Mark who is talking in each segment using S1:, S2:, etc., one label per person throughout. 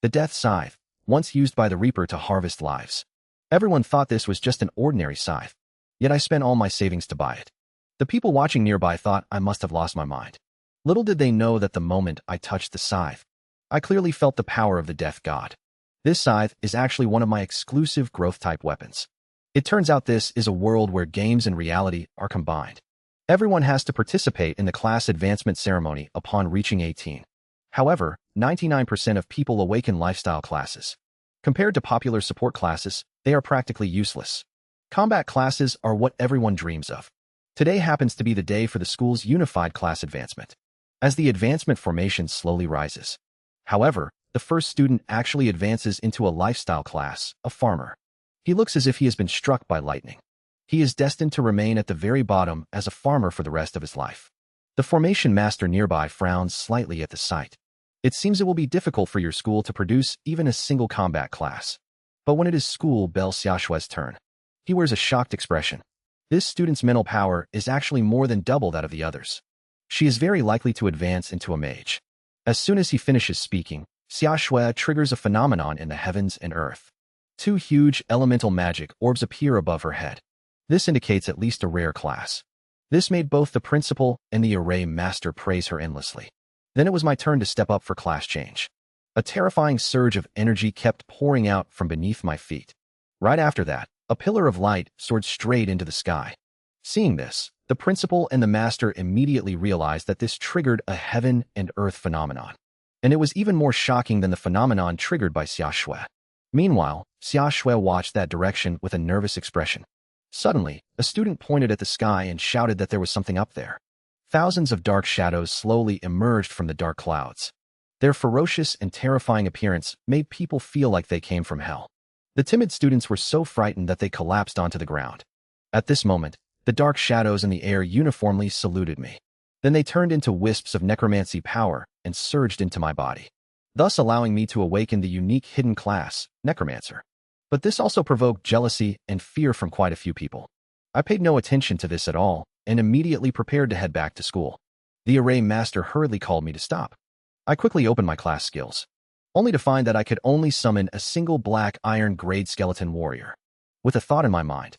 S1: The Death Scythe, once used by the Reaper to harvest lives. Everyone thought this was just an ordinary scythe, yet I spent all my savings to buy it. The people watching nearby thought I must have lost my mind. Little did they know that the moment I touched the scythe, I clearly felt the power of the Death God. This scythe is actually one of my exclusive growth-type weapons. It turns out this is a world where games and reality are combined. Everyone has to participate in the class advancement ceremony upon reaching 18. However, 99% of people awaken lifestyle classes. Compared to popular support classes, they are practically useless. Combat classes are what everyone dreams of. Today happens to be the day for the school's unified class advancement, as the advancement formation slowly rises. However, the first student actually advances into a lifestyle class, a farmer. He looks as if he has been struck by lightning. He is destined to remain at the very bottom as a farmer for the rest of his life. The formation master nearby frowns slightly at the sight. It seems it will be difficult for your school to produce even a single combat class. But when it is School Belle Xiaoshue's turn, he wears a shocked expression. This student's mental power is actually more than double that of the others. She is very likely to advance into a mage. As soon as he finishes speaking, Xiaoshue triggers a phenomenon in the heavens and earth. Two huge elemental magic orbs appear above her head. This indicates at least a rare class. This made both the principal and the array master praise her endlessly. Then it was my turn to step up for class change. A terrifying surge of energy kept pouring out from beneath my feet. Right after that, a pillar of light soared straight into the sky. Seeing this, the principal and the master immediately realized that this triggered a heaven and earth phenomenon. And it was even more shocking than the phenomenon triggered by Xiaoshue. Meanwhile, Xiaoshue watched that direction with a nervous expression. Suddenly, a student pointed at the sky and shouted that there was something up there. Thousands of dark shadows slowly emerged from the dark clouds. Their ferocious and terrifying appearance made people feel like they came from hell. The timid students were so frightened that they collapsed onto the ground. At this moment, the dark shadows in the air uniformly saluted me. Then they turned into wisps of necromancy power and surged into my body, thus allowing me to awaken the unique hidden class, Necromancer. But this also provoked jealousy and fear from quite a few people. I paid no attention to this at all and immediately prepared to head back to school. The array master hurriedly called me to stop. I quickly opened my class skills, only to find that I could only summon a single black iron grade skeleton warrior. With a thought in my mind,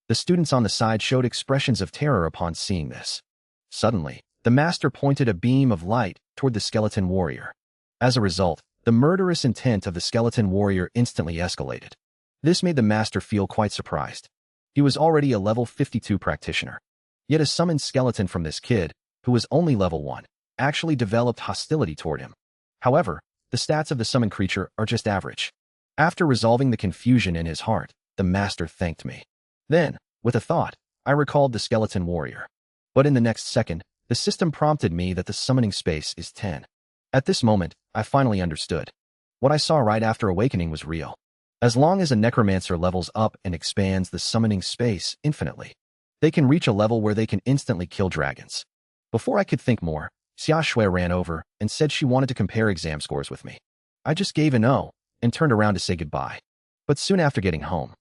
S1: the students on the side showed expressions of terror upon seeing this. Suddenly, the master pointed a beam of light toward the skeleton warrior. As a result, the murderous intent of the skeleton warrior instantly escalated. This made the master feel quite surprised. He was already a level 52 practitioner. Yet a summoned skeleton from this kid, who was only level 1, actually developed hostility toward him. However, the stats of the summoned creature are just average. After resolving the confusion in his heart, the master thanked me. Then, with a thought, I recalled the skeleton warrior. But in the next second, the system prompted me that the summoning space is 10. At this moment, I finally understood. What I saw right after awakening was real. As long as a necromancer levels up and expands the summoning space infinitely, they can reach a level where they can instantly kill dragons. Before I could think more, Xiaoshue ran over and said she wanted to compare exam scores with me. I just gave an O and turned around to say goodbye. But soon after getting home,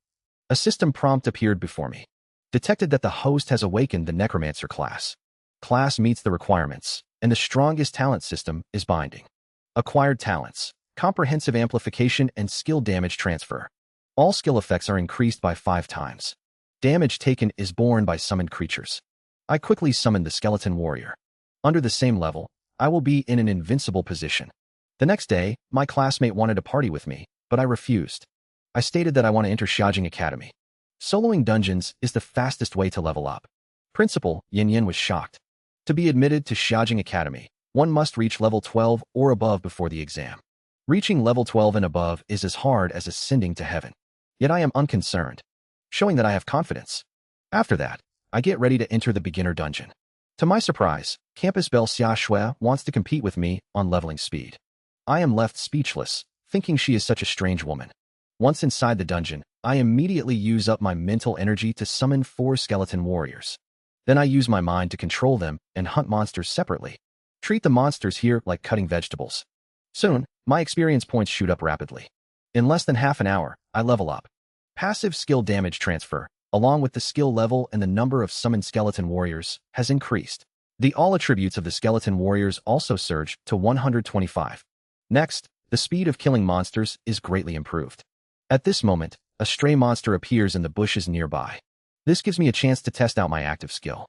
S1: a system prompt appeared before me. Detected that the host has awakened the Necromancer class. Class meets the requirements, and the strongest talent system is binding. Acquired talents, comprehensive amplification, and skill damage transfer. All skill effects are increased by 5 times. Damage taken is borne by summoned creatures. I quickly summoned the skeleton warrior. Under the same level, I will be in an invincible position. The next day, my classmate wanted to party with me, but I refused. I stated that I want to enter Xiaojing Academy. Soloing dungeons is the fastest way to level up. Principal Yin Yin was shocked. To be admitted to Xiaojing Academy, one must reach level 12 or above before the exam. Reaching level 12 and above is as hard as ascending to heaven. Yet I am unconcerned, showing that I have confidence. After that, I get ready to enter the beginner dungeon. To my surprise, Campus Belle Xiaoshue wants to compete with me on leveling speed. I am left speechless, thinking she is such a strange woman. Once inside the dungeon, I immediately use up my mental energy to summon 4 skeleton warriors. Then I use my mind to control them and hunt monsters separately. Treat the monsters here like cutting vegetables. Soon, my experience points shoot up rapidly. In less than half an hour, I level up. Passive skill damage transfer, along with the skill level and the number of summoned skeleton warriors, has increased. The all attributes of the skeleton warriors also surge to 125. Next, the speed of killing monsters is greatly improved. At this moment, a stray monster appears in the bushes nearby. This gives me a chance to test out my active skill.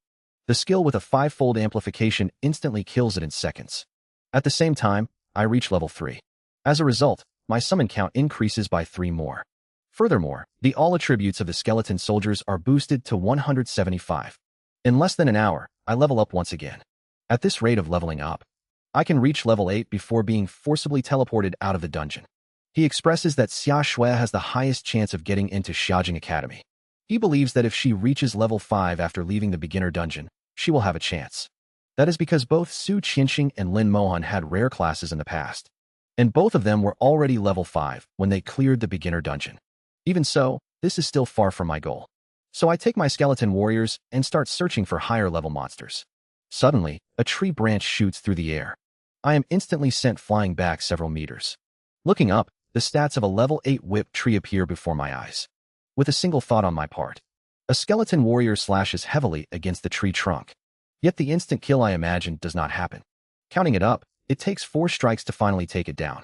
S1: The skill with a 5-fold amplification instantly kills it in seconds. At the same time, I reach level 3. As a result, my summon count increases by 3 more. Furthermore, the all attributes of the skeleton soldiers are boosted to 175. In less than an hour, I level up once again. At this rate of leveling up, I can reach level 8 before being forcibly teleported out of the dungeon. He expresses that Xia Shui has the highest chance of getting into Xiaojing Academy. He believes that if she reaches level 5 after leaving the beginner dungeon, she will have a chance. That is because both Su Qianxing and Lin Moyu had rare classes in the past, and both of them were already level 5 when they cleared the beginner dungeon. Even so, this is still far from my goal. So I take my skeleton warriors and start searching for higher level monsters. Suddenly, a tree branch shoots through the air. I am instantly sent flying back several meters. Looking up, the stats of a level 8 whip tree appear before my eyes. With a single thought on my part, a skeleton warrior slashes heavily against the tree trunk. Yet the instant kill I imagined does not happen. Counting it up, it takes 4 strikes to finally take it down.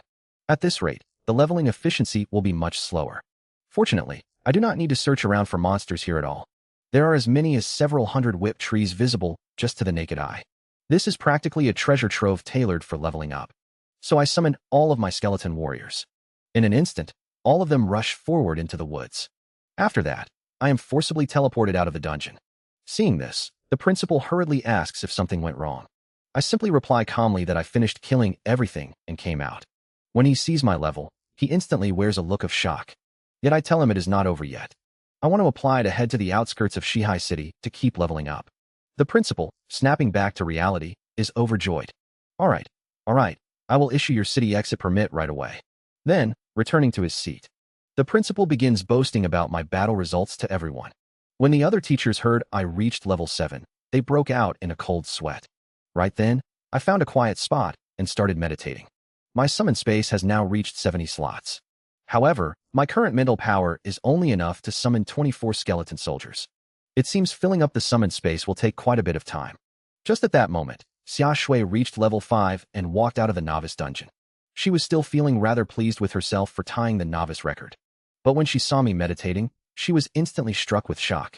S1: At this rate, the leveling efficiency will be much slower. Fortunately, I do not need to search around for monsters here at all. There are as many as several hundred whip trees visible just to the naked eye. This is practically a treasure trove tailored for leveling up. So I summon all of my skeleton warriors. In an instant, all of them rush forward into the woods. After that, I am forcibly teleported out of the dungeon. Seeing this, the principal hurriedly asks if something went wrong. I simply reply calmly that I finished killing everything and came out. When he sees my level, he instantly wears a look of shock. Yet I tell him it is not over yet. I want to apply to head to the outskirts of Shihai City to keep leveling up. The principal, snapping back to reality, is overjoyed. All right, I will issue your city exit permit right away. Then, returning to his seat, the principal begins boasting about my battle results to everyone. When the other teachers heard I reached level 7, they broke out in a cold sweat. Right then, I found a quiet spot and started meditating. My summon space has now reached 70 slots. However, my current mental power is only enough to summon 24 skeleton soldiers. It seems filling up the summon space will take quite a bit of time. Just at that moment, Xia Shui reached level 5 and walked out of the novice dungeon. She was still feeling rather pleased with herself for tying the novice record. But when she saw me meditating, she was instantly struck with shock.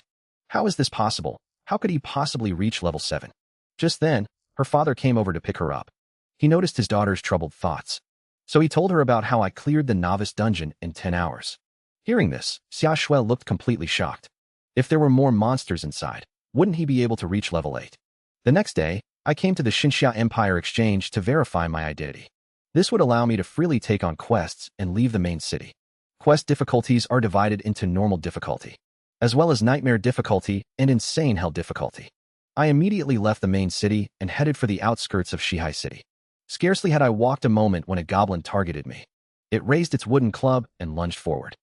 S1: How is this possible? How could he possibly reach level 7? Just then, her father came over to pick her up. He noticed his daughter's troubled thoughts. So he told her about how I cleared the novice dungeon in 10 hours. Hearing this, Xia Shui looked completely shocked. If there were more monsters inside, wouldn't he be able to reach level 8? The next day, I came to the Xinxia Empire Exchange to verify my identity. This would allow me to freely take on quests and leave the main city. Quest difficulties are divided into normal difficulty, as well as nightmare difficulty and insane hell difficulty. I immediately left the main city and headed for the outskirts of Shihai City. Scarcely had I walked a moment when a goblin targeted me. It raised its wooden club and lunged forward.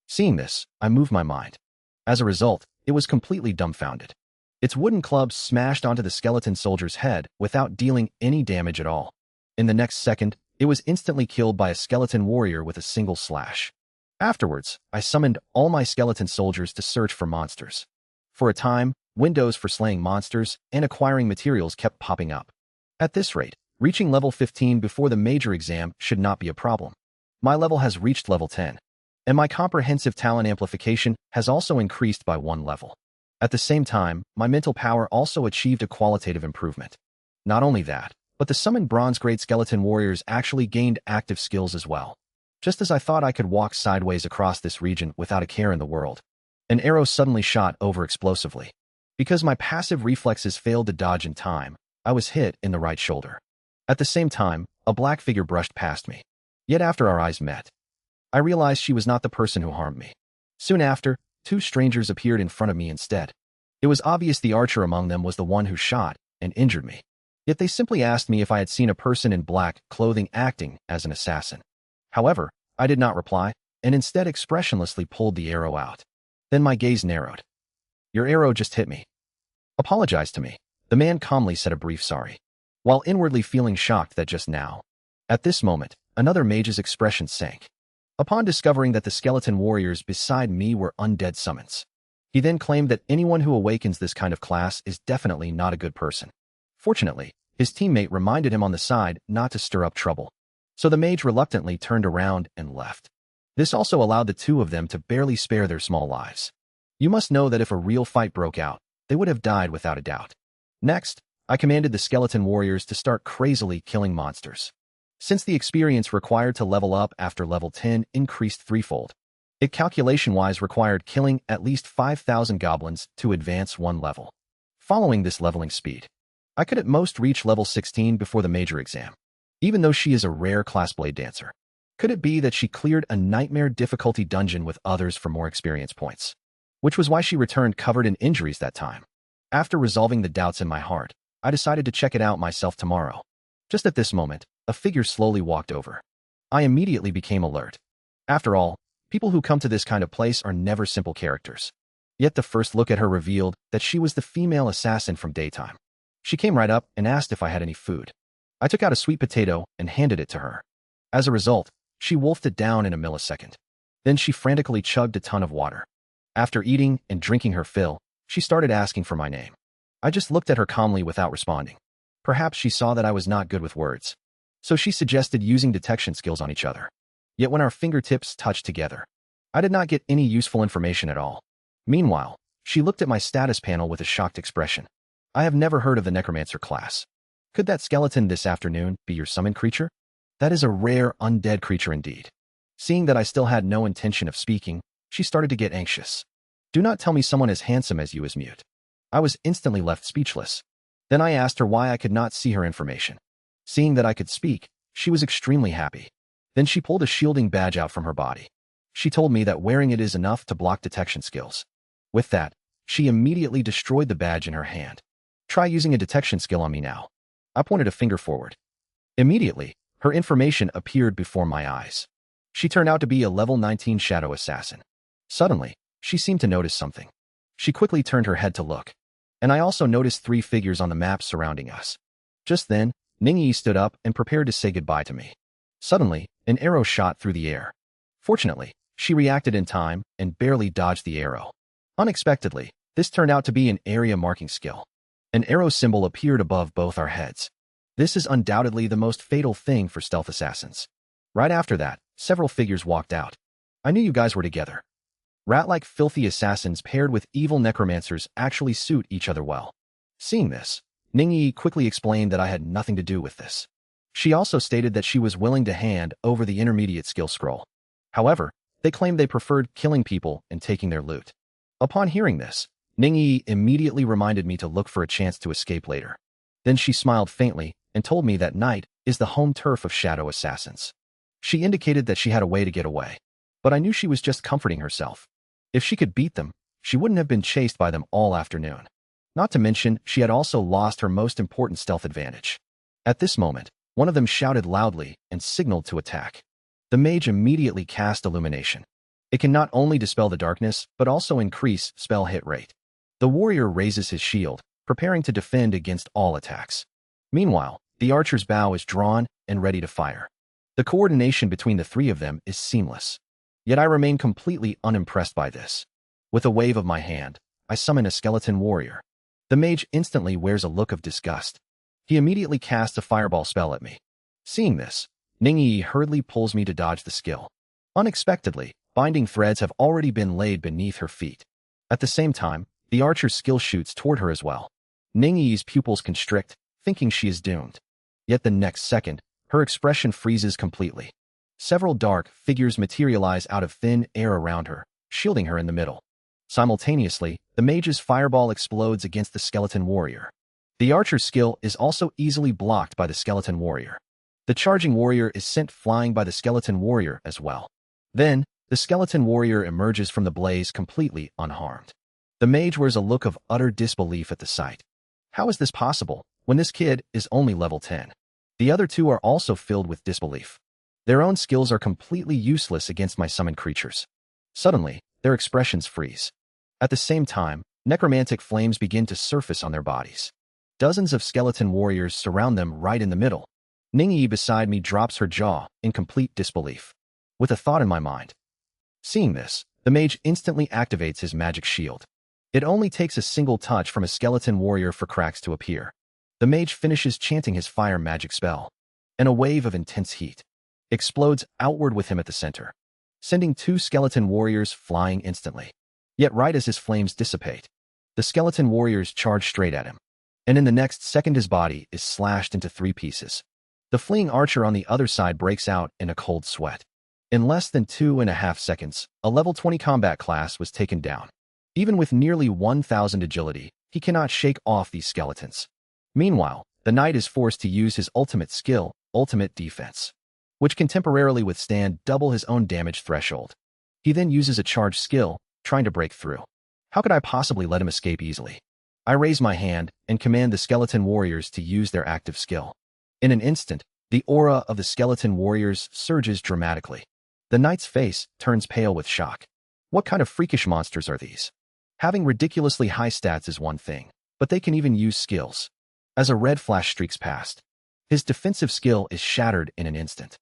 S1: Seeing this, I moved my mind. As a result, it was completely dumbfounded. Its wooden club smashed onto the skeleton soldier's head without dealing any damage at all. In the next second, it was instantly killed by a skeleton warrior with a single slash. Afterwards, I summoned all my skeleton soldiers to search for monsters. For a time, windows for slaying monsters and acquiring materials kept popping up. At this rate, reaching level 15 before the major exam should not be a problem. My level has reached level 10, and my comprehensive talent amplification has also increased by 1 level. At the same time, my mental power also achieved a qualitative improvement. Not only that, but the summoned bronze-grade skeleton warriors actually gained active skills as well. Just as I thought I could walk sideways across this region without a care in the world, an arrow suddenly shot over explosively. Because my passive reflexes failed to dodge in time, I was hit in the right shoulder. At the same time, a black figure brushed past me. Yet after our eyes met, I realized she was not the person who harmed me. Soon after, 2 strangers appeared in front of me instead. It was obvious the archer among them was the one who shot and injured me. Yet they simply asked me if I had seen a person in black clothing acting as an assassin. However, I did not reply, and instead expressionlessly pulled the arrow out. Then my gaze narrowed. "Your arrow just hit me. Apologize to me." The man calmly said a brief sorry, while inwardly feeling shocked that just now. At this moment, another mage's expression sank. Upon discovering that the skeleton warriors beside me were undead summons, he then claimed that anyone who awakens this kind of class is definitely not a good person. Fortunately, his teammate reminded him on the side not to stir up trouble. So the mage reluctantly turned around and left. This also allowed the two of them to barely spare their small lives. You must know that if a real fight broke out, they would have died without a doubt. Next, I commanded the skeleton warriors to start crazily killing monsters. Since the experience required to level up after level 10 increased threefold, it calculation-wise required killing at least 5,000 goblins to advance one level. Following this leveling speed, I could at most reach level 16 before the major exam, even though she is a rare class blade dancer. Could it be that she cleared a nightmare difficulty dungeon with others for more experience points? Which was why she returned covered in injuries that time. After resolving the doubts in my heart, I decided to check it out myself tomorrow. Just at this moment, a figure slowly walked over. I immediately became alert. After all, people who come to this kind of place are never simple characters. Yet the first look at her revealed that she was the female assassin from daytime. She came right up and asked if I had any food. I took out a sweet potato and handed it to her. As a result, she wolfed it down in a millisecond. Then she frantically chugged a ton of water. After eating and drinking her fill, she started asking for my name. I just looked at her calmly without responding. Perhaps she saw that I was not good with words. So she suggested using detection skills on each other. Yet when our fingertips touched together, I did not get any useful information at all. Meanwhile, she looked at my status panel with a shocked expression. I have never heard of the Necromancer class. Could that skeleton this afternoon be your summoned creature? That is a rare undead creature indeed. Seeing that I still had no intention of speaking, she started to get anxious. Do not tell me someone as handsome as you is mute. I was instantly left speechless. Then I asked her why I could not see her information. Seeing that I could speak, she was extremely happy. Then she pulled a shielding badge out from her body. She told me that wearing it is enough to block detection skills. With that, she immediately destroyed the badge in her hand. Try using a detection skill on me now. I pointed a finger forward. Immediately, her information appeared before my eyes. She turned out to be a level 19 shadow assassin. Suddenly, she seemed to notice something. She quickly turned her head to look. And I also noticed 3 figures on the map surrounding us. Just then, Ningyi stood up and prepared to say goodbye to me. Suddenly, an arrow shot through the air. Fortunately, she reacted in time and barely dodged the arrow. Unexpectedly, this turned out to be an area marking skill. An arrow symbol appeared above both our heads. This is undoubtedly the most fatal thing for stealth assassins. Right after that, several figures walked out. I knew you guys were together. Rat-like filthy assassins paired with evil necromancers actually suit each other well. Seeing this, Ningyi quickly explained that I had nothing to do with this. She also stated that she was willing to hand over the intermediate skill scroll. However, they claimed they preferred killing people and taking their loot. Upon hearing this, Ningyi immediately reminded me to look for a chance to escape later. Then she smiled faintly and told me that night is the home turf of shadow assassins. She indicated that she had a way to get away, but I knew she was just comforting herself. If she could beat them, she wouldn't have been chased by them all afternoon. Not to mention, she had also lost her most important stealth advantage. At this moment, one of them shouted loudly and signaled to attack. The mage immediately cast Illumination. It can not only dispel the darkness, but also increase spell hit rate. The warrior raises his shield, preparing to defend against all attacks. Meanwhile, the archer's bow is drawn and ready to fire. The coordination between the 3 of them is seamless. Yet I remain completely unimpressed by this. With a wave of my hand, I summon a skeleton warrior. The mage instantly wears a look of disgust. He immediately casts a fireball spell at me. Seeing this, Ningyi hurriedly pulls me to dodge the skill. Unexpectedly, binding threads have already been laid beneath her feet. At the same time, the archer's skill shoots toward her as well. Ningyi's pupils constrict, thinking she is doomed. Yet the next second, her expression freezes completely. Several dark figures materialize out of thin air around her, shielding her in the middle. Simultaneously, the mage's fireball explodes against the skeleton warrior. The archer's skill is also easily blocked by the skeleton warrior. The charging warrior is sent flying by the skeleton warrior as well. Then, the skeleton warrior emerges from the blaze completely unharmed. The mage wears a look of utter disbelief at the sight. How is this possible, when this kid is only level 10? The other 2 are also filled with disbelief. Their own skills are completely useless against my summoned creatures. Suddenly, their expressions freeze. At the same time, necromantic flames begin to surface on their bodies. Dozens of skeleton warriors surround them right in the middle. Ningyi beside me drops her jaw in complete disbelief. With a thought in my mind. Seeing this, the mage instantly activates his magic shield. It only takes a single touch from a skeleton warrior for cracks to appear. The mage finishes chanting his fire magic spell. And a wave of intense heat. explodes outward with him at the center, sending 2 skeleton warriors flying instantly. Yet right as his flames dissipate, the skeleton warriors charge straight at him, and in the next second his body is slashed into 3 pieces. The fleeing archer on the other side breaks out in a cold sweat. In less than 2.5 seconds, a level 20 combat class was taken down. Even with nearly 1,000 agility, he cannot shake off these skeletons. Meanwhile, the knight is forced to use his ultimate skill, ultimate defense, which can temporarily withstand double his own damage threshold. He then uses a charge skill, trying to break through. How could I possibly let him escape easily? I raise my hand and command the skeleton warriors to use their active skill. In an instant, the aura of the skeleton warriors surges dramatically. The knight's face turns pale with shock. What kind of freakish monsters are these? Having ridiculously high stats is one thing, but they can even use skills. As a red flash streaks past, his defensive skill is shattered in an instant.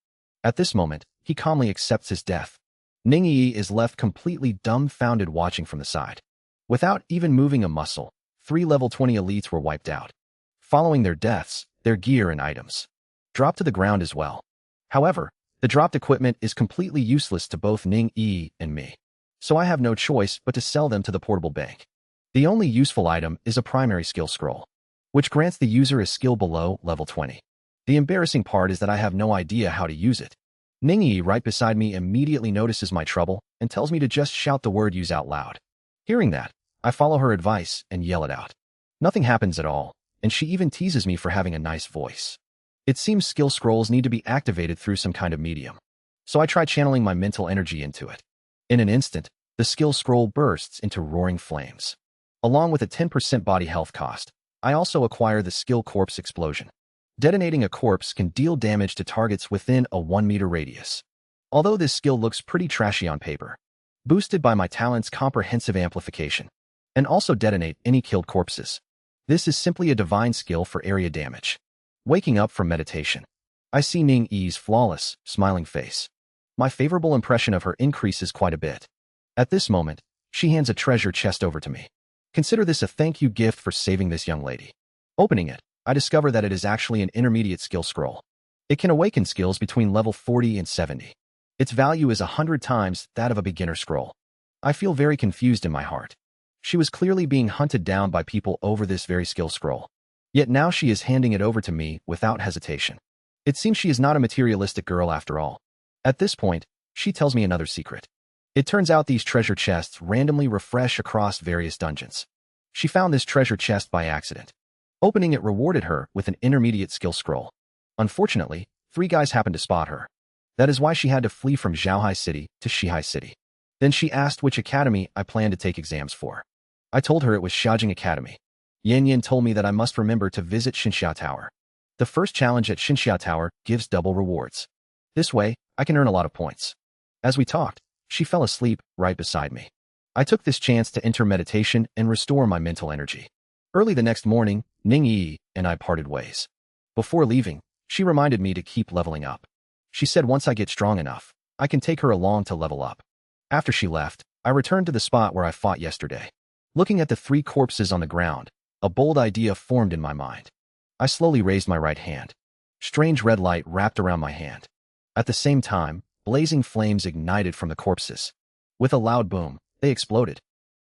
S1: At this moment, he calmly accepts his death. Ning Yi is left completely dumbfounded watching from the side. Without even moving a muscle, 3 level 20 elites were wiped out. Following their deaths, their gear and items dropped to the ground as well. However, the dropped equipment is completely useless to both Ning Yi and me, so I have no choice but to sell them to the portable bank. The only useful item is a primary skill scroll, which grants the user a skill below level 20. The embarrassing part is that I have no idea how to use it. Ning Yi right beside me immediately notices my trouble and tells me to just shout the word use out loud. Hearing that, I follow her advice and yell it out. Nothing happens at all, and she even teases me for having a nice voice. It seems skill scrolls need to be activated through some kind of medium, so I try channeling my mental energy into it. In an instant, the skill scroll bursts into roaring flames. Along with a 10% body health cost, I also acquire the skill corpse explosion. Detonating a corpse can deal damage to targets within a 1-meter radius. Although this skill looks pretty trashy on paper, boosted by my talent's comprehensive amplification, and also detonate any killed corpses. This is simply a divine skill for area damage. Waking up from meditation, I see Ning Yi's flawless, smiling face. My favorable impression of her increases quite a bit. At this moment, she hands a treasure chest over to me. Consider this a thank you gift for saving this young lady. Opening it, I discover that it is actually an intermediate skill scroll. It can awaken skills between level 40 and 70. Its value is 100 times that of a beginner scroll. I feel very confused in my heart. She was clearly being hunted down by people over this very skill scroll. Yet now she is handing it over to me without hesitation. It seems she is not a materialistic girl after all. At this point, she tells me another secret. It turns out these treasure chests randomly refresh across various dungeons. She found this treasure chest by accident. Opening it rewarded her with an intermediate skill scroll. Unfortunately, 3 guys happened to spot her. That is why she had to flee from Zhaohai City to Shihai City. Then she asked which academy I planned to take exams for. I told her it was Xiaojing Academy. Yan Yan told me that I must remember to visit Xinxia Tower. The first challenge at Xinxia Tower gives double rewards. This way, I can earn a lot of points. As we talked, she fell asleep right beside me. I took this chance to enter meditation and restore my mental energy. Early the next morning, Ning Yi and I parted ways. Before leaving, she reminded me to keep leveling up. She said once I get strong enough, I can take her along to level up. After she left, I returned to the spot where I fought yesterday. Looking at the 3 corpses on the ground, a bold idea formed in my mind. I slowly raised my right hand. Strange red light wrapped around my hand. At the same time, blazing flames ignited from the corpses. With a loud boom, they exploded.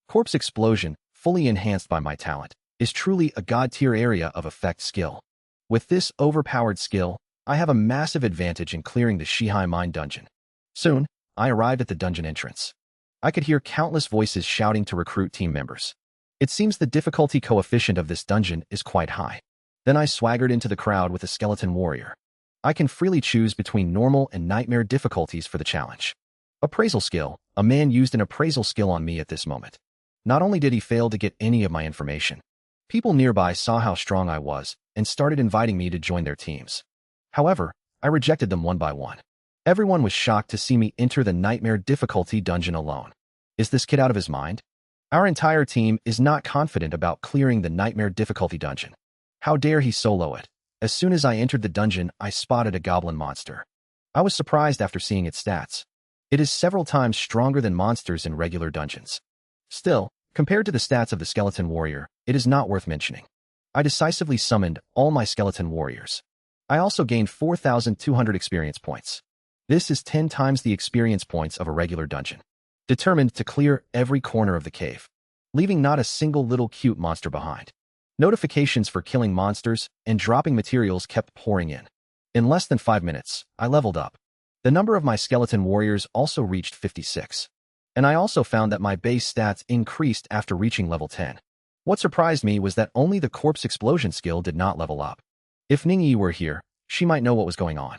S1: Corpse explosion, fully enhanced by my talent, is truly a god-tier area of effect skill. With this overpowered skill, I have a massive advantage in clearing the Shihai Mine dungeon. Soon, I arrived at the dungeon entrance. I could hear countless voices shouting to recruit team members. It seems the difficulty coefficient of this dungeon is quite high. Then I swaggered into the crowd with a skeleton warrior. I can freely choose between normal and nightmare difficulties for the challenge. Appraisal skill. A man used an appraisal skill on me at this moment. Not only did he fail to get any of my information, people nearby saw how strong I was and started inviting me to join their teams. However, I rejected them one by one. Everyone was shocked to see me enter the nightmare difficulty dungeon alone. Is this kid out of his mind? Our entire team is not confident about clearing the nightmare difficulty dungeon. How dare he solo it? As soon as I entered the dungeon, I spotted a goblin monster. I was surprised after seeing its stats. It is several times stronger than monsters in regular dungeons. Still, compared to the stats of the skeleton warrior, it is not worth mentioning. I decisively summoned all my skeleton warriors. I also gained 4,200 experience points. This is 10 times the experience points of a regular dungeon. Determined to clear every corner of the cave, leaving not a single little cute monster behind. Notifications for killing monsters and dropping materials kept pouring in. In less than 5 minutes, I leveled up. The number of my skeleton warriors also reached 56. And I also found that my base stats increased after reaching level 10. What surprised me was that only the corpse explosion skill did not level up. If Ningyi were here, she might know what was going on.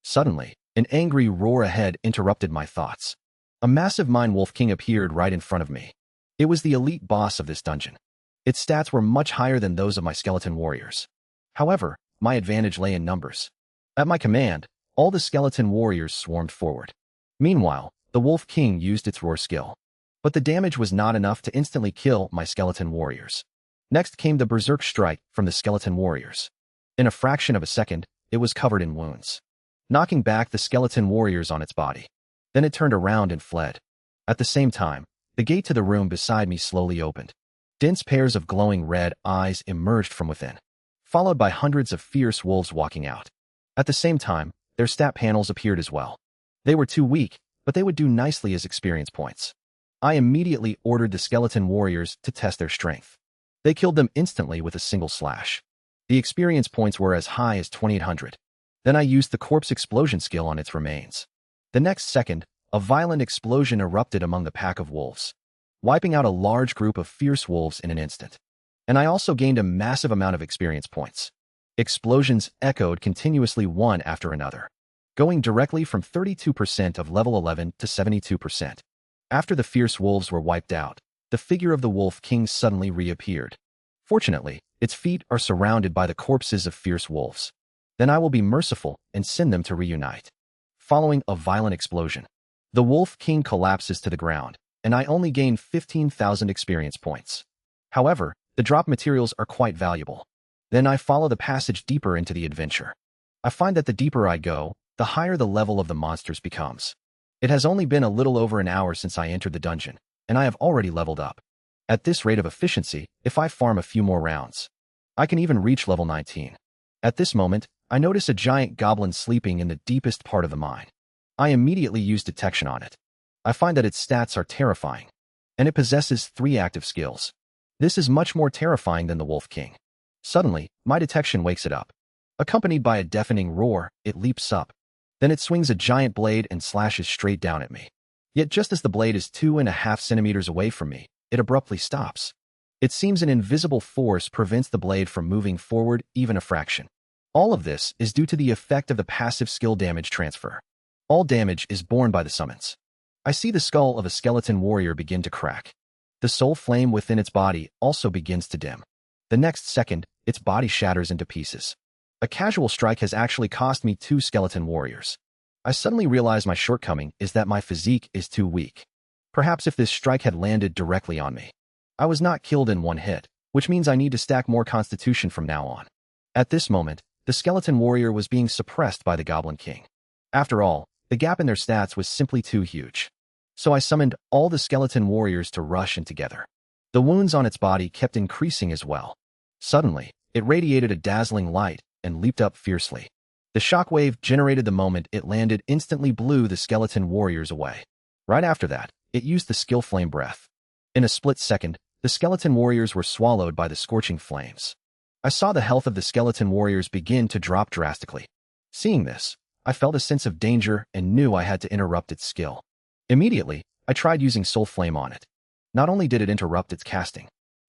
S1: Suddenly, an angry roar ahead interrupted my thoughts. A massive mine wolf king appeared right in front of me. It was the elite boss of this dungeon. Its stats were much higher than those of my skeleton warriors. However, my advantage lay in numbers. At my command, all the skeleton warriors swarmed forward. Meanwhile, the wolf king used its roar skill. But the damage was not enough to instantly kill my skeleton warriors. Next came the berserk strike from the skeleton warriors. In a fraction of a second, it was covered in wounds, knocking back the skeleton warriors on its body. Then it turned around and fled. At the same time, the gate to the room beside me slowly opened. Dense pairs of glowing red eyes emerged from within, followed by hundreds of fierce wolves walking out. At the same time, their stat panels appeared as well. They were too weak, but they would do nicely as experience points. I immediately ordered the skeleton warriors to test their strength. They killed them instantly with a single slash. The experience points were as high as 2,800. Then I used the corpse explosion skill on its remains. The next second, a violent explosion erupted among the pack of wolves, wiping out a large group of fierce wolves in an instant. And I also gained a massive amount of experience points. Explosions echoed continuously one after another, going directly from 32% of level 11 to 72%. After the fierce wolves were wiped out, the figure of the wolf king suddenly reappeared. Fortunately, its feet are surrounded by the corpses of fierce wolves. Then I will be merciful and send them to reunite. Following a violent explosion, the wolf king collapses to the ground, and I only gain 15,000 experience points. However, the drop materials are quite valuable. Then I follow the passage deeper into the adventure. I find that the deeper I go, the higher the level of the monsters becomes. It has only been a little over an hour since I entered the dungeon, and I have already leveled up. At this rate of efficiency, if I farm a few more rounds, I can even reach level 19. At this moment, I notice a giant goblin sleeping in the deepest part of the mine. I immediately use detection on it. I find that its stats are terrifying, and it possesses 3 active skills. This is much more terrifying than the Wolf King. Suddenly, my detection wakes it up. Accompanied by a deafening roar, it leaps up. Then it swings a giant blade and slashes straight down at me. Yet just as the blade is 2.5 centimeters away from me, it abruptly stops. It seems an invisible force prevents the blade from moving forward even a fraction. All of this is due to the effect of the passive skill damage transfer. All damage is borne by the summons. I see the skull of a skeleton warrior begin to crack. The soul flame within its body also begins to dim. The next second, its body shatters into pieces. A casual strike has actually cost me 2 skeleton warriors. I suddenly realize my shortcoming is that my physique is too weak. Perhaps if this strike had landed directly on me, I was not killed in one hit, which means I need to stack more constitution from now on. At this moment, the skeleton warrior was being suppressed by the Goblin King. After all, the gap in their stats was simply too huge. So I summoned all the skeleton warriors to rush in together. The wounds on its body kept increasing as well. Suddenly, it radiated a dazzling light and leaped up fiercely. The shockwave generated the moment it landed instantly blew the skeleton warriors away. Right after that, it used the skill Flame Breath. In a split second, the skeleton warriors were swallowed by the scorching flames. I saw the health of the skeleton warriors begin to drop drastically. Seeing this, I felt a sense of danger and knew I had to interrupt its skill. Immediately, I tried using Soul Flame on it. Not only did it interrupt its casting,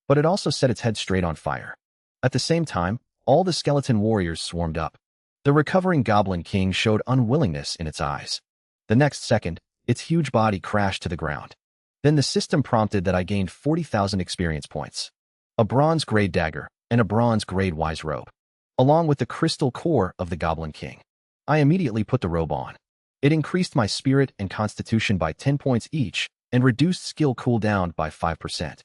S1: but it also set its head straight on fire. At the same time, all the skeleton warriors swarmed up. The recovering Goblin King showed unwillingness in its eyes. The next second, its huge body crashed to the ground. Then the system prompted that I gained 40,000 experience points, a bronze grade dagger, and a bronze grade wise robe, along with the crystal core of the Goblin King. I immediately put the robe on. It increased my spirit and constitution by 10 points each and reduced skill cooldown by 5%.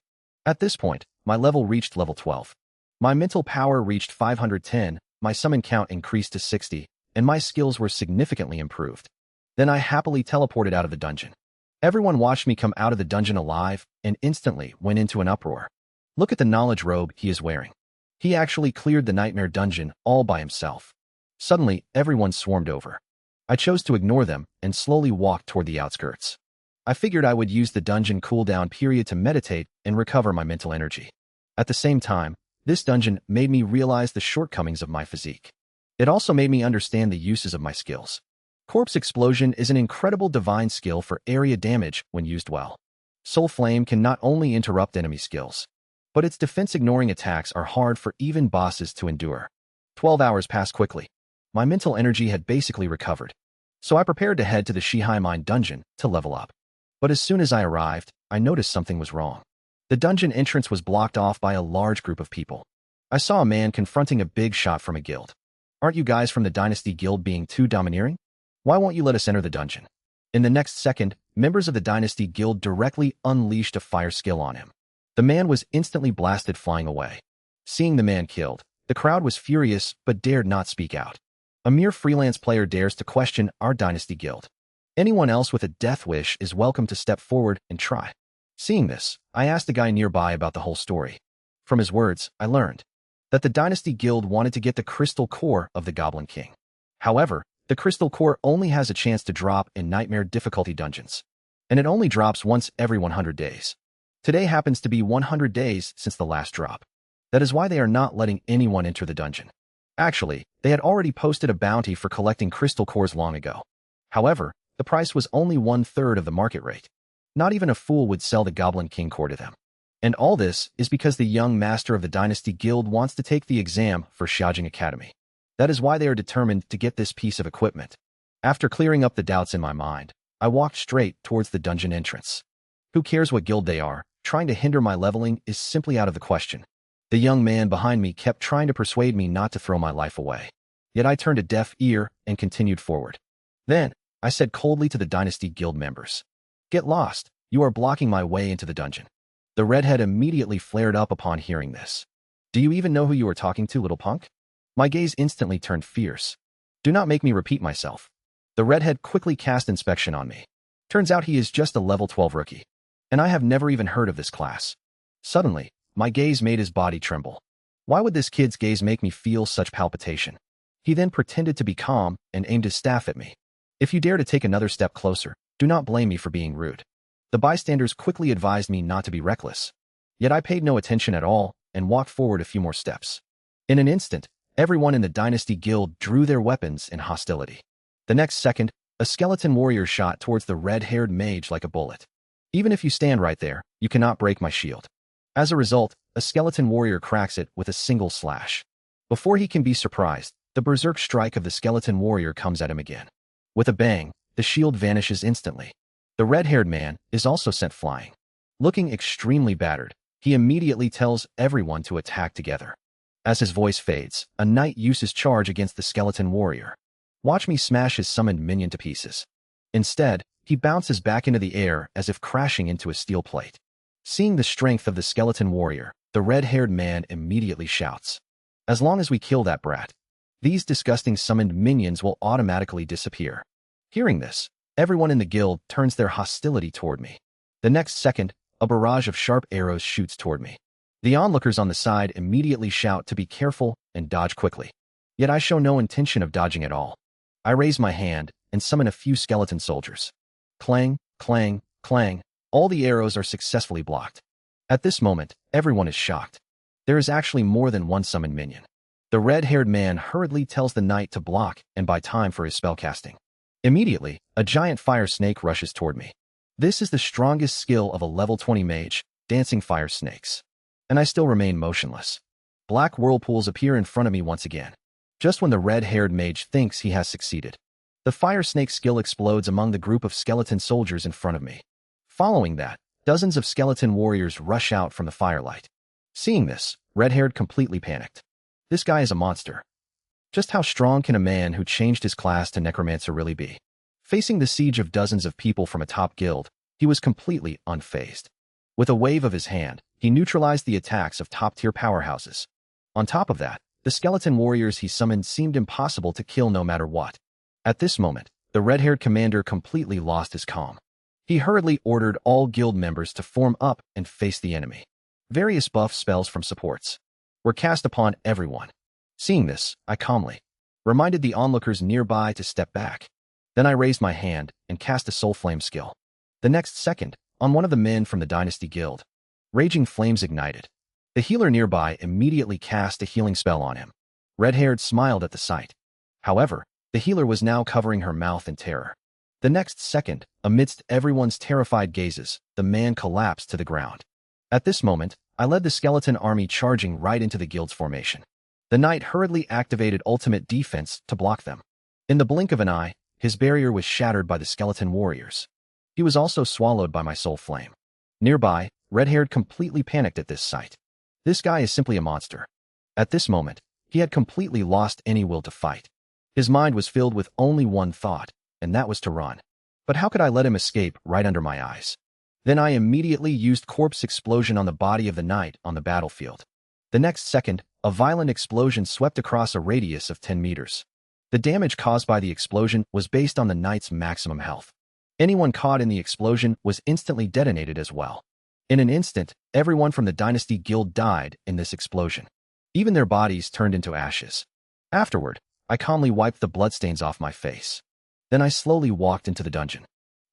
S1: At this point, my level reached level 12. My mental power reached 510, my summon count increased to 60, and my skills were significantly improved. Then I happily teleported out of the dungeon. Everyone watched me come out of the dungeon alive and instantly went into an uproar. Look at the knowledge robe he is wearing. He actually cleared the nightmare dungeon all by himself. Suddenly, everyone swarmed over. I chose to ignore them and slowly walked toward the outskirts. I figured I would use the dungeon cooldown period to meditate and recover my mental energy. At the same time, this dungeon made me realize the shortcomings of my physique. It also made me understand the uses of my skills. Corpse Explosion is an incredible divine skill for area damage when used well. Soul Flame can not only interrupt enemy skills, but its defense-ignoring attacks are hard for even bosses to endure. 12 hours passed quickly. My mental energy had basically recovered, so I prepared to head to the Shihai Mine dungeon to level up. But as soon as I arrived, I noticed something was wrong. The dungeon entrance was blocked off by a large group of people. I saw a man confronting a big shot from a guild. "Aren't you guys from the Dynasty Guild being too domineering? Why won't you let us enter the dungeon?" In the next second, members of the Dynasty Guild directly unleashed a fire skill on him. The man was instantly blasted, flying away. Seeing the man killed, the crowd was furious but dared not speak out. A mere freelance player dares to question our Dynasty Guild. Anyone else with a death wish is welcome to step forward and try. Seeing this, I asked a guy nearby about the whole story. From his words, I learned that the Dynasty Guild wanted to get the crystal core of the Goblin King. However, the crystal core only has a chance to drop in nightmare difficulty dungeons, and it only drops once every 100 days. Today happens to be 100 days since the last drop. That is why they are not letting anyone enter the dungeon. Actually, they had already posted a bounty for collecting crystal cores long ago. However, the price was only 1/3 of the market rate. Not even a fool would sell the Goblin King core to them. And all this is because the young master of the Dynasty Guild wants to take the exam for Xiaojing Academy. That is why they are determined to get this piece of equipment. After clearing up the doubts in my mind, I walked straight towards the dungeon entrance. Who cares what guild they are? Trying to hinder my leveling is simply out of the question. The young man behind me kept trying to persuade me not to throw my life away. Yet I turned a deaf ear and continued forward. Then, I said coldly to the Dynasty Guild members, "Get lost. You are blocking my way into the dungeon." The redhead immediately flared up upon hearing this. "Do you even know who you are talking to, little punk?" My gaze instantly turned fierce. "Do not make me repeat myself." The redhead quickly cast inspection on me. Turns out he is just a level 12 rookie, and I have never even heard of this class. Suddenly, my gaze made his body tremble. Why would this kid's gaze make me feel such palpitation? He then pretended to be calm and aimed his staff at me. "If you dare to take another step closer, do not blame me for being rude." The bystanders quickly advised me not to be reckless. Yet I paid no attention at all and walked forward a few more steps. In an instant, everyone in the Dynasty Guild drew their weapons in hostility. The next second, a skeleton warrior shot towards the red-haired mage like a bullet. "Even if you stand right there, you cannot break my shield." As a result, a skeleton warrior cracks it with a single slash. Before he can be surprised, the berserk strike of the skeleton warrior comes at him again. With a bang, the shield vanishes instantly. The red-haired man is also sent flying. Looking extremely battered, he immediately tells everyone to attack together. As his voice fades, a knight uses charge against the skeleton warrior. Watch me smash his summoned minion to pieces. Instead, he bounces back into the air as if crashing into a steel plate. Seeing the strength of the skeleton warrior, the red-haired man immediately shouts, "As long as we kill that brat, these disgusting summoned minions will automatically disappear." Hearing this, everyone in the guild turns their hostility toward me. The next second, a barrage of sharp arrows shoots toward me. The onlookers on the side immediately shout to be careful and dodge quickly. Yet I show no intention of dodging at all. I raise my hand and summon a few skeleton soldiers. Clang, clang, clang, all the arrows are successfully blocked. At this moment, everyone is shocked. There is actually more than one summoned minion. The red-haired man hurriedly tells the knight to block and buy time for his spellcasting. Immediately, a giant fire snake rushes toward me. This is the strongest skill of a level 20 mage, dancing fire snakes. And I still remain motionless. Black whirlpools appear in front of me once again. Just when the red-haired mage thinks he has succeeded, the fire snake skill explodes among the group of skeleton soldiers in front of me. Following that, dozens of skeleton warriors rush out from the firelight. Seeing this, red-haired completely panicked. This guy is a monster. Just how strong can a man who changed his class to Necromancer really be? Facing the siege of dozens of people from a top guild, he was completely unfazed. With a wave of his hand, he neutralized the attacks of top-tier powerhouses. On top of that, the skeleton warriors he summoned seemed impossible to kill no matter what. At this moment, the red-haired commander completely lost his calm. He hurriedly ordered all guild members to form up and face the enemy. Various buff spells from supports were cast upon everyone. Seeing this, I calmly reminded the onlookers nearby to step back. Then I raised my hand and cast a soul flame skill. The next second, on one of the men from the Dynasty Guild, raging flames ignited. The healer nearby immediately cast a healing spell on him. Red-haired smiled at the sight. However, the healer was now covering her mouth in terror. The next second, amidst everyone's terrified gazes, the man collapsed to the ground. At this moment, I led the skeleton army charging right into the guild's formation. The knight hurriedly activated ultimate defense to block them. In the blink of an eye, his barrier was shattered by the skeleton warriors. He was also swallowed by my soul flame. Nearby, red-haired completely panicked at this sight. This guy is simply a monster. At this moment, he had completely lost any will to fight. His mind was filled with only one thought, and that was to run. But how could I let him escape right under my eyes? Then I immediately used corpse explosion on the body of the knight on the battlefield. The next second, a violent explosion swept across a radius of 10 meters. The damage caused by the explosion was based on the knight's maximum health. Anyone caught in the explosion was instantly detonated as well. In an instant, everyone from the Dynasty Guild died in this explosion. Even their bodies turned into ashes. Afterward, I calmly wiped the bloodstains off my face. Then I slowly walked into the dungeon.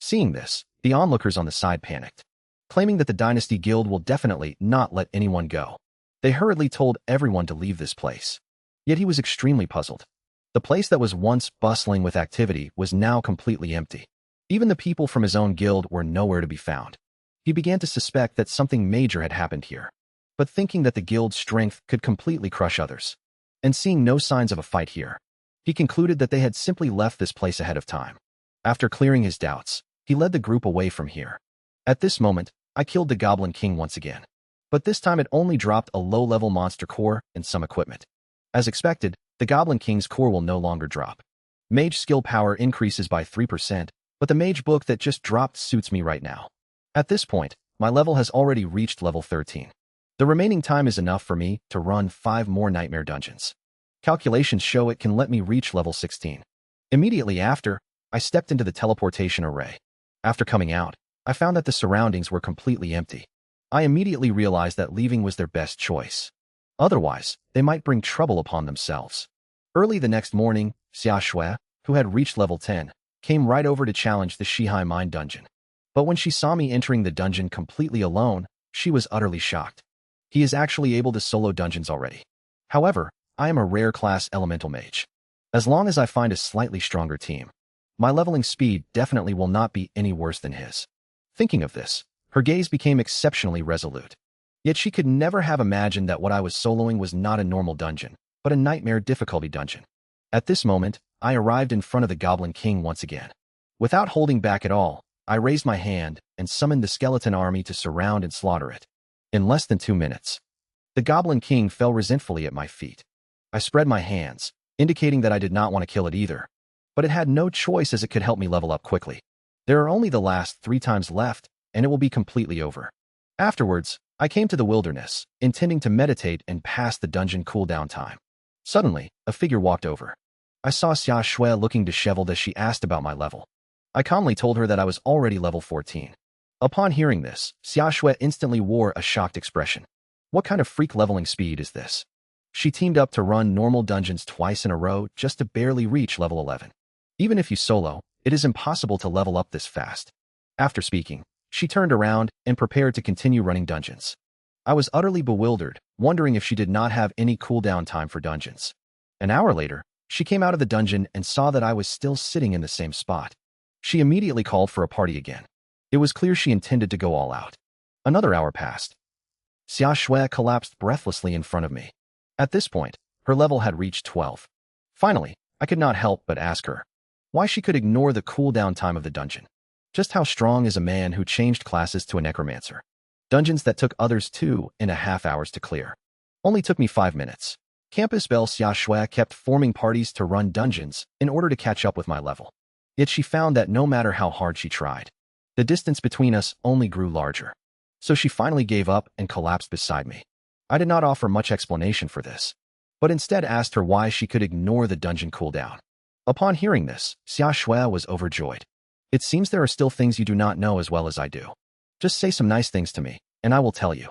S1: Seeing this, the onlookers on the side panicked, claiming that the Dynasty Guild will definitely not let anyone go. They hurriedly told everyone to leave this place. Yet he was extremely puzzled. The place that was once bustling with activity was now completely empty. Even the people from his own guild were nowhere to be found. He began to suspect that something major had happened here, but thinking that the guild's strength could completely crush others, and seeing no signs of a fight here, he concluded that they had simply left this place ahead of time. After clearing his doubts, he led the group away from here. At this moment, I killed the Goblin King once again, but this time it only dropped a low-level monster core and some equipment. As expected, the Goblin King's core will no longer drop. Mage skill power increases by 3%, but the mage book that just dropped suits me right now. At this point, my level has already reached level 13. The remaining time is enough for me to run 5 more nightmare dungeons. Calculations show it can let me reach level 16. Immediately after, I stepped into the teleportation array. After coming out, I found that the surroundings were completely empty. I immediately realized that leaving was their best choice. Otherwise, they might bring trouble upon themselves. Early the next morning, Xia Shui, who had reached level 10, came right over to challenge the Shihai Mine dungeon. But when she saw me entering the dungeon completely alone, she was utterly shocked. He is actually able to solo dungeons already. However, I am a rare class elemental mage. As long as I find a slightly stronger team, my leveling speed definitely will not be any worse than his. Thinking of this, her gaze became exceptionally resolute. Yet she could never have imagined that what I was soloing was not a normal dungeon, but a nightmare difficulty dungeon. At this moment, I arrived in front of the Goblin King once again. Without holding back at all, I raised my hand and summoned the skeleton army to surround and slaughter it. In less than 2 minutes, the Goblin King fell resentfully at my feet. I spread my hands, indicating that I did not want to kill it either, but it had no choice as it could help me level up quickly. There are only the last 3 times left, and it will be completely over. Afterwards, I came to the wilderness, intending to meditate and pass the dungeon cooldown time. Suddenly, a figure walked over. I saw Xia Shui looking disheveled as she asked about my level. I calmly told her that I was already level 14. Upon hearing this, Xia Shui instantly wore a shocked expression. What kind of freak leveling speed is this? She teamed up to run normal dungeons twice in a row just to barely reach level 11. Even if you solo, it is impossible to level up this fast. After speaking, she turned around and prepared to continue running dungeons. I was utterly bewildered, wondering if she did not have any cooldown time for dungeons. An hour later, she came out of the dungeon and saw that I was still sitting in the same spot. She immediately called for a party again. It was clear she intended to go all out. Another hour passed. Xia Shui collapsed breathlessly in front of me. At this point, her level had reached 12. Finally, I could not help but ask her why she could ignore the cooldown time of the dungeon. Just how strong is a man who changed classes to a necromancer? Dungeons that took others 2.5 hours to clear only took me 5 minutes. Campus Belle Xia Shui kept forming parties to run dungeons in order to catch up with my level. Yet she found that no matter how hard she tried, the distance between us only grew larger. So she finally gave up and collapsed beside me. I did not offer much explanation for this, but instead asked her why she could ignore the dungeon cooldown. Upon hearing this, Xia Shui was overjoyed. It seems there are still things you do not know as well as I do. Just say some nice things to me, and I will tell you.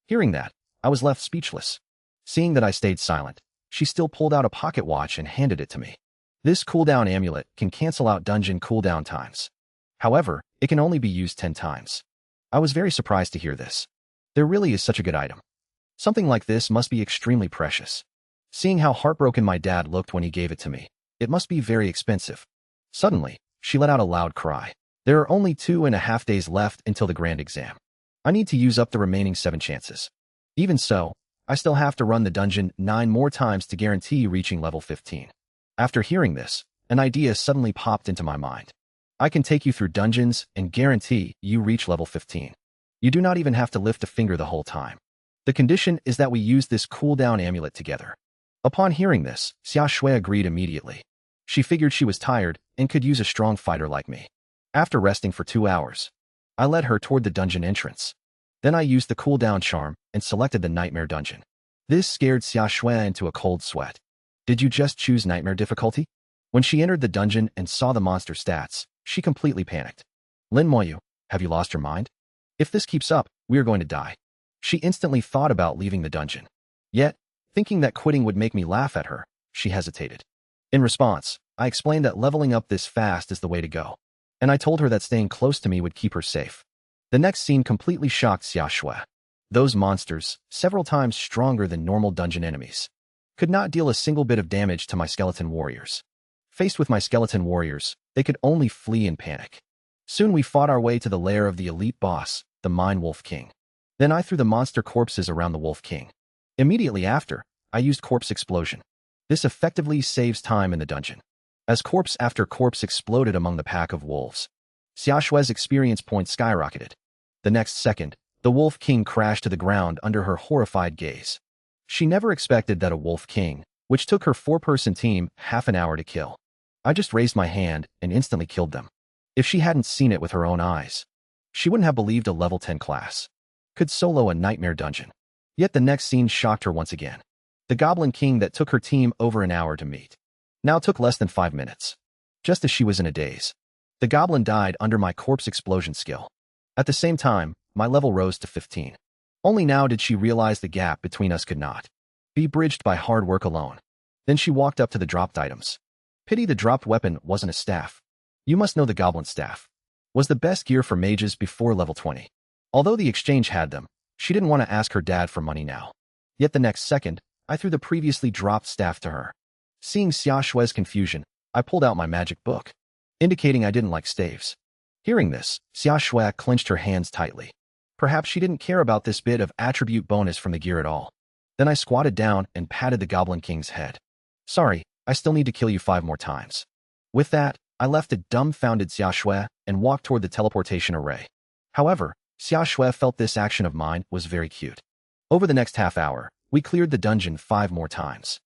S1: Hearing that, I was left speechless. Seeing that I stayed silent, she still pulled out a pocket watch and handed it to me. This cooldown amulet can cancel out dungeon cooldown times. However, it can only be used 10 times. I was very surprised to hear this. There really is such a good item. Something like this must be extremely precious. Seeing how heartbroken my dad looked when he gave it to me, it must be very expensive. Suddenly, she let out a loud cry. There are only 2.5 days left until the grand exam. I need to use up the remaining 7 chances. Even so, I still have to run the dungeon 9 more times to guarantee reaching level 15. After hearing this, an idea suddenly popped into my mind. I can take you through dungeons and guarantee you reach level 15. You do not even have to lift a finger the whole time. The condition is that we use this cooldown amulet together. Upon hearing this, Xia Shui agreed immediately. She figured she was tired and could use a strong fighter like me. After resting for 2 hours, I led her toward the dungeon entrance. Then I used the cooldown charm and selected the nightmare dungeon. This scared Xia Shui into a cold sweat. Did you just choose nightmare difficulty? When she entered the dungeon and saw the monster stats, she completely panicked. Lin Moyu, have you lost your mind? If this keeps up, we are going to die. She instantly thought about leaving the dungeon. Yet, thinking that quitting would make me laugh at her, she hesitated. In response, I explained that leveling up this fast is the way to go. And I told her that staying close to me would keep her safe. The next scene completely shocked Xia Shui. Those monsters, several times stronger than normal dungeon enemies, could not deal a single bit of damage to my skeleton warriors. Faced with my skeleton warriors, they could only flee in panic. Soon we fought our way to the lair of the elite boss, the Mine Wolf King. Then I threw the monster corpses around the Wolf King. Immediately after, I used Corpse Explosion. This effectively saves time in the dungeon. As corpse after corpse exploded among the pack of wolves, Xia Shui's experience points skyrocketed. The next second, the Wolf King crashed to the ground under her horrified gaze. She never expected that a Wolf King, which took her 4-person team half an hour to kill. I just raised my hand and instantly killed them. If she hadn't seen it with her own eyes, she wouldn't have believed a level 10 class could solo a nightmare dungeon. Yet the next scene shocked her once again. The Goblin King that took her team over an hour to meet now took less than 5 minutes. Just as she was in a daze, the goblin died under my corpse explosion skill. At the same time, my level rose to 15. Only now did she realize the gap between us could not be bridged by hard work alone. Then she walked up to the dropped items. Pity the dropped weapon wasn't a staff. You must know the goblin staff was the best gear for mages before level 20. Although the exchange had them, she didn't want to ask her dad for money now. Yet the next second, I threw the previously dropped staff to her. Seeing Xia Shui's confusion, I pulled out my magic book, indicating I didn't like staves. Hearing this, Xia Shui clenched her hands tightly. Perhaps she didn't care about this bit of attribute bonus from the gear at all. Then I squatted down and patted the Goblin King's head. Sorry, I still need to kill you 5 more times. With that, I left a dumbfounded Xia Shui and walked toward the teleportation array. However, Xia Shui felt this action of mine was very cute. Over the next half hour, we cleared the dungeon 5 more times.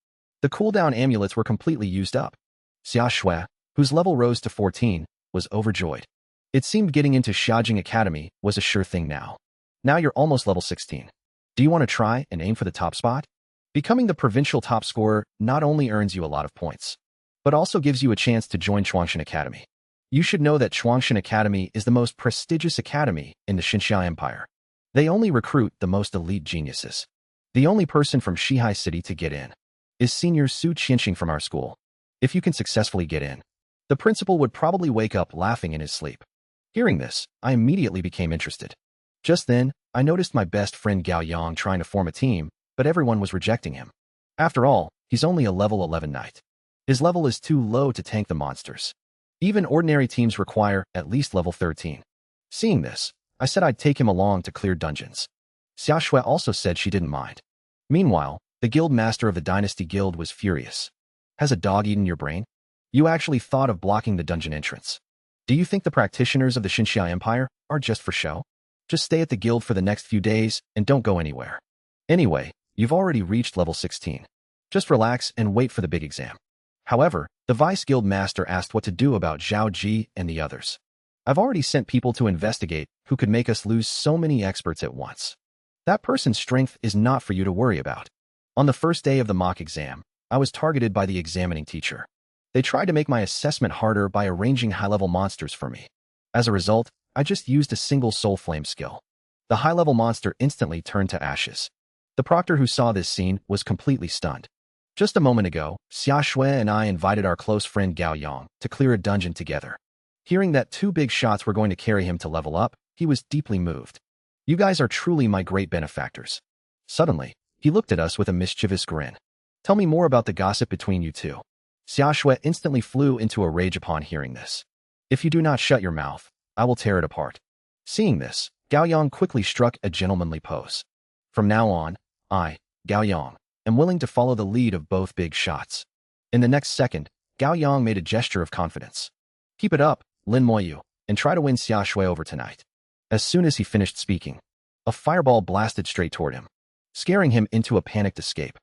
S1: The cooldown amulets were completely used up. Xia Shui, whose level rose to 14, was overjoyed. It seemed getting into Xiaojing Academy was a sure thing now. Now you're almost level 16. Do you want to try and aim for the top spot? Becoming the provincial top scorer not only earns you a lot of points, but also gives you a chance to join Chuangshan Academy. You should know that Chuangshan Academy is the most prestigious academy in the Xinxia Empire. They only recruit the most elite geniuses. The only person from Shihai City to get in is Senior Su Qianxing from our school. If you can successfully get in, the principal would probably wake up laughing in his sleep. Hearing this, I immediately became interested. Just then, I noticed my best friend Gao Yang trying to form a team, but everyone was rejecting him. After all, he's only a level 11 knight. His level is too low to tank the monsters. Even ordinary teams require at least level 13. Seeing this, I said I'd take him along to clear dungeons. Xia Shui also said she didn't mind. Meanwhile, the guild master of the Dynasty Guild was furious. Has a dog eaten your brain? You actually thought of blocking the dungeon entrance. Do you think the practitioners of the Xinxia Empire are just for show? Just stay at the guild for the next few days and don't go anywhere. Anyway, you've already reached level 16. Just relax and wait for the big exam. However, the Vice Guild Master asked what to do about Zhao Ji and the others. I've already sent people to investigate who could make us lose so many experts at once. That person's strength is not for you to worry about. On the first day of the mock exam, I was targeted by the examining teacher. They tried to make my assessment harder by arranging high-level monsters for me. As a result, I just used a single soul flame skill. The high-level monster instantly turned to ashes. The proctor who saw this scene was completely stunned. Just a moment ago, Xia Shui and I invited our close friend Gao Yang to clear a dungeon together. Hearing that 2 big shots were going to carry him to level up, he was deeply moved. You guys are truly my great benefactors. Suddenly, he looked at us with a mischievous grin. Tell me more about the gossip between you two. Xia Shui instantly flew into a rage upon hearing this. If you do not shut your mouth, I will tear it apart. Seeing this, Gao Yang quickly struck a gentlemanly pose. From now on, I, Gao Yang, am willing to follow the lead of both big shots. In the next second, Gao Yang made a gesture of confidence. Keep it up, Lin Moyu, and try to win Xia Shui over tonight. As soon as he finished speaking, a fireball blasted straight toward him, scaring him into a panicked escape.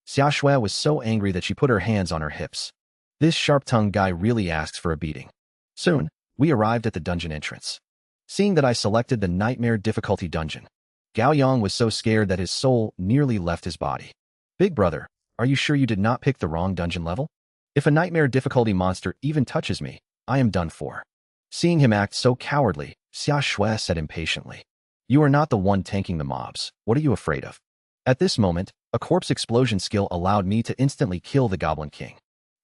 S1: Xia Shui was so angry that she put her hands on her hips. This sharp-tongued guy really asks for a beating. Soon, we arrived at the dungeon entrance. Seeing that I selected the nightmare difficulty dungeon, Gao Yang was so scared that his soul nearly left his body. Big brother, are you sure you did not pick the wrong dungeon level? If a nightmare difficulty monster even touches me, I am done for. Seeing him act so cowardly, Xia Shui said impatiently. You are not the one tanking the mobs. What are you afraid of? At this moment, a corpse explosion skill allowed me to instantly kill the Goblin King.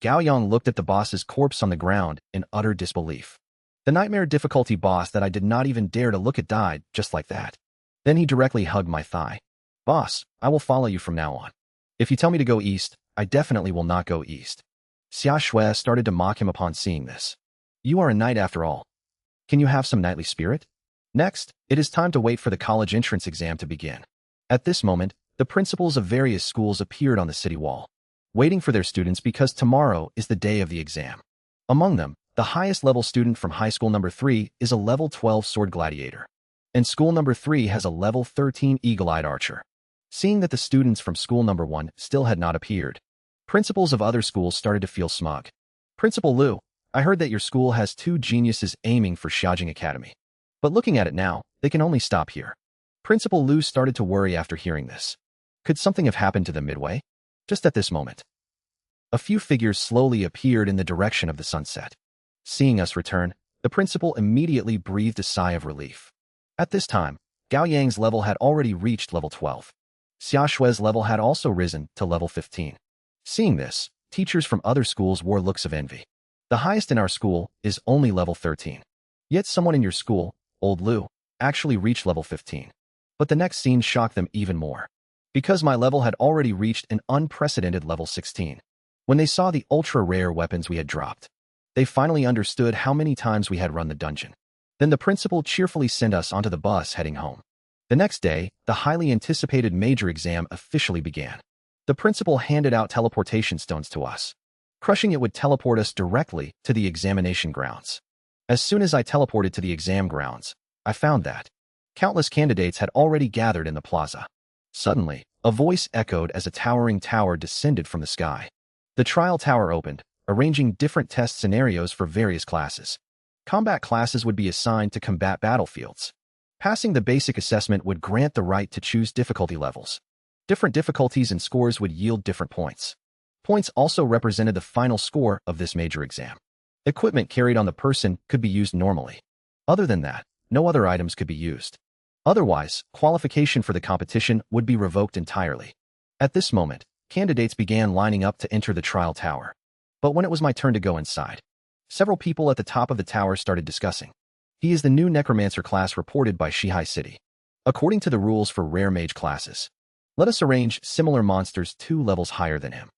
S1: Gao Yang looked at the boss's corpse on the ground in utter disbelief. The nightmare difficulty boss that I did not even dare to look at died just like that. Then he directly hugged my thigh. Boss, I will follow you from now on. If you tell me to go east, I definitely will not go east. Xia Shui started to mock him upon seeing this. You are a knight after all. Can you have some knightly spirit? Next, it is time to wait for the college entrance exam to begin. At this moment, the principals of various schools appeared on the city wall, waiting for their students because tomorrow is the day of the exam. Among them, the highest level student from high school number 3 is a level 12 sword gladiator, and school number 3 has a level 13 eagle-eyed archer. Seeing that the students from school number 1 still had not appeared, principals of other schools started to feel smug. Principal Liu, I heard that your school has 2 geniuses aiming for Xiaojing Academy. But looking at it now, they can only stop here. Principal Liu started to worry after hearing this. Could something have happened to them midway? Just at this moment, a few figures slowly appeared in the direction of the sunset. Seeing us return, the principal immediately breathed a sigh of relief. At this time, Gao Yang's level had already reached level 12. Xia Shui's level had also risen to level 15. Seeing this, teachers from other schools wore looks of envy. The highest in our school is only level 13. Yet someone in your school, Old Liu, actually reached level 15. But the next scene shocked them even more, because my level had already reached an unprecedented level 16. When they saw the ultra-rare weapons we had dropped, they finally understood how many times we had run the dungeon. Then the principal cheerfully sent us onto the bus heading home. The next day, the highly anticipated major exam officially began. The principal handed out teleportation stones to us. Crushing it would teleport us directly to the examination grounds. As soon as I teleported to the exam grounds, I found that countless candidates had already gathered in the plaza. Suddenly, a voice echoed as a towering tower descended from the sky. The trial tower opened, arranging different test scenarios for various classes. Combat classes would be assigned to combat battlefields. Passing the basic assessment would grant the right to choose difficulty levels. Different difficulties and scores would yield different points. Points also represented the final score of this major exam. Equipment carried on the person could be used normally. Other than that, no other items could be used. Otherwise, qualification for the competition would be revoked entirely. At this moment, candidates began lining up to enter the trial tower. But when it was my turn to go inside, several people at the top of the tower started discussing. He is the new Necromancer class reported by Shihai City. According to the rules for rare mage classes, let us arrange similar monsters 2 levels higher than him.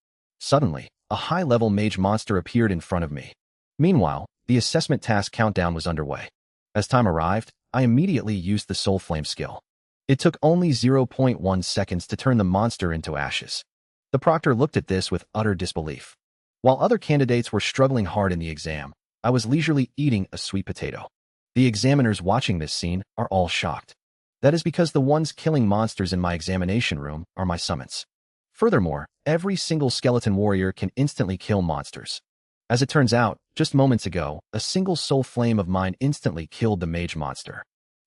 S1: Suddenly, a high-level mage monster appeared in front of me. Meanwhile, the assessment task countdown was underway. As time arrived, I immediately used the Soul Flame skill. It took only 0.1 seconds to turn the monster into ashes. The proctor looked at this with utter disbelief. While other candidates were struggling hard in the exam, I was leisurely eating a sweet potato. The examiners watching this scene are all shocked. That is because the ones killing monsters in my examination room are my summons. Furthermore, every single skeleton warrior can instantly kill monsters. As it turns out, just moments ago, a single soul flame of mine instantly killed the mage monster.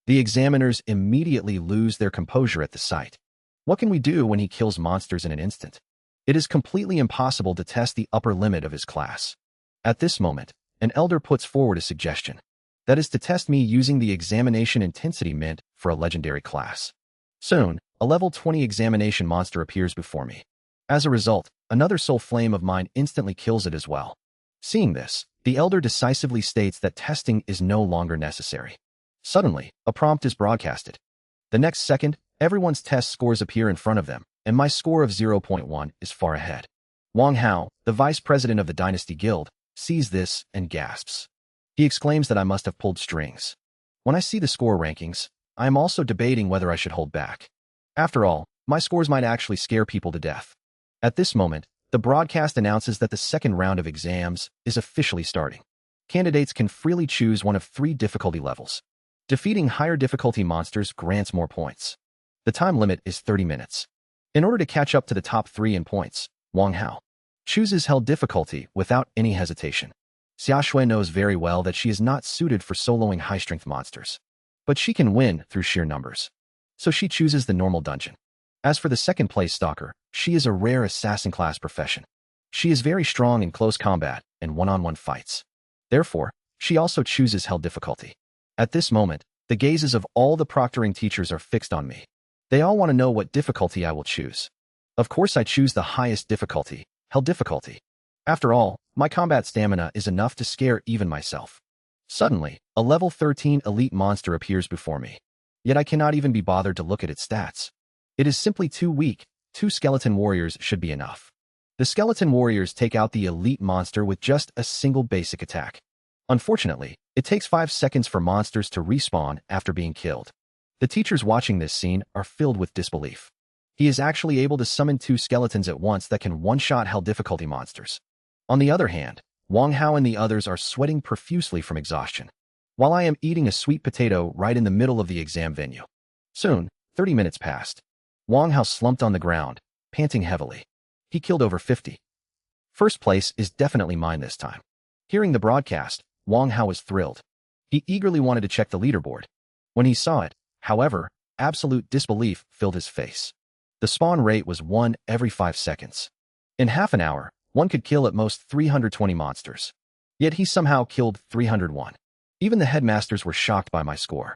S1: The examiners immediately lose their composure at the sight. What can we do when he kills monsters in an instant? It is completely impossible to test the upper limit of his class. At this moment, an elder puts forward a suggestion. That is to test me using the examination intensity mint for a legendary class. Soon, a level 20 examination monster appears before me. As a result, another soul flame of mine instantly kills it as well. Seeing this, the elder decisively states that testing is no longer necessary. Suddenly, a prompt is broadcasted. The next second, everyone's test scores appear in front of them, and my score of 0.1 is far ahead. Wang Hao, the vice president of the Dynasty Guild, sees this and gasps. He exclaims that I must have pulled strings. When I see the score rankings, I am also debating whether I should hold back. After all, my scores might actually scare people to death. At this moment, the broadcast announces that the second round of exams is officially starting. Candidates can freely choose one of 3 difficulty levels. Defeating higher difficulty monsters grants more points. The time limit is 30 minutes. In order to catch up to the top 3 in points, Wang Hao chooses hell difficulty without any hesitation. Xia Shui knows very well that she is not suited for soloing high-strength monsters. But she can win through sheer numbers. So she chooses the normal dungeon. As for the second-place stalker, she is a rare assassin-class profession. She is very strong in close combat and one-on-one fights. Therefore, she also chooses hell difficulty. At this moment, the gazes of all the proctoring teachers are fixed on me. They all want to know what difficulty I will choose. Of course I choose the highest difficulty, hell difficulty. After all, my combat stamina is enough to scare even myself. Suddenly, a level 13 elite monster appears before me. Yet I cannot even be bothered to look at its stats. It is simply too weak. 2 skeleton warriors should be enough. The skeleton warriors take out the elite monster with just a single basic attack. Unfortunately, it takes 5 seconds for monsters to respawn after being killed. The teachers watching this scene are filled with disbelief. He is actually able to summon 2 skeletons at once that can one-shot hell difficulty monsters. On the other hand, Wang Hao and the others are sweating profusely from exhaustion, while I am eating a sweet potato right in the middle of the exam venue. Soon, 30 minutes passed. Wang Hao slumped on the ground, panting heavily. He killed over 50. First place is definitely mine this time. Hearing the broadcast, Wang Hao was thrilled. He eagerly wanted to check the leaderboard. When he saw it, however, absolute disbelief filled his face. The spawn rate was 1 every 5 seconds. In half an hour, one could kill at most 320 monsters. Yet he somehow killed 301. Even the headmasters were shocked by my score.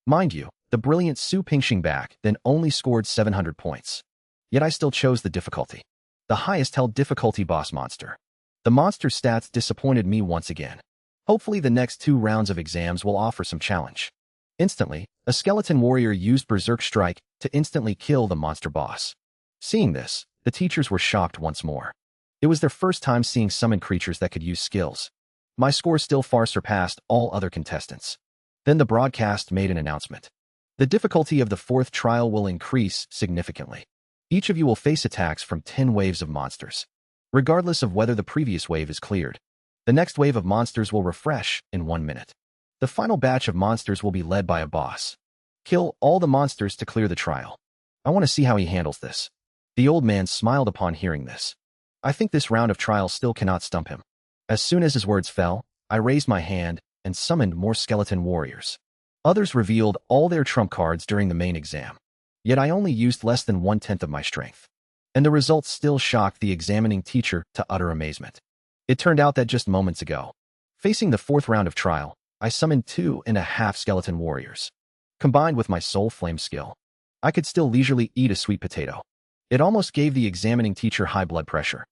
S1: Mind you, the brilliant Su Pingxing back then only scored 700 points. Yet I still chose the difficulty. The highest held difficulty boss monster. The monster stats disappointed me once again. Hopefully the next 2 rounds of exams will offer some challenge. Instantly, a skeleton warrior used Berserk Strike to instantly kill the monster boss. Seeing this, the teachers were shocked once more. It was their first time seeing summoned creatures that could use skills. My score still far surpassed all other contestants. Then the broadcast made an announcement. The difficulty of the 4th trial will increase significantly. Each of you will face attacks from 10 waves of monsters. Regardless of whether the previous wave is cleared, the next wave of monsters will refresh in 1 minute. The final batch of monsters will be led by a boss. Kill all the monsters to clear the trial. I want to see how he handles this. The old man smiled upon hearing this. I think this round of trial still cannot stump him. As soon as his words fell, I raised my hand and summoned more skeleton warriors. Others revealed all their trump cards during the main exam. Yet I only used less than 1/10 of my strength. And the results still shocked the examining teacher to utter amazement. It turned out that just moments ago, facing the 4th round of trial, I summoned 2.5 skeleton warriors. Combined with my soul flame skill, I could still leisurely eat a sweet potato. It almost gave the examining teacher high blood pressure.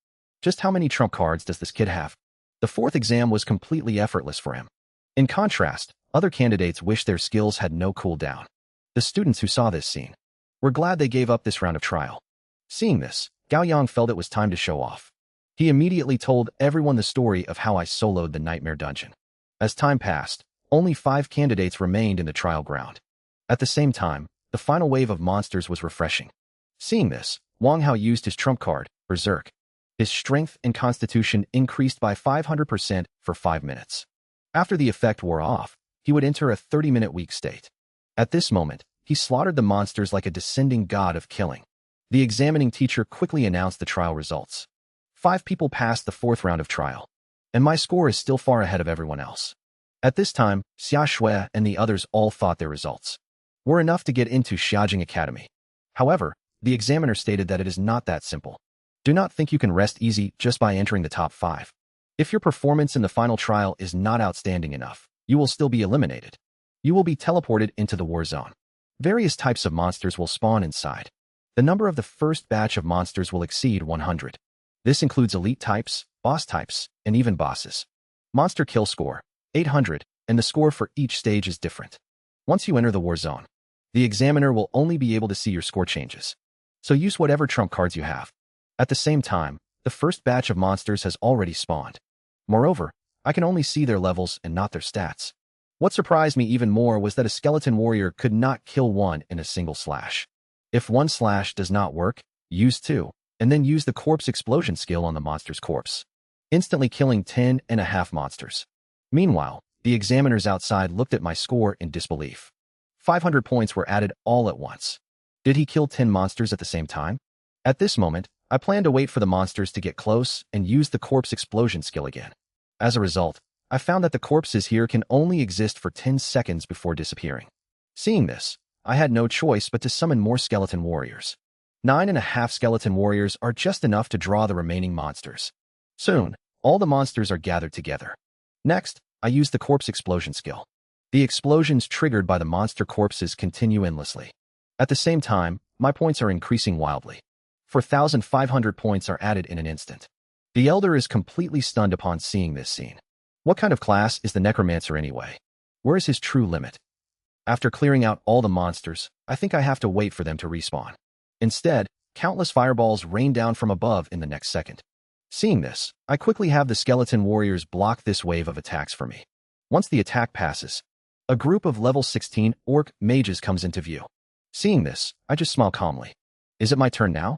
S1: Just how many trump cards does this kid have? The 4th exam was completely effortless for him. In contrast, other candidates wished their skills had no cooldown. The students who saw this scene were glad they gave up this round of trial. Seeing this, Gao Yang felt it was time to show off. He immediately told everyone the story of how I soloed the Nightmare Dungeon. As time passed, only 5 candidates remained in the trial ground. At the same time, the final wave of monsters was refreshing. Seeing this, Wang Hao used his trump card, Berserk. His strength and constitution increased by 500% for 5 minutes. After the effect wore off, he would enter a 30-minute weak state. At this moment, he slaughtered the monsters like a descending god of killing. The examining teacher quickly announced the trial results. 5 people passed the 4th round of trial, and my score is still far ahead of everyone else. At this time, Xia Shui and the others all thought their results were enough to get into Xiaojing Academy. However, the examiner stated that it is not that simple. Do not think you can rest easy just by entering the top 5. If your performance in the final trial is not outstanding enough, you will still be eliminated. You will be teleported into the war zone. Various types of monsters will spawn inside. The number of the first batch of monsters will exceed 100. This includes elite types, boss types, and even bosses. Monster kill score, 800, and the score for each stage is different. Once you enter the war zone, the examiner will only be able to see your score changes. So use whatever trump cards you have. At the same time, the first batch of monsters has already spawned. Moreover, I can only see their levels and not their stats. What surprised me even more was that a skeleton warrior could not kill one in a single slash. If one slash does not work, use two, and then use the corpse explosion skill on the monster's corpse, instantly killing 10.5 monsters. Meanwhile, the examiners outside looked at my score in disbelief. 500 points were added all at once. Did he kill 10 monsters at the same time? At this moment, I planned to wait for the monsters to get close and use the corpse explosion skill again. As a result, I found that the corpses here can only exist for 10 seconds before disappearing. Seeing this, I had no choice but to summon more skeleton warriors. 9.5 skeleton warriors are just enough to draw the remaining monsters. Soon, all the monsters are gathered together. Next, I use the corpse explosion skill. The explosions triggered by the monster corpses continue endlessly. At the same time, my points are increasing wildly. 4,500 points are added in an instant. The Elder is completely stunned upon seeing this scene. What kind of class is the Necromancer anyway? Where is his true limit? After clearing out all the monsters, I think I have to wait for them to respawn. Instead, countless fireballs rain down from above in the next second. Seeing this, I quickly have the skeleton warriors block this wave of attacks for me. Once the attack passes, a group of level 16 orc mages comes into view. Seeing this, I just smile calmly. Is it my turn now?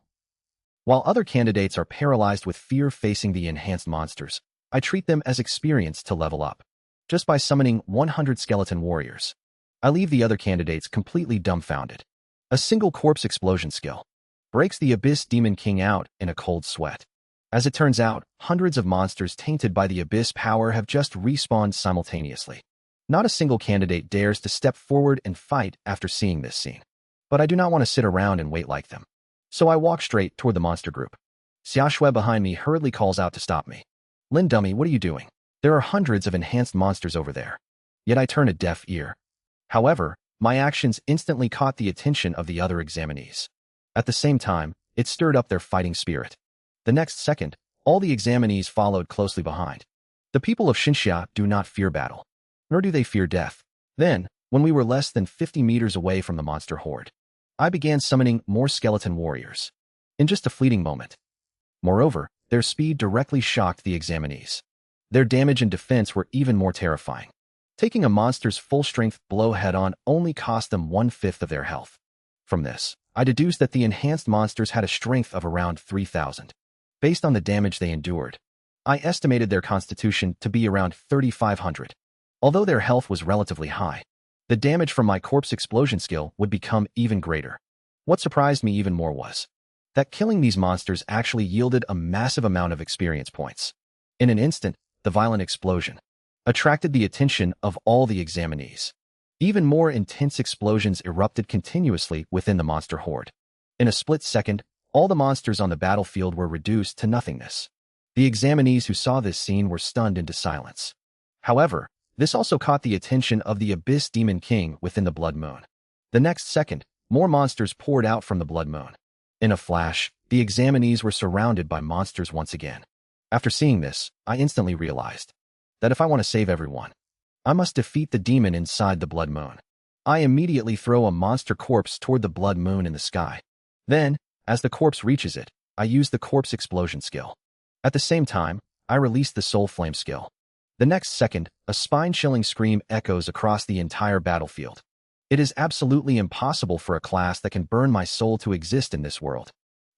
S1: While other candidates are paralyzed with fear facing the enhanced monsters, I treat them as experience to level up. Just by summoning 100 skeleton warriors, I leave the other candidates completely dumbfounded. A single corpse explosion skill breaks the Abyss Demon King out in a cold sweat. As it turns out, hundreds of monsters tainted by the Abyss power have just respawned simultaneously. Not a single candidate dares to step forward and fight after seeing this scene. But I do not want to sit around and wait like them. So I walk straight toward the monster group. Xiaoshui behind me hurriedly calls out to stop me. Lin dummy, what are you doing? There are hundreds of enhanced monsters over there. Yet I turn a deaf ear. However, my actions instantly caught the attention of the other examinees. At the same time, it stirred up their fighting spirit. The next second, all the examinees followed closely behind. The people of Xinxia do not fear battle, nor do they fear death. Then, when we were less than 50 meters away from the monster horde, I began summoning more skeleton warriors. In just a fleeting moment. Moreover, their speed directly shocked the examinees. Their damage and defense were even more terrifying. Taking a monster's full-strength blow head-on only cost them 1/5 of their health. From this, I deduced that the enhanced monsters had a strength of around 3,000. Based on the damage they endured, I estimated their constitution to be around 3,500. Although their health was relatively high, the damage from my corpse explosion skill would become even greater. What surprised me even more was that killing these monsters actually yielded a massive amount of experience points. In an instant, the violent explosion attracted the attention of all the examinees. Even more intense explosions erupted continuously within the monster horde. In a split second, all the monsters on the battlefield were reduced to nothingness. The examinees who saw this scene were stunned into silence. However, this also caught the attention of the Abyss Demon King within the Blood Moon. The next second, more monsters poured out from the Blood Moon. In a flash, the examinees were surrounded by monsters once again. After seeing this, I instantly realized that if I want to save everyone, I must defeat the demon inside the Blood Moon. I immediately throw a monster corpse toward the Blood Moon in the sky. Then, as the corpse reaches it, I use the corpse explosion skill. At the same time, I release the soul flame skill. The next second, a spine-chilling scream echoes across the entire battlefield. It is absolutely impossible for a class that can burn my soul to exist in this world.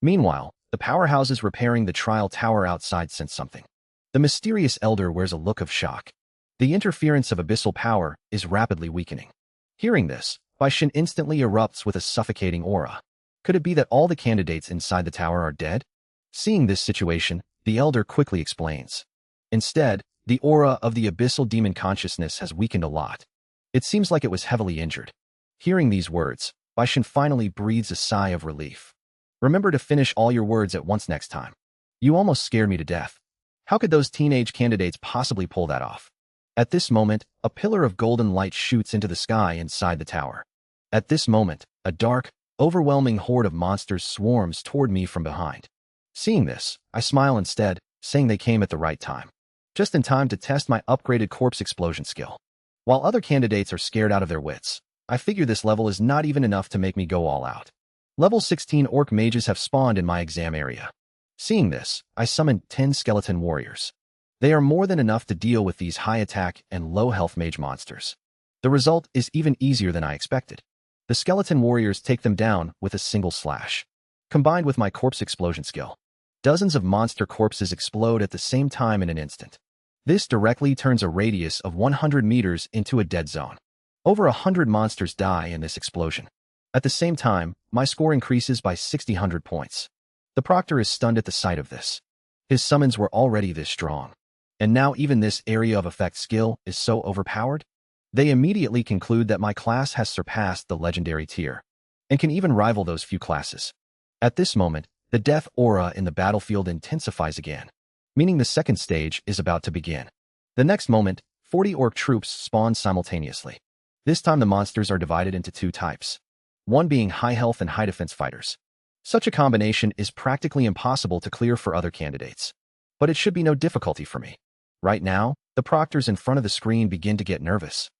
S1: Meanwhile, the powerhouses repairing the trial tower outside sense something. The mysterious elder wears a look of shock. The interference of abyssal power is rapidly weakening. Hearing this, Baishin instantly erupts with a suffocating aura. Could it be that all the candidates inside the tower are dead? Seeing this situation, the elder quickly explains. Instead, the aura of the abyssal demon consciousness has weakened a lot. It seems like it was heavily injured. Hearing these words, Baishin finally breathes a sigh of relief. Remember to finish all your words at once next time. You almost scared me to death. How could those teenage candidates possibly pull that off? At this moment, a pillar of golden light shoots into the sky inside the tower. At this moment, a dark, overwhelming horde of monsters swarms toward me from behind. Seeing this, I smile instead, saying they came at the right time. Just in time to test my upgraded corpse explosion skill. While other candidates are scared out of their wits, I figure this level is not even enough to make me go all out. Level 16 orc mages have spawned in my exam area. Seeing this, I summoned 10 skeleton warriors. They are more than enough to deal with these high attack and low health mage monsters. The result is even easier than I expected. The skeleton warriors take them down with a single slash. Combined with my corpse explosion skill, dozens of monster corpses explode at the same time in an instant. This directly turns a radius of 100 meters into a dead zone. Over 100 monsters die in this explosion. At the same time, my score increases by 600 points. The proctor is stunned at the sight of this. His summons were already this strong. And now even this area of effect skill is so overpowered? They immediately conclude that my class has surpassed the legendary tier, and can even rival those few classes. At this moment, the death aura in the battlefield intensifies again, meaning the second stage is about to begin. The next moment, 40 orc troops spawn simultaneously. This time the monsters are divided into two types, one being high health and high defense fighters. Such a combination is practically impossible to clear for other candidates, but it should be no difficulty for me. Right now, the proctors in front of the screen begin to get nervous,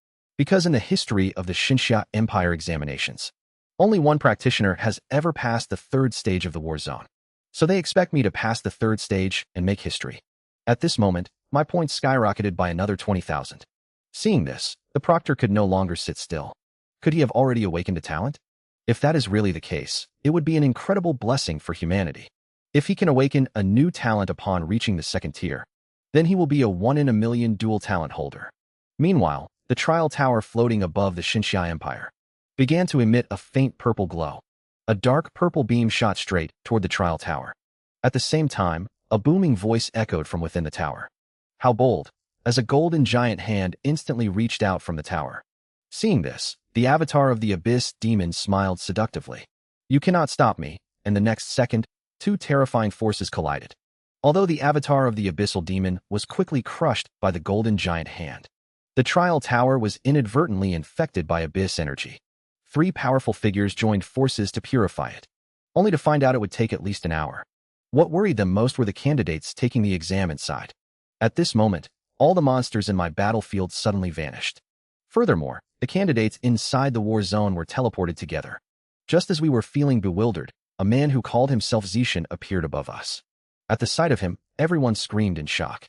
S1: because in the history of the Xinxia Empire examinations, only one practitioner has ever passed the third stage of the war zone. So they expect me to pass the third stage and make history. At this moment, my points skyrocketed by another 20,000. Seeing this, the proctor could no longer sit still. Could he have already awakened a talent? If that is really the case, it would be an incredible blessing for humanity. If he can awaken a new talent upon reaching the second tier, then he will be a 1 in a million dual talent holder. Meanwhile, the trial tower floating above the Xinxia Empire began to emit a faint purple glow. A dark purple beam shot straight toward the trial tower. At the same time, a booming voice echoed from within the tower. How bold, as a golden giant hand instantly reached out from the tower. Seeing this, the avatar of the abyss demon smiled seductively. You cannot stop me, and the next second, two terrifying forces collided. Although the avatar of the abyssal demon was quickly crushed by the golden giant hand, the trial tower was inadvertently infected by abyss energy. Three powerful figures joined forces to purify it, only to find out it would take at least an hour. What worried them most were the candidates taking the exam inside. At this moment, all the monsters in my battlefield suddenly vanished. Furthermore, the candidates inside the war zone were teleported together. Just as we were feeling bewildered, a man who called himself Zishan appeared above us. At the sight of him, everyone screamed in shock.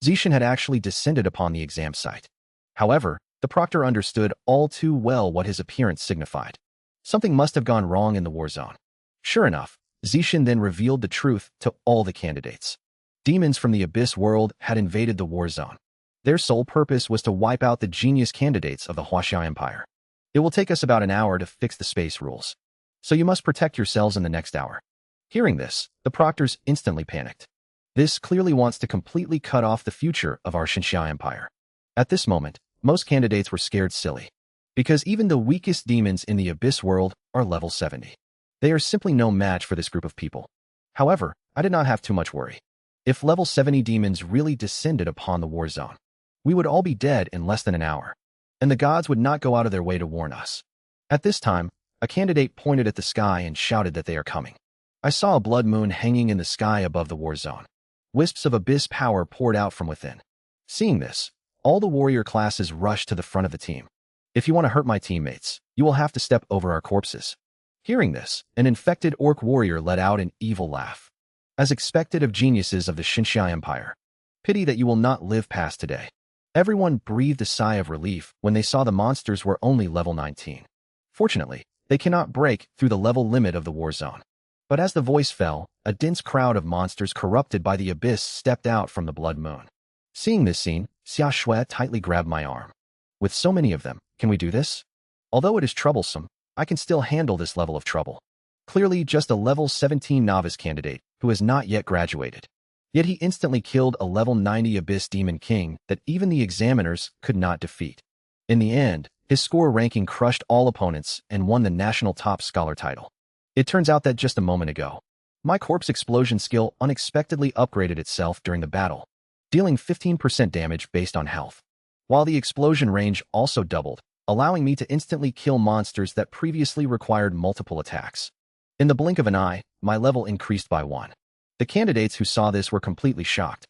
S1: Zishan had actually descended upon the exam site. However, the proctor understood all too well what his appearance signified. Something must have gone wrong in the war zone. Sure enough, Zishan then revealed the truth to all the candidates. Demons from the abyss world had invaded the war zone. Their sole purpose was to wipe out the genius candidates of the Huaxia Empire. It will take us about an hour to fix the space rules, so you must protect yourselves in the next hour. Hearing this, the proctors instantly panicked. This clearly wants to completely cut off the future of our Xinxia Empire. At this moment, most candidates were scared silly, because even the weakest demons in the abyss world are level 70. They are simply no match for this group of people. However, I did not have too much worry. If level 70 demons really descended upon the war zone, we would all be dead in less than an hour, and the gods would not go out of their way to warn us. At this time, a candidate pointed at the sky and shouted that they are coming. I saw a blood moon hanging in the sky above the war zone. Wisps of abyss power poured out from within. Seeing this, all the warrior classes rushed to the front of the team. If you want to hurt my teammates, you will have to step over our corpses. Hearing this, an infected orc warrior let out an evil laugh. As expected of geniuses of the Xinxia Empire. Pity that you will not live past today. Everyone breathed a sigh of relief when they saw the monsters were only level 19. Fortunately, they cannot break through the level limit of the war zone. But as the voice fell, a dense crowd of monsters corrupted by the abyss stepped out from the blood moon. Seeing this scene, Xia Shui tightly grabbed my arm. With so many of them, can we do this? Although it is troublesome, I can still handle this level of trouble. Clearly just a level 17 novice candidate who has not yet graduated. Yet he instantly killed a level 90 abyss demon king that even the examiners could not defeat. In the end, his score ranking crushed all opponents and won the national top scholar title. It turns out that just a moment ago, my corpse explosion skill unexpectedly upgraded itself during the battle, dealing 15% damage based on health, while the explosion range also doubled, allowing me to instantly kill monsters that previously required multiple attacks. In the blink of an eye, my level increased by 1. The candidates who saw this were completely shocked.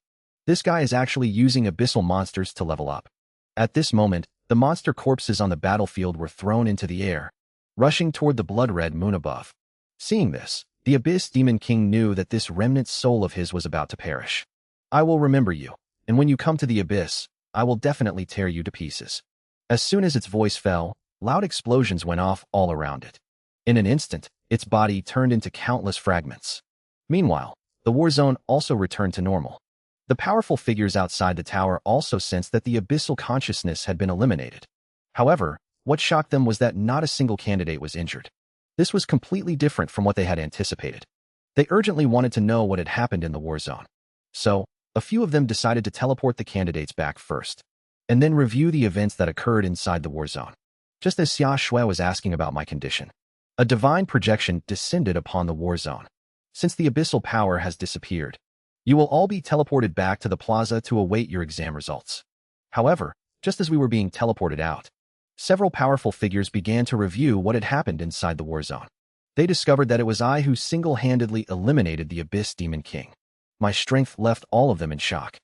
S1: This guy is actually using abyssal monsters to level up. At this moment, the monster corpses on the battlefield were thrown into the air, rushing toward the blood-red moon above. Seeing this, the Abyss Demon King knew that this remnant soul of his was about to perish. I will remember you, and when you come to the abyss, I will definitely tear you to pieces. As soon as its voice fell, loud explosions went off all around it. In an instant, its body turned into countless fragments. Meanwhile, the war zone also returned to normal. The powerful figures outside the tower also sensed that the abyssal consciousness had been eliminated. However, what shocked them was that not a single candidate was injured. This was completely different from what they had anticipated. They urgently wanted to know what had happened in the war zone. So, a few of them decided to teleport the candidates back first, and then review the events that occurred inside the war zone. Just as Xia Shui was asking about my condition, a divine projection descended upon the war zone. Since the abyssal power has disappeared, you will all be teleported back to the plaza to await your exam results. However, just as we were being teleported out, several powerful figures began to review what had happened inside the war zone. They discovered that it was I who single-handedly eliminated the Abyss Demon King. My strength left all of them in shock.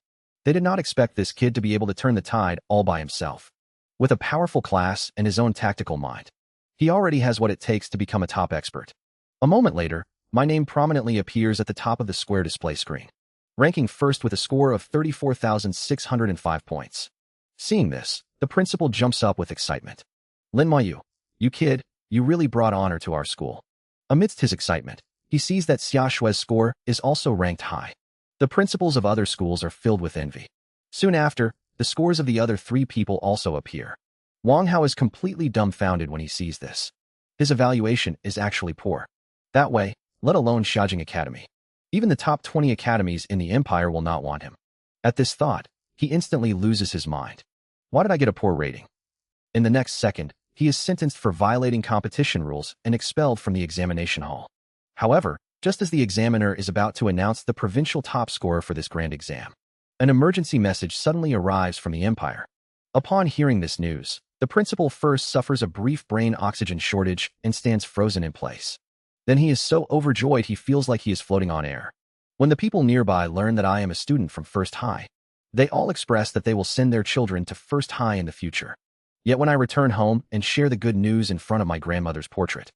S1: They did not expect this kid to be able to turn the tide all by himself. With a powerful class and his own tactical mind, he already has what it takes to become a top expert. A moment later, my name prominently appears at the top of the square display screen, ranking first with a score of 34,605 points. Seeing this, the principal jumps up with excitement. Lin Moyu, you kid, you really brought honor to our school. Amidst his excitement, he sees that Xia Shui's score is also ranked high. The principals of other schools are filled with envy. Soon after, the scores of the other 3 people also appear. Wang Hao is completely dumbfounded when he sees this. His evaluation is actually poor. That way, let alone Xiaojing Academy. Even the top 20 academies in the empire will not want him. At this thought, he instantly loses his mind. Why did I get a poor rating? In the next second, he is sentenced for violating competition rules and expelled from the examination hall. However, just as the examiner is about to announce the provincial top scorer for this grand exam, an emergency message suddenly arrives from the empire. Upon hearing this news, the principal first suffers a brief brain oxygen shortage and stands frozen in place. Then he is so overjoyed he feels like he is floating on air. When the people nearby learn that I am a student from First High, they all express that they will send their children to First High in the future. Yet when I return home and share the good news in front of my grandmother's portrait,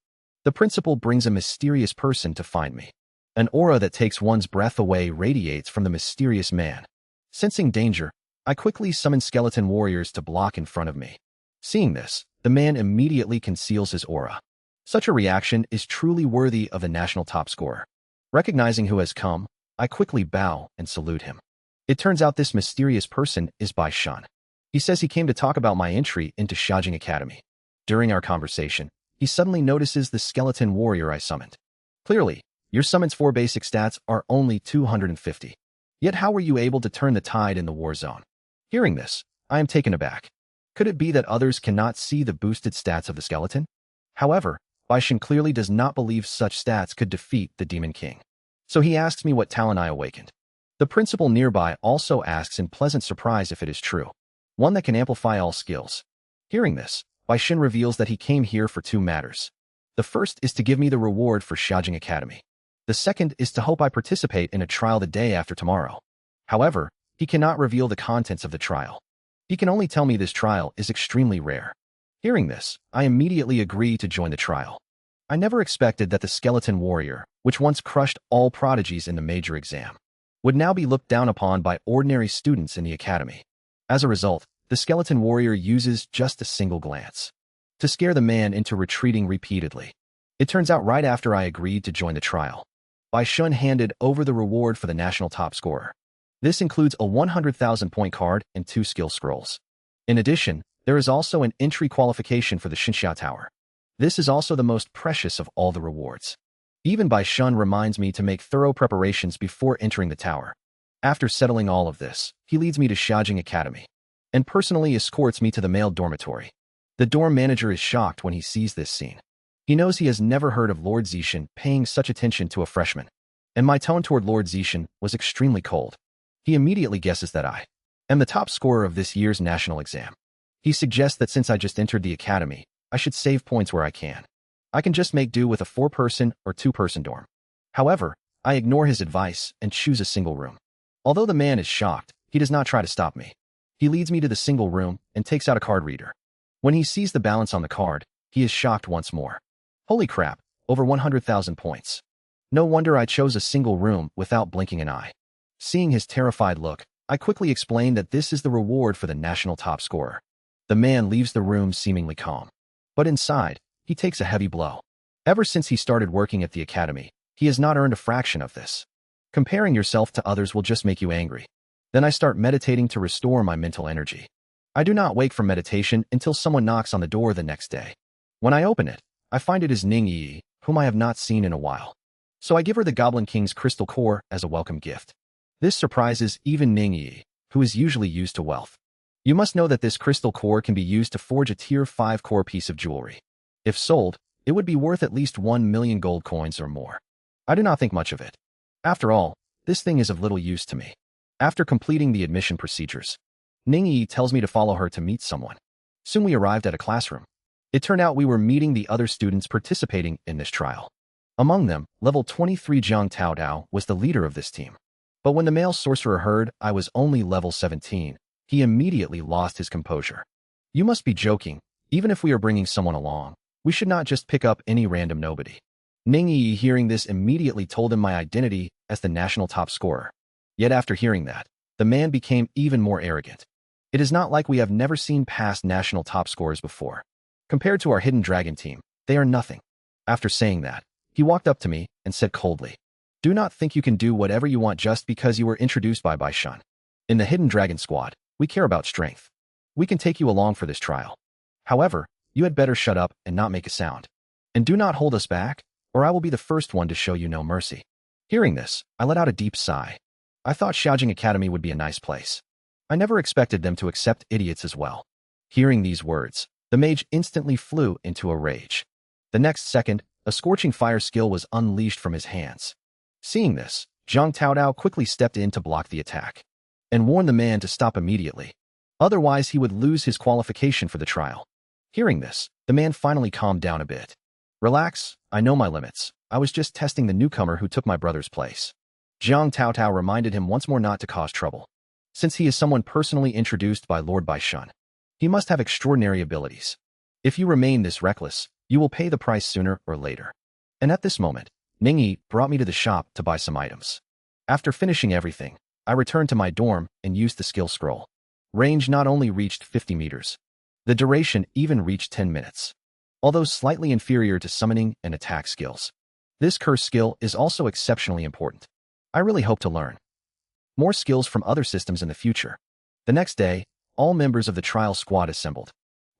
S1: the principal brings a mysterious person to find me. An aura that takes one's breath away radiates from the mysterious man. Sensing danger, I quickly summon skeleton warriors to block in front of me. Seeing this, the man immediately conceals his aura. Such a reaction is truly worthy of a national top scorer. Recognizing who has come, I quickly bow and salute him. It turns out this mysterious person is Bai Shun. He says he came to talk about my entry into Xiaojing Academy. During our conversation, he suddenly notices the skeleton warrior I summoned. Clearly, your summon's 4 basic stats are only 250. Yet how were you able to turn the tide in the war zone? Hearing this, I am taken aback. Could it be that others cannot see the boosted stats of the skeleton? However, Bai Shun clearly does not believe such stats could defeat the Demon King. So he asks me what talent I awakened. The principal nearby also asks in pleasant surprise if it is true. One that can amplify all skills. Hearing this, Bai Shun reveals that he came here for 2 matters. The first is to give me the reward for Xiaojing Academy. The second is to hope I participate in a trial the day after tomorrow. However, he cannot reveal the contents of the trial. He can only tell me this trial is extremely rare. Hearing this, I immediately agree to join the trial. I never expected that the skeleton warrior, which once crushed all prodigies in the major exam, would now be looked down upon by ordinary students in the academy. As a result, the skeleton warrior uses just a single glance to scare the man into retreating repeatedly. It turns out right after I agreed to join the trial, Bai Shun handed over the reward for the national top scorer. This includes a 100,000 point card and 2 skill scrolls. In addition, there is also an entry qualification for the Xinxia Tower. This is also the most precious of all the rewards. Even Bai Shun reminds me to make thorough preparations before entering the tower. After settling all of this, he leads me to Xiaojing Academy and personally escorts me to the male dormitory. The dorm manager is shocked when he sees this scene. He knows he has never heard of Lord Zishan paying such attention to a freshman, and my tone toward Lord Zishan was extremely cold. He immediately guesses that I am the top scorer of this year's national exam. He suggests that since I just entered the academy, I should save points where I can. I can just make do with a 4-person or 2-person dorm. However, I ignore his advice and choose a single room. Although the man is shocked, he does not try to stop me. He leads me to the single room and takes out a card reader. When he sees the balance on the card, he is shocked once more. Holy crap, over 100,000 points. No wonder I chose a single room without blinking an eye. Seeing his terrified look, I quickly explain that this is the reward for the national top scorer. The man leaves the room seemingly calm. But inside, he takes a heavy blow. Ever since he started working at the academy, he has not earned a fraction of this. Comparing yourself to others will just make you angry. Then I start meditating to restore my mental energy. I do not wake from meditation until someone knocks on the door the next day. When I open it, I find it is Ning Yi, whom I have not seen in a while. So I give her the Goblin King's crystal core as a welcome gift. This surprises even Ning Yi, who is usually used to wealth. You must know that this crystal core can be used to forge a tier 5 core piece of jewelry. If sold, it would be worth at least 1 million gold coins or more. I do not think much of it. After all, this thing is of little use to me. After completing the admission procedures, Ning Yi tells me to follow her to meet someone. Soon we arrived at a classroom. It turned out we were meeting the other students participating in this trial. Among them, level 23 Jiang Taodao was the leader of this team. But when the male sorcerer heard I was only level 17, he immediately lost his composure. You must be joking. Even if we are bringing someone along, we should not just pick up any random nobody. Ning Yi, hearing this, immediately told him my identity as the national top scorer. Yet after hearing that, the man became even more arrogant. It is not like we have never seen past national top scorers before. Compared to our hidden dragon team, they are nothing. After saying that, he walked up to me and said coldly, "Do not think you can do whatever you want just because you were introduced by Bai Shun. In the Hidden Dragon Squad, we care about strength. We can take you along for this trial. However, you had better shut up and not make a sound. And do not hold us back, or I will be the first one to show you no mercy." Hearing this, I let out a deep sigh. I thought Xiaojing Academy would be a nice place. I never expected them to accept idiots as well. Hearing these words, the mage instantly flew into a rage. The next second, a scorching fire skill was unleashed from his hands. Seeing this, Jiang Taodao quickly stepped in to block the attack and warned the man to stop immediately. Otherwise, he would lose his qualification for the trial. Hearing this, the man finally calmed down a bit. "Relax, I know my limits. I was just testing the newcomer who took my brother's place." Jiang Taotao reminded him once more not to cause trouble. Since he is someone personally introduced by Lord Bai Shun, he must have extraordinary abilities. If you remain this reckless, you will pay the price sooner or later. And at this moment, Ning Yi brought me to the shop to buy some items. After finishing everything, I returned to my dorm and used the skill scroll. Range not only reached 50 meters, the duration even reached 10 minutes. Although slightly inferior to summoning and attack skills, this curse skill is also exceptionally important. I really hope to learn more skills from other systems in the future. The next day, all members of the trial squad assembled.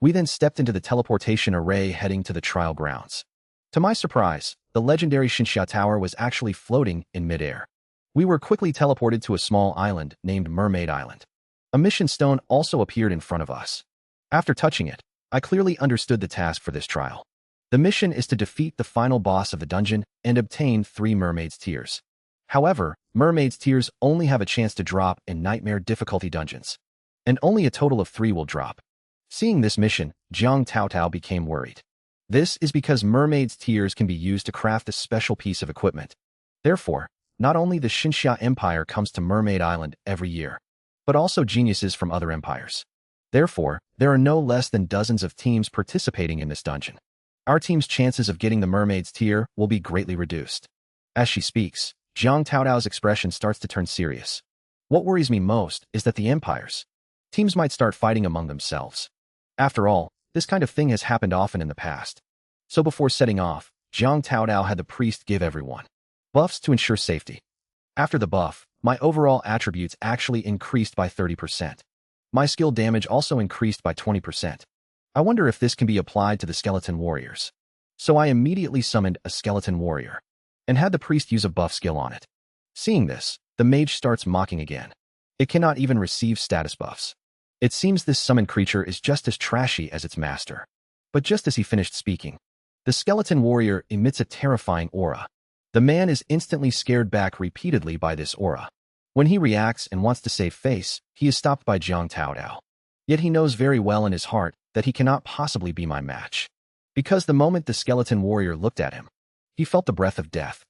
S1: We then stepped into the teleportation array heading to the trial grounds. To my surprise, the legendary Xinxia Tower was actually floating in midair. We were quickly teleported to a small island named Mermaid Island. A mission stone also appeared in front of us. After touching it, I clearly understood the task for this trial. The mission is to defeat the final boss of the dungeon and obtain 3 Mermaid's Tears. However, Mermaid's Tears only have a chance to drop in Nightmare difficulty dungeons, and only a total of 3 will drop. Seeing this mission, Jiang Taotao became worried. This is because Mermaid's Tears can be used to craft a special piece of equipment. Therefore, not only the Xinxia Empire comes to Mermaid Island every year, but also geniuses from other empires. Therefore, there are no less than dozens of teams participating in this dungeon. Our team's chances of getting the Mermaid's Tear will be greatly reduced. As she speaks, Jiang Taodao's expression starts to turn serious. What worries me most is that the empires teams might start fighting among themselves. After all, this kind of thing has happened often in the past. So before setting off, Jiang Taodao had the priest give everyone buffs to ensure safety. After the buff, my overall attributes actually increased by 30%. My skill damage also increased by 20%. I wonder if this can be applied to the skeleton warriors. So I immediately summoned a skeleton warrior and had the priest use a buff skill on it. Seeing this, the mage starts mocking again. It cannot even receive status buffs. It seems this summoned creature is just as trashy as its master. But just as he finished speaking, the skeleton warrior emits a terrifying aura. The man is instantly scared back repeatedly by this aura. When he reacts and wants to save face, he is stopped by Jiang Taodao. Yet he knows very well in his heart that he cannot possibly be my match. Because the moment the skeleton warrior looked at him, he felt the breath of death.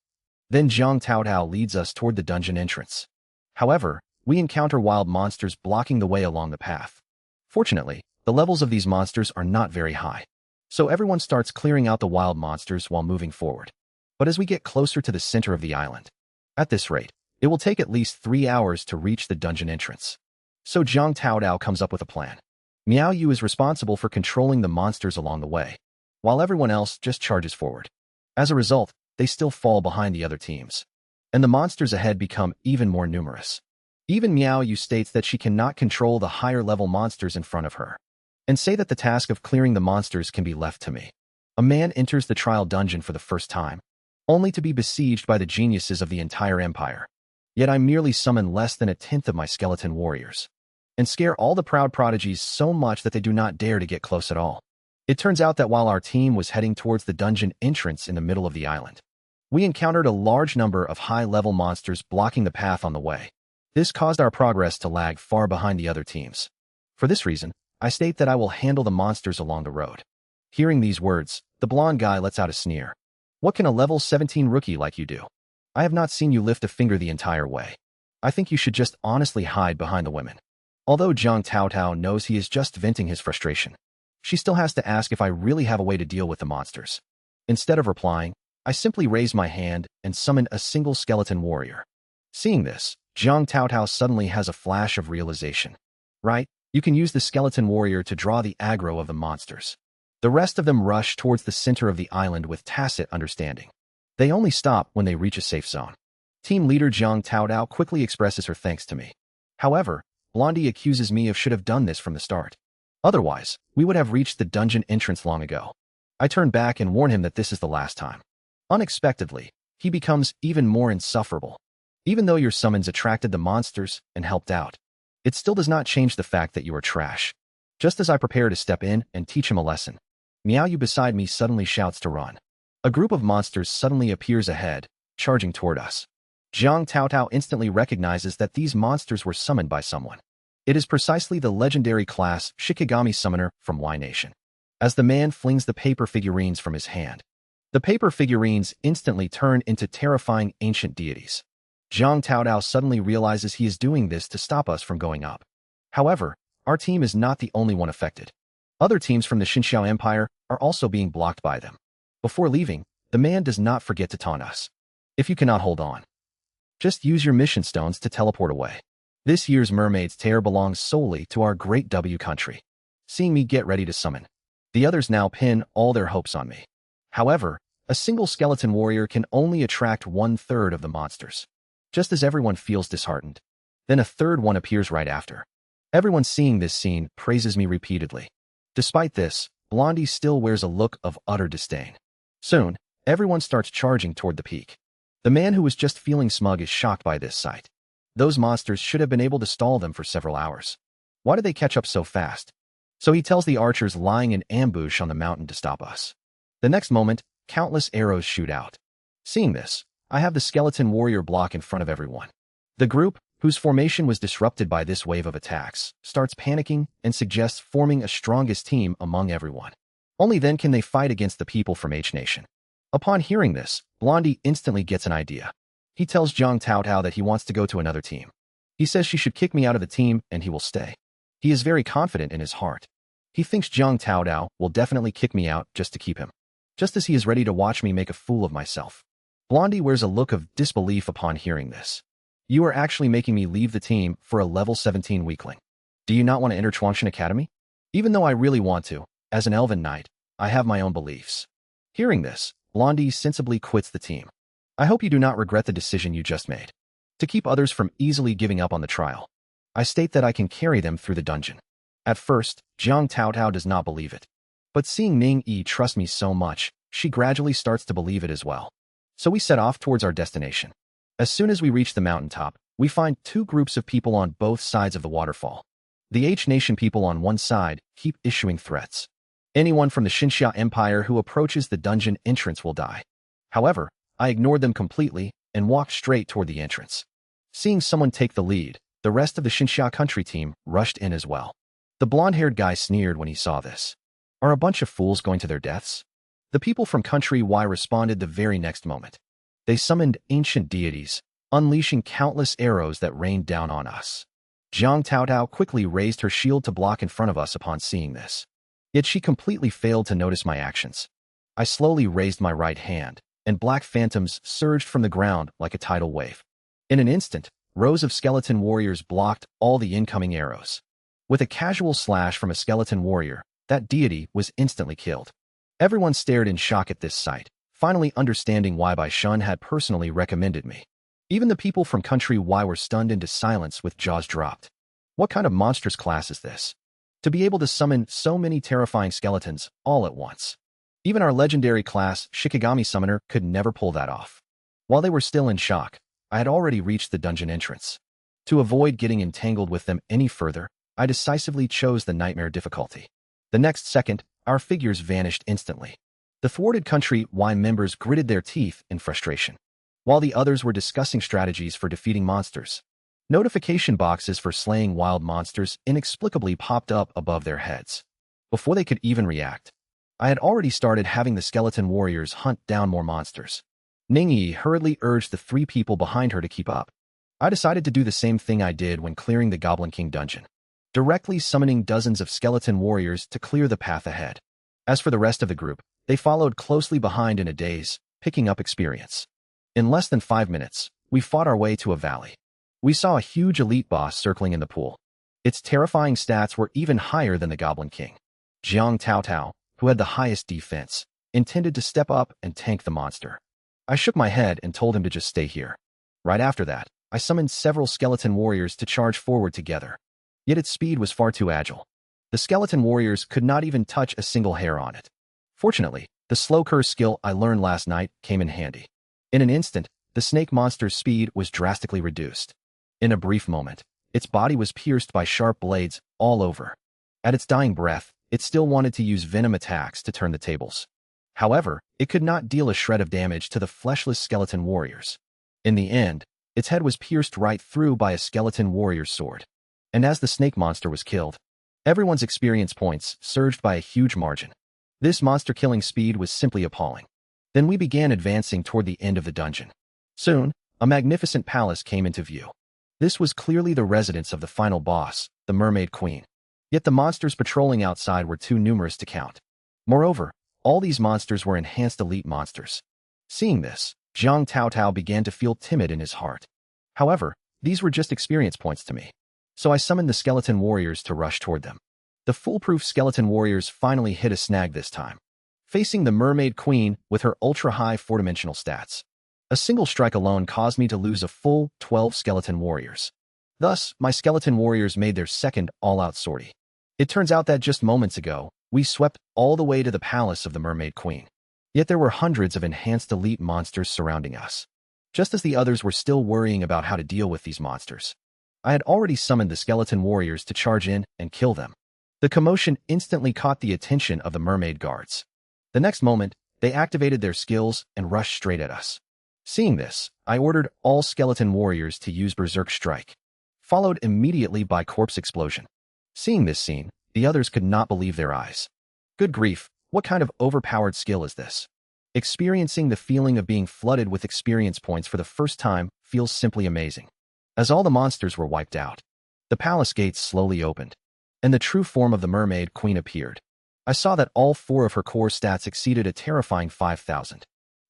S1: Then Zhang Taotao leads us toward the dungeon entrance. However, we encounter wild monsters blocking the way along the path. Fortunately, the levels of these monsters are not very high, so everyone starts clearing out the wild monsters while moving forward. But as we get closer to the center of the island, at this rate, it will take at least 3 hours to reach the dungeon entrance. So Zhang Taodao comes up with a plan. Miao Yu is responsible for controlling the monsters along the way, while everyone else just charges forward. As a result, they still fall behind the other teams, and the monsters ahead become even more numerous. Even Miao Yu states that she cannot control the higher-level monsters in front of her, and say that the task of clearing the monsters can be left to me. A man enters the trial dungeon for the first time, only to be besieged by the geniuses of the entire empire. Yet I merely summon less than a tenth of my skeleton warriors, and scare all the proud prodigies so much that they do not dare to get close at all. It turns out that while our team was heading towards the dungeon entrance in the middle of the island, we encountered a large number of high-level monsters blocking the path on the way. This caused our progress to lag far behind the other teams. For this reason, I state that I will handle the monsters along the road. Hearing these words, the blonde guy lets out a sneer. What can a level 17 rookie like you do? I have not seen you lift a finger the entire way. I think you should just honestly hide behind the women. Although Zhang Taotao knows he is just venting his frustration, she still has to ask if I really have a way to deal with the monsters. Instead of replying, I simply raise my hand and summon a single skeleton warrior. Seeing this, Zhang Taotao suddenly has a flash of realization. Right, you can use the skeleton warrior to draw the aggro of the monsters. The rest of them rush towards the center of the island with tacit understanding. They only stop when they reach a safe zone. Team leader Zhang Taodao quickly expresses her thanks to me. However, Blondie accuses me of should have done this from the start. Otherwise, we would have reached the dungeon entrance long ago. I turn back and warn him that this is the last time. Unexpectedly, he becomes even more insufferable. Even though your summons attracted the monsters and helped out, it still does not change the fact that you are trash. Just as I prepare to step in and teach him a lesson, Miao Yu beside me suddenly shouts to run. A group of monsters suddenly appears ahead, charging toward us. Zhang Taotao instantly recognizes that these monsters were summoned by someone. It is precisely the legendary class Shikigami Summoner from Y Nation. As the man flings the paper figurines from his hand, the paper figurines instantly turn into terrifying ancient deities. Zhang Taodao suddenly realizes he is doing this to stop us from going up. However, our team is not the only one affected. Other teams from the Xinxiao Empire are also being blocked by them. Before leaving, the man does not forget to taunt us. If you cannot hold on, just use your mission stones to teleport away. This year's Mermaid's Tear belongs solely to our great W country. Seeing me get ready to summon, the others now pin all their hopes on me. However, a single skeleton warrior can only attract 1/3 of the monsters. Just as everyone feels disheartened, then a third one appears right after. Everyone seeing this scene praises me repeatedly. Despite this, Blondie still wears a look of utter disdain. Soon, everyone starts charging toward the peak. The man who was just feeling smug is shocked by this sight. Those monsters should have been able to stall them for several hours. Why did they catch up so fast? So he tells the archers lying in ambush on the mountain to stop us. The next moment, countless arrows shoot out. Seeing this, I have the skeleton warrior block in front of everyone. The group, whose formation was disrupted by this wave of attacks, starts panicking and suggests forming a strongest team among everyone. Only then can they fight against the people from H Nation. Upon hearing this, Blondie instantly gets an idea. He tells Zhang Taotao that he wants to go to another team. He says she should kick me out of the team and he will stay. He is very confident in his heart. He thinks Zhang Taodao will definitely kick me out just to keep him. Just as he is ready to watch me make a fool of myself. Blondie wears a look of disbelief upon hearing this. You are actually making me leave the team for a level 17 weakling. Do you not want to enter Chuangshan Academy? Even though I really want to, as an elven knight, I have my own beliefs. Hearing this, Blondie sensibly quits the team. I hope you do not regret the decision you just made. To keep others from easily giving up on the trial, I state that I can carry them through the dungeon. At first, Zhang Taotao does not believe it. But seeing Ning Yi trust me so much, she gradually starts to believe it as well. So we set off towards our destination. As soon as we reach the mountaintop, we find two groups of people on both sides of the waterfall. The H Nation people on one side keep issuing threats. Anyone from the Xinxia Empire who approaches the dungeon entrance will die. However, I ignored them completely and walked straight toward the entrance. Seeing someone take the lead, the rest of the Xinxia country team rushed in as well. The blonde-haired guy sneered when he saw this. Are a bunch of fools going to their deaths? The people from Country Y responded the very next moment. They summoned ancient deities, unleashing countless arrows that rained down on us. Jiang Taotao quickly raised her shield to block in front of us upon seeing this. Yet she completely failed to notice my actions. I slowly raised my right hand, and black phantoms surged from the ground like a tidal wave. In an instant, rows of skeleton warriors blocked all the incoming arrows. With a casual slash from a skeleton warrior, that deity was instantly killed. Everyone stared in shock at this sight, finally understanding why Bai Shun had personally recommended me. Even the people from Country Y were stunned into silence with jaws dropped. What kind of monstrous class is this? To be able to summon so many terrifying skeletons all at once. Even our legendary class Shikigami Summoner could never pull that off. While they were still in shock, I had already reached the dungeon entrance. To avoid getting entangled with them any further, I decisively chose the nightmare difficulty. The next second, our figures vanished instantly. The thwarted Country Y members gritted their teeth in frustration, while the others were discussing strategies for defeating monsters. Notification boxes for slaying wild monsters inexplicably popped up above their heads. Before they could even react, I had already started having the skeleton warriors hunt down more monsters. Ningyi hurriedly urged the 3 people behind her to keep up. I decided to do the same thing I did when clearing the Goblin King dungeon, directly summoning dozens of skeleton warriors to clear the path ahead. As for the rest of the group, they followed closely behind in a daze, picking up experience. In less than 5 minutes, we fought our way to a valley. We saw a huge elite boss circling in the pool. Its terrifying stats were even higher than the Goblin King. Jiang Taotao, who had the highest defense, intended to step up and tank the monster. I shook my head and told him to just stay here. Right after that, I summoned several skeleton warriors to charge forward together. Yet its speed was far too agile. The skeleton warriors could not even touch a single hair on it. Fortunately, the slow curse skill I learned last night came in handy. In an instant, the snake monster's speed was drastically reduced. In a brief moment, its body was pierced by sharp blades all over. At its dying breath, it still wanted to use venom attacks to turn the tables. However, it could not deal a shred of damage to the fleshless skeleton warriors. In the end, its head was pierced right through by a skeleton warrior's sword. And as the snake monster was killed, everyone's experience points surged by a huge margin. This monster-killing speed was simply appalling. Then we began advancing toward the end of the dungeon. Soon, a magnificent palace came into view. This was clearly the residence of the final boss, the Mermaid Queen. Yet the monsters patrolling outside were too numerous to count. Moreover, all these monsters were enhanced elite monsters. Seeing this, Jiang Taotao began to feel timid in his heart. However, these were just experience points to me. So I summoned the skeleton warriors to rush toward them. The foolproof skeleton warriors finally hit a snag this time, facing the Mermaid Queen with her ultra-high 4-dimensional stats. A single strike alone caused me to lose a full 12 skeleton warriors. Thus, my skeleton warriors made their second all-out sortie. It turns out that just moments ago, we swept all the way to the palace of the Mermaid Queen. Yet there were hundreds of enhanced elite monsters surrounding us. Just as the others were still worrying about how to deal with these monsters, I had already summoned the skeleton warriors to charge in and kill them. The commotion instantly caught the attention of the mermaid guards. The next moment, they activated their skills and rushed straight at us. Seeing this, I ordered all skeleton warriors to use Berserk Strike, followed immediately by Corpse Explosion. Seeing this scene, the others could not believe their eyes. Good grief, what kind of overpowered skill is this? Experiencing the feeling of being flooded with experience points for the first time feels simply amazing. As all the monsters were wiped out, the palace gates slowly opened, and the true form of the Mermaid Queen appeared. I saw that all 4 of her core stats exceeded a terrifying 5,000.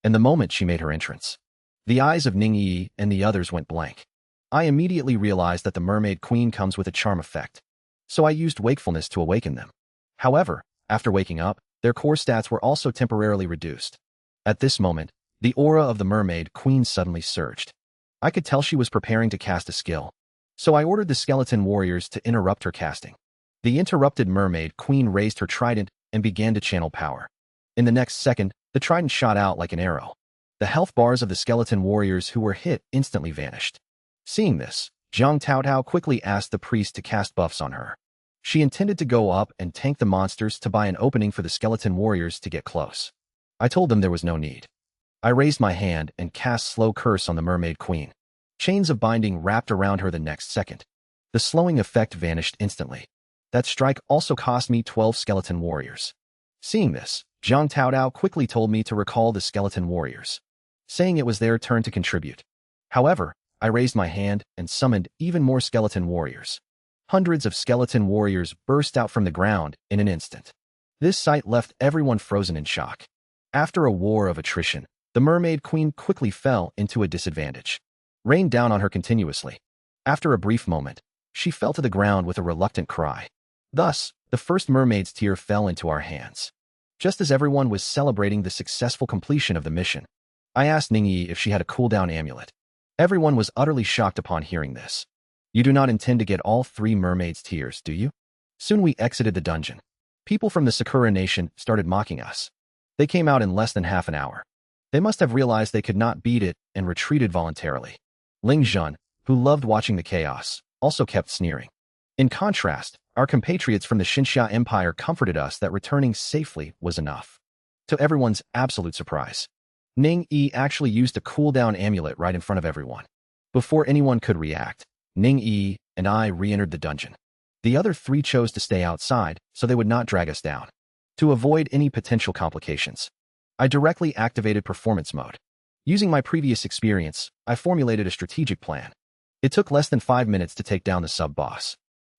S1: And the moment she made her entrance, the eyes of Ningyi and the others went blank. I immediately realized that the Mermaid Queen comes with a charm effect, so I used wakefulness to awaken them. However, after waking up, their core stats were also temporarily reduced. At this moment, the aura of the Mermaid Queen suddenly surged. I could tell she was preparing to cast a skill, so I ordered the skeleton warriors to interrupt her casting. The interrupted Mermaid Queen raised her trident and began to channel power. In the next second, the trident shot out like an arrow. The health bars of the skeleton warriors who were hit instantly vanished. Seeing this, Jiang Taotao quickly asked the priest to cast buffs on her. She intended to go up and tank the monsters to buy an opening for the skeleton warriors to get close. I told them there was no need. I raised my hand and cast Slow Curse on the Mermaid Queen. Chains of binding wrapped around her the next second. The slowing effect vanished instantly. That strike also cost me 12 skeleton warriors. Seeing this, Zhang Taodao quickly told me to recall the skeleton warriors, saying it was their turn to contribute. However, I raised my hand and summoned even more skeleton warriors. Hundreds of skeleton warriors burst out from the ground in an instant. This sight left everyone frozen in shock. After a war of attrition, the mermaid queen quickly fell into a disadvantage. Rained down on her continuously. After a brief moment, she fell to the ground with a reluctant cry. Thus, the first mermaid's tear fell into our hands. Just as everyone was celebrating the successful completion of the mission, I asked Ningyi if she had a cooldown amulet. Everyone was utterly shocked upon hearing this. You do not intend to get all 3 mermaids' tears, do you? Soon we exited the dungeon. People from the Sakura Nation started mocking us. They came out in less than half an hour. They must have realized they could not beat it and retreated voluntarily. Ling Zhun, who loved watching the chaos, also kept sneering. In contrast, our compatriots from the Xinxia Empire comforted us that returning safely was enough. To everyone's absolute surprise, Ning Yi actually used a cooldown amulet right in front of everyone. Before anyone could react, Ning Yi and I re-entered the dungeon. The other 3 chose to stay outside so they would not drag us down. To avoid any potential complications, I directly activated performance mode. Using my previous experience, I formulated a strategic plan. It took less than 5 minutes to take down the sub-boss.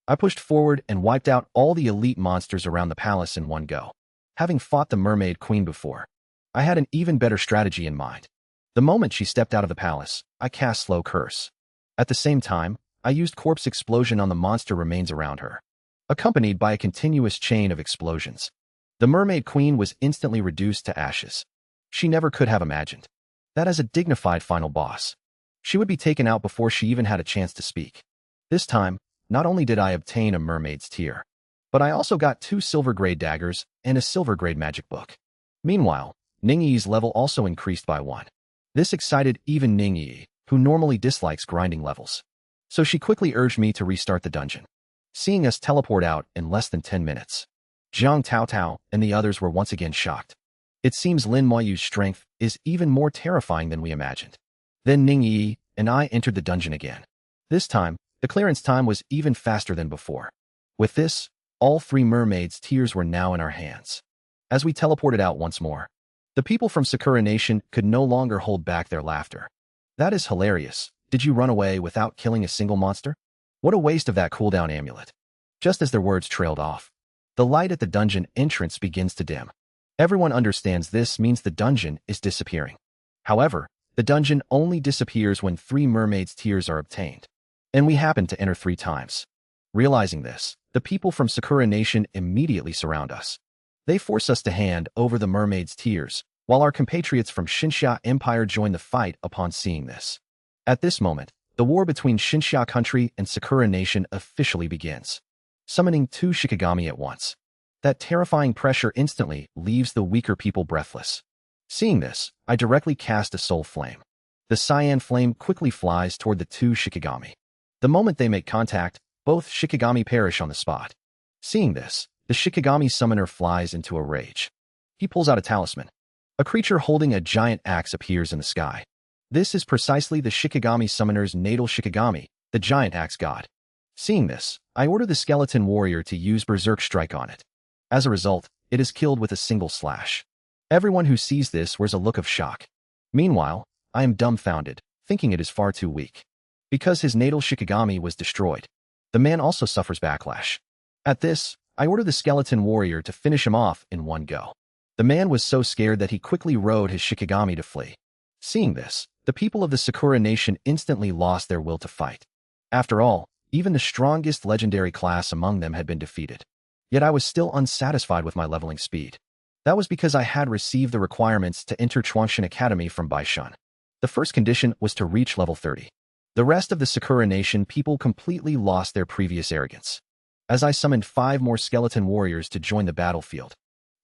S1: I pushed forward and wiped out all the elite monsters around the palace in one go. Having fought the Mermaid Queen before, I had an even better strategy in mind. The moment she stepped out of the palace, I cast Slow Curse. At the same time, I used Corpse Explosion on the monster remains around her, accompanied by a continuous chain of explosions. The Mermaid Queen was instantly reduced to ashes. She never could have imagined that as a dignified final boss, she would be taken out before she even had a chance to speak. This time, not only did I obtain a mermaid's tear, but I also got 2 silver-grade daggers and a silver-grade magic book. Meanwhile, Ningyi's level also increased by 1. This excited even Ningyi, who normally dislikes grinding levels. So she quickly urged me to restart the dungeon. Seeing us teleport out in less than 10 minutes, Zhang Taotao and the others were once again shocked. It seems Lin Moyu's strength is even more terrifying than we imagined. Then Ningyi and I entered the dungeon again. This time, the clearance time was even faster than before. With this, all 3 mermaids' tears were now in our hands. As we teleported out once more, the people from Sakura Nation could no longer hold back their laughter. That is hilarious. Did you run away without killing a single monster? What a waste of that cooldown amulet. Just as their words trailed off, the light at the dungeon entrance begins to dim. Everyone understands this means the dungeon is disappearing. However, the dungeon only disappears when 3 mermaids' tears are obtained. And we happen to enter 3 times. Realizing this, the people from Sakura Nation immediately surround us. They force us to hand over the mermaids' tears, while our compatriots from Xinxia Empire join the fight upon seeing this. At this moment, the war between Xinxia country and Sakura Nation officially begins. Summoning 2 Shikigami at once. That terrifying pressure instantly leaves the weaker people breathless. Seeing this, I directly cast a soul flame. The cyan flame quickly flies toward the 2 Shikigami. The moment they make contact, both Shikigami perish on the spot. Seeing this, the Shikigami summoner flies into a rage. He pulls out a talisman. A creature holding a giant axe appears in the sky. This is precisely the Shikigami summoner's natal Shikigami, the giant axe god. Seeing this, I order the skeleton warrior to use Berserk Strike on it. As a result, it is killed with a single slash. Everyone who sees this wears a look of shock. Meanwhile, I am dumbfounded, thinking it is far too weak. Because his natal Shikigami was destroyed, the man also suffers backlash. At this, I order the skeleton warrior to finish him off in one go. The man was so scared that he quickly rode his Shikigami to flee. Seeing this, the people of the Sakura Nation instantly lost their will to fight. After all, even the strongest legendary class among them had been defeated. Yet I was still unsatisfied with my leveling speed. That was because I had received the requirements to enter Chuangshan Academy from Baishun. The first condition was to reach level 30. The rest of the Sakura Nation people completely lost their previous arrogance. As I summoned 5 more skeleton warriors to join the battlefield,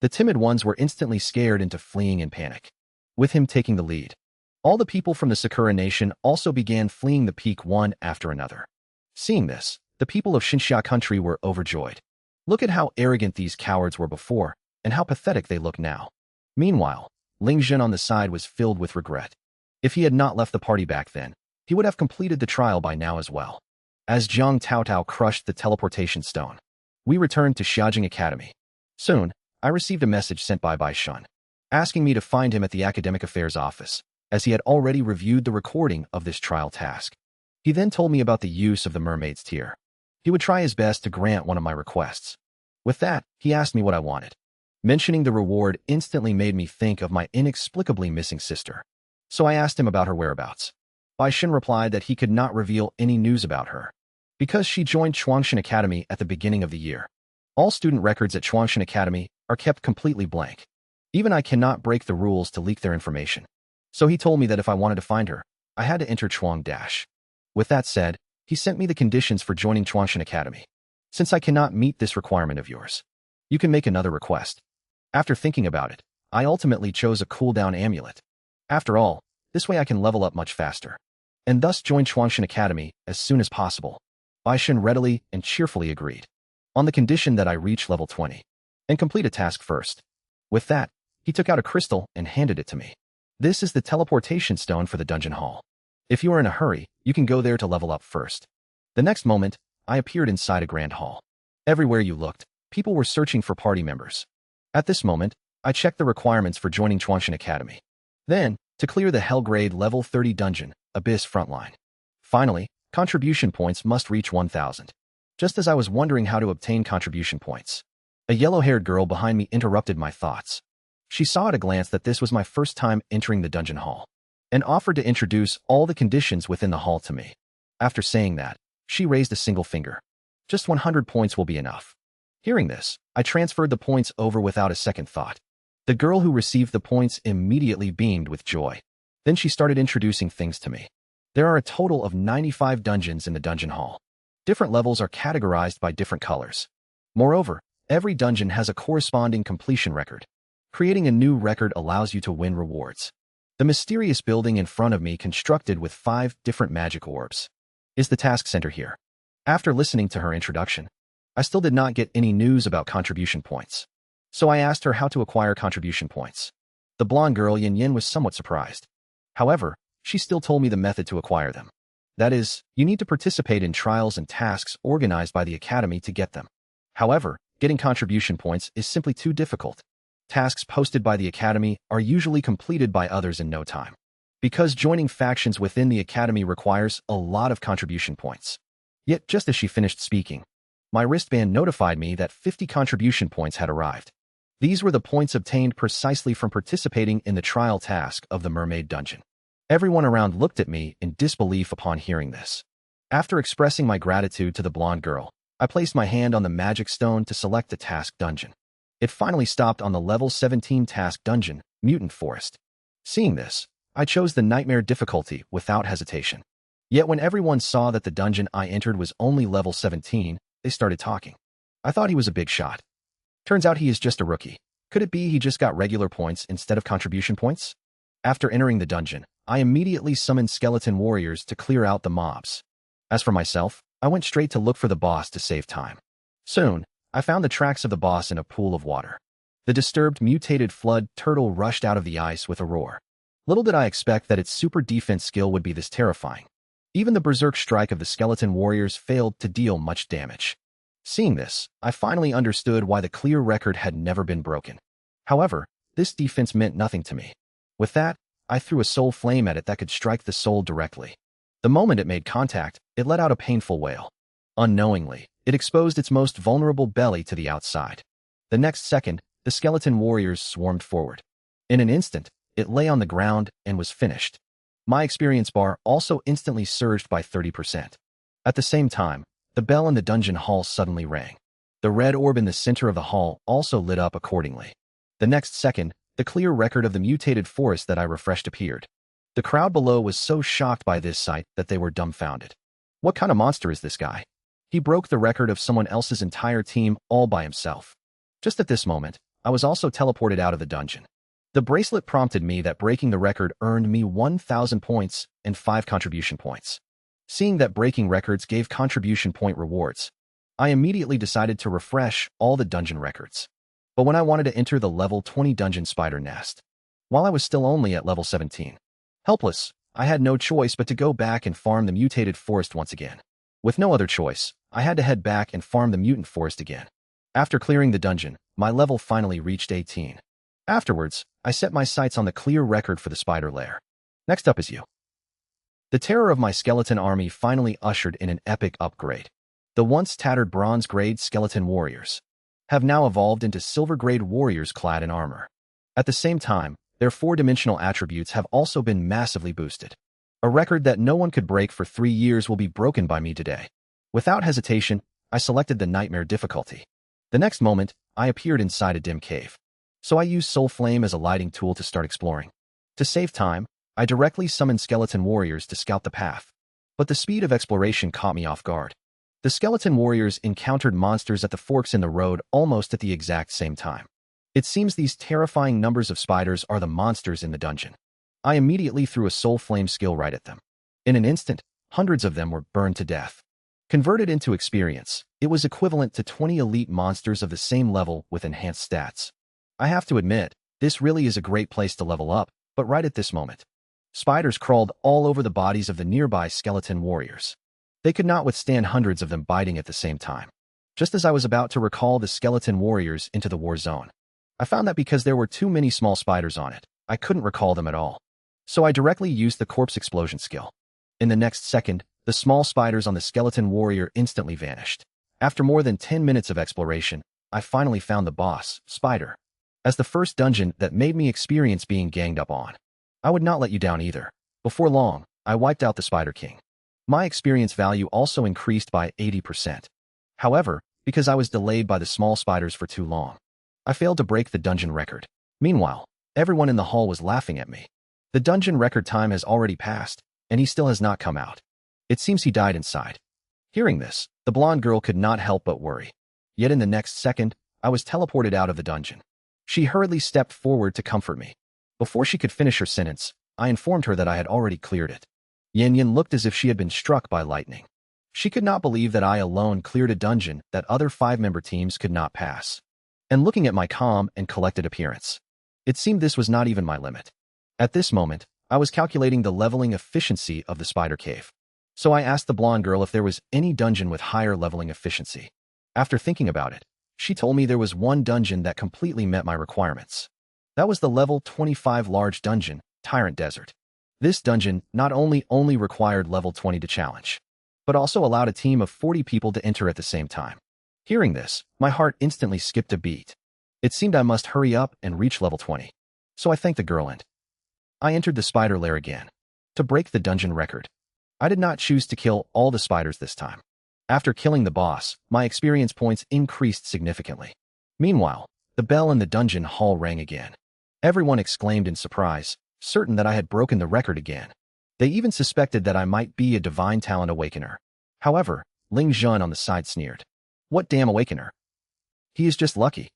S1: the timid ones were instantly scared into fleeing in panic. With him taking the lead, all the people from the Sakura Nation also began fleeing the peak one after another. Seeing this, the people of Xinxia country were overjoyed. Look at how arrogant these cowards were before, and how pathetic they look now. Meanwhile, Ling Zhen on the side was filled with regret. If he had not left the party back then, he would have completed the trial by now as well. As Zhang Taotao crushed the teleportation stone, We returned to Xiaojing Academy. Soon, I received a message sent by Shun, asking me to find him at the Academic Affairs office, as he had already reviewed the recording of this trial task. He then told me about the use of the mermaid's tear. He would try his best to grant one of my requests. With that, he asked me what I wanted. Mentioning the reward instantly made me think of my inexplicably missing sister. So I asked him about her whereabouts. Bai Shin replied that he could not reveal any news about her, because she joined Chuangshan Academy at the beginning of the year. All student records at Chuangshan Academy are kept completely blank. Even I cannot break the rules to leak their information. So he told me that if I wanted to find her, I had to enter Chuang Dash. With that said, he sent me the conditions for joining Chuangshan Academy. Since I cannot meet this requirement of yours, you can make another request. After thinking about it, I ultimately chose a cooldown amulet. After all, this way I can level up much faster, and thus join Chuangshan Academy as soon as possible. Bai Shin readily and cheerfully agreed, on the condition that I reach level 20 and complete a task first. With that, he took out a crystal and handed it to me. This is the teleportation stone for the dungeon hall. If you are in a hurry, you can go there to level up first. The next moment, I appeared inside a grand hall. Everywhere you looked, people were searching for party members. At this moment, I checked the requirements for joining Chuangshan Academy. Then, to clear the Hellgrade level 30 dungeon, Abyss Frontline. Finally, contribution points must reach 1,000. Just as I was wondering how to obtain contribution points, a yellow-haired girl behind me interrupted my thoughts. She saw at a glance that this was my first time entering the dungeon hall, and offered to introduce all the conditions within the hall to me. After saying that, she raised a single finger. Just 100 points will be enough. Hearing this, I transferred the points over without a second thought. The girl who received the points immediately beamed with joy. Then she started introducing things to me. There are a total of 95 dungeons in the dungeon hall. Different levels are categorized by different colors. Moreover, every dungeon has a corresponding completion record. Creating a new record allows you to win rewards. The mysterious building in front of me, constructed with 5 different magic orbs, is the task center here. After listening to her introduction, I still did not get any news about contribution points. So I asked her how to acquire contribution points. The blonde girl Yin Yin was somewhat surprised. However, she still told me the method to acquire them. That is, you need to participate in trials and tasks organized by the Academy to get them. However, getting contribution points is simply too difficult. Tasks posted by the Academy are usually completed by others in no time, because joining factions within the Academy requires a lot of contribution points. Yet just as she finished speaking, my wristband notified me that 50 contribution points had arrived. These were the points obtained precisely from participating in the trial task of the Mermaid Dungeon. Everyone around looked at me in disbelief upon hearing this. After expressing my gratitude to the blonde girl, I placed my hand on the magic stone to select the task dungeon. It finally stopped on the level 17 task dungeon, Mutant Forest. Seeing this, I chose the nightmare difficulty without hesitation. Yet when everyone saw that the dungeon I entered was only level 17, they started talking. I thought he was a big shot. Turns out he is just a rookie. Could it be he just got regular points instead of contribution points? After entering the dungeon, I immediately summoned skeleton warriors to clear out the mobs. As for myself, I went straight to look for the boss to save time. Soon, I found the tracks of the boss in a pool of water. The disturbed mutated flood turtle rushed out of the ice with a roar. Little did I expect that its super defense skill would be this terrifying. Even the berserk strike of the skeleton warriors failed to deal much damage. Seeing this, I finally understood why the clear record had never been broken. However, this defense meant nothing to me. With that, I threw a soul flame at it that could strike the soul directly. The moment it made contact, it let out a painful wail. Unknowingly, it exposed its most vulnerable belly to the outside. The next second, the skeleton warriors swarmed forward. In an instant, it lay on the ground and was finished. My experience bar also instantly surged by 30%. At the same time, the bell in the dungeon hall suddenly rang. The red orb in the center of the hall also lit up accordingly. The next second, the clear record of the mutated forest that I refreshed appeared. The crowd below was so shocked by this sight that they were dumbfounded. What kind of monster is this guy? He broke the record of someone else's entire team all by himself. Just at this moment, I was also teleported out of the dungeon. The bracelet prompted me that breaking the record earned me 1,000 points and 5 contribution points. Seeing that breaking records gave contribution point rewards, I immediately decided to refresh all the dungeon records. But when I wanted to enter the level 20 dungeon spider nest, while I was still only at level 17, helpless, I had no choice but to go back and farm the mutated forest once again. With no other choice, I had to head back and farm the mutant forest again. After clearing the dungeon, my level finally reached 18. Afterwards, I set my sights on the clear record for the spider lair. Next up is you. The terror of my skeleton army finally ushered in an epic upgrade. The once tattered bronze-grade skeleton warriors have now evolved into silver-grade warriors clad in armor. At the same time, their four-dimensional attributes have also been massively boosted. A record that no one could break for 3 years will be broken by me today. Without hesitation, I selected the nightmare difficulty. The next moment, I appeared inside a dim cave. So I used Soul Flame as a lighting tool to start exploring. To save time, I directly summoned skeleton warriors to scout the path. But the speed of exploration caught me off guard. The skeleton warriors encountered monsters at the forks in the road almost at the exact same time. It seems these terrifying numbers of spiders are the monsters in the dungeon. I immediately threw a Soul Flame skill right at them. In an instant, hundreds of them were burned to death. Converted into experience, it was equivalent to 20 elite monsters of the same level with enhanced stats. I have to admit, this really is a great place to level up, but right at this moment, spiders crawled all over the bodies of the nearby skeleton warriors. They could not withstand hundreds of them biting at the same time. Just as I was about to recall the skeleton warriors into the war zone, I found that because there were too many small spiders on it, I couldn't recall them at all. So I directly used the corpse explosion skill. In the next second, the small spiders on the skeleton warrior instantly vanished. After more than 10 minutes of exploration, I finally found the boss, Spider, as the first dungeon that made me experience being ganged up on. I would not let you down either. Before long, I wiped out the Spider King. My experience value also increased by 80%. However, because I was delayed by the small spiders for too long, I failed to break the dungeon record. Meanwhile, everyone in the hall was laughing at me. The dungeon record time has already passed, and he still has not come out. It seems he died inside. Hearing this, the blonde girl could not help but worry. Yet in the next second, I was teleported out of the dungeon. She hurriedly stepped forward to comfort me. Before she could finish her sentence, I informed her that I had already cleared it. Yan Yan looked as if she had been struck by lightning. She could not believe that I alone cleared a dungeon that other 5-member teams could not pass. And looking at my calm and collected appearance, it seemed this was not even my limit. At this moment, I was calculating the leveling efficiency of the spider cave. So I asked the blonde girl if there was any dungeon with higher leveling efficiency. After thinking about it, she told me there was one dungeon that completely met my requirements. That was the level 25 large dungeon, Tyrant Desert. This dungeon not only required level 20 to challenge, but also allowed a team of 40 people to enter at the same time. Hearing this, my heart instantly skipped a beat. It seemed I must hurry up and reach level 20. So I thanked the girl and I entered the spider lair again to break the dungeon record. I did not choose to kill all the spiders this time. After killing the boss, my experience points increased significantly. Meanwhile, the bell in the dungeon hall rang again. Everyone exclaimed in surprise, certain that I had broken the record again. They even suspected that I might be a divine talent awakener. However, Ling Zhun on the side sneered. What damn awakener? He is just lucky.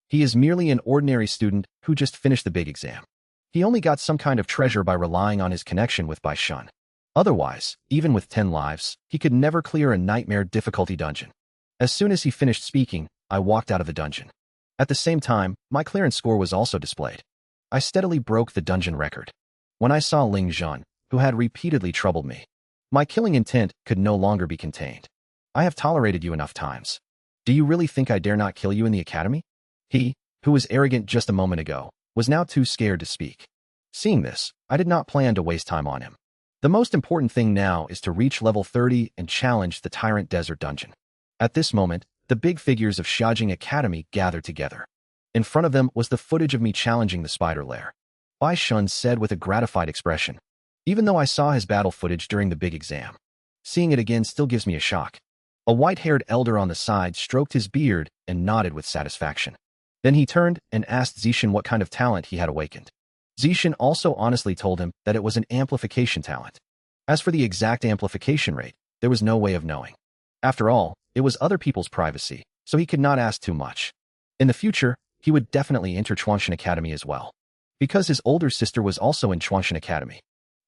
S1: He is merely an ordinary student who just finished the big exam. He only got some kind of treasure by relying on his connection with Bai Shun. Otherwise, even with 10 lives, he could never clear a nightmare difficulty dungeon. As soon as he finished speaking, I walked out of the dungeon. At the same time, my clearance score was also displayed. I steadily broke the dungeon record. When I saw Ling Zhun, who had repeatedly troubled me, my killing intent could no longer be contained. I have tolerated you enough times. Do you really think I dare not kill you in the academy? He, who was arrogant just a moment ago, was now too scared to speak. Seeing this, I did not plan to waste time on him. The most important thing now is to reach level 30 and challenge the Tyrant Desert dungeon. At this moment, the big figures of Xiaojing Academy gathered together. In front of them was the footage of me challenging the spider lair. Bai Shun said with a gratified expression, even though I saw his battle footage during the big exam, seeing it again still gives me a shock. A white-haired elder on the side stroked his beard and nodded with satisfaction. Then he turned and asked Zishan what kind of talent he had awakened. Zishan also honestly told him that it was an amplification talent. As for the exact amplification rate, there was no way of knowing. After all, it was other people's privacy, so he could not ask too much. In the future, he would definitely enter Chuanshan Academy as well, because his older sister was also in Chuanshan Academy,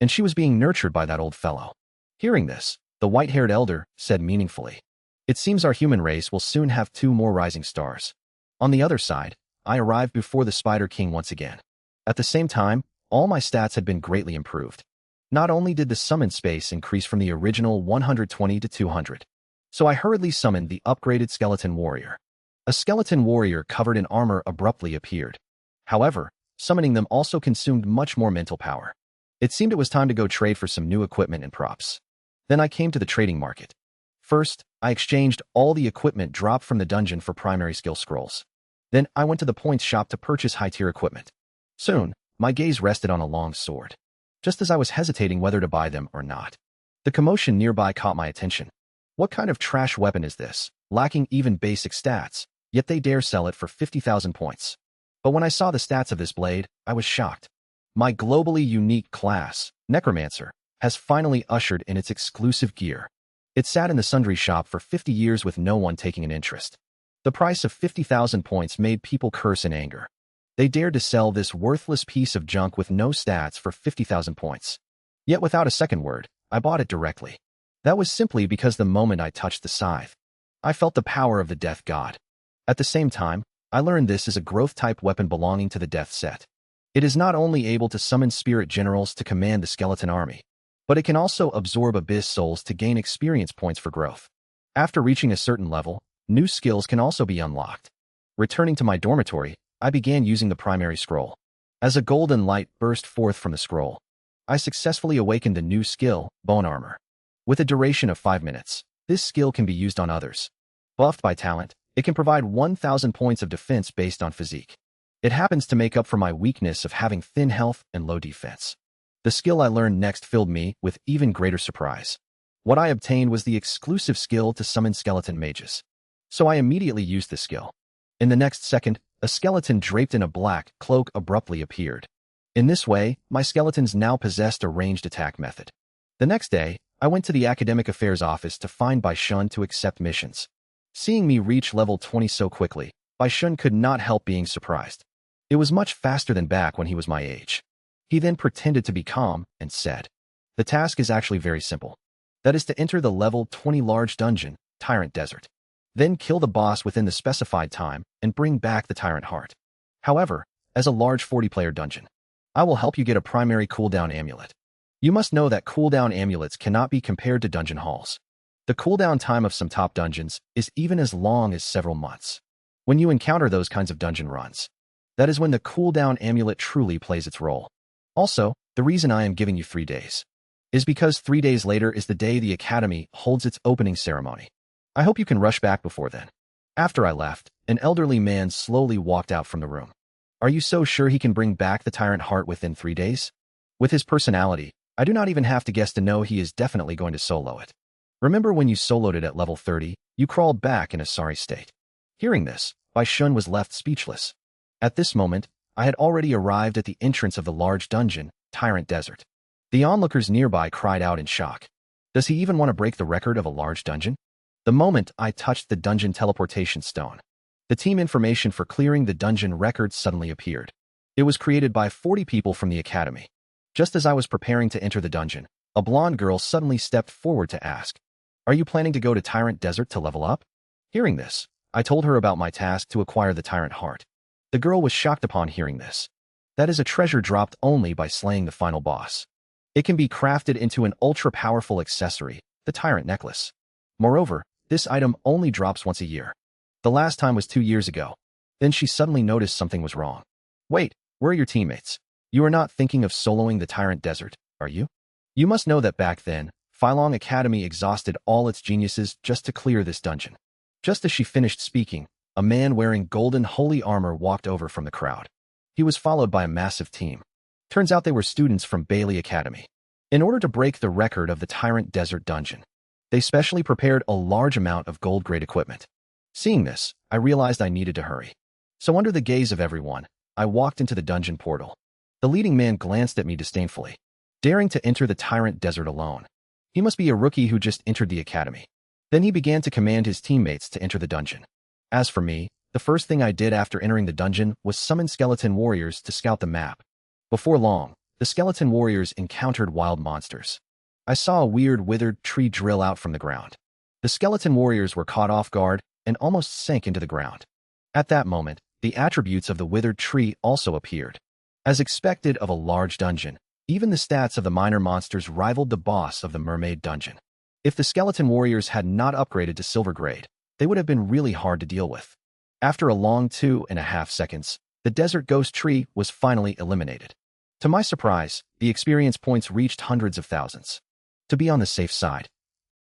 S1: and she was being nurtured by that old fellow. Hearing this, the white-haired elder said meaningfully, "It seems our human race will soon have 2 more rising stars." On the other side, I arrived before the Spider King once again. At the same time, all my stats had been greatly improved. Not only did the summon space increase from the original 120 to 200, so I hurriedly summoned the upgraded skeleton warrior. A skeleton warrior covered in armor abruptly appeared. However, summoning them also consumed much more mental power. It seemed it was time to go trade for some new equipment and props. Then I came to the trading market. First, I exchanged all the equipment dropped from the dungeon for primary skill scrolls. Then I went to the points shop to purchase high-tier equipment. Soon, my gaze rested on a long sword. Just as I was hesitating whether to buy them or not, the commotion nearby caught my attention. What kind of trash weapon is this, lacking even basic stats, yet they dare sell it for 50,000 points? But when I saw the stats of this blade, I was shocked. My globally unique class, Necromancer, has finally ushered in its exclusive gear. It sat in the sundry shop for 50 years with no one taking an interest. The price of 50,000 points made people curse in anger. They dared to sell this worthless piece of junk with no stats for 50,000 points. Yet without a second word, I bought it directly. That was simply because the moment I touched the scythe, I felt the power of the death god. At the same time, I learned this is a growth-type weapon belonging to the death set. It is not only able to summon spirit generals to command the skeleton army, but it can also absorb abyss souls to gain experience points for growth. After reaching a certain level, new skills can also be unlocked. Returning to my dormitory, I began using the primary scroll. As a golden light burst forth from the scroll, I successfully awakened the new skill, Bone Armor. With a duration of 5 minutes, this skill can be used on others. Buffed by talent, it can provide 1,000 points of defense based on physique. It happens to make up for my weakness of having thin health and low defense. The skill I learned next filled me with even greater surprise. What I obtained was the exclusive skill to summon skeleton mages. So I immediately used the skill. In the next second, a skeleton draped in a black cloak abruptly appeared. In this way, my skeletons now possessed a ranged attack method. The next day, I went to the academic affairs office to find Bai Shun to accept missions. Seeing me reach level 20 so quickly, Bai Shun could not help being surprised. It was much faster than back when he was my age. He then pretended to be calm and said, "The task is actually very simple. That is to enter the level 20 large dungeon, Tyrant Desert. Then kill the boss within the specified time and bring back the Tyrant Heart. However, as a large 40-player dungeon, I will help you get a primary cooldown amulet. You must know that cooldown amulets cannot be compared to dungeon halls. The cooldown time of some top dungeons is even as long as several months. When you encounter those kinds of dungeon runs, that is when the cooldown amulet truly plays its role. Also, the reason I am giving you 3 days is because 3 days later is the day the Academy holds its opening ceremony. I hope you can rush back before then." After I left, an elderly man slowly walked out from the room. "Are you so sure he can bring back the Tyrant Heart within 3 days? With his personality, I do not even have to guess to know he is definitely going to solo it. Remember when you soloed it at level 30, you crawled back in a sorry state." Hearing this, Bai Shun was left speechless. At this moment, I had already arrived at the entrance of the large dungeon, Tyrant Desert. The onlookers nearby cried out in shock. Does he even want to break the record of a large dungeon? The moment I touched the dungeon teleportation stone, the team information for clearing the dungeon record suddenly appeared. It was created by 40 people from the Academy. Just as I was preparing to enter the dungeon, a blonde girl suddenly stepped forward to ask, "Are you planning to go to Tyrant Desert to level up?" Hearing this, I told her about my task to acquire the Tyrant Heart. The girl was shocked upon hearing this. That is a treasure dropped only by slaying the final boss. It can be crafted into an ultra-powerful accessory, the Tyrant Necklace. Moreover, this item only drops once a year. The last time was 2 years ago. Then she suddenly noticed something was wrong. "Wait, where are your teammates? You are not thinking of soloing the Tyrant Desert, are you? You must know that back then, Phylong Academy exhausted all its geniuses just to clear this dungeon." Just as she finished speaking, a man wearing golden holy armor walked over from the crowd. He was followed by a massive team. Turns out they were students from Bailey Academy. In order to break the record of the Tyrant Desert dungeon, they specially prepared a large amount of gold-grade equipment. Seeing this, I realized I needed to hurry. So under the gaze of everyone, I walked into the dungeon portal. The leading man glanced at me disdainfully, daring to enter the Tyrant Desert alone. He must be a rookie who just entered the academy. Then he began to command his teammates to enter the dungeon. As for me, the first thing I did after entering the dungeon was summon skeleton warriors to scout the map. Before long, the skeleton warriors encountered wild monsters. I saw a weird withered tree drill out from the ground. The skeleton warriors were caught off guard and almost sank into the ground. At that moment, the attributes of the withered tree also appeared. As expected of a large dungeon, even the stats of the minor monsters rivaled the boss of the mermaid dungeon. If the skeleton warriors had not upgraded to silver grade, they would have been really hard to deal with. After a long 2.5 seconds, the desert ghost tree was finally eliminated. To my surprise, the experience points reached hundreds of thousands. To be on the safe side,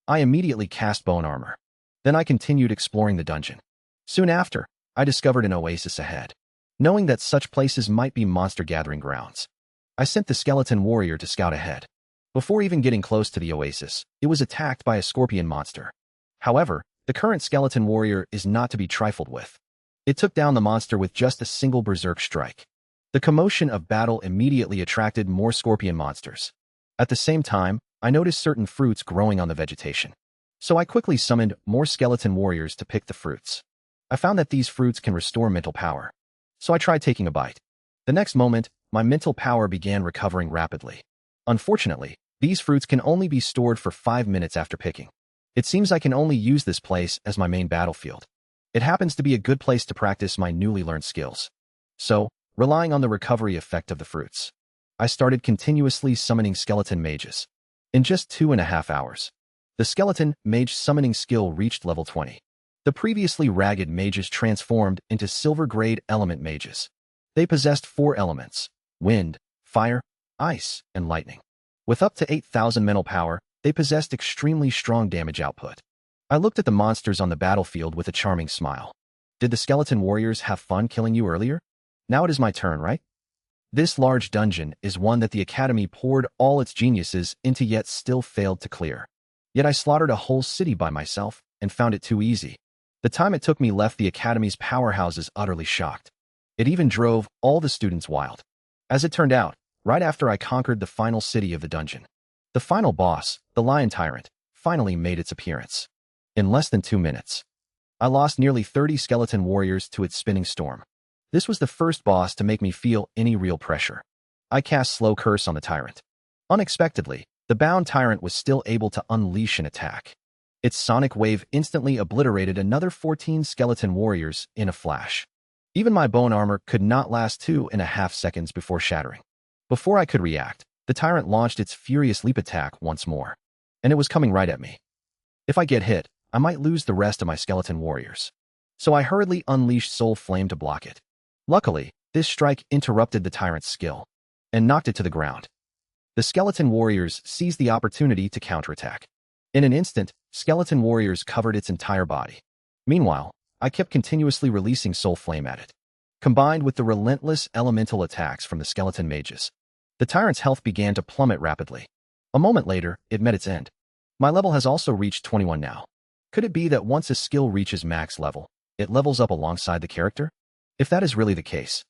S1: I immediately cast bone armor. Then I continued exploring the dungeon. Soon after, I discovered an oasis ahead. Knowing that such places might be monster gathering grounds, I sent the skeleton warrior to scout ahead. Before even getting close to the oasis, it was attacked by a scorpion monster. However, the current skeleton warrior is not to be trifled with. It took down the monster with just a single berserk strike. The commotion of battle immediately attracted more scorpion monsters. At the same time, I noticed certain fruits growing on the vegetation. So I quickly summoned more skeleton warriors to pick the fruits. I found that these fruits can restore mental power. So I tried taking a bite. The next moment, my mental power began recovering rapidly. Unfortunately, these fruits can only be stored for 5 minutes after picking. It seems I can only use this place as my main battlefield. It happens to be a good place to practice my newly learned skills. So, relying on the recovery effect of the fruits, I started continuously summoning skeleton mages. In just 2.5 hours, the skeleton mage summoning skill reached level 20. The previously ragged mages transformed into silver-grade element mages. They possessed 4 elements: wind, fire, ice, and lightning. With up to 8,000 mental power, they possessed extremely strong damage output. I looked at the monsters on the battlefield with a charming smile. Did the skeleton warriors have fun killing you earlier? Now it is my turn, right? This large dungeon is one that the Academy poured all its geniuses into yet still failed to clear. Yet I slaughtered a whole city by myself and found it too easy. The time it took me left the Academy's powerhouses utterly shocked. It even drove all the students wild. As it turned out, right after I conquered the final city of the dungeon, the final boss, the Lion Tyrant, finally made its appearance. In less than 2 minutes, I lost nearly 30 skeleton warriors to its spinning storm. This was the first boss to make me feel any real pressure. I cast Slow Curse on the tyrant. Unexpectedly, the bound tyrant was still able to unleash an attack. Its sonic wave instantly obliterated another 14 skeleton warriors in a flash. Even my bone armor could not last 2.5 seconds before shattering. Before I could react, the tyrant launched its furious leap attack once more, and it was coming right at me. If I get hit, I might lose the rest of my skeleton warriors. So I hurriedly unleashed Soul Flame to block it. Luckily, this strike interrupted the tyrant's skill and knocked it to the ground. The skeleton warriors seized the opportunity to counterattack. In an instant, skeleton warriors covered its entire body. Meanwhile, I kept continuously releasing Soul Flame at it. Combined with the relentless elemental attacks from the skeleton mages, the tyrant's health began to plummet rapidly. A moment later, it met its end. My level has also reached 21 now. Could it be that once a skill reaches max level, it levels up alongside the character? If that is really the case,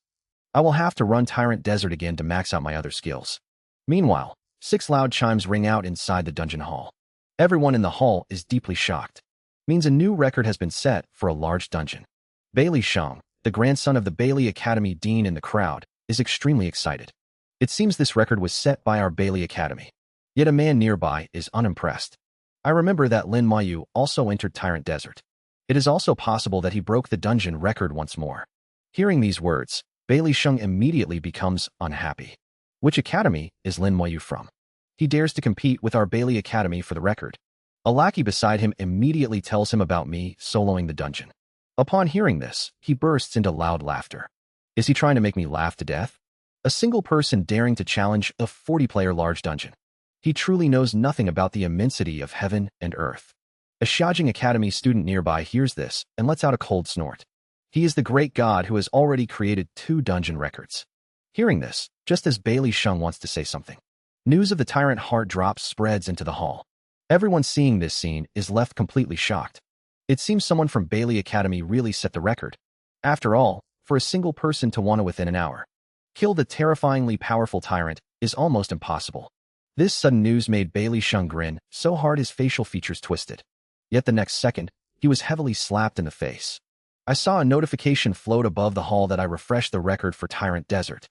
S1: I will have to run Tyrant Desert again to max out my other skills. Meanwhile, 6 loud chimes ring out inside the dungeon hall. Everyone in the hall is deeply shocked. Means a new record has been set for a large dungeon. Bailey Shang, the grandson of the Bailey Academy dean in the crowd, is extremely excited. It seems this record was set by our Bailey Academy. Yet a man nearby is unimpressed. I remember that Lin Moyu also entered Tyrant Desert. It is also possible that he broke the dungeon record once more. Hearing these words, Bailey Shang immediately becomes unhappy. Which academy is Lin Moyu from? He dares to compete with our Bailey Academy for the record. A lackey beside him immediately tells him about me soloing the dungeon. Upon hearing this, he bursts into loud laughter. Is he trying to make me laugh to death? A single person daring to challenge a 40-player large dungeon. He truly knows nothing about the immensity of heaven and earth. A Xiaojing Academy student nearby hears this and lets out a cold snort. He is the great god who has already created 2 dungeon records. Hearing this, just as Bailey Shang wants to say something, news of the tyrant heart drop spreads into the hall. Everyone seeing this scene is left completely shocked. It seems someone from Bailey Academy really set the record. After all, for a single person to want to within an hour kill the terrifyingly powerful tyrant is almost impossible. This sudden news made Bailey Shang grin so hard his facial features twisted. Yet the next second, he was heavily slapped in the face. I saw a notification float above the hall that I refreshed the record for Tyrant Desert,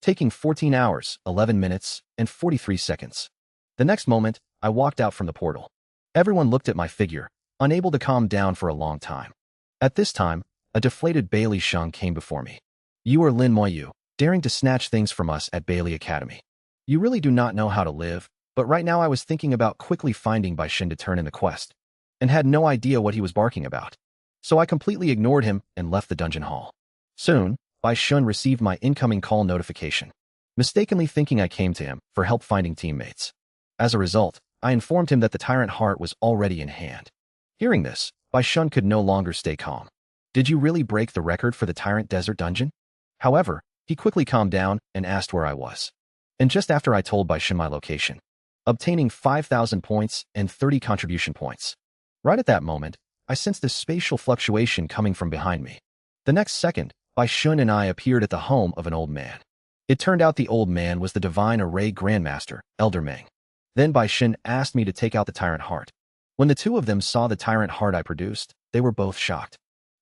S1: taking 14 hours, 11 minutes, and 43 seconds. The next moment, I walked out from the portal. Everyone looked at my figure, unable to calm down for a long time. At this time, a deflated Bailey Shang came before me. You are Lin Moyu, daring to snatch things from us at Bailey Academy. You really do not know how to live, but right now I was thinking about quickly finding Bai Shin to turn in the quest, and had no idea what he was barking about. So I completely ignored him and left the dungeon hall. Soon, Bai Shun received my incoming call notification, mistakenly thinking I came to him for help finding teammates. As a result, I informed him that the tyrant heart was already in hand. Hearing this, Bai Shun could no longer stay calm. Did you really break the record for the tyrant desert dungeon? However, he quickly calmed down and asked where I was. And just after I told Bai Shun my location, obtaining 5,000 points and 30 contribution points. Right at that moment, I sensed a spatial fluctuation coming from behind me. The next second, Bai Shun and I appeared at the home of an old man. It turned out the old man was the Divine Array Grandmaster, Elder Meng. Then Bai Shun asked me to take out the tyrant heart. When the two of them saw the tyrant heart I produced, they were both shocked.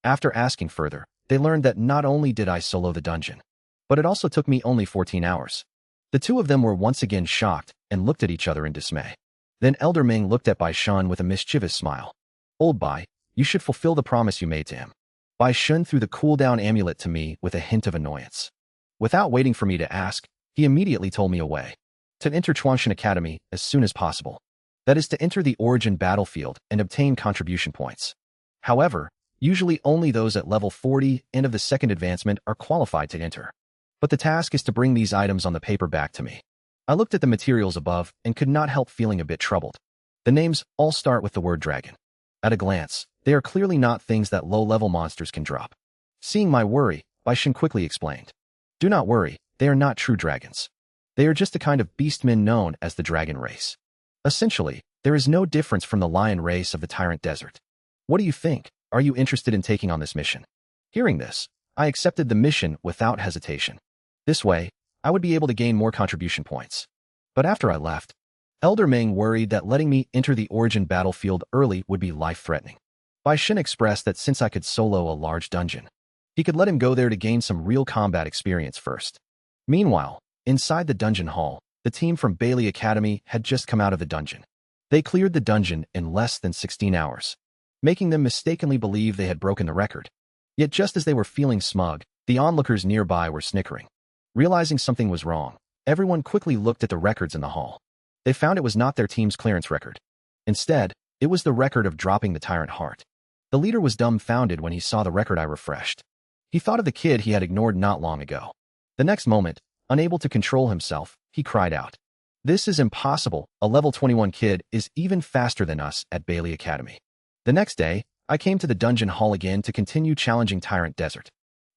S1: After asking further, they learned that not only did I solo the dungeon, but it also took me only 14 hours. The two of them were once again shocked and looked at each other in dismay. Then Elder Meng looked at Bai Shun with a mischievous smile. Old Bai, you should fulfill the promise you made to him. Bai Shun threw the cooldown amulet to me with a hint of annoyance. Without waiting for me to ask, he immediately told me a way to enter Chuanshan Academy as soon as possible. That is to enter the origin battlefield and obtain contribution points. However, usually only those at level 40 and of the second advancement are qualified to enter. But the task is to bring these items on the paper back to me. I looked at the materials above and could not help feeling a bit troubled. The names all start with the word dragon. At a glance, they are clearly not things that low-level monsters can drop. Seeing my worry, Bai Shun quickly explained. Do not worry, they are not true dragons. They are just a kind of beastmen known as the dragon race. Essentially, there is no difference from the lion race of the tyrant desert. What do you think? Are you interested in taking on this mission? Hearing this, I accepted the mission without hesitation. This way, I would be able to gain more contribution points. But after I left, Elder Meng worried that letting me enter the origin battlefield early would be life-threatening. Bai Shun expressed that since I could solo a large dungeon, he could let him go there to gain some real combat experience first. Meanwhile, inside the dungeon hall, the team from Bailey Academy had just come out of the dungeon. They cleared the dungeon in less than 16 hours, making them mistakenly believe they had broken the record. Yet just as they were feeling smug, the onlookers nearby were snickering. Realizing something was wrong, everyone quickly looked at the records in the hall. They found it was not their team's clearance record. Instead, it was the record of dropping the tyrant heart. The leader was dumbfounded when he saw the record I refreshed. He thought of the kid he had ignored not long ago. The next moment, unable to control himself, he cried out. This is impossible. A level 21 kid is even faster than us at Bailey Academy. The next day, I came to the dungeon hall again to continue challenging Tyrant Desert.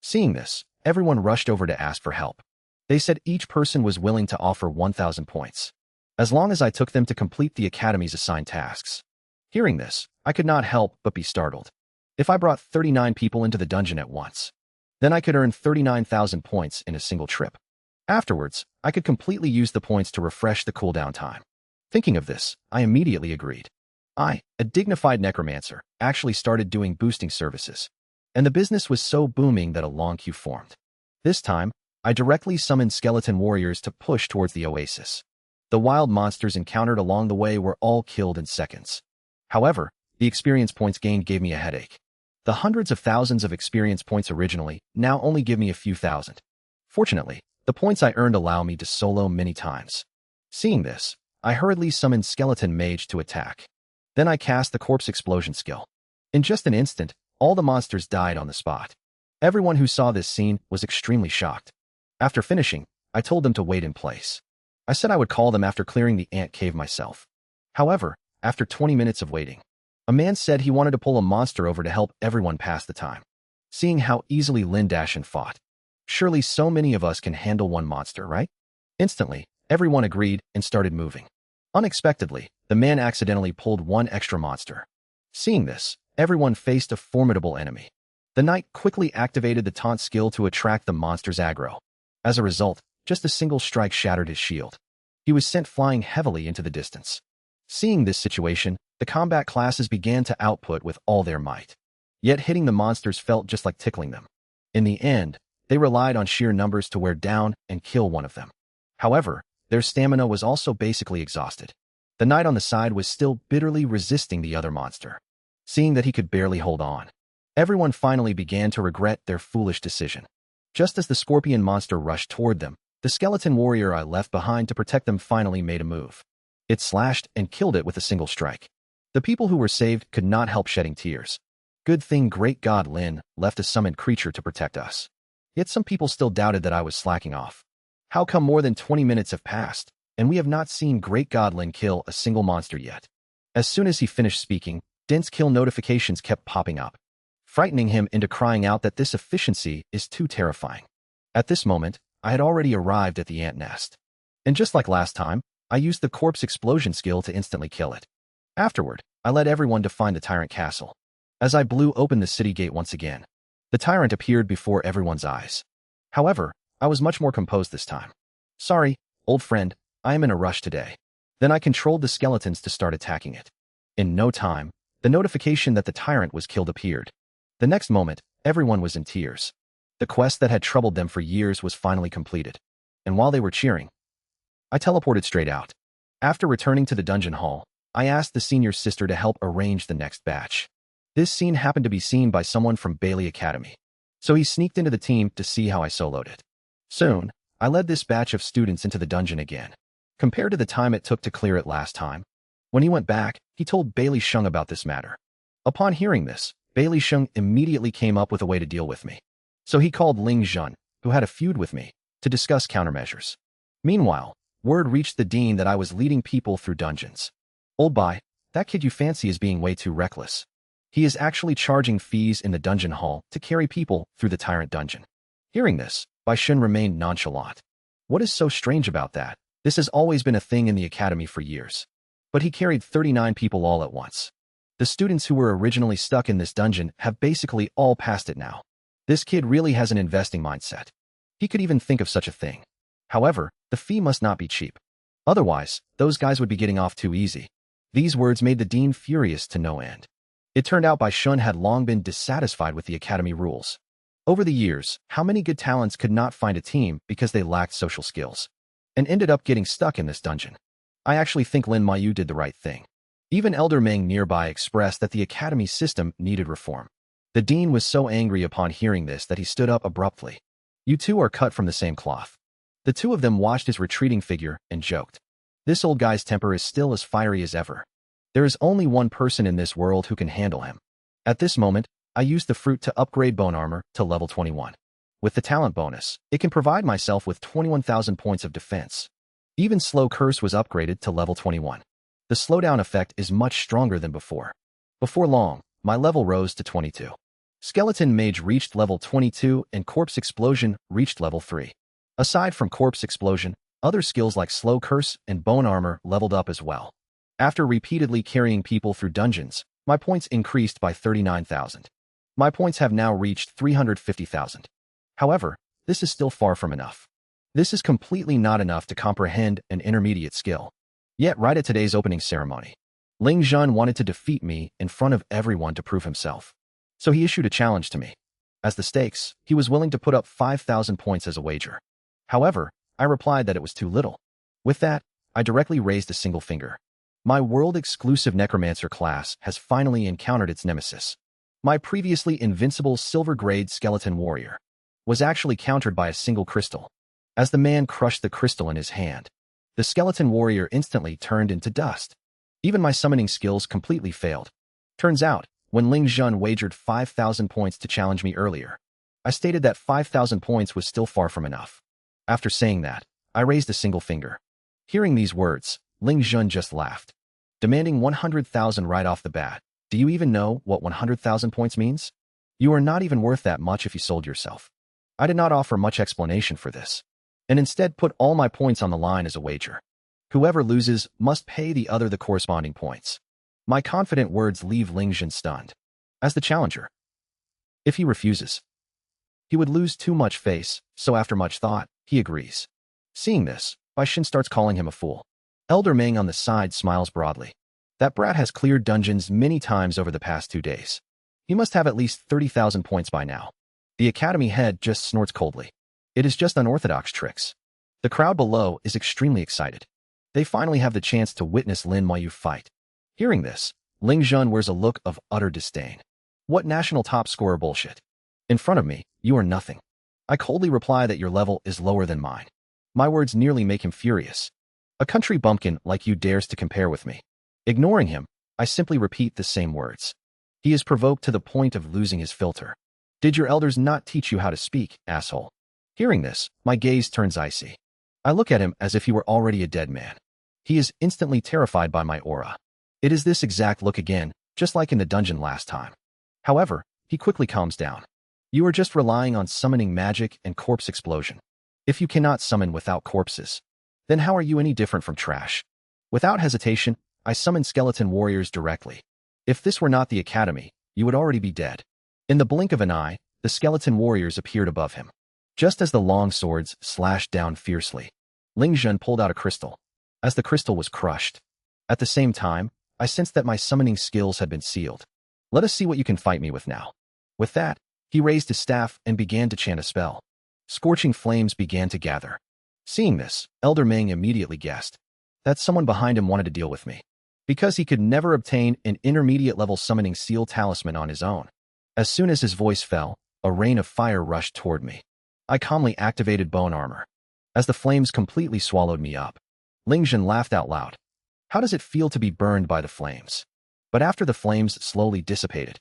S1: Seeing this, everyone rushed over to ask for help. They said each person was willing to offer 1,000 points, as long as I took them to complete the Academy's assigned tasks. Hearing this, I could not help but be startled. If I brought 39 people into the dungeon at once, then I could earn 39,000 points in a single trip. Afterwards, I could completely use the points to refresh the cooldown time. Thinking of this, I immediately agreed. I, a dignified necromancer, actually started doing boosting services, and the business was so booming that a long queue formed. This time, I directly summoned skeleton warriors to push towards the oasis. The wild monsters encountered along the way were all killed in seconds. However, the experience points gained gave me a headache. The hundreds of thousands of experience points originally now only give me a few thousand. Fortunately, the points I earned allow me to solo many times. Seeing this, I hurriedly summoned Skeleton Mage to attack. Then I cast the Corpse Explosion skill. In just an instant, all the monsters died on the spot. Everyone who saw this scene was extremely shocked. After finishing, I told them to wait in place. I said I would call them after clearing the ant cave myself. However, after 20 minutes of waiting, a man said he wanted to pull a monster over to help everyone pass the time. Seeing how easily Lin Dashan fought, surely so many of us can handle one monster, right? Instantly, everyone agreed and started moving. Unexpectedly, the man accidentally pulled one extra monster. Seeing this, everyone faced a formidable enemy. The knight quickly activated the taunt skill to attract the monster's aggro. As a result, just a single strike shattered his shield. He was sent flying heavily into the distance. Seeing this situation, the combat classes began to output with all their might. Yet hitting the monsters felt just like tickling them. In the end, they relied on sheer numbers to wear down and kill one of them. However, their stamina was also basically exhausted. The knight on the side was still bitterly resisting the other monster. Seeing that he could barely hold on, everyone finally began to regret their foolish decision. Just as the scorpion monster rushed toward them, the skeleton warrior I left behind to protect them finally made a move. It slashed and killed it with a single strike. The people who were saved could not help shedding tears. Good thing great god Lin left a summoned creature to protect us. Yet some people still doubted that I was slacking off. How come more than 20 minutes have passed, and we have not seen great god Lin kill a single monster yet? As soon as he finished speaking, dense kill notifications kept popping up, frightening him into crying out that this efficiency is too terrifying. At this moment, I had already arrived at the ant nest. And just like last time, I used the corpse explosion skill to instantly kill it. Afterward, I led everyone to find the tyrant castle. As I blew open the city gate once again, the tyrant appeared before everyone's eyes. However, I was much more composed this time. Sorry, old friend, I am in a rush today. Then I controlled the skeletons to start attacking it. In no time, the notification that the tyrant was killed appeared. The next moment, everyone was in tears. The quest that had troubled them for years was finally completed. And while they were cheering, I teleported straight out. After returning to the dungeon hall, I asked the senior sister to help arrange the next batch. This scene happened to be seen by someone from Bailey Academy, so he sneaked into the team to see how I soloed it. Soon, I led this batch of students into the dungeon again. Compared to the time it took to clear it last time, when he went back, he told Bailey Sheng about this matter. Upon hearing this, Bailey Sheng immediately came up with a way to deal with me. So he called Ling Zhun, who had a feud with me, to discuss countermeasures. Meanwhile, word reached the dean that I was leading people through dungeons. Old boy, that kid you fancy is being way too reckless. He is actually charging fees in the dungeon hall to carry people through the tyrant dungeon. Hearing this, Bai Shun remained nonchalant. What is so strange about that? This has always been a thing in the academy for years. But he carried 39 people all at once. The students who were originally stuck in this dungeon have basically all passed it now. This kid really has an investing mindset. He could even think of such a thing. However, the fee must not be cheap. Otherwise, those guys would be getting off too easy. These words made the dean furious to no end. It turned out Bai Shun had long been dissatisfied with the academy rules. Over the years, how many good talents could not find a team because they lacked social skills, and ended up getting stuck in this dungeon? I actually think Lin Moyu did the right thing. Even Elder Meng nearby expressed that the academy system needed reform. The dean was so angry upon hearing this that he stood up abruptly. You two are cut from the same cloth. The two of them watched his retreating figure and joked. This old guy's temper is still as fiery as ever. There is only one person in this world who can handle him. At this moment, I used the fruit to upgrade bone armor to level 21. With the talent bonus, it can provide myself with 21,000 points of defense. Even slow curse was upgraded to level 21. The slowdown effect is much stronger than before. Before long, my level rose to 22. Skeleton Mage reached level 22 and Corpse Explosion reached level 3. Aside from Corpse Explosion, other skills like Slow Curse and Bone Armor leveled up as well. After repeatedly carrying people through dungeons, my points increased by 39,000. My points have now reached 350,000. However, this is still far from enough. This is completely not enough to comprehend an intermediate skill. Yet right at today's opening ceremony, Ling Zhun wanted to defeat me in front of everyone to prove himself. So he issued a challenge to me. As the stakes, he was willing to put up 5,000 points as a wager. However, I replied that it was too little. With that, I directly raised a single finger. My world-exclusive Necromancer class has finally encountered its nemesis. My previously invincible silver-grade skeleton warrior was actually countered by a single crystal. As the man crushed the crystal in his hand, the skeleton warrior instantly turned into dust. Even my summoning skills completely failed. Turns out, when Ling Zhun wagered 5,000 points to challenge me earlier, I stated that 5,000 points was still far from enough. After saying that, I raised a single finger. Hearing these words, Ling Zhun just laughed, demanding 100,000 right off the bat. Do you even know what 100,000 points means? You are not even worth that much if you sold yourself. I did not offer much explanation for this, and instead put all my points on the line as a wager. Whoever loses must pay the other the corresponding points. My confident words leave Ling Zhun stunned. As the challenger, if he refuses, he would lose too much face, so after much thought, he agrees. Seeing this, Bai Shin starts calling him a fool. Elder Meng on the side smiles broadly. That brat has cleared dungeons many times over the past 2 days. He must have at least 30,000 points by now. The academy head just snorts coldly. It is just unorthodox tricks. The crowd below is extremely excited. They finally have the chance to witness Lin Moyu fight. Hearing this, Ling Zhun wears a look of utter disdain. What national top scorer bullshit? In front of me, you are nothing. I coldly reply that your level is lower than mine. My words nearly make him furious. A country bumpkin like you dares to compare with me. Ignoring him, I simply repeat the same words. He is provoked to the point of losing his filter. Did your elders not teach you how to speak, asshole? Hearing this, my gaze turns icy. I look at him as if he were already a dead man. He is instantly terrified by my aura. It is this exact look again, just like in the dungeon last time. However, he quickly calms down. You are just relying on summoning magic and corpse explosion. If you cannot summon without corpses, then how are you any different from trash? Without hesitation, I summon skeleton warriors directly. If this were not the academy, you would already be dead. In the blink of an eye, the skeleton warriors appeared above him. Just as the long swords slashed down fiercely, Ling Zhen pulled out a crystal. As the crystal was crushed, at the same time, I sensed that my summoning skills had been sealed. Let us see what you can fight me with now. With that, he raised his staff and began to chant a spell. Scorching flames began to gather. Seeing this, Elder Ming immediately guessed that someone behind him wanted to deal with me, because he could never obtain an intermediate-level summoning seal talisman on his own. As soon as his voice fell, a rain of fire rushed toward me. I calmly activated bone armor. As the flames completely swallowed me up, Ling Zhen laughed out loud. How does it feel to be burned by the flames? But after the flames slowly dissipated,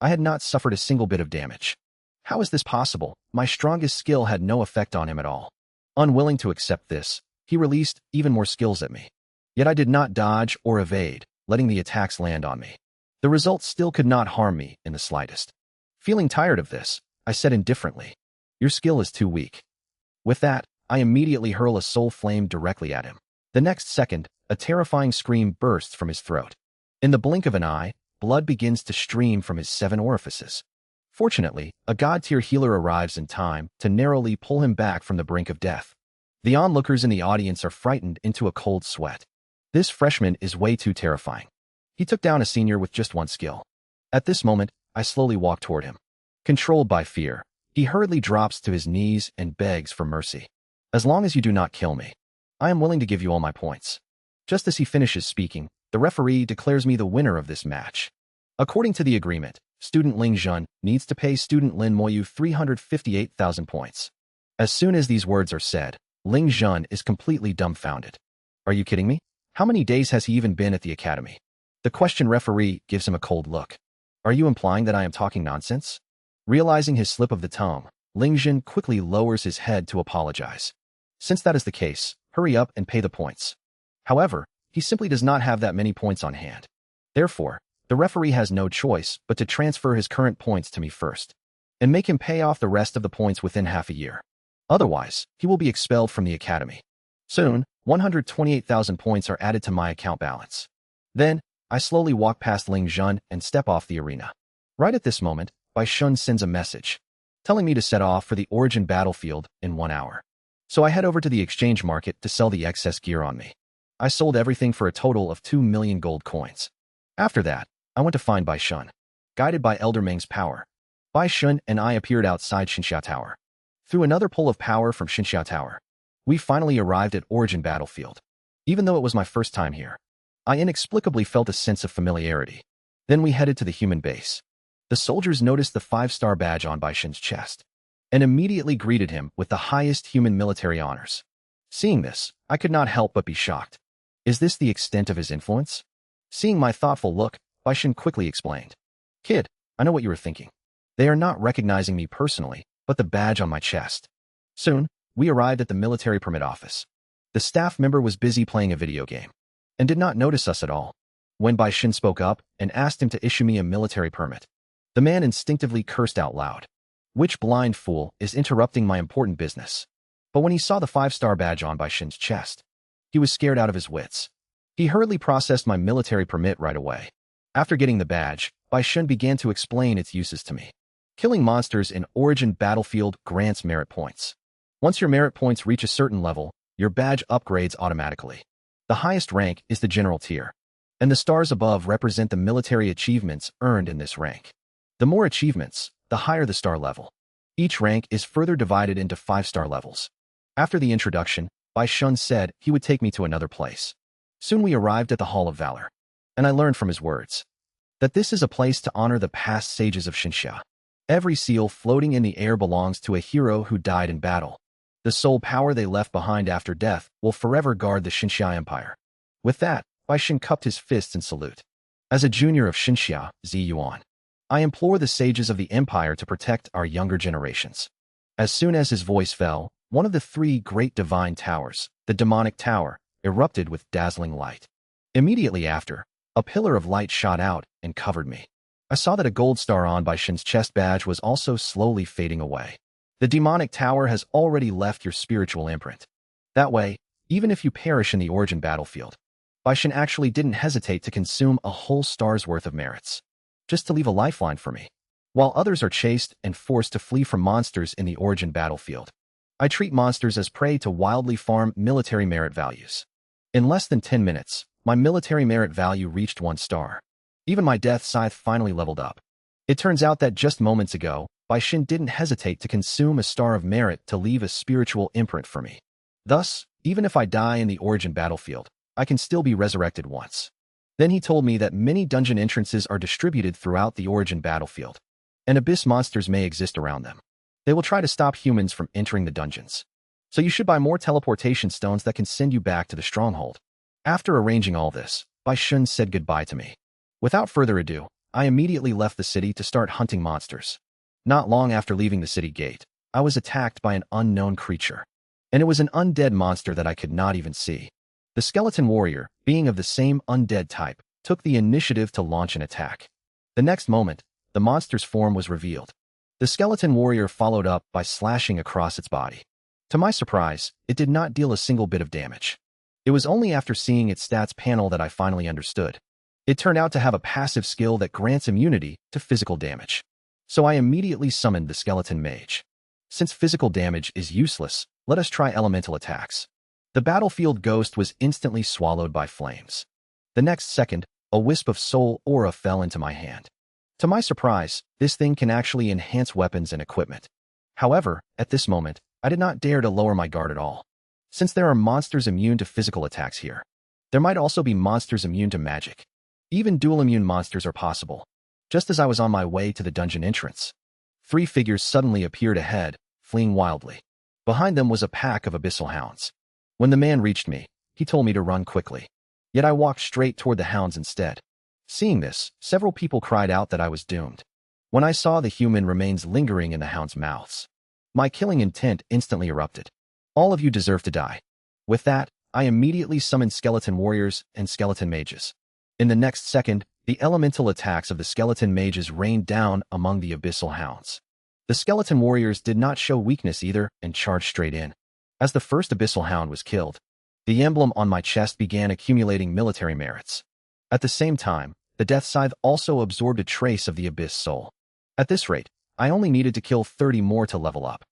S1: I had not suffered a single bit of damage. How is this possible? My strongest skill had no effect on him at all. Unwilling to accept this, he released even more skills at me. Yet I did not dodge or evade, letting the attacks land on me. The result still could not harm me in the slightest. Feeling tired of this, I said indifferently, your skill is too weak. With that, I immediately hurl a soul flame directly at him. The next second, a terrifying scream bursts from his throat. In the blink of an eye, blood begins to stream from his 7 orifices. Fortunately, a god-tier healer arrives in time to narrowly pull him back from the brink of death. The onlookers in the audience are frightened into a cold sweat. This freshman is way too terrifying. He took down a senior with just 1 skill. At this moment, I slowly walk toward him. Controlled by fear, he hurriedly drops to his knees and begs for mercy. As long as you do not kill me, I am willing to give you all my points. Just as he finishes speaking, the referee declares me the winner of this match. According to the agreement, student Ling Zhen needs to pay student Lin Moyu 358,000 points. As soon as these words are said, Ling Zhen is completely dumbfounded. Are you kidding me? How many days has he even been at the academy? The question referee gives him a cold look. Are you implying that I am talking nonsense? Realizing his slip of the tongue, Ling Zhen quickly lowers his head to apologize. Since that is the case, hurry up and pay the points. However, he simply does not have that many points on hand. Therefore, the referee has no choice but to transfer his current points to me first, and make him pay off the rest of the points within half a year. Otherwise, he will be expelled from the academy. Soon, 128,000 points are added to my account balance. Then, I slowly walk past Ling Zhen and step off the arena. Right at this moment, Bai Shun sends a message, telling me to set off for the origin battlefield in 1 hour. So I head over to the exchange market to sell the excess gear on me. I sold everything for a total of 2 million gold coins. After that, I went to find Bai Shun. Guided by Elder Ming's power, Bai Shun and I appeared outside Xinxia Tower. Through another pull of power from Xinxia Tower, we finally arrived at Origin Battlefield. Even though it was my first time here, I inexplicably felt a sense of familiarity. Then we headed to the human base. The soldiers noticed the 5-star badge on Bai Shun's chest, and immediately greeted him with the highest human military honors. Seeing this, I could not help but be shocked. Is this the extent of his influence? Seeing my thoughtful look, Bai Shun quickly explained. Kid, I know what you were thinking. They are not recognizing me personally, but the badge on my chest. Soon, we arrived at the military permit office. The staff member was busy playing a video game, and did not notice us at all. When Bai Shun spoke up and asked him to issue me a military permit, the man instinctively cursed out loud. Which blind fool is interrupting my important business? But when he saw the 5-star badge on Bai Shun's chest, he was scared out of his wits. He hurriedly processed my military permit right away. After getting the badge, Bai Shun began to explain its uses to me. Killing monsters in Origin Battlefield grants merit points. Once your merit points reach a certain level, your badge upgrades automatically. The highest rank is the general tier, and the stars above represent the military achievements earned in this rank. The more achievements, the higher the star level. Each rank is further divided into 5-star levels. After the introduction, Bai Shun said he would take me to another place. Soon we arrived at the Hall of Valor, and I learned from his words that this is a place to honor the past sages of Xinxia. Every seal floating in the air belongs to a hero who died in battle. The sole power they left behind after death will forever guard the Xinxia Empire. With that, Bai Shun cupped his fists in salute. As a junior of Xinxia, Zi Yuan, I implore the sages of the Empire to protect our younger generations. As soon as his voice fell, one of the three great divine towers, the demonic tower, erupted with dazzling light. Immediately after, a pillar of light shot out and covered me. I saw that a gold star on Bai Shin's chest badge was also slowly fading away. The demonic tower has already left your spiritual imprint. That way, even if you perish in the origin battlefield, Bai Shin actually didn't hesitate to consume a whole star's worth of merits, just to leave a lifeline for me. While others are chased and forced to flee from monsters in the origin battlefield, I treat monsters as prey to wildly farm military merit values. In less than 10 minutes, my military merit value reached 1 star. Even my death scythe finally leveled up. It turns out that just moments ago, Bai Shin didn't hesitate to consume a star of merit to leave a spiritual imprint for me. Thus, even if I die in the origin battlefield, I can still be resurrected once. Then he told me that many dungeon entrances are distributed throughout the origin battlefield, and abyss monsters may exist around them. They will try to stop humans from entering the dungeons. So you should buy more teleportation stones that can send you back to the stronghold. After arranging all this, Bai Shin said goodbye to me. Without further ado, I immediately left the city to start hunting monsters. Not long after leaving the city gate, I was attacked by an unknown creature. And it was an undead monster that I could not even see. The skeleton warrior, being of the same undead type, took the initiative to launch an attack. The next moment, the monster's form was revealed. The skeleton warrior followed up by slashing across its body. To my surprise, it did not deal a single bit of damage. It was only after seeing its stats panel that I finally understood. It turned out to have a passive skill that grants immunity to physical damage. So I immediately summoned the skeleton mage. Since physical damage is useless, let us try elemental attacks. The battlefield ghost was instantly swallowed by flames. The next second, a wisp of soul aura fell into my hand. To my surprise, this thing can actually enhance weapons and equipment. However, at this moment, I did not dare to lower my guard at all. Since there are monsters immune to physical attacks here, there might also be monsters immune to magic. Even dual immune monsters are possible. Just as I was on my way to the dungeon entrance, 3 figures suddenly appeared ahead, fleeing wildly. Behind them was a pack of abyssal hounds. When the man reached me, he told me to run quickly. Yet I walked straight toward the hounds instead. Seeing this, several people cried out that I was doomed. When I saw the human remains lingering in the hounds' mouths, my killing intent instantly erupted. All of you deserve to die. With that, I immediately summoned skeleton warriors and skeleton mages. In the next second, the elemental attacks of the skeleton mages rained down among the abyssal hounds. The skeleton warriors did not show weakness either and charged straight in. As the first abyssal hound was killed, the emblem on my chest began accumulating military merits. At the same time, the death scythe also absorbed a trace of the abyss soul. At this rate, I only needed to kill 30 more to level up.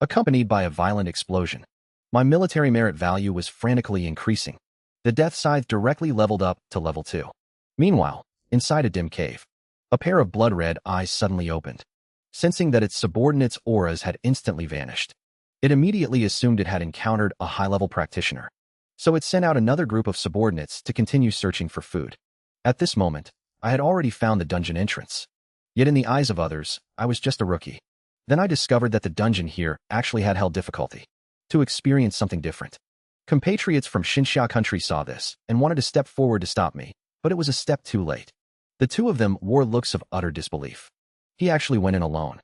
S1: Accompanied by a violent explosion, my military merit value was frantically increasing. The death scythe directly leveled up to level 2. Meanwhile, inside a dim cave, a pair of blood-red eyes suddenly opened. Sensing that its subordinates' auras had instantly vanished, it immediately assumed it had encountered a high-level practitioner. So it sent out another group of subordinates to continue searching for food. At this moment, I had already found the dungeon entrance. Yet in the eyes of others, I was just a rookie. Then I discovered that the dungeon here actually had hell difficulty. To experience something different. Compatriots from Xinxia country saw this and wanted to step forward to stop me, but it was a step too late. The two of them wore looks of utter disbelief. He actually went in alone.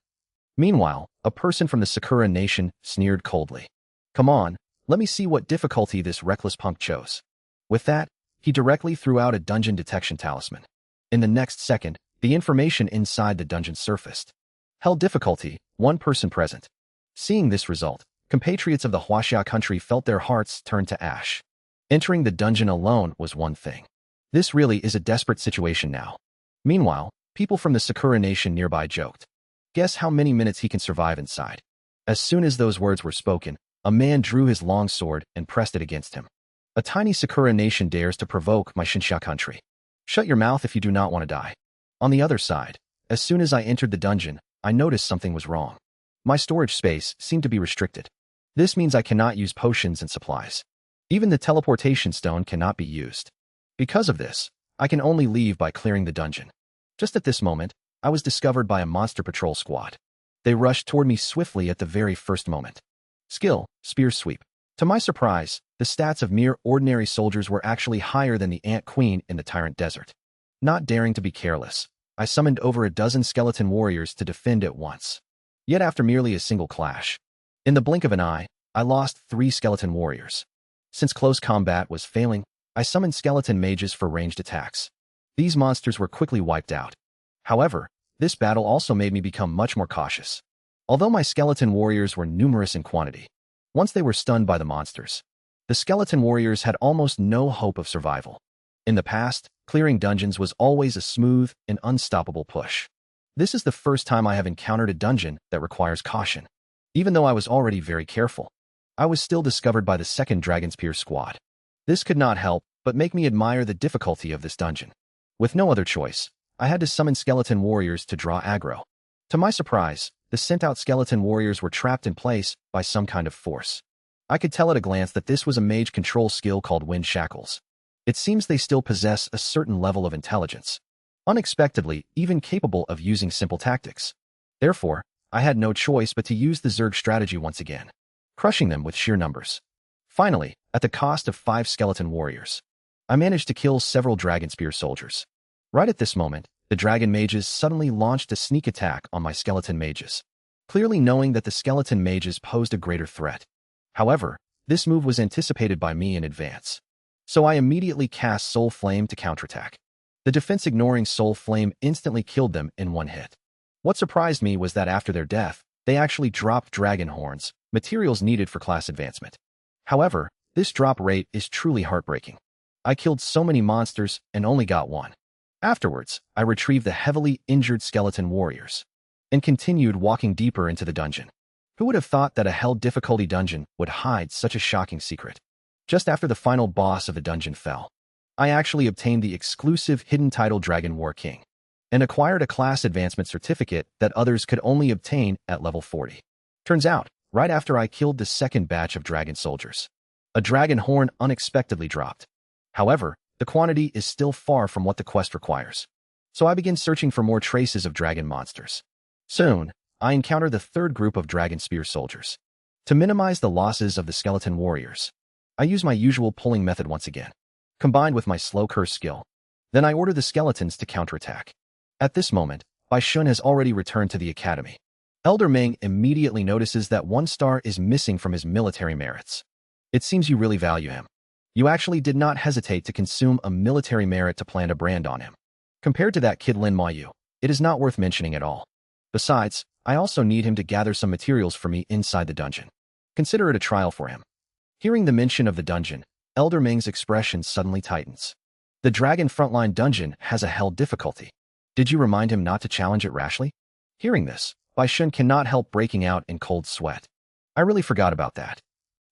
S1: Meanwhile, a person from the Sakura nation sneered coldly. Come on, let me see what difficulty this reckless punk chose. With that, he directly threw out a dungeon detection talisman. In the next second, the information inside the dungeon surfaced. Hell difficulty, 1 person present. Seeing this result, compatriots of the Huaxia country felt their hearts turn to ash. Entering the dungeon alone was one thing. This really is a desperate situation now. Meanwhile, people from the Sakura nation nearby joked. Guess how many minutes he can survive inside. As soon as those words were spoken, a man drew his long sword and pressed it against him. A tiny Sakura nation dares to provoke my Xinxia country. Shut your mouth if you do not want to die. On the other side, as soon as I entered the dungeon, I noticed something was wrong. My storage space seemed to be restricted. This means I cannot use potions and supplies. Even the teleportation stone cannot be used. Because of this, I can only leave by clearing the dungeon. Just at this moment, I was discovered by a monster patrol squad. They rushed toward me swiftly at the very first moment. Skill, Spear Sweep. To my surprise, the stats of mere ordinary soldiers were actually higher than the Ant Queen in the Tyrant Desert. Not daring to be careless, I summoned over a dozen skeleton warriors to defend at once. Yet after merely a single clash, in the blink of an eye, I lost 3 skeleton warriors. Since close combat was failing, I summoned skeleton mages for ranged attacks. These monsters were quickly wiped out. However, this battle also made me become much more cautious. Although my skeleton warriors were numerous in quantity, once they were stunned by the monsters, the skeleton warriors had almost no hope of survival. In the past, clearing dungeons was always a smooth and unstoppable push. This is the first time I have encountered a dungeon that requires caution. Even though I was already very careful, I was still discovered by the second Dragonspear squad. This could not help but make me admire the difficulty of this dungeon. With no other choice, I had to summon skeleton warriors to draw aggro. To my surprise, the sent-out skeleton warriors were trapped in place by some kind of force. I could tell at a glance that this was a mage control skill called Wind Shackles. It seems they still possess a certain level of intelligence, unexpectedly even capable of using simple tactics. Therefore, I had no choice but to use the Zerg strategy once again, crushing them with sheer numbers. Finally, at the cost of 5 skeleton warriors, I managed to kill several Dragonspear soldiers. Right at this moment, the dragon mages suddenly launched a sneak attack on my skeleton mages, clearly knowing that the skeleton mages posed a greater threat. However, this move was anticipated by me in advance, so I immediately cast Soul Flame to counterattack. The defense ignoring Soul Flame instantly killed them in one hit. What surprised me was that after their death, they actually dropped dragon horns, materials needed for class advancement. However, this drop rate is truly heartbreaking. I killed so many monsters and only got one. Afterwards, I retrieved the heavily injured skeleton warriors and continued walking deeper into the dungeon. Who would have thought that a hell difficulty dungeon would hide such a shocking secret? Just after the final boss of the dungeon fell, I actually obtained the exclusive hidden title Dragon War King and acquired a class advancement certificate that others could only obtain at level 40. Turns out, right after I killed the second batch of dragon soldiers, a dragon horn unexpectedly dropped. However, the quantity is still far from what the quest requires, so I begin searching for more traces of dragon monsters. Soon, I encounter the third group of Dragonspear soldiers. To minimize the losses of the skeleton warriors, I use my usual pulling method once again, combined with my slow curse skill. Then I order the skeletons to counterattack. At this moment, Bai Shun has already returned to the academy. Elder Ming immediately notices that 1 star is missing from his military merits. It seems you really value him. You actually did not hesitate to consume a military merit to plant a brand on him. Compared to that kid Lin Moyu, it is not worth mentioning at all. Besides, I also need him to gather some materials for me inside the dungeon. Consider it a trial for him. Hearing the mention of the dungeon, Elder Ming's expression suddenly tightens. The Dragon Frontline dungeon has a hell difficulty. Did you remind him not to challenge it rashly? Hearing this, Bai Shun cannot help breaking out in cold sweat. I really forgot about that.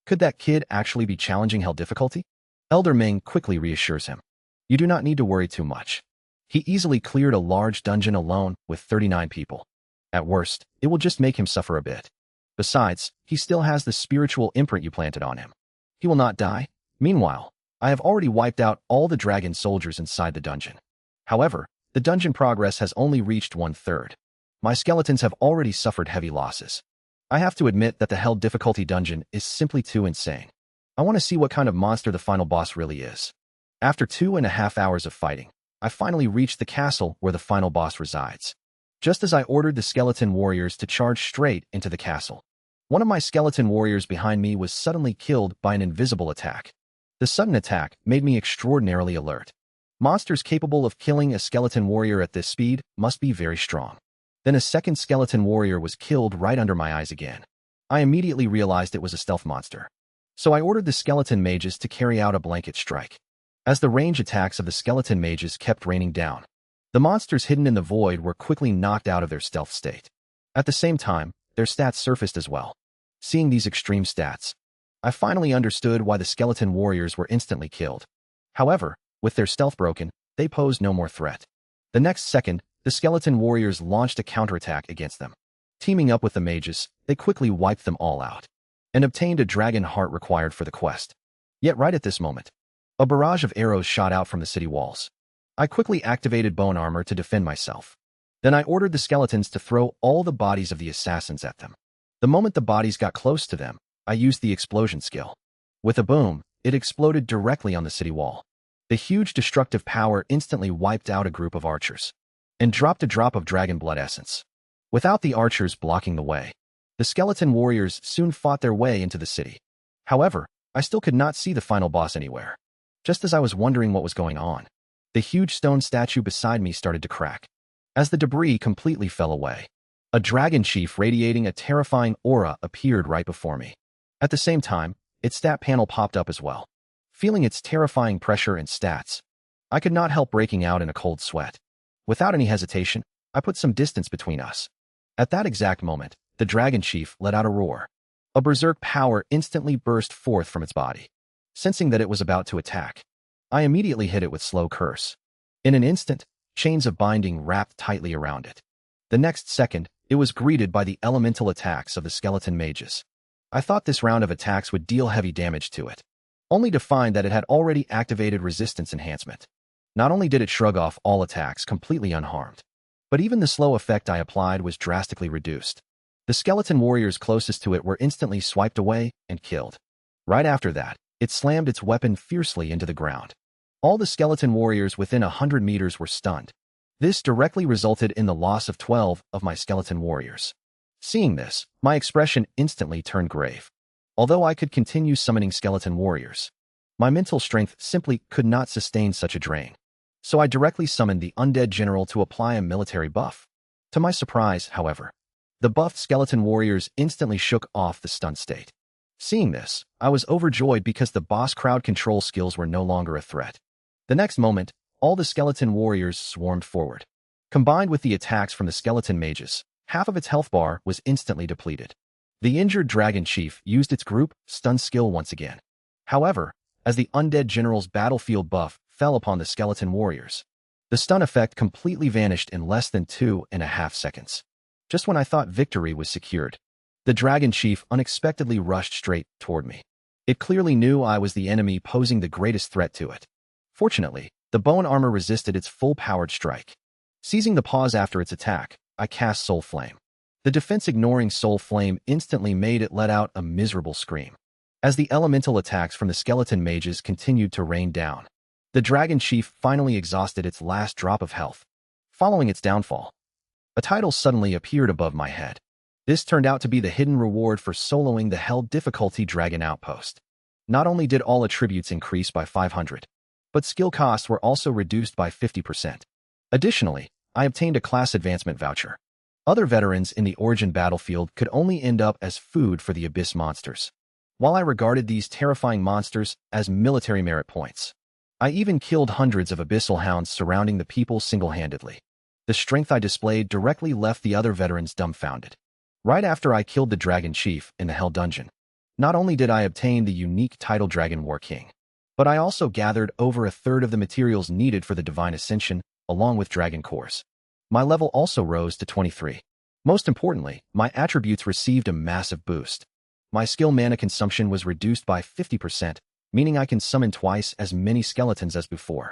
S1: Could that kid actually be challenging hell difficulty? Elder Ming quickly reassures him. You do not need to worry too much. He easily cleared a large dungeon alone with 39 people. At worst, it will just make him suffer a bit. Besides, he still has the spiritual imprint you planted on him. He will not die. Meanwhile, I have already wiped out all the dragon soldiers inside the dungeon. However, the dungeon progress has only reached 1/3. My skeletons have already suffered heavy losses. I have to admit that the hell difficulty dungeon is simply too insane. I want to see what kind of monster the final boss really is. After 2.5 hours of fighting, I finally reached the castle where the final boss resides. Just as I ordered the skeleton warriors to charge straight into the castle, one of my skeleton warriors behind me was suddenly killed by an invisible attack. The sudden attack made me extraordinarily alert. Monsters capable of killing a skeleton warrior at this speed must be very strong. Then a second skeleton warrior was killed right under my eyes again. I immediately realized it was a stealth monster. So I ordered the skeleton mages to carry out a blanket strike. As the range attacks of the skeleton mages kept raining down, the monsters hidden in the void were quickly knocked out of their stealth state. At the same time, their stats surfaced as well. Seeing these extreme stats, I finally understood why the skeleton warriors were instantly killed. However, with their stealth broken, they posed no more threat. The next second, the skeleton warriors launched a counterattack against them. Teaming up with the mages, they quickly wiped them all out and obtained a dragon heart required for the quest. Yet right at this moment, a barrage of arrows shot out from the city walls. I quickly activated bone armor to defend myself. Then I ordered the skeletons to throw all the bodies of the assassins at them. The moment the bodies got close to them, I used the explosion skill. With a boom, it exploded directly on the city wall. The huge destructive power instantly wiped out a group of archers and dropped a drop of dragon blood essence. Without the archers blocking the way, the skeleton warriors soon fought their way into the city. However, I still could not see the final boss anywhere. Just as I was wondering what was going on, the huge stone statue beside me started to crack. As the debris completely fell away, a dragon chief radiating a terrifying aura appeared right before me. At the same time, its stat panel popped up as well. Feeling its terrifying pressure and stats, I could not help breaking out in a cold sweat. Without any hesitation, I put some distance between us. At that exact moment, the dragon chief let out a roar. A berserk power instantly burst forth from its body. Sensing that it was about to attack, I immediately hit it with slow curse. In an instant, chains of binding wrapped tightly around it. The next second, it was greeted by the elemental attacks of the skeleton mages. I thought this round of attacks would deal heavy damage to it, only to find that it had already activated resistance enhancement. Not only did it shrug off all attacks completely unharmed, but even the slow effect I applied was drastically reduced. The skeleton warriors closest to it were instantly swiped away and killed. Right after that, it slammed its weapon fiercely into the ground. All the skeleton warriors within 100 meters were stunned. This directly resulted in the loss of 12 of my skeleton warriors. Seeing this, my expression instantly turned grave. Although I could continue summoning skeleton warriors, my mental strength simply could not sustain such a drain. So I directly summoned the undead general to apply a military buff. To my surprise, however, the buffed skeleton warriors instantly shook off the stun state. Seeing this, I was overjoyed because the boss crowd control skills were no longer a threat. The next moment, all the skeleton warriors swarmed forward. Combined with the attacks from the skeleton mages, half of its health bar was instantly depleted. The injured dragon chief used its group stun skill once again. However, as the undead general's battlefield buff fell upon the skeleton warriors, the stun effect completely vanished in less than 2.5 seconds. Just when I thought victory was secured, the dragon chief unexpectedly rushed straight toward me. It clearly knew I was the enemy posing the greatest threat to it. Fortunately, the bone armor resisted its full-powered strike. Seizing the pause after its attack, I cast Soul Flame. The defense-ignoring Soul Flame instantly made it let out a miserable scream. As the elemental attacks from the skeleton mages continued to rain down, the dragon chief finally exhausted its last drop of health. Following its downfall, a title suddenly appeared above my head. This turned out to be the hidden reward for soloing the Hell Difficulty Dragon Outpost. Not only did all attributes increase by 500, but skill costs were also reduced by 50%. Additionally, I obtained a class advancement voucher. Other veterans in the Origin battlefield could only end up as food for the Abyss monsters, while I regarded these terrifying monsters as military merit points. I even killed hundreds of abyssal hounds surrounding the people single-handedly. The strength I displayed directly left the other veterans dumbfounded. Right after I killed the dragon chief in the Hell Dungeon, not only did I obtain the unique title Dragon War King, but I also gathered over a third of the materials needed for the Divine Ascension, along with Dragon Cores. My level also rose to 23. Most importantly, my attributes received a massive boost. My skill mana consumption was reduced by 50%, meaning I can summon twice as many skeletons as before.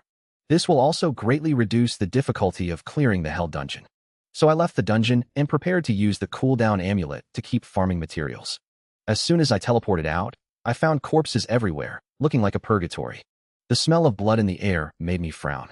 S1: This will also greatly reduce the difficulty of clearing the Hell Dungeon. So I left the dungeon and prepared to use the cooldown amulet to keep farming materials. As soon as I teleported out, I found corpses everywhere, looking like a purgatory. The smell of blood in the air made me frown.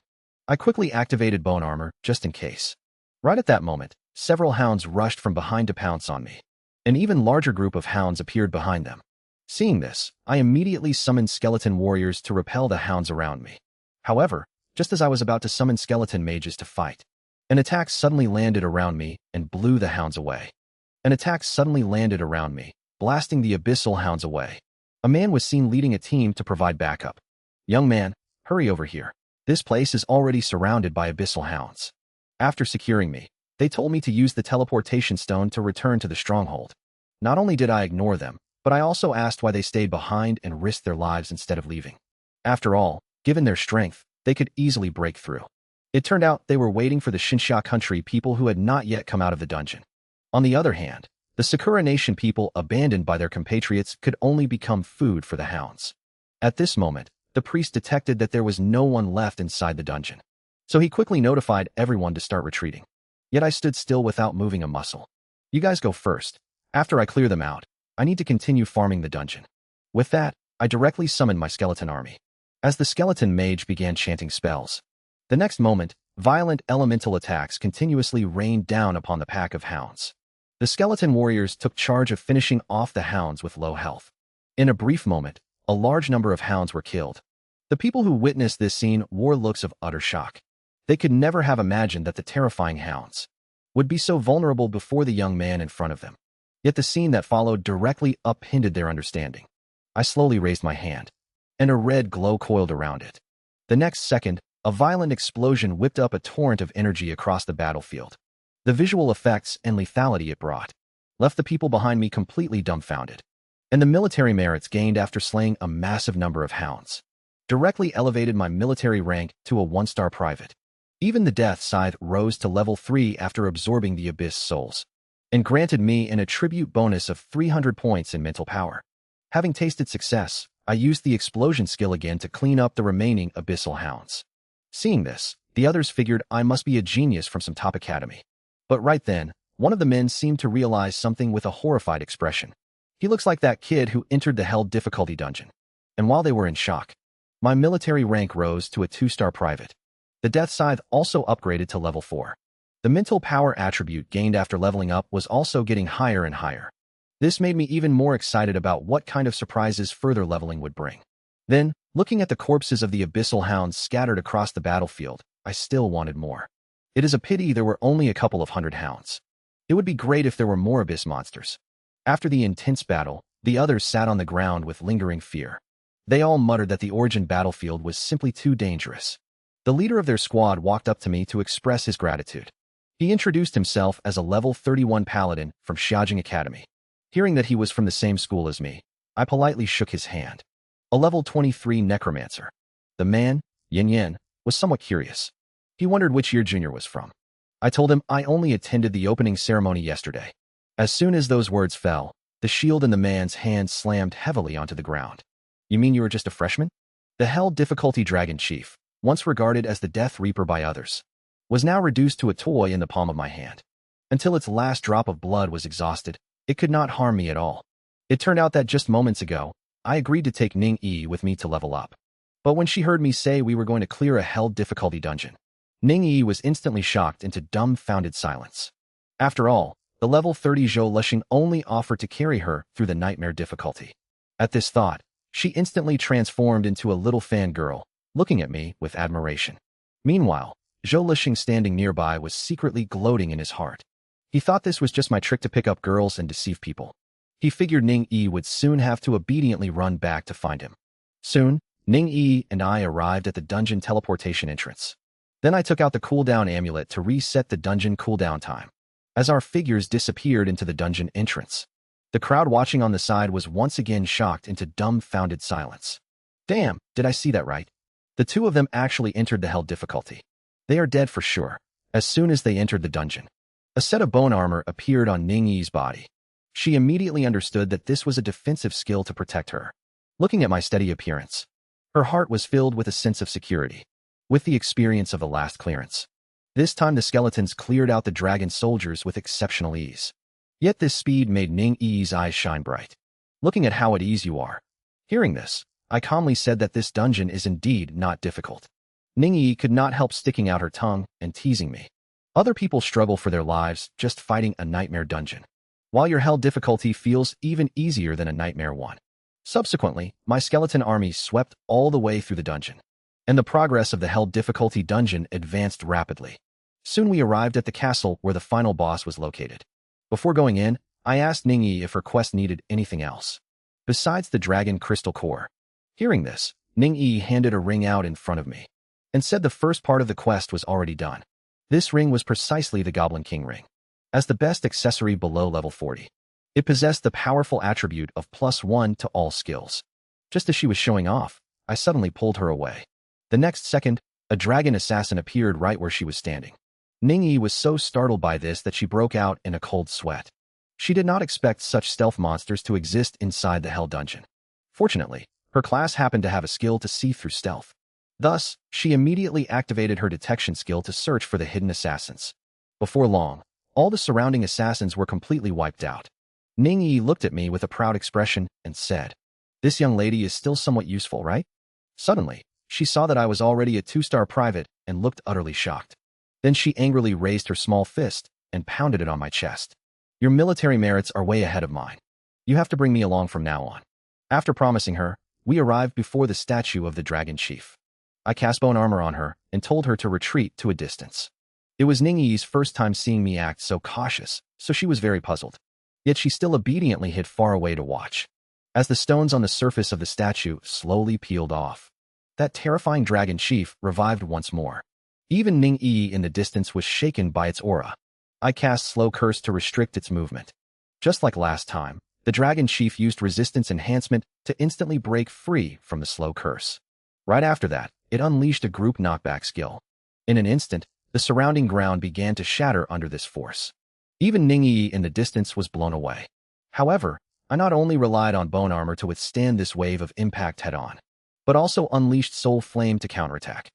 S1: I quickly activated bone armor, just in case. Right at that moment, several hounds rushed from behind to pounce on me. An even larger group of hounds appeared behind them. Seeing this, I immediately summoned skeleton warriors to repel the hounds around me. However, just as I was about to summon skeleton mages to fight, an attack suddenly landed around me and blew the hounds away. An attack suddenly landed around me, blasting the abyssal hounds away. A man was seen leading a team to provide backup. "Young man, hurry over here. This place is already surrounded by abyssal hounds." After securing me, they told me to use the teleportation stone to return to the stronghold. Not only did I ignore them, but I also asked why they stayed behind and risked their lives instead of leaving. After all, given their strength, they could easily break through. It turned out they were waiting for the Shinsha country people who had not yet come out of the dungeon. On the other hand, the Sakura Nation people abandoned by their compatriots could only become food for the hounds. At this moment, the priest detected that there was no one left inside the dungeon. So he quickly notified everyone to start retreating. Yet I stood still without moving a muscle. "You guys go first. After I clear them out, I need to continue farming the dungeon." With that, I directly summoned my skeleton army. As the skeleton mage began chanting spells, the next moment, Violent elemental attacks continuously rained down upon the pack of hounds. The skeleton warriors took charge of finishing off the hounds with low health. In a brief moment, a large number of hounds were killed. The people who witnessed this scene wore looks of utter shock. They could never have imagined that the terrifying hounds would be so vulnerable before the young man in front of them. Yet the scene that followed directly upended their understanding. I slowly raised my hand, and a red glow coiled around it. The next second, a violent explosion whipped up a torrent of energy across the battlefield. The visual effects and lethality it brought left the people behind me completely dumbfounded. And the military merits gained after slaying a massive number of hounds directly elevated my military rank to a 1-star private. Even the death scythe rose to level 3 after absorbing the abyss souls, and granted me an attribute bonus of 300 points in mental power. Having tasted success, I used the explosion skill again to clean up the remaining abyssal hounds. Seeing this, the others figured I must be a genius from some top academy. But right then, one of the men seemed to realize something with a horrified expression. He looks like that kid who entered the hell difficulty dungeon. And while they were in shock, my military rank rose to a 2-star private. The death scythe also upgraded to level 4. The mental power attribute gained after leveling up was also getting higher and higher. This made me even more excited about what kind of surprises further leveling would bring. Then, looking at the corpses of the abyssal hounds scattered across the battlefield, I still wanted more. It is a pity there were only a couple of hundred hounds. It would be great if there were more abyss monsters. After the intense battle, the others sat on the ground with lingering fear. They all muttered that the origin battlefield was simply too dangerous. The leader of their squad walked up to me to express his gratitude. He introduced himself as a level 31 paladin from Xiaojing Academy. Hearing that he was from the same school as me, I politely shook his hand. A level 23 necromancer. The man, Yin Yin, was somewhat curious. He wondered which year Junior was from. I told him I only attended the opening ceremony yesterday. As soon as those words fell, the shield in the man's hand slammed heavily onto the ground. You mean you were just a freshman? The Hell Difficulty Dragon Chief, once regarded as the Death Reaper by others, was now reduced to a toy in the palm of my hand. Until its last drop of blood was exhausted, it could not harm me at all. It turned out that just moments ago, I agreed to take Ning Yi with me to level up. But when she heard me say we were going to clear a Hell Difficulty dungeon, Ning Yi was instantly shocked into dumbfounded silence. After all, the level 30 Zhou Lexing only offered to carry her through the nightmare difficulty. At this thought, she instantly transformed into a little fangirl, looking at me with admiration. Meanwhile, Zhou Lexing standing nearby was secretly gloating in his heart. He thought this was just my trick to pick up girls and deceive people. He figured Ning Yi would soon have to obediently run back to find him. Soon, Ning Yi and I arrived at the dungeon teleportation entrance. Then I took out the cooldown amulet to reset the dungeon cooldown time. As our figures disappeared into the dungeon entrance, the crowd watching on the side was once again shocked into dumbfounded silence. Damn, did I see that right? The two of them actually entered the Hell difficulty. They are dead for sure. As soon as they entered the dungeon, a set of bone armor appeared on Ning Yi's body. She immediately understood that this was a defensive skill to protect her. Looking at my steady appearance, her heart was filled with a sense of security. With the experience of the last clearance, this time the skeletons cleared out the dragon soldiers with exceptional ease. Yet this speed made Ning Yi's eyes shine bright. Looking at how at ease you are. Hearing this, I calmly said that this dungeon is indeed not difficult. Ning Yi could not help sticking out her tongue and teasing me. Other people struggle for their lives just fighting a nightmare dungeon, while your Hell difficulty feels even easier than a nightmare one. Subsequently, my skeleton army swept all the way through the dungeon, and the progress of the Hell difficulty dungeon advanced rapidly. Soon we arrived at the castle where the final boss was located. Before going in, I asked Ning Yi if her quest needed anything else besides the dragon crystal core. Hearing this, Ning Yi handed a ring out in front of me and said the first part of the quest was already done. This ring was precisely the Goblin King ring. As the best accessory below level 40, it possessed the powerful attribute of +1 to all skills. Just as she was showing off, I suddenly pulled her away. The next second, a dragon assassin appeared right where she was standing. Ning Yi was so startled by this that she broke out in a cold sweat. She did not expect such stealth monsters to exist inside the Hell dungeon. Fortunately, her class happened to have a skill to see through stealth. Thus, she immediately activated her detection skill to search for the hidden assassins. Before long, all the surrounding assassins were completely wiped out. Ning Yi looked at me with a proud expression and said, "This young lady is still somewhat useful, right?" Suddenly, she saw that I was already a 2-star private and looked utterly shocked. Then she angrily raised her small fist and pounded it on my chest. Your military merits are way ahead of mine. You have to bring me along from now on. After promising her, we arrived before the statue of the dragon chief. I cast bone armor on her and told her to retreat to a distance. It was Ningyi's first time seeing me act so cautious, so she was very puzzled. Yet she still obediently hid far away to watch. As the stones on the surface of the statue slowly peeled off, that terrifying dragon chief revived once more. Even Ningyi in the distance was shaken by its aura. I cast Slow Curse to restrict its movement. Just like last time, the dragon chief used resistance enhancement to instantly break free from the Slow Curse. Right after that, it unleashed a group knockback skill. In an instant, the surrounding ground began to shatter under this force. Even Ningyi in the distance was blown away. However, I not only relied on bone armor to withstand this wave of impact head-on, but also unleashed Soul Flame to counterattack.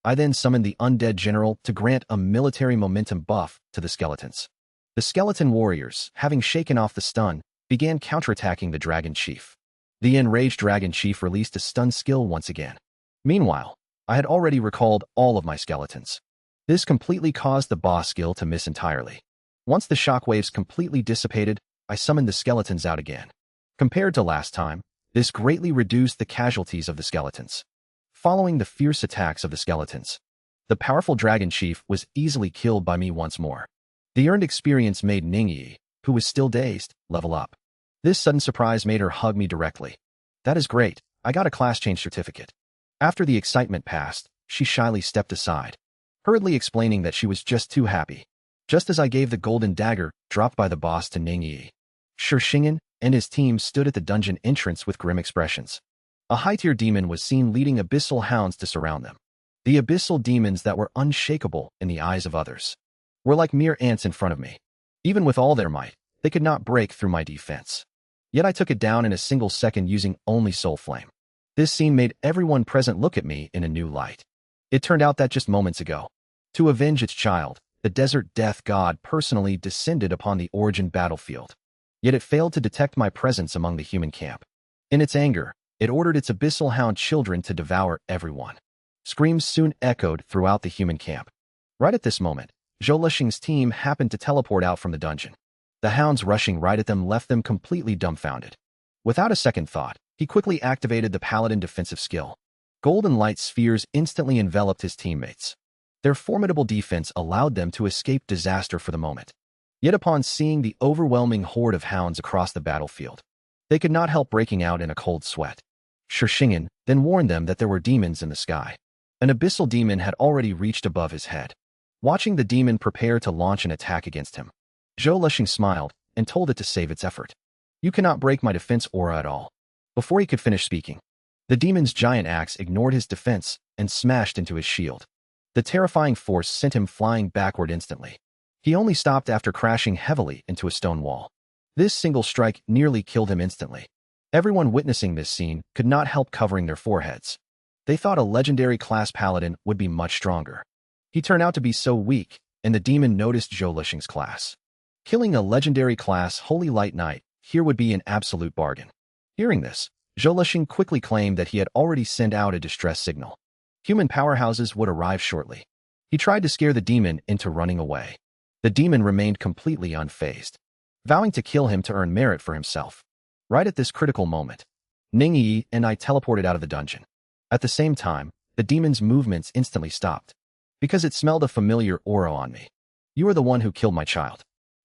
S1: I then summoned the undead general to grant a military momentum buff to the skeletons. The skeleton warriors, having shaken off the stun, began counterattacking the dragon chief. The enraged dragon chief released a stun skill once again. Meanwhile, I had already recalled all of my skeletons. This completely caused the boss skill to miss entirely. Once the shockwaves completely dissipated, I summoned the skeletons out again. Compared to last time, this greatly reduced the casualties of the skeletons. Following the fierce attacks of the skeletons, the powerful dragon chief was easily killed by me once more. The earned experience made Ningyi, who was still dazed, level up. This sudden surprise made her hug me directly. That is great, I got a class change certificate. After the excitement passed, she shyly stepped aside, hurriedly explaining that she was just too happy. Just as I gave the golden dagger dropped by the boss to Ningyi, Shishingen and his team stood at the dungeon entrance with grim expressions. A high-tier demon was seen leading abyssal hounds to surround them. The abyssal demons that were unshakable in the eyes of others were like mere ants in front of me. Even with all their might, they could not break through my defense. Yet I took it down in a single second using only Soul Flame. This scene made everyone present look at me in a new light. It turned out that just moments ago, to avenge its child, the desert death god personally descended upon the origin battlefield. Yet it failed to detect my presence among the human camp. In its anger, it ordered its abyssal hound children to devour everyone. Screams soon echoed throughout the human camp. Right at this moment, Zhou Lixing's team happened to teleport out from the dungeon. The hounds rushing right at them left them completely dumbfounded. Without a second thought, he quickly activated the paladin defensive skill. Golden light spheres instantly enveloped his teammates. Their formidable defense allowed them to escape disaster for the moment. Yet upon seeing the overwhelming horde of hounds across the battlefield, they could not help breaking out in a cold sweat. Shishingen then warned them that there were demons in the sky. An abyssal demon had already reached above his head. Watching the demon prepare to launch an attack against him, Zhou Lixing smiled and told it to save its effort. You cannot break my defense aura at all. Before he could finish speaking, the demon's giant axe ignored his defense and smashed into his shield. The terrifying force sent him flying backward instantly. He only stopped after crashing heavily into a stone wall. This single strike nearly killed him instantly. Everyone witnessing this scene could not help covering their foreheads. They thought a legendary class paladin would be much stronger. He turned out to be so weak, and the demon noticed Zhou Lixing's class. Killing a legendary class Holy Light Knight here would be an absolute bargain. Hearing this, Zhou Lixing quickly claimed that he had already sent out a distress signal. Human powerhouses would arrive shortly. He tried to scare the demon into running away. The demon remained completely unfazed, vowing to kill him to earn merit for himself. Right at this critical moment, Ningyi and I teleported out of the dungeon. At the same time, the demon's movements instantly stopped, because it smelled a familiar aura on me. You are the one who killed my child.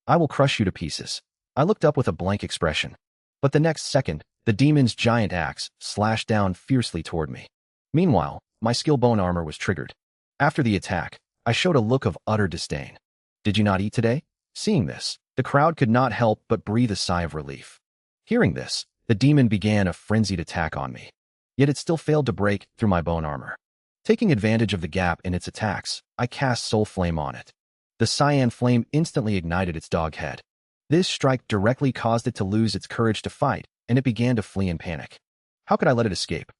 S1: I will crush you to pieces. I looked up with a blank expression, but the next second, the demon's giant axe slashed down fiercely toward me. Meanwhile, my skill bone armor was triggered. After the attack, I showed a look of utter disdain. Did you not eat today? Seeing this, the crowd could not help but breathe a sigh of relief. Hearing this, the demon began a frenzied attack on me. Yet it still failed to break through my bone armor. Taking advantage of the gap in its attacks, I cast Soul Flame on it. The cyan flame instantly ignited its dog head. This strike directly caused it to lose its courage to fight, and it began to flee in panic. How could I let it escape?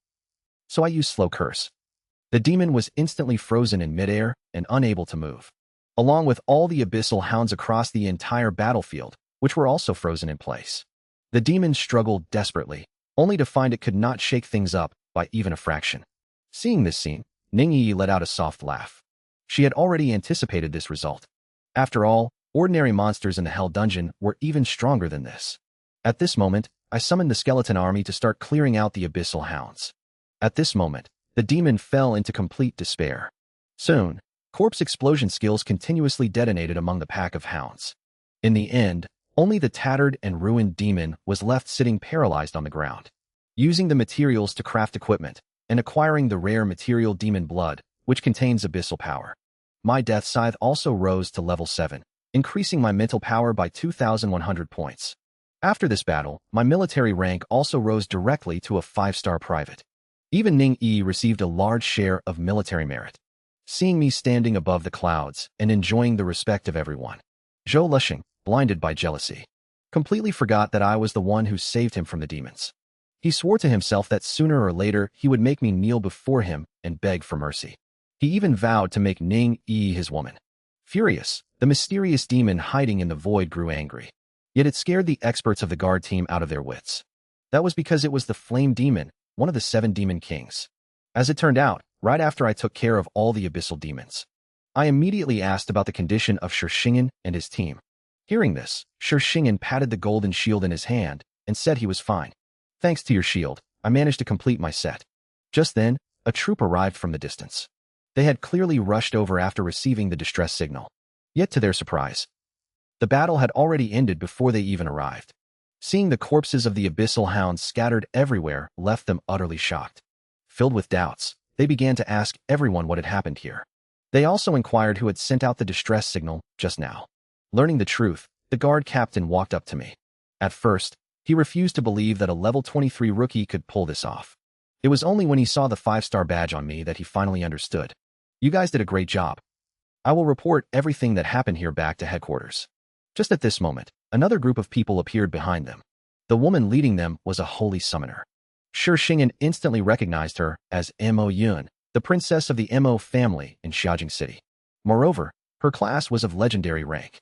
S1: So I used Slow Curse. The demon was instantly frozen in midair and unable to move, along with all the abyssal hounds across the entire battlefield, which were also frozen in place. The demon struggled desperately, only to find it could not shake things up by even a fraction. Seeing this scene, Ningyi let out a soft laugh. She had already anticipated this result. After all, ordinary monsters in the Hell Dungeon were even stronger than this. At this moment, I summoned the skeleton army to start clearing out the abyssal hounds. At this moment, the demon fell into complete despair. Soon, corpse explosion skills continuously detonated among the pack of hounds. In the end, only the tattered and ruined demon was left sitting paralyzed on the ground. Using the materials to craft equipment, and acquiring the rare material demon blood, which contains abyssal power. My death scythe also rose to level 7, increasing my mental power by 2,100 points. After this battle, my military rank also rose directly to a 5-star private. Even Ning Yi received a large share of military merit. Seeing me standing above the clouds and enjoying the respect of everyone, Zhou Lexing, blinded by jealousy, completely forgot that I was the one who saved him from the demons. He swore to himself that sooner or later he would make me kneel before him and beg for mercy. He even vowed to make Ning Yi his woman. Furious, the mysterious demon hiding in the void grew angry. Yet it scared the experts of the guard team out of their wits. That was because it was the flame demon, one of the 7 demon kings. As it turned out, right after I took care of all the abyssal demons, I immediately asked about the condition of Shishingen and his team. Hearing this, Shishingen patted the golden shield in his hand and said he was fine. Thanks to your shield, I managed to complete my set. Just then, a troop arrived from the distance. They had clearly rushed over after receiving the distress signal. Yet to their surprise, the battle had already ended before they even arrived. Seeing the corpses of the abyssal hounds scattered everywhere left them utterly shocked. Filled with doubts, they began to ask everyone what had happened here. They also inquired who had sent out the distress signal just now. Learning the truth, the guard captain walked up to me. At first, he refused to believe that a level 23 rookie could pull this off. It was only when he saw the 5-star badge on me that he finally understood. You guys did a great job. I will report everything that happened here back to headquarters. Just at this moment, another group of people appeared behind them. The woman leading them was a holy summoner. Shishingen instantly recognized her as Mo Yun, the princess of the Mo family in Xiaojing City. Moreover, her class was of legendary rank.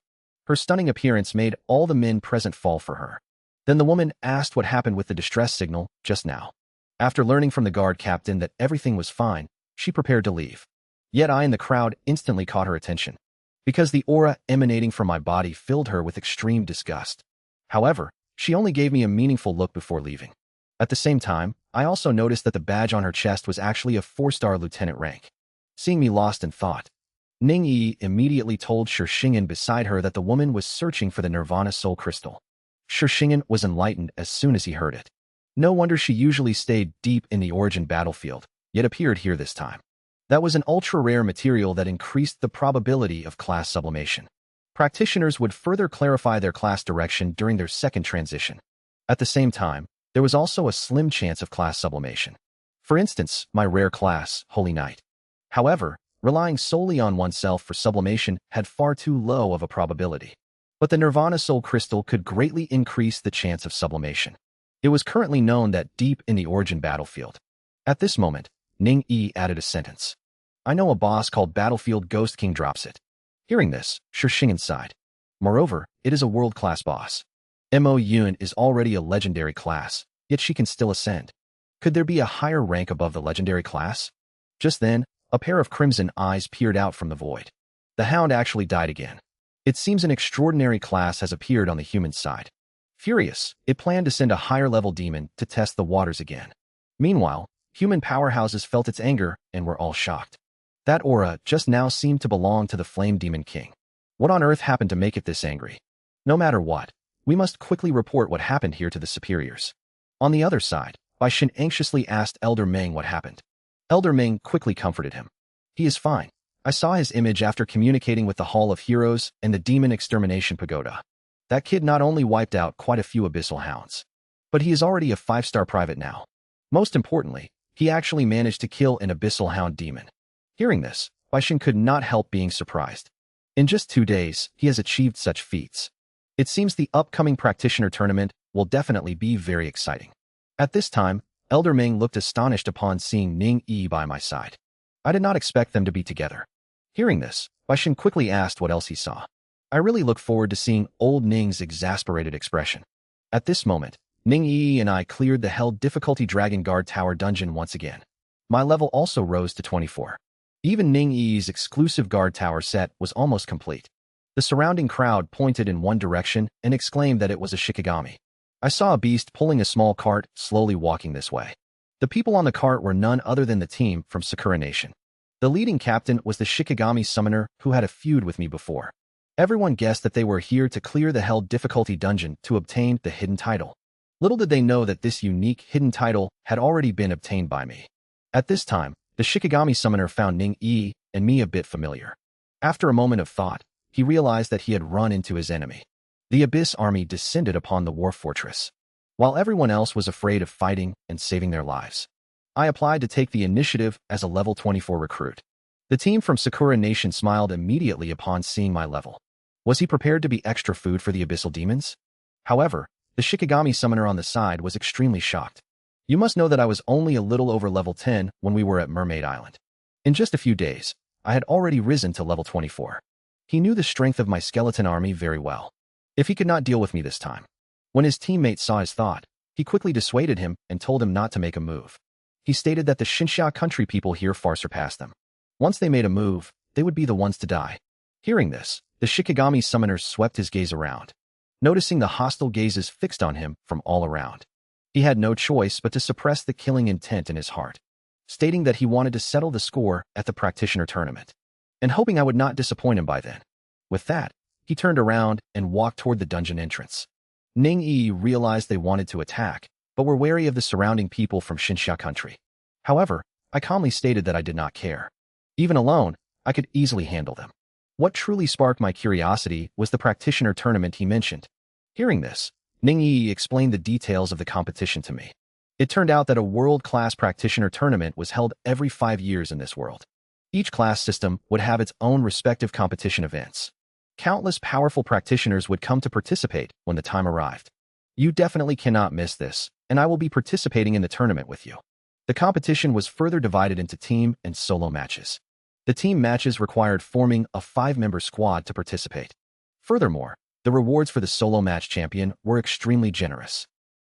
S1: Her stunning appearance made all the men present fall for her. Then the woman asked what happened with the distress signal just now. After learning from the guard captain that everything was fine, she prepared to leave. Yet I and the crowd instantly caught her attention, because the aura emanating from my body filled her with extreme disgust. However, she only gave me a meaningful look before leaving. At the same time, I also noticed that the badge on her chest was actually a 4-star lieutenant rank. Seeing me lost in thought, Ning Yi immediately told Shishingen beside her that the woman was searching for the Nirvana Soul Crystal. Shishingen was enlightened as soon as he heard it. No wonder she usually stayed deep in the origin battlefield, yet appeared here this time. That was an ultra-rare material that increased the probability of class sublimation. Practitioners would further clarify their class direction during their second transition. At the same time, there was also a slim chance of class sublimation. For instance, my rare class, Holy Knight. However, relying solely on oneself for sublimation had far too low of a probability. But the Nirvana Soul Crystal could greatly increase the chance of sublimation. It was currently known that deep in the origin battlefield. At this moment, Ning Yi added a sentence. I know a boss called Battlefield Ghost King drops it. Hearing this, Shishingen sighed. Moreover, it is a world-class boss. Mo Yun is already a legendary class, yet she can still ascend. Could there be a higher rank above the legendary class? Just then, a pair of crimson eyes peered out from the void. The hound actually died again. It seems an extraordinary class has appeared on the human side. Furious, it planned to send a higher-level demon to test the waters again. Meanwhile, human powerhouses felt its anger and were all shocked. That aura just now seemed to belong to the Flame Demon King. What on earth happened to make it this angry? No matter what, we must quickly report what happened here to the superiors. On the other side, Bai Shen anxiously asked Elder Meng what happened. Elder Meng quickly comforted him. He is fine. I saw his image after communicating with the Hall of Heroes and the Demon Extermination Pagoda. That kid not only wiped out quite a few abyssal hounds, but he is already a 5-star private now. Most importantly, he actually managed to kill an abyssal hound demon. Hearing this, Bai Shen could not help being surprised. In just 2 days, he has achieved such feats. It seems the upcoming practitioner tournament will definitely be very exciting. At this time, Elder Ming looked astonished upon seeing Ning Yi by my side. I did not expect them to be together. Hearing this, Bai Shen quickly asked what else he saw. I really look forward to seeing old Ning's exasperated expression. At this moment, Ning Yi and I cleared the Hell Difficulty Dragon Guard Tower dungeon once again. My level also rose to 24. Even Ning Yi's exclusive guard tower set was almost complete. The surrounding crowd pointed in one direction and exclaimed that it was a Shikigami. I saw a beast pulling a small cart, slowly walking this way. The people on the cart were none other than the team from Sakura Nation. The leading captain was the Shikigami summoner who had a feud with me before. Everyone guessed that they were here to clear the hell difficulty dungeon to obtain the hidden title. Little did they know that this unique hidden title had already been obtained by me. At this time, the Shikigami summoner found Ning Yi and me a bit familiar. After a moment of thought, he realized that he had run into his enemy. The Abyss army descended upon the war fortress. While everyone else was afraid of fighting and saving their lives, I applied to take the initiative as a level 24 recruit. The team from Sakura Nation smiled immediately upon seeing my level. Was he prepared to be extra food for the abyssal demons? However, the Shikigami summoner on the side was extremely shocked. You must know that I was only a little over level 10 when we were at Mermaid Island. In just a few days, I had already risen to level 24. He knew the strength of my skeleton army very well. If he could not deal with me this time. When his teammate saw his thought, he quickly dissuaded him and told him not to make a move. He stated that the Shinsha country people here far surpassed them. Once they made a move, they would be the ones to die. Hearing this, the Shikigami summoner swept his gaze around, noticing the hostile gazes fixed on him from all around. He had no choice but to suppress the killing intent in his heart, stating that he wanted to settle the score at the practitioner tournament, and hoping I would not disappoint him by then. With that, he turned around and walked toward the dungeon entrance. Ning Yi realized they wanted to attack, but were wary of the surrounding people from Shinsha country. However, I calmly stated that I did not care. Even alone, I could easily handle them. What truly sparked my curiosity was the practitioner tournament he mentioned. Hearing this, Ning Yi explained the details of the competition to me. It turned out that a world-class practitioner tournament was held every 5 years in this world. Each class system would have its own respective competition events. Countless powerful practitioners would come to participate when the time arrived. You definitely cannot miss this, and I will be participating in the tournament with you. The competition was further divided into team and solo matches. The team matches required forming a 5-member squad to participate. Furthermore, the rewards for the solo match champion were extremely generous.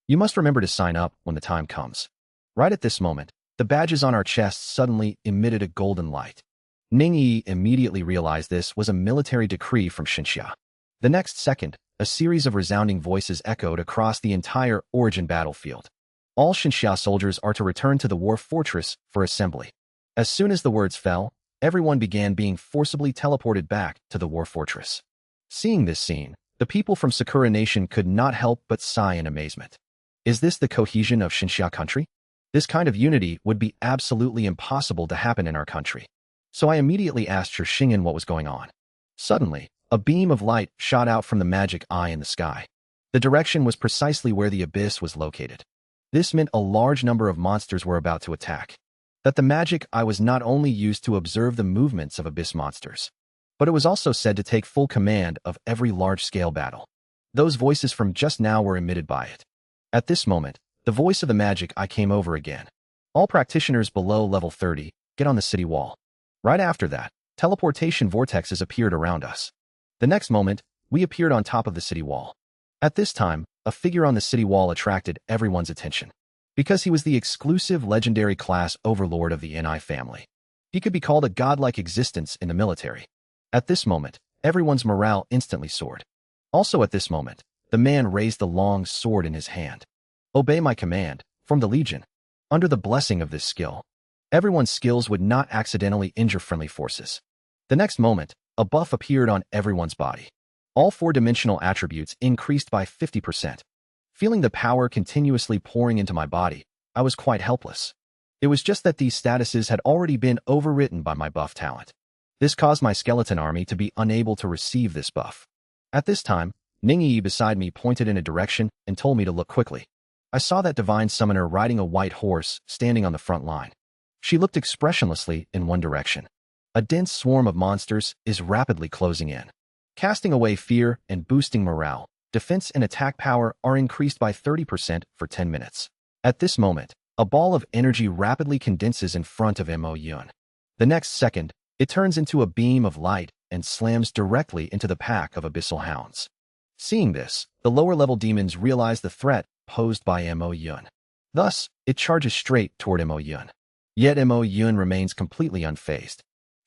S1: You must remember to sign up when the time comes. Right at this moment, the badges on our chests suddenly emitted a golden light. Ning Yi immediately realized this was a military decree from Shinsha. The next second, a series of resounding voices echoed across the entire Origin battlefield. All Shinsha soldiers are to return to the war fortress for assembly. As soon as the words fell, everyone began being forcibly teleported back to the war fortress. Seeing this scene, the people from Sakura Nation could not help but sigh in amazement. Is this the cohesion of Shinsha country? This kind of unity would be absolutely impossible to happen in our country. So I immediately asked Sir Shingen what was going on. Suddenly, a beam of light shot out from the magic eye in the sky. The direction was precisely where the abyss was located. This meant a large number of monsters were about to attack. That the magic eye was not only used to observe the movements of abyss monsters, but it was also said to take full command of every large-scale battle. Those voices from just now were emitted by it. At this moment, the voice of the magic eye came over again. All practitioners below level 30, get on the city wall. Right after that, teleportation vortexes appeared around us. The next moment, we appeared on top of the city wall. At this time, a figure on the city wall attracted everyone's attention. Because he was the exclusive legendary class overlord of the Ni family. He could be called a godlike existence in the military. At this moment, everyone's morale instantly soared. Also at this moment, the man raised the long sword in his hand. Obey my command, from the Legion. Under the blessing of this skill, everyone's skills would not accidentally injure friendly forces. The next moment, a buff appeared on everyone's body. All 4-dimensional attributes increased by 50%. Feeling the power continuously pouring into my body, I was quite helpless. It was just that these statuses had already been overwritten by my buff talent. This caused my skeleton army to be unable to receive this buff. At this time, Ning Yi beside me pointed in a direction and told me to look quickly. I saw that divine summoner riding a white horse standing on the front line. She looked expressionlessly in one direction. A dense swarm of monsters is rapidly closing in. Casting away fear and boosting morale, defense and attack power are increased by 30% for 10 minutes. At this moment, a ball of energy rapidly condenses in front of Moyu. The next second, it turns into a beam of light and slams directly into the pack of abyssal hounds. Seeing this, the lower-level demons realize the threat posed by Moyu. Thus, it charges straight toward Moyu. Yet Moyu remains completely unfazed.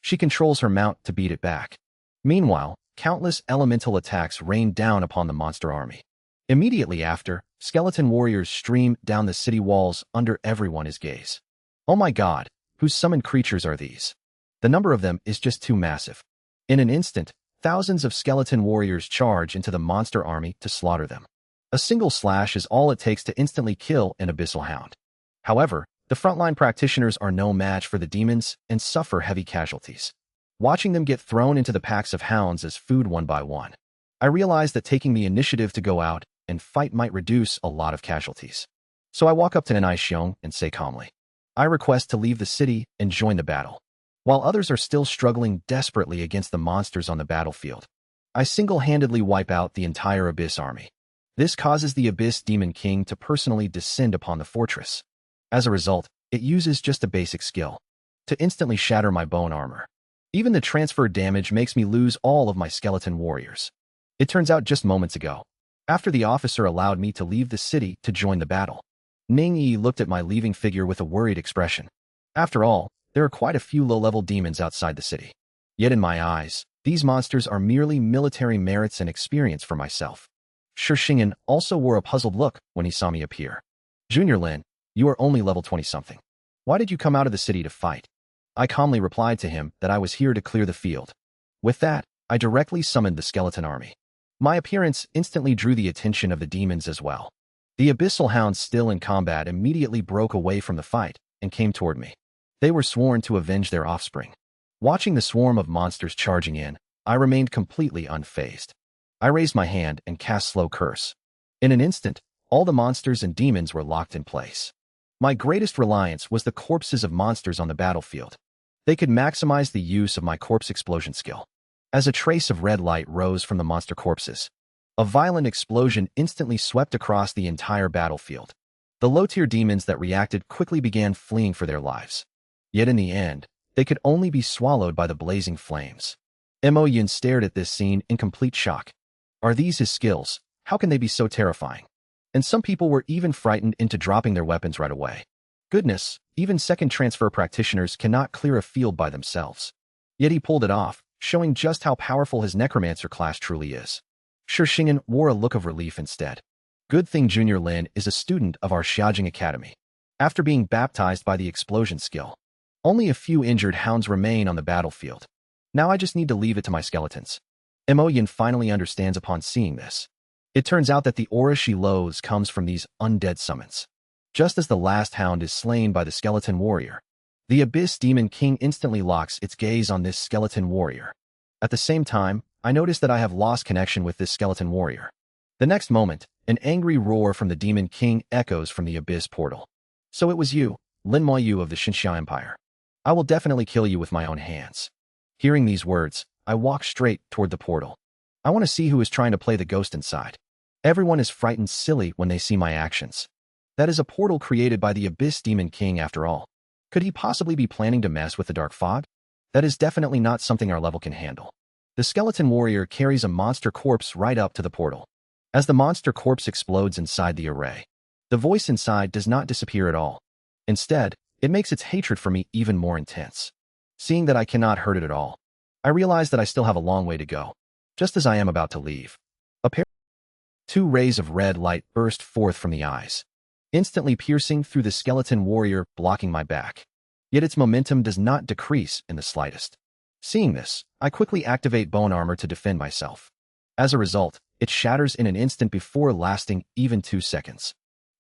S1: She controls her mount to beat it back. Meanwhile, countless elemental attacks rain down upon the monster army. Immediately after, skeleton warriors stream down the city walls under everyone's gaze. Oh my god, whose summoned creatures are these? The number of them is just too massive. In an instant, thousands of skeleton warriors charge into the monster army to slaughter them. A single slash is all it takes to instantly kill an abyssal hound. However, the frontline practitioners are no match for the demons and suffer heavy casualties. Watching them get thrown into the packs of hounds as food one by one, I realized that taking the initiative to go out and fight might reduce a lot of casualties. So I walk up to Nanai Xiong and say calmly, I request to leave the city and join the battle. While others are still struggling desperately against the monsters on the battlefield, I single-handedly wipe out the entire Abyss army. This causes the Abyss Demon King to personally descend upon the fortress. As a result, it uses just a basic skill to instantly shatter my bone armor. Even the transfer damage makes me lose all of my skeleton warriors. It turns out just moments ago, after the officer allowed me to leave the city to join the battle, Ning Yi looked at my leaving figure with a worried expression. After all, there are quite a few low-level demons outside the city. Yet in my eyes, these monsters are merely military merits and experience for myself. Shi Xingyan also wore a puzzled look when he saw me appear. Junior Lin, you are only level 20-something. Why did you come out of the city to fight? I calmly replied to him that I was here to clear the field. With that, I directly summoned the skeleton army. My appearance instantly drew the attention of the demons as well. The abyssal hounds still in combat immediately broke away from the fight and came toward me. They were sworn to avenge their offspring. Watching the swarm of monsters charging in, I remained completely unfazed. I raised my hand and cast Slow Curse. In an instant, all the monsters and demons were locked in place. My greatest reliance was the corpses of monsters on the battlefield. They could maximize the use of my corpse explosion skill. As a trace of red light rose from the monster corpses, a violent explosion instantly swept across the entire battlefield. The low-tier demons that reacted quickly began fleeing for their lives. Yet in the end, they could only be swallowed by the blazing flames. Moyu stared at this scene in complete shock. Are these his skills? How can they be so terrifying? And some people were even frightened into dropping their weapons right away. Goodness, even second transfer practitioners cannot clear a field by themselves. Yet he pulled it off, showing just how powerful his Necromancer class truly is. Shi Xingyan wore a look of relief instead. Good thing Junior Lin is a student of our Xiaojing Academy. After being baptized by the explosion skill, only a few injured hounds remain on the battlefield. Now I just need to leave it to my skeletons. Moyu finally understands upon seeing this. It turns out that the aura she loathes comes from these undead summons. Just as the last hound is slain by the skeleton warrior, the Abyss Demon King instantly locks its gaze on this skeleton warrior. At the same time, I notice that I have lost connection with this skeleton warrior. The next moment, an angry roar from the Demon King echoes from the Abyss portal. So it was you, Lin Moyu of the Xinxia Empire. I will definitely kill you with my own hands. Hearing these words, I walk straight toward the portal. I want to see who is trying to play the ghost inside. Everyone is frightened silly when they see my actions. That is a portal created by the Abyss Demon King after all. Could he possibly be planning to mess with the Dark Fog? That is definitely not something our level can handle. The skeleton warrior carries a monster corpse right up to the portal. As the monster corpse explodes inside the array, the voice inside does not disappear at all. Instead, it makes its hatred for me even more intense. Seeing that I cannot hurt it at all, I realize that I still have a long way to go. Just as I am about to leave, a pair of 2 rays of red light burst forth from the eyes, instantly piercing through the skeleton warrior, blocking my back. Yet its momentum does not decrease in the slightest. Seeing this, I quickly activate bone armor to defend myself. As a result, it shatters in an instant before lasting even 2 seconds.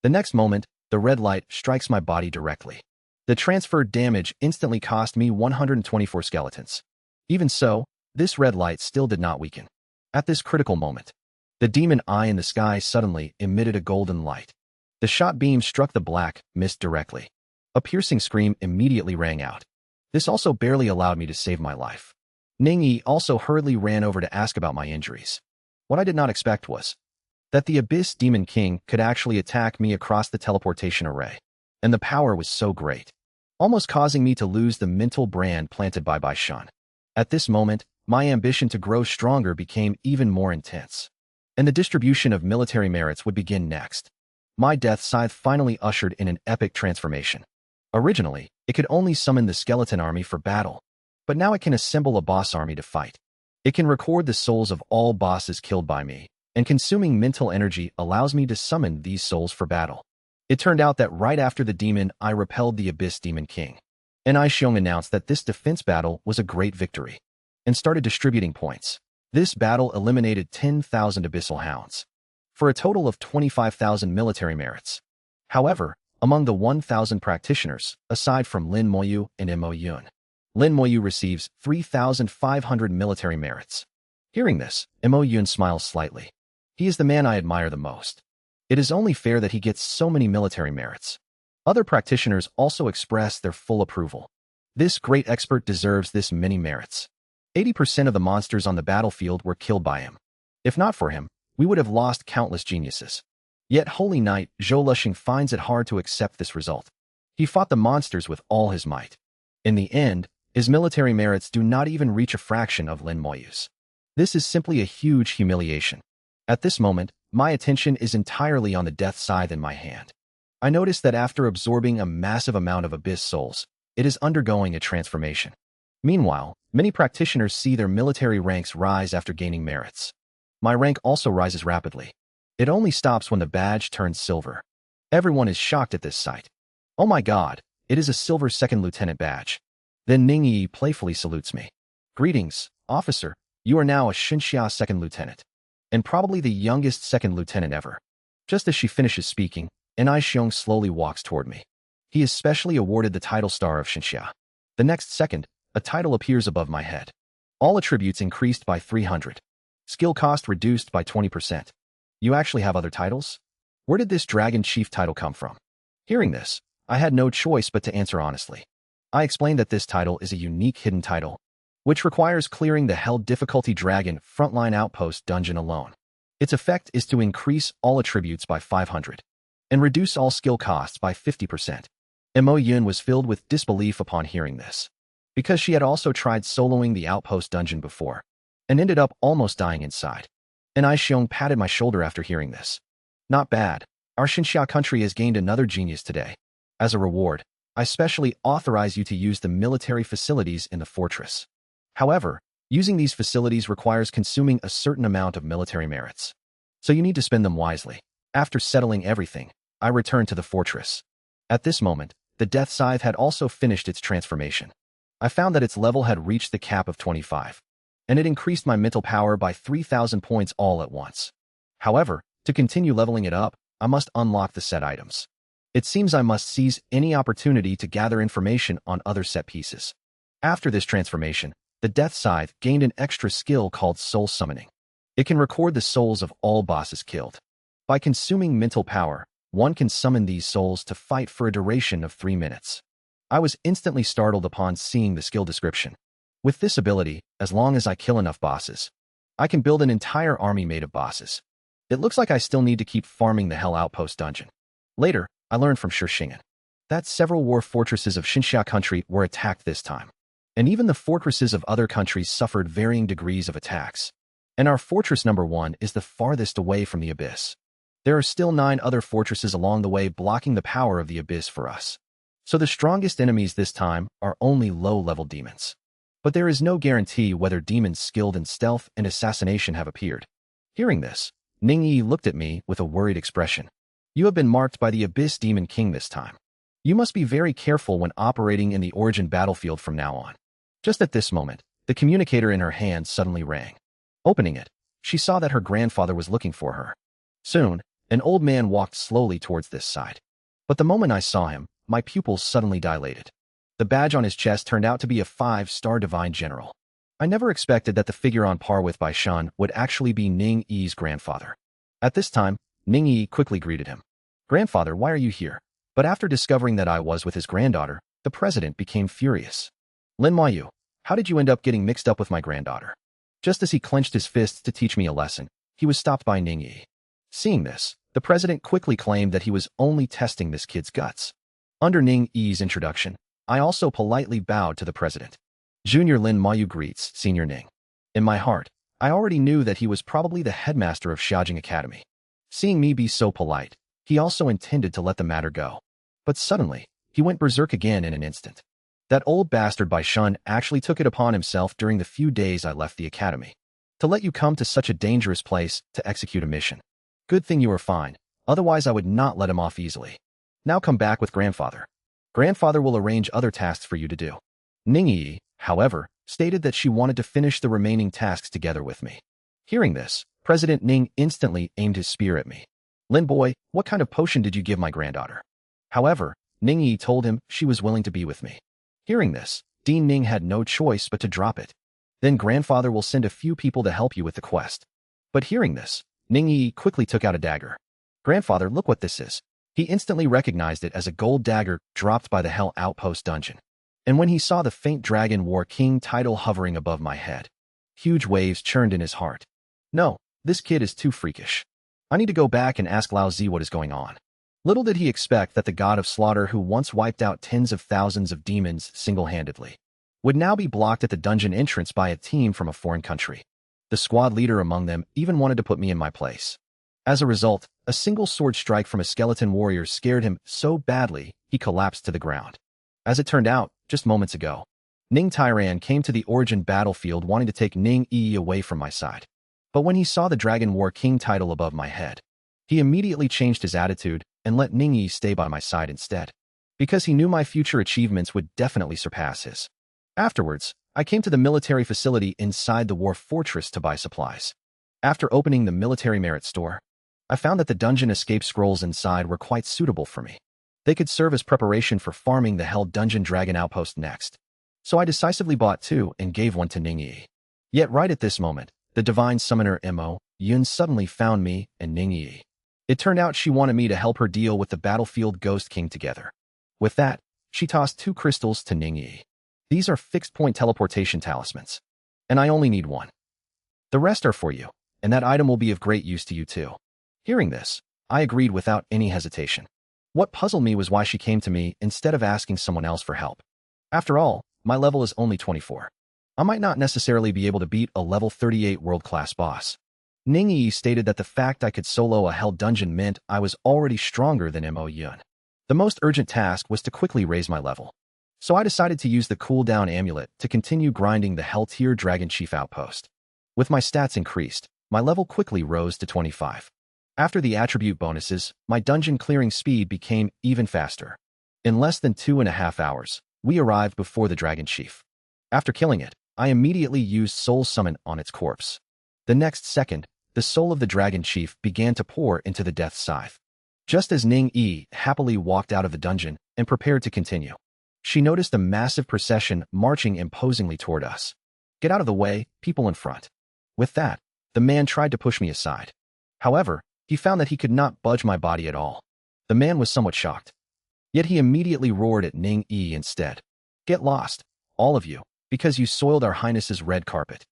S1: The next moment, the red light strikes my body directly. The transferred damage instantly cost me 124 skeletons. Even so, this red light still did not weaken. At this critical moment, the demon eye in the sky suddenly emitted a golden light. The shot beam struck the black mist directly. A piercing scream immediately rang out. This also barely allowed me to save my life. Ning Yi also hurriedly ran over to ask about my injuries. What I did not expect was that the Abyss Demon King could actually attack me across the teleportation array. And the power was so great, almost causing me to lose the mental brand planted by Bai Shan. At this moment, my ambition to grow stronger became even more intense. And the distribution of military merits would begin next. My death scythe finally ushered in an epic transformation. Originally, it could only summon the skeleton army for battle. But now it can assemble a boss army to fight. It can record the souls of all bosses killed by me, and consuming mental energy allows me to summon these souls for battle. It turned out that right after the demon, I repelled the Abyss Demon King. And Xiong announced that this defense battle was a great victory, and started distributing points. This battle eliminated 10,000 Abyssal Hounds, for a total of 25,000 military merits. However, among the 1,000 practitioners, aside from Lin Moyu and Moyun, Lin Moyu receives 3,500 military merits. Hearing this, Moyun smiles slightly. He is the man I admire the most. It is only fair that he gets so many military merits. Other practitioners also express their full approval. This great expert deserves this many merits. 80% of the monsters on the battlefield were killed by him. If not for him, we would have lost countless geniuses. Yet Holy Knight Zhou Lushing finds it hard to accept this result. He fought the monsters with all his might. In the end, his military merits do not even reach a fraction of Lin Moyu's. This is simply a huge humiliation. At this moment, my attention is entirely on the death scythe in my hand. I notice that after absorbing a massive amount of Abyss souls, it is undergoing a transformation. Meanwhile, many practitioners see their military ranks rise after gaining merits. My rank also rises rapidly. It only stops when the badge turns silver. Everyone is shocked at this sight. Oh my god, it is a silver second lieutenant badge. Then Ning Yi playfully salutes me. Greetings, officer, you are now a Xinxia second lieutenant, and probably the youngest second lieutenant ever. Just as she finishes speaking, Xiong slowly walks toward me. He is specially awarded the title star of Xinxia. The next second, a title appears above my head. All attributes increased by 300. Skill cost reduced by 20%. You actually have other titles? Where did this Dragon Chief title come from? Hearing this, I had no choice but to answer honestly. I explained that this title is a unique hidden title, which requires clearing the Hell Difficulty Dragon Frontline Outpost dungeon alone. Its effect is to increase all attributes by 500 and reduce all skill costs by 50%. Mo Yun was filled with disbelief upon hearing this, because she had also tried soloing the outpost dungeon before, and ended up almost dying inside. And Xiong patted my shoulder after hearing this. Not bad. Our Xinxia country has gained another genius today. As a reward, I specially authorize you to use the military facilities in the fortress. However, using these facilities requires consuming a certain amount of military merits, so you need to spend them wisely. After settling everything, I returned to the fortress. At this moment, the Death Scythe had also finished its transformation. I found that its level had reached the cap of 25, and it increased my mental power by 3,000 points all at once. However, to continue leveling it up, I must unlock the set items. It seems I must seize any opportunity to gather information on other set pieces. After this transformation, the Death Scythe gained an extra skill called Soul Summoning. It can record the souls of all bosses killed. By consuming mental power, one can summon these souls to fight for a duration of 3 minutes. I was instantly startled upon seeing the skill description. With this ability, as long as I kill enough bosses, I can build an entire army made of bosses. It looks like I still need to keep farming the Hell Outpost dungeon. Later, I learned from Shishingen that several war fortresses of Xinxia country were attacked this time, and even the fortresses of other countries suffered varying degrees of attacks. And our fortress number 1 is the farthest away from the Abyss. There are still 9 other fortresses along the way blocking the power of the Abyss for us. So the strongest enemies this time are only low-level demons. But there is no guarantee whether demons skilled in stealth and assassination have appeared. Hearing this, Ning Yi looked at me with a worried expression. You have been marked by the Abyss Demon King this time. You must be very careful when operating in the Origin battlefield from now on. Just at this moment, the communicator in her hand suddenly rang. Opening it, she saw that her grandfather was looking for her. Soon, an old man walked slowly towards this side. But the moment I saw him, my pupils suddenly dilated. The badge on his chest turned out to be a 5-star Divine General. I never expected that the figure on par with Bai Shan would actually be Ning Yi's grandfather. At this time, Ning Yi quickly greeted him. Grandfather, why are you here? But after discovering that I was with his granddaughter, the president became furious. Lin Moyu, how did you end up getting mixed up with my granddaughter? Just as he clenched his fists to teach me a lesson, he was stopped by Ning Yi. Seeing this, the president quickly claimed that he was only testing this kid's guts. Under Ning Yi's introduction, I also politely bowed to the president. Junior Lin Moyu greets Senior Ning. In my heart, I already knew that he was probably the headmaster of Xiaojing Academy. Seeing me be so polite, he also intended to let the matter go. But suddenly, he went berserk again in an instant. That old bastard Bai Shun actually took it upon himself during the few days I left the academy to let you come to such a dangerous place to execute a mission. Good thing you are fine, otherwise I would not let him off easily. Now come back with grandfather. Grandfather will arrange other tasks for you to do. Ningyi, however, stated that she wanted to finish the remaining tasks together with me. Hearing this, President Ning instantly aimed his spear at me. Lin boy, what kind of potion did you give my granddaughter? However, Ningyi told him she was willing to be with me. Hearing this, Dean Ning had no choice but to drop it. Then grandfather will send a few people to help you with the quest. But hearing this, Ningyi quickly took out a dagger. Grandfather, look what this is. He instantly recognized it as a gold dagger dropped by the Hell Outpost dungeon. And when he saw the faint Dragon War King title hovering above my head, huge waves churned in his heart. No, this kid is too freakish. I need to go back and ask Lao Zi what is going on. Little did he expect that the god of slaughter who once wiped out tens of thousands of demons single-handedly would now be blocked at the dungeon entrance by a team from a foreign country. The squad leader among them even wanted to put me in my place. As a result, a single sword strike from a skeleton warrior scared him so badly he collapsed to the ground. As it turned out, just moments ago, Ning Tairan came to the origin battlefield wanting to take Ning Yi away from my side. But when he saw the Dragon War King title above my head, he immediately changed his attitude and let Ning Yi stay by my side instead, because he knew my future achievements would definitely surpass his. Afterwards, I came to the military facility inside the war fortress to buy supplies. After opening the military merit store, I found that the dungeon escape scrolls inside were quite suitable for me. They could serve as preparation for farming the Hell Dungeon Dragon Outpost next. So I decisively bought 2 and gave one to Ningyi. Yet right at this moment, the divine summoner Mo Yun suddenly found me and Ningyi. It turned out she wanted me to help her deal with the battlefield Ghost King together. With that, she tossed 2 crystals to Ningyi. These are fixed-point teleportation talismans, and I only need 1. The rest are for you, and that item will be of great use to you too. Hearing this, I agreed without any hesitation. What puzzled me was why she came to me instead of asking someone else for help. After all, my level is only 24. I might not necessarily be able to beat a level 38 world-class boss. Ningyi stated that the fact I could solo a Hell Dungeon meant I was already stronger than Mo Yun. The most urgent task was to quickly raise my level. So I decided to use the cooldown amulet to continue grinding the Hell Tier Dragon Chief Outpost. With my stats increased, my level quickly rose to 25. After the attribute bonuses, my dungeon clearing speed became even faster. In less than 2.5 hours, we arrived before the Dragon Chief. After killing it, I immediately used Soul Summon on its corpse. The next second, the soul of the Dragon Chief began to pour into the Death Scythe. Just as Ning Yi happily walked out of the dungeon and prepared to continue, she noticed a massive procession marching imposingly toward us. Get out of the way, people in front. With that, the man tried to push me aside. However, he found that he could not budge my body at all. The man was somewhat shocked. Yet he immediately roared at Ning Yi instead. Get lost, all of you, because you soiled our highness's red carpet.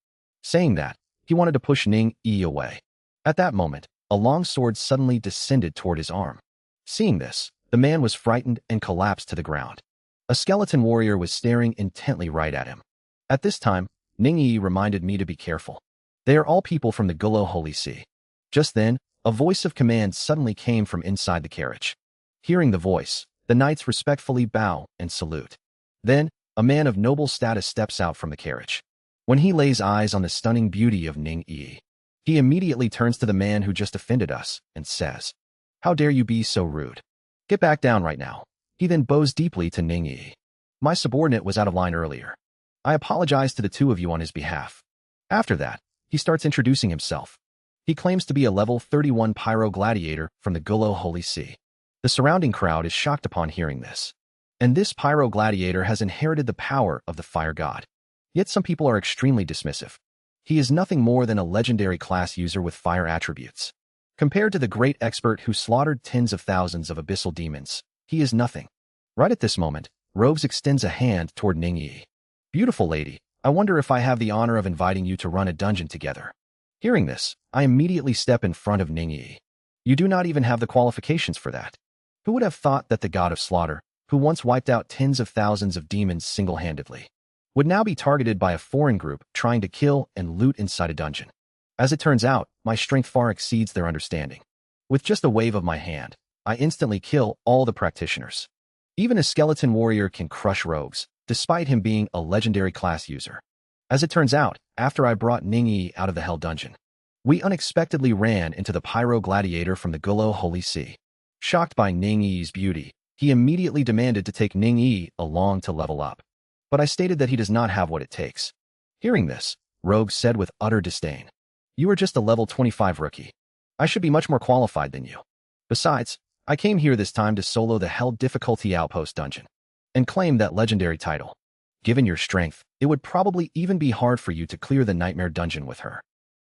S1: Saying that, he wanted to push Ning Yi away. At that moment, a long sword suddenly descended toward his arm. Seeing this, the man was frightened and collapsed to the ground. A skeleton warrior was staring intently right at him. At this time, Ning Yi reminded me to be careful. They are all people from the Gullo Holy See. Just then, a voice of command suddenly came from inside the carriage. Hearing the voice, the knights respectfully bow and salute. Then, a man of noble status steps out from the carriage. When he lays eyes on the stunning beauty of Ning Yi, he immediately turns to the man who just offended us and says, "How dare you be so rude? Get back down right now." He then bows deeply to Ning Yi. My subordinate was out of line earlier. I apologize to the 2 of you on his behalf. After that, he starts introducing himself. He claims to be a level 31 pyro gladiator from the Gullo Holy See. The surrounding crowd is shocked upon hearing this. And this pyro gladiator has inherited the power of the fire god. Yet some people are extremely dismissive. He is nothing more than a legendary class user with fire attributes. Compared to the great expert who slaughtered tens of thousands of abyssal demons, he is nothing. Right at this moment, Roves extends a hand toward Ning Yi. Beautiful lady, I wonder if I have the honor of inviting you to run a dungeon together. Hearing this, I immediately step in front of Ning Yi. You do not even have the qualifications for that. Who would have thought that the god of slaughter, who once wiped out tens of thousands of demons single-handedly, would now be targeted by a foreign group trying to kill and loot inside a dungeon? As it turns out, my strength far exceeds their understanding. With just a wave of my hand, I instantly kill all the practitioners. Even a skeleton warrior can crush rogues, despite him being a legendary class user. As it turns out, after I brought Ningyi out of the Hell Dungeon, we unexpectedly ran into the Pyro Gladiator from the Gullo Holy Sea. Shocked by Ningyi's beauty, he immediately demanded to take Ningyi along to level up. But I stated that he does not have what it takes. Hearing this, Rogue said with utter disdain, "You are just a level 25 rookie. I should be much more qualified than you. Besides, I came here this time to solo the Hell Difficulty Outpost dungeon and claim that legendary title. Given your strength, it would probably even be hard for you to clear the Nightmare Dungeon with her."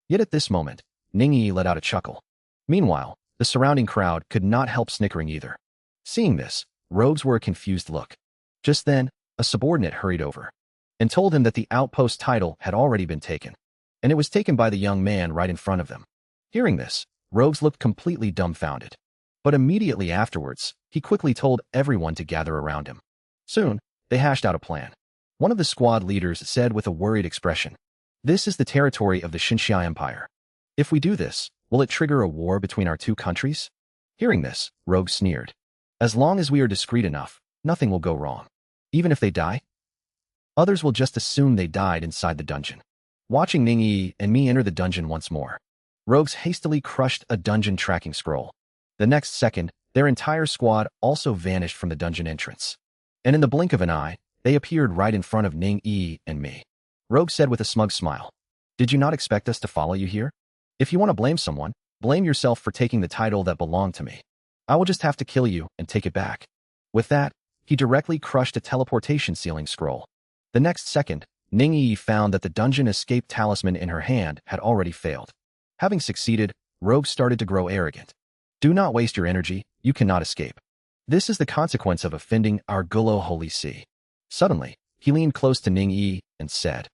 S1: Yet at this moment, Ningyi let out a chuckle. Meanwhile, the surrounding crowd could not help snickering either. Seeing this, Rogues were a confused look. Just then, a subordinate hurried over and told him that the outpost title had already been taken, and it was taken by the young man right in front of them. Hearing this, Rogues looked completely dumbfounded. But immediately afterwards, he quickly told everyone to gather around him. Soon, they hashed out a plan. One of the squad leaders said with a worried expression, "This is the territory of the Xinxia Empire. If we do this, will it trigger a war between our two countries?" Hearing this, Rogue sneered. "As long as we are discreet enough, nothing will go wrong. Even if they die, others will just assume they died inside the dungeon." Watching Ningyi and me enter the dungeon once more, Rogues hastily crushed a dungeon tracking scroll. The next second, their entire squad also vanished from the dungeon entrance. And in the blink of an eye, they appeared right in front of Ningyi and me. Rogue said with a smug smile, "Did you not expect us to follow you here? If you want to blame someone, blame yourself for taking the title that belonged to me. I will just have to kill you and take it back." With that, he directly crushed a teleportation sealing scroll. The next second, Ningyi found that the dungeon escape talisman in her hand had already failed. Having succeeded, Rogue started to grow arrogant. "Do not waste your energy, you cannot escape. This is the consequence of offending our Gullo Holy See." Suddenly, he leaned close to Ningyi and said,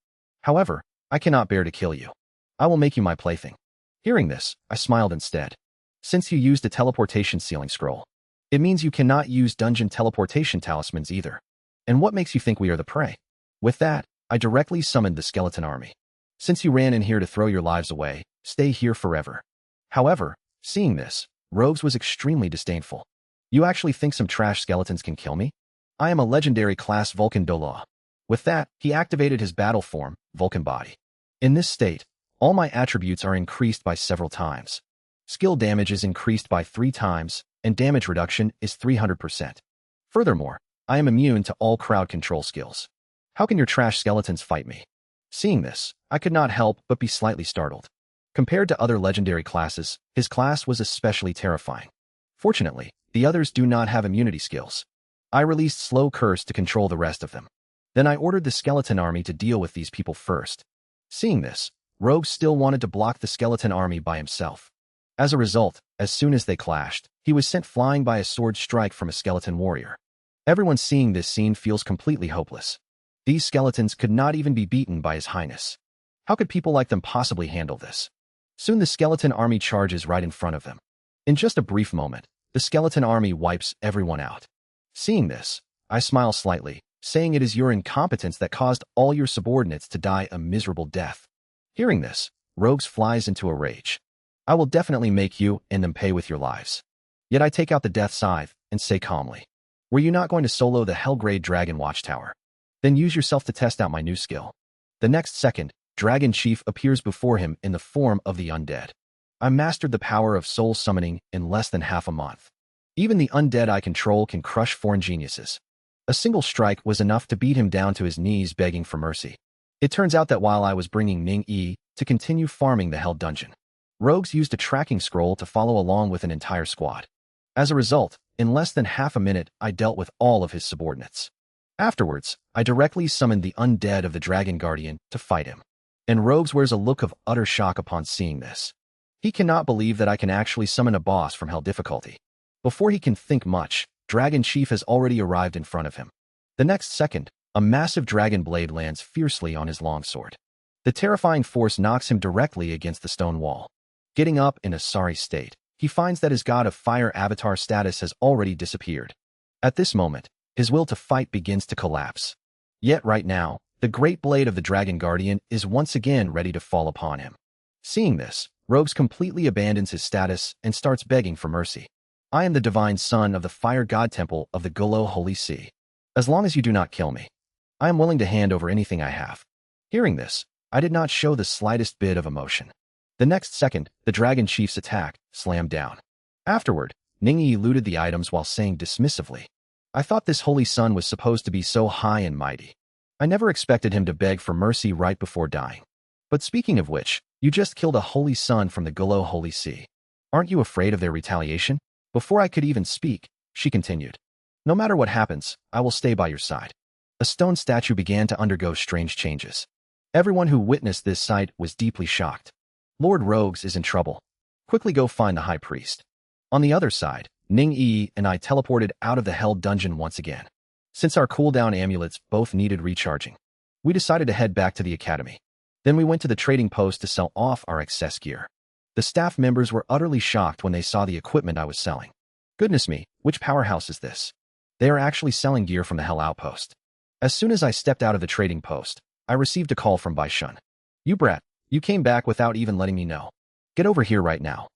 S1: "However, I cannot bear to kill you. I will make you my plaything." Hearing this, I smiled instead. "Since you used a teleportation sealing scroll, it means you cannot use dungeon teleportation talismans either. And what makes you think we are the prey?" With that, I directly summoned the skeleton army. "Since you ran in here to throw your lives away, stay here forever." However, seeing this, Rogues was extremely disdainful. "You actually think some trash skeletons can kill me? I am a legendary class Vulcan Doloa." With that, he activated his battle form, Vulcan Body. In this state, all my attributes are increased by several times. Skill damage is increased by 3 times, and damage reduction is 300%. Furthermore, I am immune to all crowd control skills. How can your trash skeletons fight me? Seeing this, I could not help but be slightly startled. Compared to other legendary classes, his class was especially terrifying. Fortunately, the others do not have immunity skills. I released Slow Curse to control the rest of them. Then I ordered the skeleton army to deal with these people first. Seeing this, Rogue still wanted to block the skeleton army by himself. As a result, as soon as they clashed, he was sent flying by a sword strike from a skeleton warrior. Everyone seeing this scene feels completely hopeless. These skeletons could not even be beaten by His Highness. How could people like them possibly handle this? Soon the skeleton army charges right in front of them. In just a brief moment, the skeleton army wipes everyone out. Seeing this, I smile slightly, saying it is your incompetence that caused all your subordinates to die a miserable death. Hearing this, Rogues flies into a rage. "I will definitely make you and them pay with your lives." Yet I take out the Death Scythe and say calmly, "Were you not going to solo the Hellgrade Dragon Watchtower? Then use yourself to test out my new skill." The next second, Dragon Chief appears before him in the form of the undead. I mastered the power of soul summoning in less than half a month. Even the undead I control can crush foreign geniuses. A single strike was enough to beat him down to his knees begging for mercy. It turns out that while I was bringing Ningyi to continue farming the Hell Dungeon, Rogues used a tracking scroll to follow along with an entire squad. As a result, in less than half a minute, I dealt with all of his subordinates. Afterwards, I directly summoned the undead of the Dragon Guardian to fight him. And Rogues wears a look of utter shock upon seeing this. He cannot believe that I can actually summon a boss from Hell difficulty. Before he can think much, Dragon Chief has already arrived in front of him. The next second, a massive dragon blade lands fiercely on his longsword. The terrifying force knocks him directly against the stone wall. Getting up in a sorry state, he finds that his God of Fire avatar status has already disappeared. At this moment, his will to fight begins to collapse. Yet right now, the great blade of the Dragon Guardian is once again ready to fall upon him. Seeing this, Rogues completely abandons his status and starts begging for mercy. "I am the divine son of the Fire God Temple of the Gullo Holy See. As long as you do not kill me, I am willing to hand over anything I have. Hearing this, I did not show the slightest bit of emotion. The next second, the dragon chief's attack slammed down. Afterward, Ningyi looted the items while saying dismissively, I thought this holy son was supposed to be so high and mighty. I never expected him to beg for mercy right before dying. But speaking of which, you just killed a holy son from the Gullo Holy Sea. Aren't you afraid of their retaliation? Before I could even speak, she continued. No matter what happens, I will stay by your side. A stone statue began to undergo strange changes. Everyone who witnessed this sight was deeply shocked. Lord Rogues is in trouble. Quickly go find the high priest. On the other side, Ning Yi and I teleported out of the hell dungeon once again. Since our cooldown amulets both needed recharging, we decided to head back to the academy. Then we went to the trading post to sell off our excess gear. The staff members were utterly shocked when they saw the equipment I was selling. Goodness me, which powerhouse is this? They are actually selling gear from the Hell Outpost. As soon as I stepped out of the trading post, I received a call from Bai Shun. You brat, you came back without even letting me know. Get over here right now.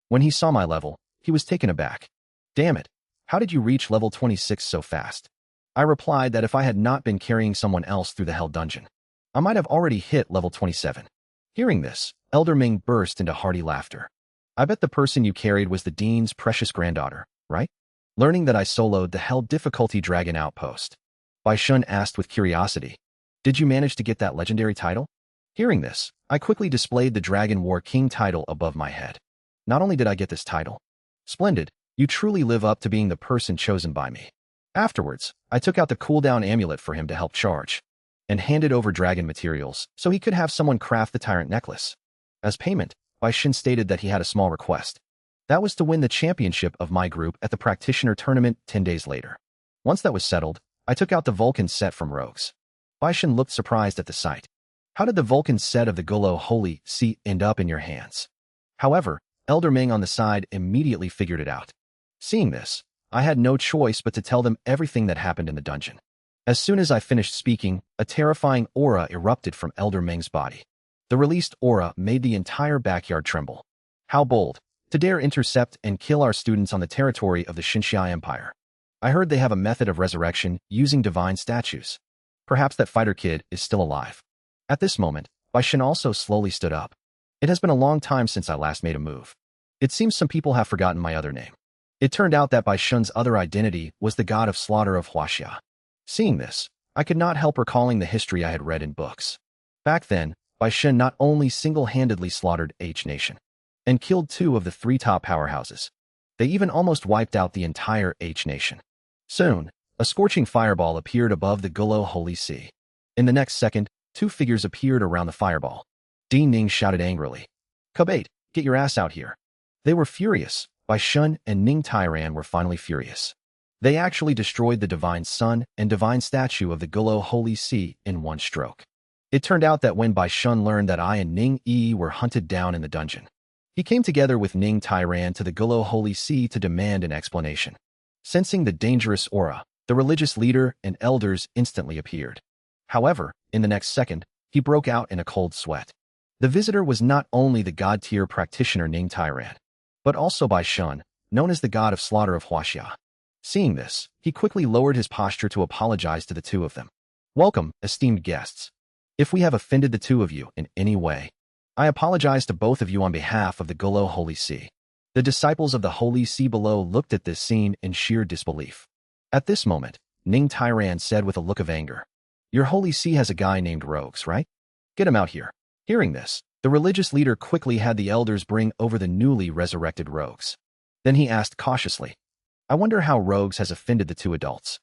S1: When he saw my level, he was taken aback. Damn it, how did you reach level 26 so fast? I replied that if I had not been carrying someone else through the Hell Dungeon, I might have already hit level 27. Hearing this, Elder Ming burst into hearty laughter. I bet the person you carried was the Dean's precious granddaughter, right? Learning that I soloed the Hell Difficulty Dragon Outpost, Bai Shun asked with curiosity, Did you manage to get that legendary title? Hearing this, I quickly displayed the Dragon War King title above my head. Not only did I get this title, splendid, you truly live up to being the person chosen by me. Afterwards, I took out the cooldown amulet for him to help charge, and handed over dragon materials so he could have someone craft the tyrant necklace. As payment, Bai Shun stated that he had a small request. That was to win the championship of my group at the practitioner tournament 10 days later. Once that was settled, I took out the Vulcan set from Rogues. Bai Shun looked surprised at the sight. How did the Vulcan set of the Gullo Holy Sea end up in your hands? However, Elder Ming on the side immediately figured it out. Seeing this, I had no choice but to tell them everything that happened in the dungeon. As soon as I finished speaking, a terrifying aura erupted from Elder Ming's body. The released aura made the entire backyard tremble. How bold, to dare intercept and kill our students on the territory of the Xinxia Empire. I heard they have a method of resurrection using divine statues. Perhaps that fighter kid is still alive. At this moment, Bai Shun also slowly stood up. It has been a long time since I last made a move. It seems some people have forgotten my other name. It turned out that Bai Shun's other identity was the god of slaughter of Huaxia. Seeing this, I could not help recalling the history I had read in books. Back then, Bai Shun not only single-handedly slaughtered H Nation, and killed 2 of the 3 top powerhouses. They even almost wiped out the entire H Nation. Soon, a scorching fireball appeared above the Gullo Holy Sea. In the next second, 2 figures appeared around the fireball. Dean Ning shouted angrily, Kabate, get your ass out here. They were furious. Bai Shun and Ning Tairan were finally furious. They actually destroyed the divine sun and divine statue of the Gullo Holy Sea in one stroke. It turned out that when Bai Shun learned that I and Ning Yi were hunted down in the dungeon, he came together with Ning Tairan to the Gullo Holy Sea to demand an explanation. Sensing the dangerous aura, the religious leader and elders instantly appeared. However, in the next second, he broke out in a cold sweat. The visitor was not only the god-tier practitioner Ning Tairan, but also Bai Shun, known as the god of slaughter of Huaxia. Seeing this, he quickly lowered his posture to apologize to the 2 of them. Welcome, esteemed guests. If we have offended the 2 of you in any way, I apologize to both of you on behalf of the Gullo Holy Sea. The disciples of the Holy Sea below looked at this scene in sheer disbelief. At this moment, Ning Tairan said with a look of anger, Your Holy Sea has a guy named Rogues, right? Get him out here. Hearing this, the religious leader quickly had the elders bring over the newly resurrected Rogues. Then he asked cautiously, I wonder how Rogues has offended the 2 adults.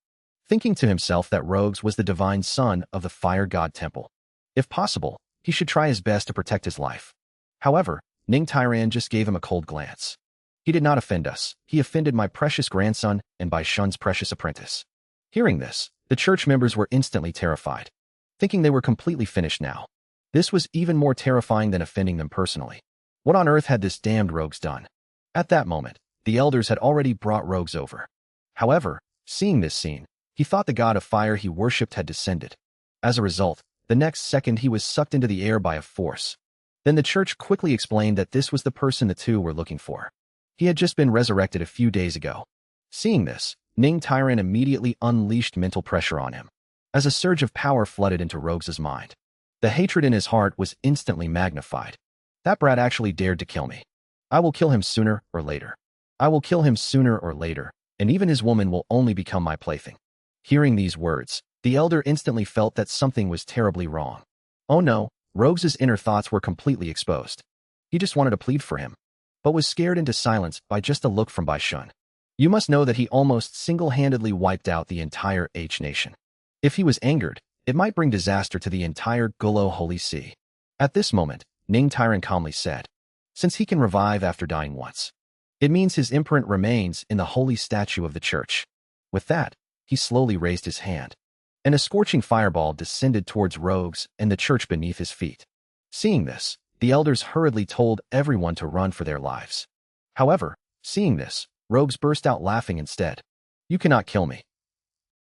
S1: Thinking to himself that Rogues was the divine son of the fire god temple. If possible, he should try his best to protect his life. However, Ning Tairan just gave him a cold glance. He did not offend us. He offended my precious grandson and Bai Shun's precious apprentice. Hearing this, the church members were instantly terrified, thinking they were completely finished now. This was even more terrifying than offending them personally. What on earth had this damned Rogues done? At that moment, the elders had already brought Rogues over. However, seeing this scene, he thought the god of fire he worshipped had descended. As a result, the next second he was sucked into the air by a force. Then the church quickly explained that this was the person the 2 were looking for. He had just been resurrected a few days ago. Seeing this, Ning Tairan immediately unleashed mental pressure on him. as a surge of power flooded into Rogues' mind. The hatred in his heart was instantly magnified. That brat actually dared to kill me. I will kill him sooner or later. I will kill him sooner or later, and even his woman will only become my plaything. Hearing these words, the elder instantly felt that something was terribly wrong. Oh no, Rogues' inner thoughts were completely exposed. He just wanted to plead for him, but was scared into silence by just a look from Bai Shun. You must know that he almost single-handedly wiped out the entire H nation. If he was angered, it might bring disaster to the entire Gullo Holy See. At this moment, Ning Tyrant calmly said, since he can revive after dying once, it means his imprint remains in the holy statue of the church. With that, he slowly raised his hand, and a scorching fireball descended towards Rogues and the church beneath his feet. Seeing this, the elders hurriedly told everyone to run for their lives. However, seeing this, Rogues burst out laughing instead. You cannot kill me.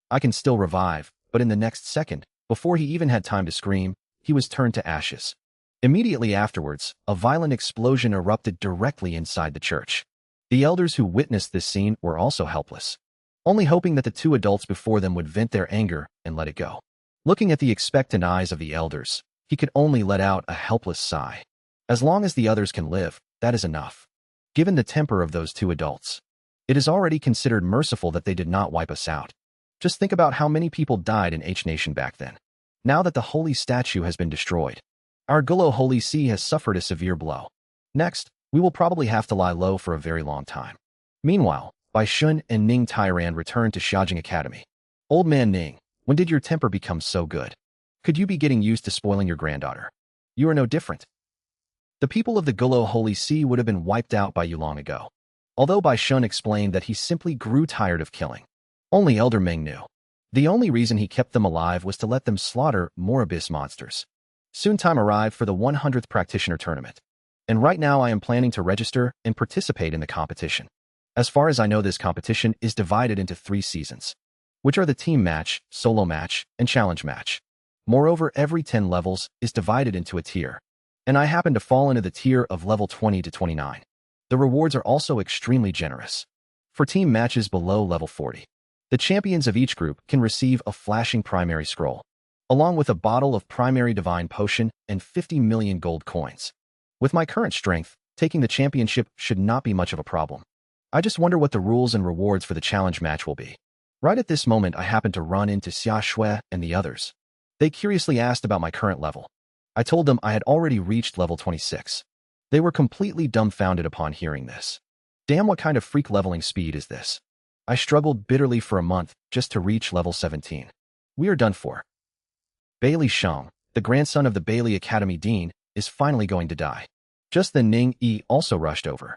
S1: I can still revive, but in the next second, before he even had time to scream, he was turned to ashes. Immediately afterwards, a violent explosion erupted directly inside the church. The elders who witnessed this scene were also helpless, only hoping that the two adults before them would vent their anger and let it go. Looking at the expectant eyes of the elders, he could only let out a helpless sigh. As long as the others can live, that is enough. Given the temper of those two adults, it is already considered merciful that they did not wipe us out. Just think about how many people died in H Nation back then. Now that the holy statue has been destroyed, our Gullo Holy See has suffered a severe blow. Next, we will probably have to lie low for a very long time. Meanwhile, Bai Shun and Ning Tairan returned to Xiaojing Academy. Old man Ning, when did your temper become so good? Could you be getting used to spoiling your granddaughter? You are no different. The people of the Gullo Holy See would have been wiped out by you long ago. Although Bai Shun explained that he simply grew tired of killing. Only Elder Meng knew. The only reason he kept them alive was to let them slaughter more abyss monsters. Soon time arrived for the 100th practitioner tournament. And right now I am planning to register and participate in the competition. As far as I know, this competition is divided into 3 seasons, which are the team match, solo match, and challenge match. Moreover, every 10 levels is divided into a tier, and I happen to fall into the tier of level 20 to 29. The rewards are also extremely generous. For team matches below level 40, the champions of each group can receive a flashing primary scroll, along with a bottle of primary divine potion and 50 million gold coins. With my current strength, taking the championship should not be much of a problem. I just wonder what the rules and rewards for the challenge match will be. Right at this moment, I happened to run into Xia Shui and the others. They curiously asked about my current level. I told them I had already reached level 26. They were completely dumbfounded upon hearing this. Damn, what kind of freak leveling speed is this? I struggled bitterly for a month just to reach level 17. We are done for. Bailey Shang, the grandson of the Bailey Academy Dean, is finally going to die. Just then Ning Yi also rushed over.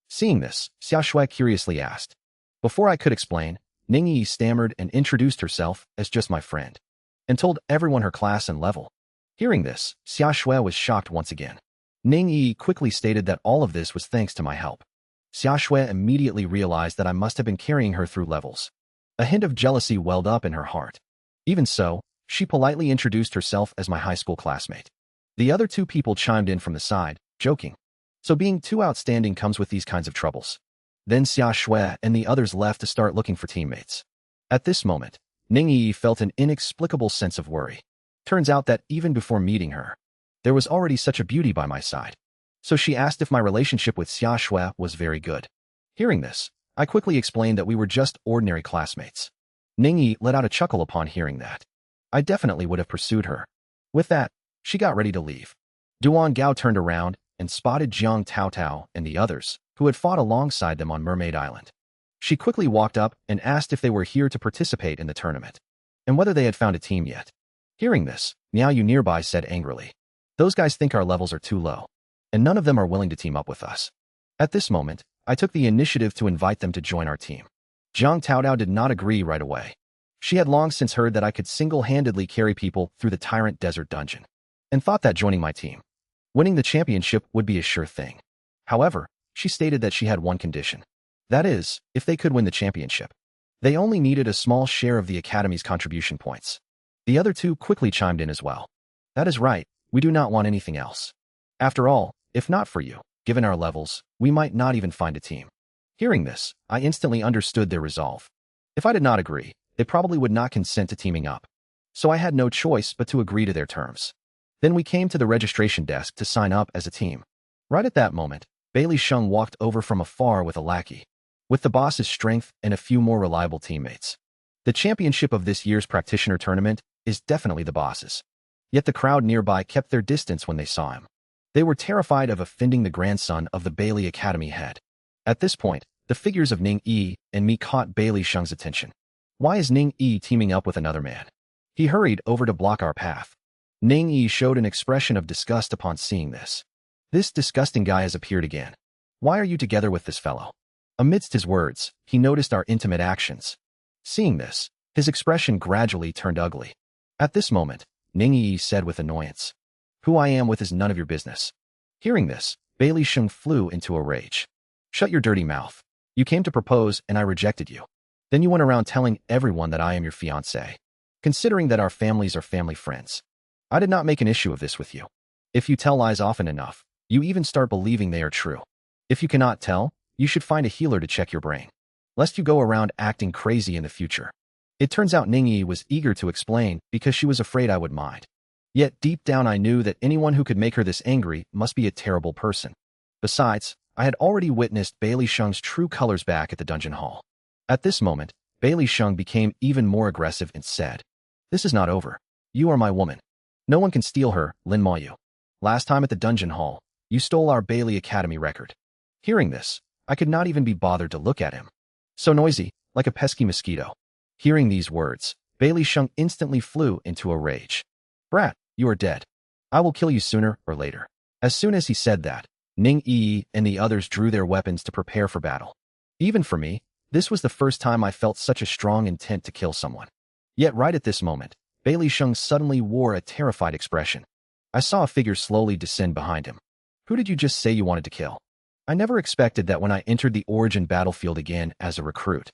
S1: Seeing this, Xia Shui curiously asked. Before I could explain, Ning Yi stammered and introduced herself as just my friend, and told everyone her class and level. Hearing this, Xia Shui was shocked once again. Ning Yi quickly stated that all of this was thanks to my help. Xia Shui immediately realized that I must have been carrying her through levels. A hint of jealousy welled up in her heart. Even so, she politely introduced herself as my high school classmate. The other 2 people chimed in from the side, joking. So being too outstanding comes with these kinds of troubles. Then Xia Shui and the others left to start looking for teammates. At this moment, Ning Yi felt an inexplicable sense of worry. Turns out that even before meeting her, there was already such a beauty by my side. So she asked if my relationship with Xia Shui was very good. Hearing this, I quickly explained that we were just ordinary classmates. Ning Yi let out a chuckle upon hearing that. I definitely would have pursued her. With that, she got ready to leave. Duan Gao turned around and spotted Jiang Tao Tao and the others, who had fought alongside them on Mermaid Island. She quickly walked up and asked if they were here to participate in the tournament, and whether they had found a team yet. Hearing this, Miao Yu nearby said angrily, "Those guys think our levels are too low, and none of them are willing to team up with us." At this moment, I took the initiative to invite them to join our team. Jiang Tao Tao did not agree right away. She had long since heard that I could single-handedly carry people through the Tyrant Desert Dungeon, and thought that joining my team, winning the championship, would be a sure thing. However, she stated that she had one condition. That is, if they could win the championship, they only needed a small share of the Academy's contribution points. The other 2 quickly chimed in as well. That is right, we do not want anything else. After all, if not for you, given our levels, we might not even find a team. Hearing this, I instantly understood their resolve. If I did not agree, they probably would not consent to teaming up. so I had no choice but to agree to their terms. Then we came to the registration desk to sign up as a team. Right at that moment, Bailey Sheng walked over from afar with a lackey, with the boss's strength and a few more reliable teammates. The championship of this year's practitioner tournament is definitely the boss's. Yet the crowd nearby kept their distance when they saw him. They were terrified of offending the grandson of the Bailey Academy head. At this point, the figures of Ning Yi and me caught Bailey Sheng's attention. Why is Ning Yi teaming up with another man? He hurried over to block our path. Ning Yi showed an expression of disgust upon seeing this. This disgusting guy has appeared again. Why are you together with this fellow? Amidst his words, he noticed our intimate actions. Seeing this, his expression gradually turned ugly. At this moment, Ning Yi said with annoyance, "Who I am with is none of your business." Hearing this, Bailey Sheng flew into a rage. "Shut your dirty mouth. You came to propose and I rejected you. Then you went around telling everyone that I am your fiancé. Considering that our families are family friends, I did not make an issue of this with you. If you tell lies often enough, you even start believing they are true. If you cannot tell, you should find a healer to check your brain, lest you go around acting crazy in the future." It turns out Ning Yi was eager to explain because she was afraid I would mind. Yet deep down I knew that anyone who could make her this angry must be a terrible person. Besides, I had already witnessed Bailey Sheng's true colors back at the dungeon hall. At this moment, Bailey Sheng became even more aggressive and said, "This is not over. You are my woman. No one can steal her, Lin Moyu. Last time at the dungeon hall, you stole our Bailey Academy record." Hearing this, I could not even be bothered to look at him. So noisy, like a pesky mosquito. Hearing these words, Bailey Sheng instantly flew into a rage. "Brat, you are dead. I will kill you sooner or later." As soon as he said that, Ning Yi and the others drew their weapons to prepare for battle. Even for me, this was the first time I felt such a strong intent to kill someone. Yet right at this moment, Bailey Sheng suddenly wore a terrified expression. I saw a figure slowly descend behind him. "Who did you just say you wanted to kill?" I never expected that when I entered the Origin battlefield again as a recruit,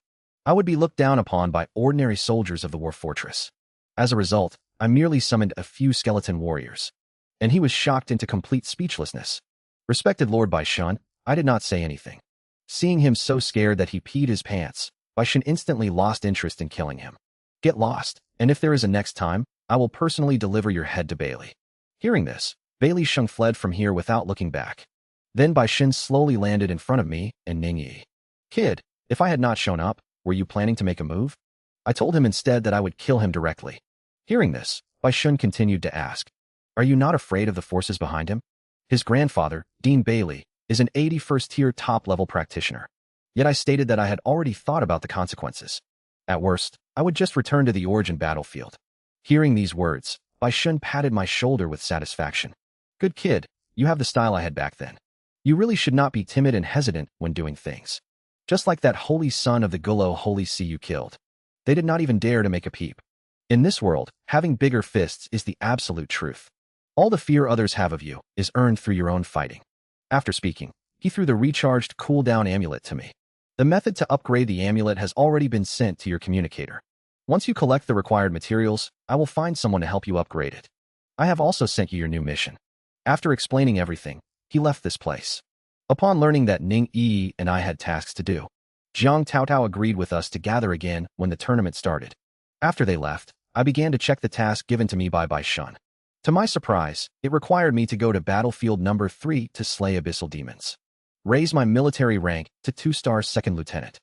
S1: I would be looked down upon by ordinary soldiers of the war fortress. As a result, I merely summoned a few skeleton warriors. And he was shocked into complete speechlessness. Respected Lord Baishan, I did not say anything. Seeing him so scared that he peed his pants, Baishan instantly lost interest in killing him. "Get lost, and if there is a next time, I will personally deliver your head to Bailey." Hearing this, Bailey Sheng fled from here without looking back. Then Baishan slowly landed in front of me and Ning Yi. "Kid, if I had not shown up, were you planning to make a move?" I told him instead that I would kill him directly. Hearing this, Baishan continued to ask, "Are you not afraid of the forces behind him?" His grandfather, Dean Bailey, is an 81st tier top-level practitioner. Yet I stated that I had already thought about the consequences. At worst, I would just return to the Origin battlefield. Hearing these words, Baishan patted my shoulder with satisfaction. "Good kid, you have the style I had back then. You really should not be timid and hesitant when doing things. Just like that holy son of the Gulo Holy Sea you killed. They did not even dare to make a peep. In this world, having bigger fists is the absolute truth. All the fear others have of you is earned through your own fighting." After speaking, he threw the recharged cooldown amulet to me. The method to upgrade the amulet has already been sent to your communicator. Once you collect the required materials, I will find someone to help you upgrade it. I have also sent you your new mission. After explaining everything, he left this place. Upon learning that Ning Yi and I had tasks to do, Jiang Taotao agreed with us to gather again when the tournament started. After they left, I began to check the task given to me by Baishan. To my surprise, it required me to go to battlefield number 3 to slay abyssal demons, raise my military rank to 2-star second lieutenant,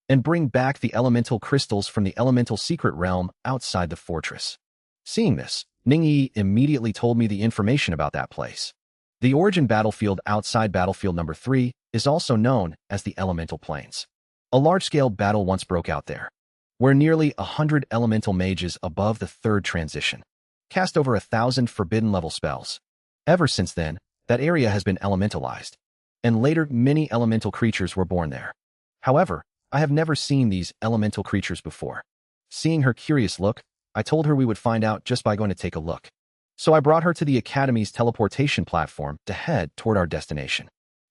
S1: and bring back the elemental crystals from the elemental secret realm outside the fortress. Seeing this, Ning Yi immediately told me the information about that place. The Origin battlefield outside battlefield number 3 is also known as the Elemental Plains. A large-scale battle once broke out there, where nearly 100 elemental mages above the 3rd transition cast over 1,000 forbidden-level spells. Ever since then, that area has been elementalized, and later many elemental creatures were born there. However, I have never seen these elemental creatures before. Seeing her curious look, I told her we would find out just by going to take a look. So I brought her to the Academy's teleportation platform to head toward our destination.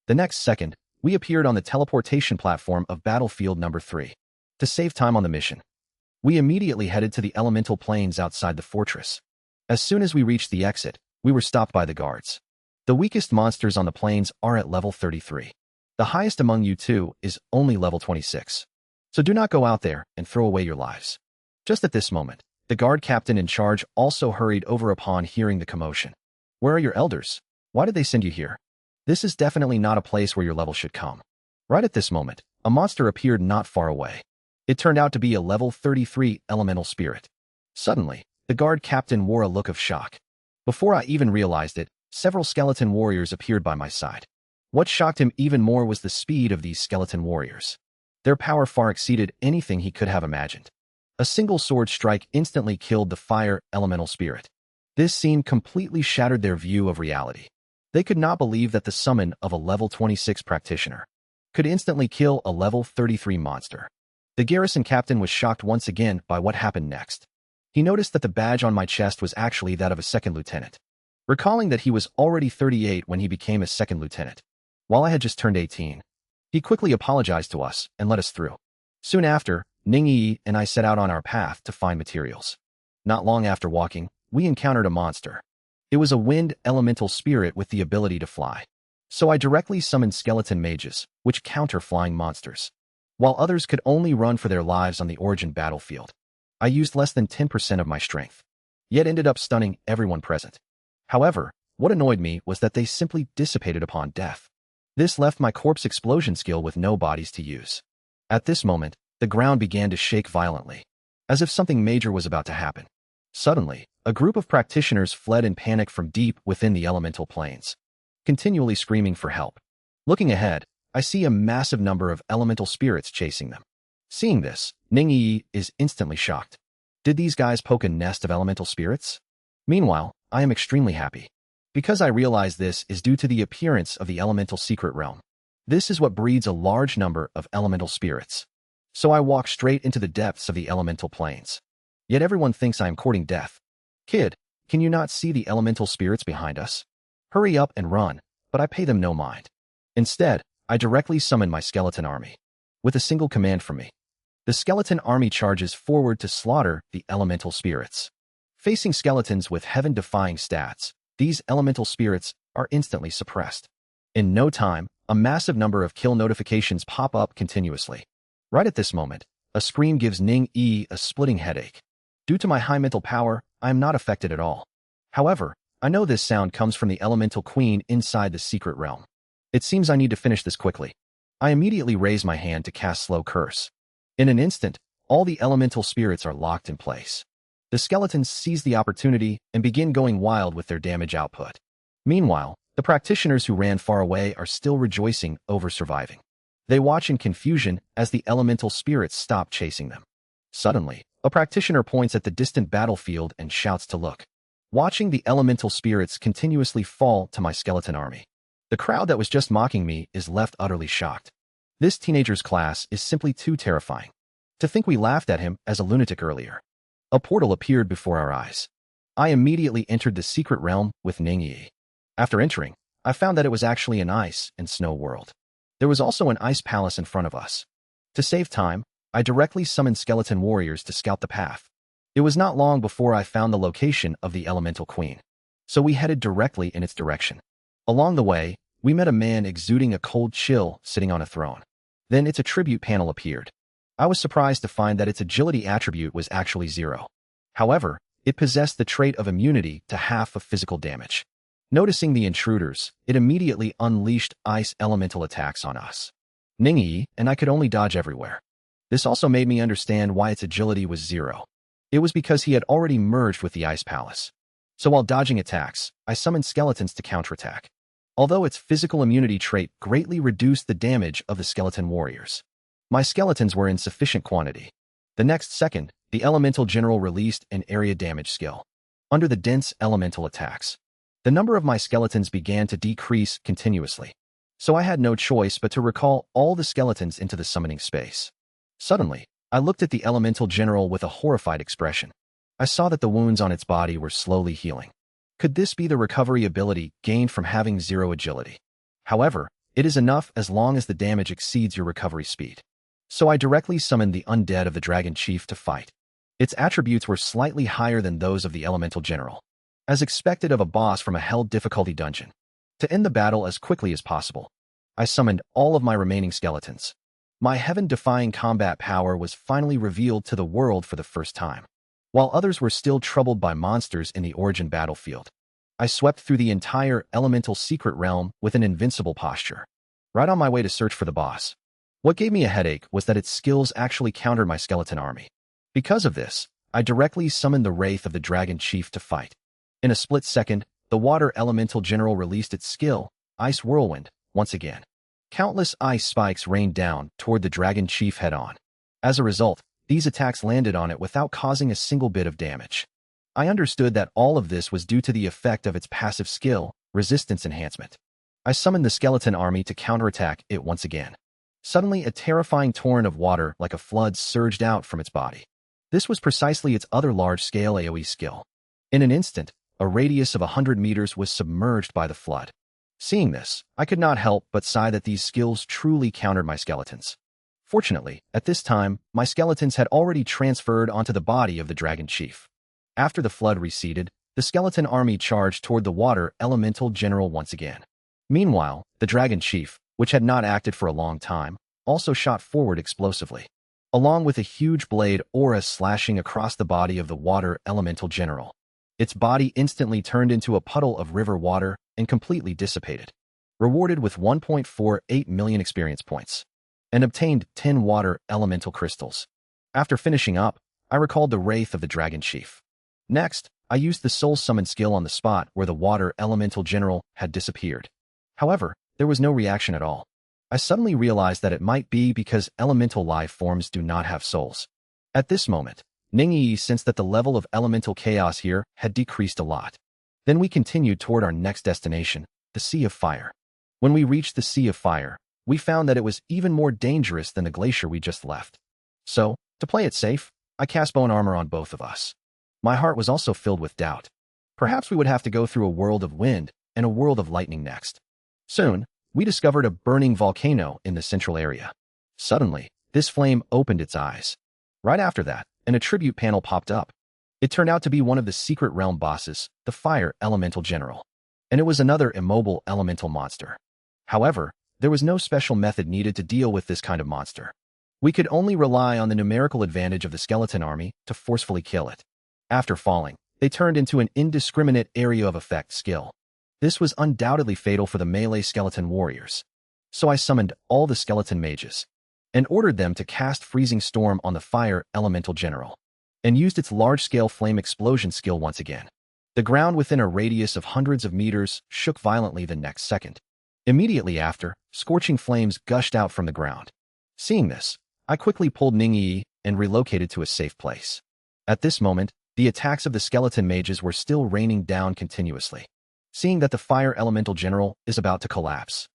S1: The next second, we appeared on the teleportation platform of battlefield number 3. To save time on the mission, we immediately headed to the elemental plains outside the fortress. As soon as we reached the exit, we were stopped by the guards. The weakest monsters on the plains are at level 33. The highest among you two is only level 26. So do not go out there and throw away your lives. Just at this moment, The guard captain in charge also hurried over upon hearing the commotion. Where are your elders? Why did they send you here? This is definitely not a place where your level should come. Right at this moment, a monster appeared not far away. It turned out to be a level 33 elemental spirit. Suddenly, the guard captain wore a look of shock. Before I even realized it, several skeleton warriors appeared by my side. What shocked him even more was the speed of these skeleton warriors. Their power far exceeded anything he could have imagined. A single sword strike instantly killed the fire elemental spirit. This scene completely shattered their view of reality. They could not believe that the summon of a level 26 practitioner could instantly kill a level 33 monster. The garrison captain was shocked once again by what happened next. He noticed that the badge on my chest was actually that of a second lieutenant. Recalling that he was already 38 when he became a second lieutenant, while I had just turned 18. He quickly apologized to us and let us through. Soon after, Ningyi and I set out on our path to find materials. Not long after walking, we encountered a monster. It was a wind elemental spirit with the ability to fly. So I directly summoned skeleton mages, which counter flying monsters. While others could only run for their lives on the origin battlefield, I used less than 10% of my strength, yet ended up stunning everyone present. However, what annoyed me was that they simply dissipated upon death. This left my corpse explosion skill with no bodies to use. At this moment, the ground began to shake violently, as if something major was about to happen. Suddenly, a group of practitioners fled in panic from deep within the elemental planes, continually screaming for help. Looking ahead, I see a massive number of elemental spirits chasing them. Seeing this, Ningyi is instantly shocked. Did these guys poke a nest of elemental spirits? Meanwhile, I am extremely happy, because I realize this is due to the appearance of the elemental secret realm. This is what breeds a large number of elemental spirits. So I walk straight into the depths of the elemental planes. Yet everyone thinks I am courting death. Kid, can you not see the elemental spirits behind us? Hurry up and run, but I pay them no mind. Instead, I directly summon my skeleton army. With a single command from me, the skeleton army charges forward to slaughter the elemental spirits. Facing skeletons with heaven-defying stats, these elemental spirits are instantly suppressed. In no time, a massive number of kill notifications pop up continuously. Right at this moment, a scream gives Ning-Yi a splitting headache. Due to my high mental power, I am not affected at all. However, I know this sound comes from the elemental queen inside the secret realm. It seems I need to finish this quickly. I immediately raise my hand to cast Slow Curse. In an instant, all the elemental spirits are locked in place. The skeletons seize the opportunity and begin going wild with their damage output. Meanwhile, the practitioners who ran far away are still rejoicing over surviving. They watch in confusion as the elemental spirits stop chasing them. Suddenly, a practitioner points at the distant battlefield and shouts to look. Watching the elemental spirits continuously fall to my skeleton army, the crowd that was just mocking me is left utterly shocked. This teenager's class is simply too terrifying. To think we laughed at him as a lunatic earlier. A portal appeared before our eyes. I immediately entered the secret realm with Ningyi. After entering, I found that it was actually an ice and snow world. There was also an ice palace in front of us. To save time, I directly summoned skeleton warriors to scout the path. It was not long before I found the location of the elemental queen, so we headed directly in its direction. Along the way, we met a man exuding a cold chill sitting on a throne. Then its attribute panel appeared. I was surprised to find that its agility attribute was actually 0. However, it possessed the trait of immunity to half of physical damage. Noticing the intruders, it immediately unleashed ice elemental attacks on us. Ningyi and I could only dodge everywhere. This also made me understand why its agility was 0. It was because he had already merged with the ice palace. So while dodging attacks, I summoned skeletons to counterattack. Although its physical immunity trait greatly reduced the damage of the skeleton warriors, my skeletons were in sufficient quantity. The next second, the elemental general released an area damage skill. Under the dense elemental attacks, the number of my skeletons began to decrease continuously. So I had no choice but to recall all the skeletons into the summoning space. Suddenly, I looked at the elemental general with a horrified expression. I saw that the wounds on its body were slowly healing. Could this be the recovery ability gained from having 0 agility? However, it is enough as long as the damage exceeds your recovery speed. So I directly summoned the undead of the dragon chief to fight. Its attributes were slightly higher than those of the elemental general, as expected of a boss from a hell difficulty dungeon. To end the battle as quickly as possible, I summoned all of my remaining skeletons. My heaven-defying combat power was finally revealed to the world for the first time. while others were still troubled by monsters in the origin battlefield. I swept through the entire elemental secret realm with an invincible posture, right on my way to search for the boss. What gave me a headache was that its skills actually countered my skeleton army. Because of this, I directly summoned the Wraith of the Dragon Chief to fight. In a split second, the Water Elemental General released its skill, Ice Whirlwind, once again. Countless ice spikes rained down toward the Dragon Chief head-on. As a result, these attacks landed on it without causing a single bit of damage. I understood that all of this was due to the effect of its passive skill, Resistance Enhancement. I summoned the skeleton army to counterattack it once again. Suddenly, a terrifying torrent of water like a flood surged out from its body. This was precisely its other large-scale AoE skill. In an instant, a radius of 100 meters was submerged by the flood. Seeing this, I could not help but sigh that these skills truly countered my skeletons. Fortunately, at this time, my skeletons had already transferred onto the body of the Dragon Chief. After the flood receded, the skeleton army charged toward the Water Elemental General once again. Meanwhile, the Dragon Chief, which had not acted for a long time, also shot forward explosively. Along with a huge blade aura slashing across the body of the Water Elemental General. Its body instantly turned into a puddle of river water and completely dissipated. Rewarded with 1.48 million experience points. And obtained 10 Water Elemental Crystals. After finishing up, I recalled the Wraith of the Dragon Chief. Next, I used the Soul Summon skill on the spot where the Water Elemental General had disappeared. However, there was no reaction at all. I suddenly realized that it might be because elemental life forms do not have souls. At this moment, Ningyi sensed that the level of elemental chaos here had decreased a lot. Then we continued toward our next destination, the Sea of Fire. When we reached the Sea of Fire, we found that it was even more dangerous than the glacier we just left. So, to play it safe, I cast bone armor on both of us. My heart was also filled with doubt. Perhaps we would have to go through a world of wind and a world of lightning next. Soon, we discovered a burning volcano in the central area. Suddenly, this flame opened its eyes. Right after that, an attribute panel popped up. It turned out to be one of the secret realm bosses, the Fire Elemental General. And it was another immobile elemental monster. However, there was no special method needed to deal with this kind of monster. We could only rely on the numerical advantage of the skeleton army to forcefully kill it. After falling, they turned into an indiscriminate area of effect skill. This was undoubtedly fatal for the melee skeleton warriors. So I summoned all the skeleton mages and ordered them to cast Freezing Storm on the Fire Elemental General and used its large-scale flame explosion skill once again. The ground within a radius of hundreds of meters shook violently the next second. Immediately after, scorching flames gushed out from the ground. Seeing this, I quickly pulled Ningyi and relocated to a safe place. At this moment, the attacks of the skeleton mages were still raining down continuously. Seeing that the Fire Elemental General is about to collapse,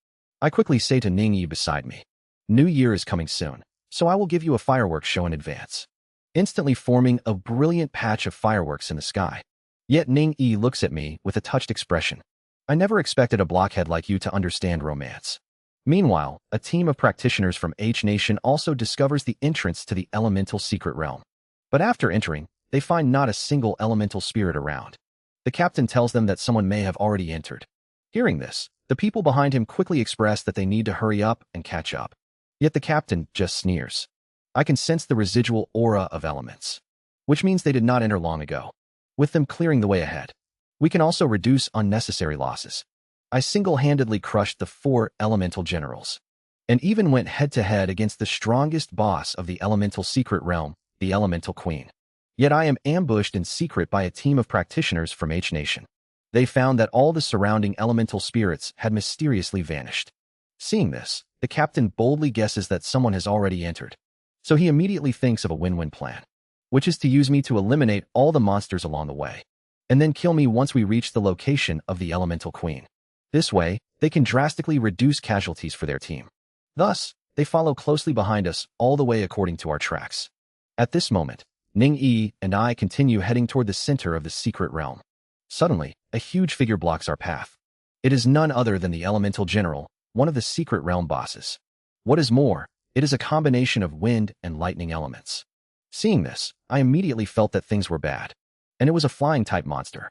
S1: I quickly say to Ningyi beside me, "New Year is coming soon, so I will give you a fireworks show in advance." Instantly forming a brilliant patch of fireworks in the sky. Yet Ningyi looks at me with a touched expression. I never expected a blockhead like you to understand romance. Meanwhile, a team of practitioners from H Nation also discovers the entrance to the elemental secret realm. But after entering, they find not a single elemental spirit around. The captain tells them that someone may have already entered. Hearing this, the people behind him quickly express that they need to hurry up and catch up. Yet the captain just sneers. I can sense the residual aura of elements, which means they did not enter long ago, with them clearing the way ahead. We can also reduce unnecessary losses. I single-handedly crushed the 4 elemental generals, and even went head-to-head against the strongest boss of the elemental secret realm, the Elemental Queen. Yet I am ambushed in secret by a team of practitioners from H Nation. They found that all the surrounding elemental spirits had mysteriously vanished. Seeing this, the captain boldly guesses that someone has already entered. So he immediately thinks of a win-win plan, which is to use me to eliminate all the monsters along the way, and then kill me once we reach the location of the Elemental Queen. This way, they can drastically reduce casualties for their team. Thus, they follow closely behind us all the way according to our tracks. At this moment, Ningyi and I continue heading toward the center of the secret realm. Suddenly, a huge figure blocks our path. It is none other than the Elemental General, one of the secret realm bosses. What is more, it is a combination of wind and lightning elements. Seeing this, I immediately felt that things were bad. And it was a flying-type monster.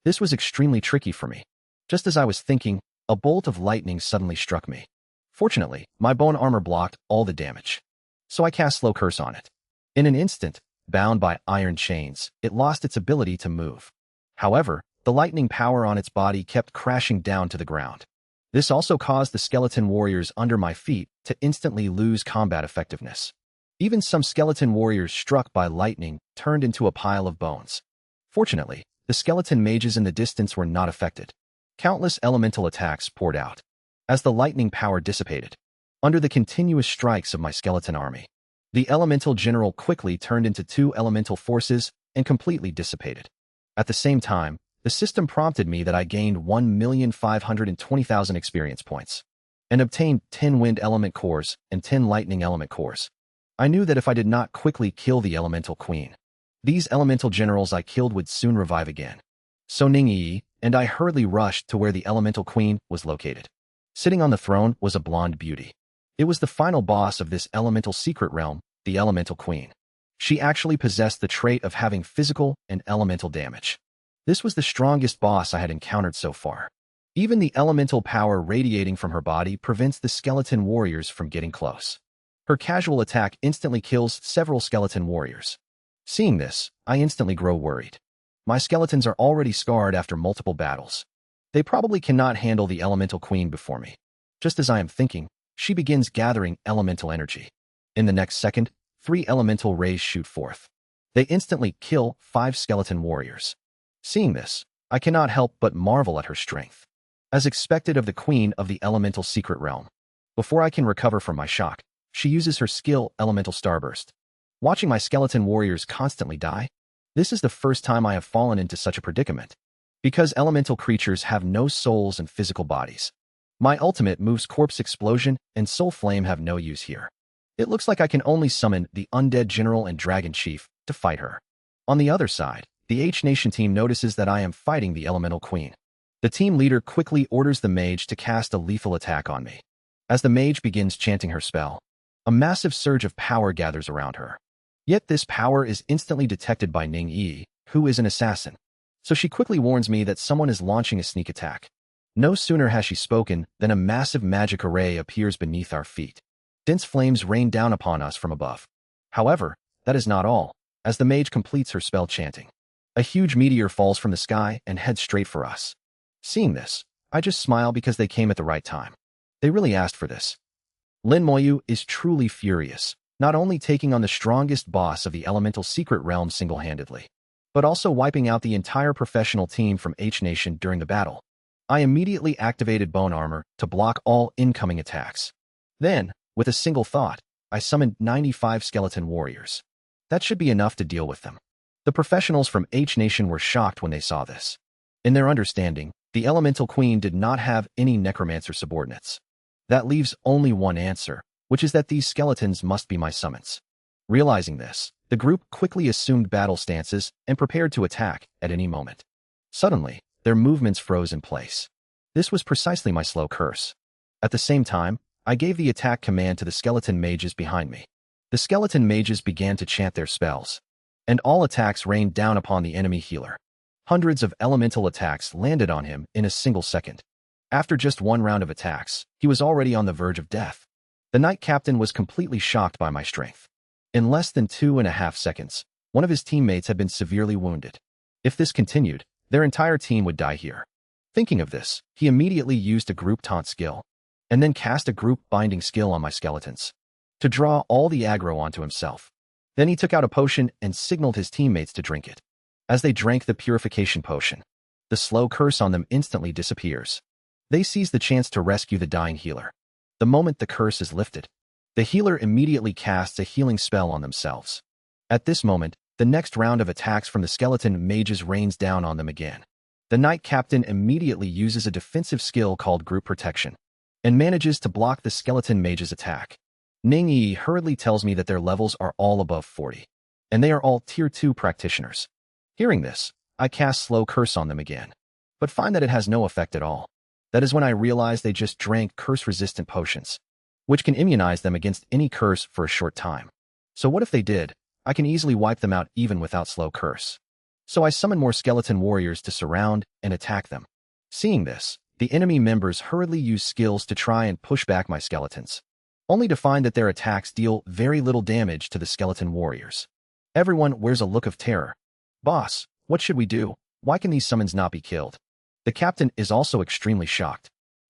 S1: This was extremely tricky for me. Just as I was thinking, a bolt of lightning suddenly struck me. Fortunately, my bone armor blocked all the damage. So I cast Slow Curse on it. In an instant, bound by iron chains, it lost its ability to move. However, the lightning power on its body kept crashing down to the ground. This also caused the skeleton warriors under my feet to instantly lose combat effectiveness. Even some skeleton warriors struck by lightning turned into a pile of bones. Fortunately, the skeleton mages in the distance were not affected. Countless elemental attacks poured out. As the lightning power dissipated, under the continuous strikes of my skeleton army, the elemental general quickly turned into two elemental forces and completely dissipated. At the same time, the system prompted me that I gained 1,520,000 experience points and obtained 10 wind element cores and 10 lightning element cores. I knew that if I did not quickly kill the elemental queen, these elemental generals I killed would soon revive again. So Ning and I hurriedly rushed to where the elemental queen was located. Sitting on the throne was a blonde beauty. It was the final boss of this elemental secret realm, the elemental queen. She actually possessed the trait of having physical and elemental damage. This was the strongest boss I had encountered so far. Even the elemental power radiating from her body prevents the skeleton warriors from getting close. Her casual attack instantly kills several skeleton warriors. Seeing this, I instantly grow worried. My skeletons are already scarred after multiple battles. They probably cannot handle the elemental queen before me. Just as I am thinking, she begins gathering elemental energy. In the next second, 3 elemental rays shoot forth. They instantly kill 5 skeleton warriors. Seeing this, I cannot help but marvel at her strength. As expected of the queen of the elemental secret realm. Before I can recover from my shock, she uses her skill Elemental Starburst. Watching my skeleton warriors constantly die, this is the first time I have fallen into such a predicament. Because elemental creatures have no souls and physical bodies. My ultimate moves Corpse Explosion and Soul Flame have no use here. It looks like I can only summon the Undead General and Dragon Chief to fight her. On the other side, the H-Nation team notices that I am fighting the Elemental Queen. The team leader quickly orders the mage to cast a lethal attack on me. As the mage begins chanting her spell, a massive surge of power gathers around her. Yet this power is instantly detected by Ning Yi, who is an assassin. So she quickly warns me that someone is launching a sneak attack. No sooner has she spoken than a massive magic array appears beneath our feet. Dense flames rain down upon us from above. However, that is not all. As the mage completes her spell chanting, a huge meteor falls from the sky and heads straight for us. Seeing this, I just smile because they came at the right time. They really asked for this. Lin Moyu is truly furious, not only taking on the strongest boss of the elemental secret realm single-handedly, but also wiping out the entire professional team from H-Nation during the battle. I immediately activated Bone Armor to block all incoming attacks. Then, with a single thought, I summoned 95 skeleton warriors. That should be enough to deal with them. The professionals from H-Nation were shocked when they saw this. In their understanding, the Elemental Queen did not have any Necromancer subordinates. That leaves only one answer, which is that these skeletons must be my summons. Realizing this, the group quickly assumed battle stances and prepared to attack at any moment. Suddenly, their movements froze in place. This was precisely my slow curse. At the same time, I gave the attack command to the skeleton mages behind me. The skeleton mages began to chant their spells, and all attacks rained down upon the enemy healer. Hundreds of elemental attacks landed on him in a single second. After just one round of attacks, he was already on the verge of death. The knight captain was completely shocked by my strength. In less than 2.5 seconds, one of his teammates had been severely wounded. If this continued, their entire team would die here. Thinking of this, he immediately used a group taunt skill, and then cast a group binding skill on my skeletons, to draw all the aggro onto himself. Then he took out a potion and signaled his teammates to drink it. As they drank the purification potion, the slow curse on them instantly disappears. They seize the chance to rescue the dying healer. The moment the curse is lifted, the healer immediately casts a healing spell on themselves. At this moment, the next round of attacks from the skeleton mages rains down on them again. The knight captain immediately uses a defensive skill called Group Protection, and manages to block the skeleton mage's attack. Ning Yi hurriedly tells me that their levels are all above 40, and they are all Tier 2 practitioners. Hearing this, I cast Slow Curse on them again, but find that it has no effect at all. That is when I realize they just drank curse-resistant potions, which can immunize them against any curse for a short time. So what if they did? I can easily wipe them out even without Slow Curse. So I summon more skeleton warriors to surround and attack them. Seeing this, the enemy members hurriedly use skills to try and push back my skeletons, only to find that their attacks deal very little damage to the skeleton warriors. Everyone wears a look of terror. Boss, what should we do? Why can these summons not be killed? The captain is also extremely shocked,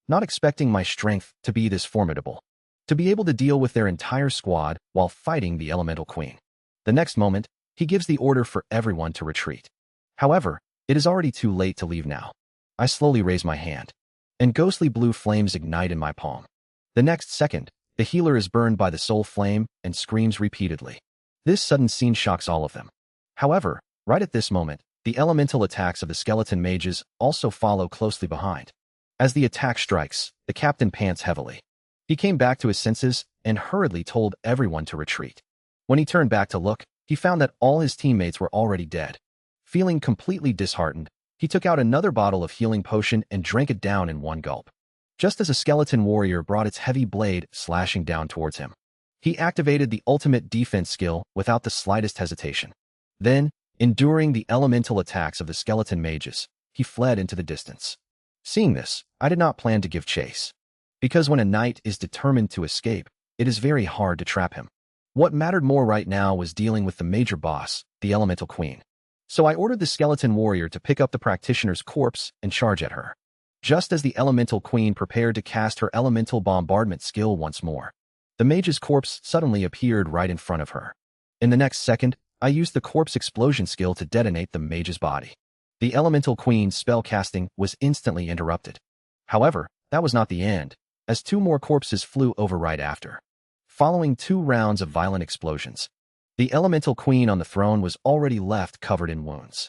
S1: not expecting my strength to be this formidable, to be able to deal with their entire squad while fighting the elemental queen. The next moment, he gives the order for everyone to retreat. However, it is already too late to leave now. I slowly raise my hand, and ghostly blue flames ignite in my palm. The next second, the healer is burned by the soul flame and screams repeatedly. This sudden scene shocks all of them. However, right at this moment, the elemental attacks of the skeleton mages also follow closely behind. As the attack strikes, the captain pants heavily. He came back to his senses and hurriedly told everyone to retreat. When he turned back to look, he found that all his teammates were already dead. Feeling completely disheartened, he took out another bottle of healing potion and drank it down in one gulp. Just as a skeleton warrior brought its heavy blade slashing down towards him, he activated the ultimate defense skill without the slightest hesitation. Then, enduring the elemental attacks of the skeleton mages, he fled into the distance. Seeing this, I did not plan to give chase. Because when a knight is determined to escape, it is very hard to trap him. What mattered more right now was dealing with the major boss, the elemental queen. So I ordered the skeleton warrior to pick up the practitioner's corpse and charge at her. Just as the elemental queen prepared to cast her elemental bombardment skill once more, the mage's corpse suddenly appeared right in front of her. In the next second, I used the corpse explosion skill to detonate the mage's body. The elemental queen's spell casting was instantly interrupted. However, that was not the end, as two more corpses flew over right after. Following 2 rounds of violent explosions, the elemental queen on the throne was already left covered in wounds.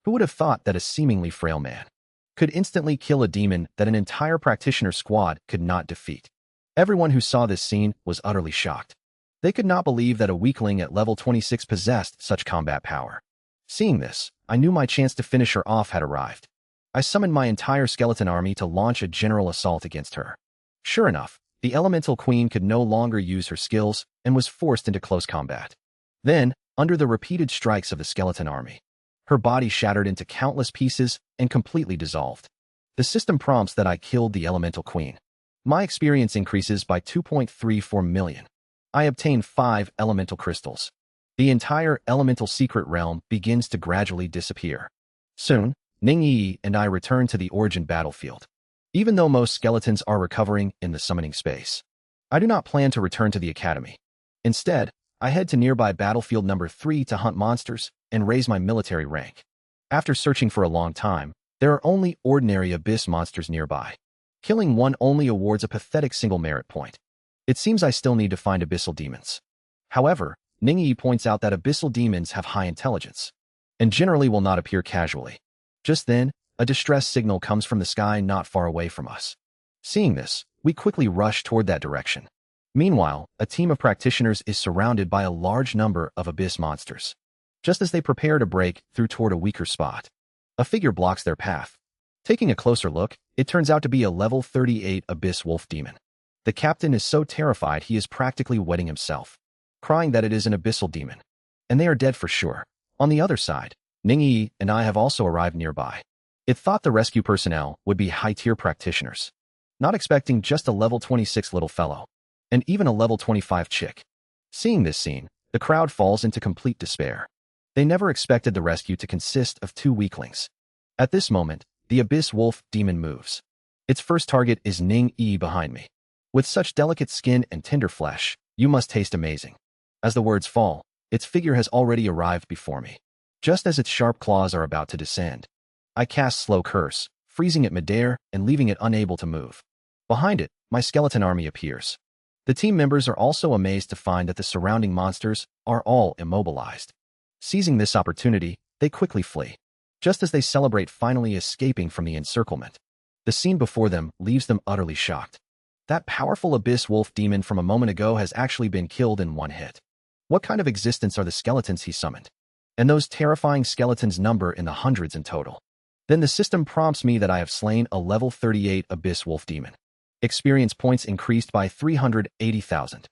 S1: Who would have thought that a seemingly frail man could instantly kill a demon that an entire practitioner squad could not defeat? Everyone who saw this scene was utterly shocked. They could not believe that a weakling at level 26 possessed such combat power. Seeing this, I knew my chance to finish her off had arrived. I summoned my entire skeleton army to launch a general assault against her. Sure enough, the elemental queen could no longer use her skills and was forced into close combat. Then, under the repeated strikes of the skeleton army, her body shattered into countless pieces and completely dissolved. The system prompts that I killed the elemental queen. My experience increases by 2.34 million. I obtain 5 elemental crystals. The entire elemental secret realm begins to gradually disappear. Soon, Ningyi and I return to the origin battlefield. Even though most skeletons are recovering in the summoning space, I do not plan to return to the academy. Instead, I head to nearby battlefield number 3 to hunt monsters and raise my military rank. After searching for a long time, there are only ordinary abyss monsters nearby. Killing one only awards a pathetic single merit point. It seems I still need to find abyssal demons. However, Ningyi points out that abyssal demons have high intelligence and generally will not appear casually. Just then, a distress signal comes from the sky not far away from us. Seeing this, we quickly rush toward that direction. Meanwhile, a team of practitioners is surrounded by a large number of abyss monsters. Just as they prepare to break through toward a weaker spot, a figure blocks their path. Taking a closer look, it turns out to be a level 38 abyss wolf demon. The captain is so terrified he is practically wetting himself, crying that it is an abyssal demon, and they are dead for sure. On the other side, Ningyi and I have also arrived nearby. It thought the rescue personnel would be high-tier practitioners, not expecting just a level 26 little fellow, and even a level 25 chick. Seeing this scene, the crowd falls into complete despair. They never expected the rescue to consist of 2 weaklings. At this moment, the abyss wolf demon moves. Its first target is Ningyi behind me. With such delicate skin and tender flesh, you must taste amazing. As the words fall, its figure has already arrived before me. Just as its sharp claws are about to descend, I cast Slow Curse, freezing it midair and leaving it unable to move. Behind it, my skeleton army appears. The team members are also amazed to find that the surrounding monsters are all immobilized. Seizing this opportunity, they quickly flee. Just as they celebrate finally escaping from the encirclement, the scene before them leaves them utterly shocked. That powerful abyss wolf demon from a moment ago has actually been killed in one hit. What kind of existence are the skeletons he summoned? And those terrifying skeletons number in the hundreds in total. Then the system prompts me that I have slain a level 38 abyss wolf demon. Experience points increased by 380,000.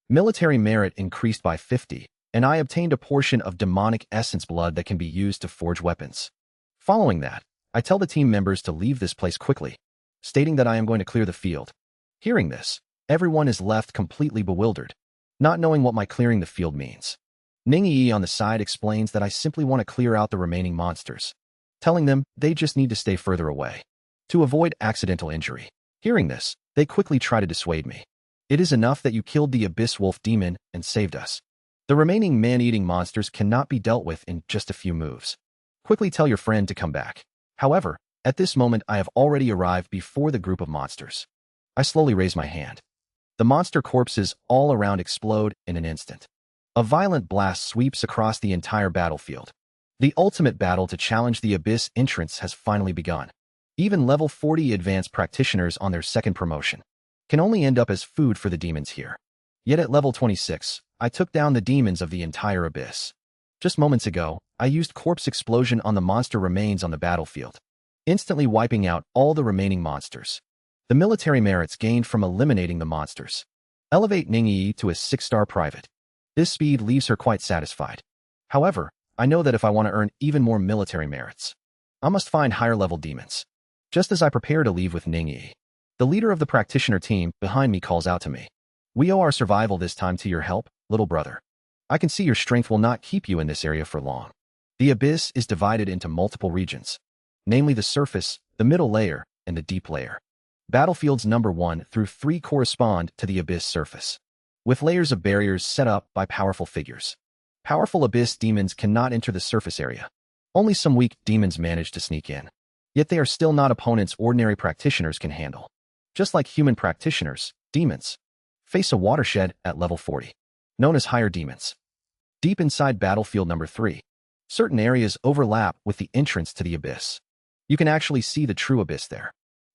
S1: Military merit increased by 50, and I obtained a portion of demonic essence blood that can be used to forge weapons. Following that, I tell the team members to leave this place quickly, stating that I am going to clear the field. Hearing this, everyone is left completely bewildered, not knowing what my clearing the field means. Ning on the side explains that I simply want to clear out the remaining monsters, telling them they just need to stay further away to avoid accidental injury. Hearing this, they quickly try to dissuade me. It is enough that you killed the Abyss Wolf Demon and saved us. The remaining man-eating monsters cannot be dealt with in just a few moves. Quickly tell your friend to come back. However, at this moment I have already arrived before the group of monsters. I slowly raise my hand. The monster corpses all around explode in an instant. A violent blast sweeps across the entire battlefield. The ultimate battle to challenge the Abyss entrance has finally begun. Even level 40 advanced practitioners on their second promotion can only end up as food for the demons here. Yet at level 26, I took down the demons of the entire Abyss. Just moments ago, I used Corpse Explosion on the monster remains on the battlefield, instantly wiping out all the remaining monsters. The military merits gained from eliminating the monsters elevate Ning to a 6-star private. This speed leaves her quite satisfied. However, I know that if I want to earn even more military merits, I must find higher-level demons. Just as I prepare to leave with Ning, the leader of the practitioner team behind me calls out to me. We owe our survival this time to your help, little brother. I can see your strength will not keep you in this area for long. The Abyss is divided into multiple regions, namely the surface, the middle layer, and the deep layer. Battlefields number 1 through 3 correspond to the Abyss surface, with layers of barriers set up by powerful figures. Powerful Abyss demons cannot enter the surface area. Only some weak demons manage to sneak in. Yet they are still not opponents ordinary practitioners can handle. Just like human practitioners, demons face a watershed at level 40, known as higher demons. Deep inside battlefield number 3, certain areas overlap with the entrance to the Abyss. You can actually see the true Abyss there.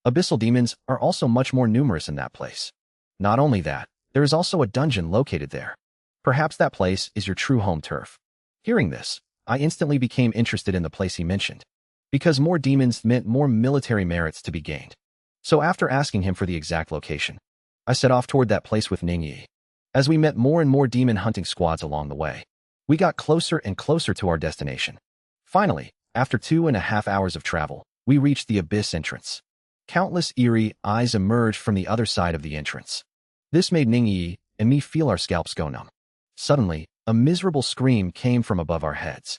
S1: Abyssal demons are also much more numerous in that place. Not only that, there is also a dungeon located there. Perhaps that place is your true home turf. Hearing this, I instantly became interested in the place he mentioned, because more demons meant more military merits to be gained. So after asking him for the exact location, I set off toward that place with Ning. As we met more and more demon hunting squads along the way, we got closer and closer to our destination. Finally, after 2.5 hours of travel, we reached the Abyss entrance. Countless eerie eyes emerged from the other side of the entrance. This made Ning and me feel our scalps go numb. Suddenly, a miserable scream came from above our heads.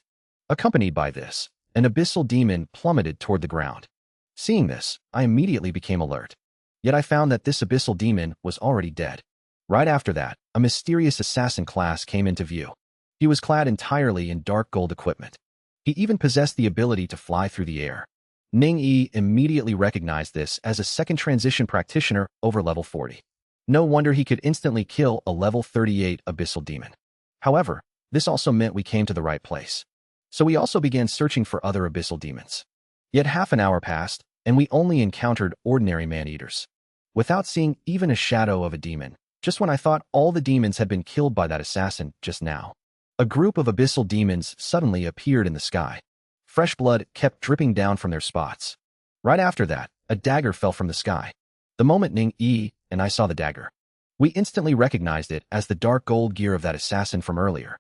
S1: Accompanied by this, an abyssal demon plummeted toward the ground. Seeing this, I immediately became alert. Yet I found that this abyssal demon was already dead. Right after that, a mysterious assassin class came into view. He was clad entirely in dark gold equipment. He even possessed the ability to fly through the air. Ning immediately recognized this as a second transition practitioner over level 40. No wonder he could instantly kill a level 38 abyssal demon. However, this also meant we came to the right place. So we also began searching for other abyssal demons. Yet half an hour passed, and we only encountered ordinary man-eaters. Without seeing even a shadow of a demon, just when I thought all the demons had been killed by that assassin just now, a group of abyssal demons suddenly appeared in the sky. Fresh blood kept dripping down from their spots. Right after that, a dagger fell from the sky. The moment Ning and I saw the dagger, we instantly recognized it as the dark gold gear of that assassin from earlier.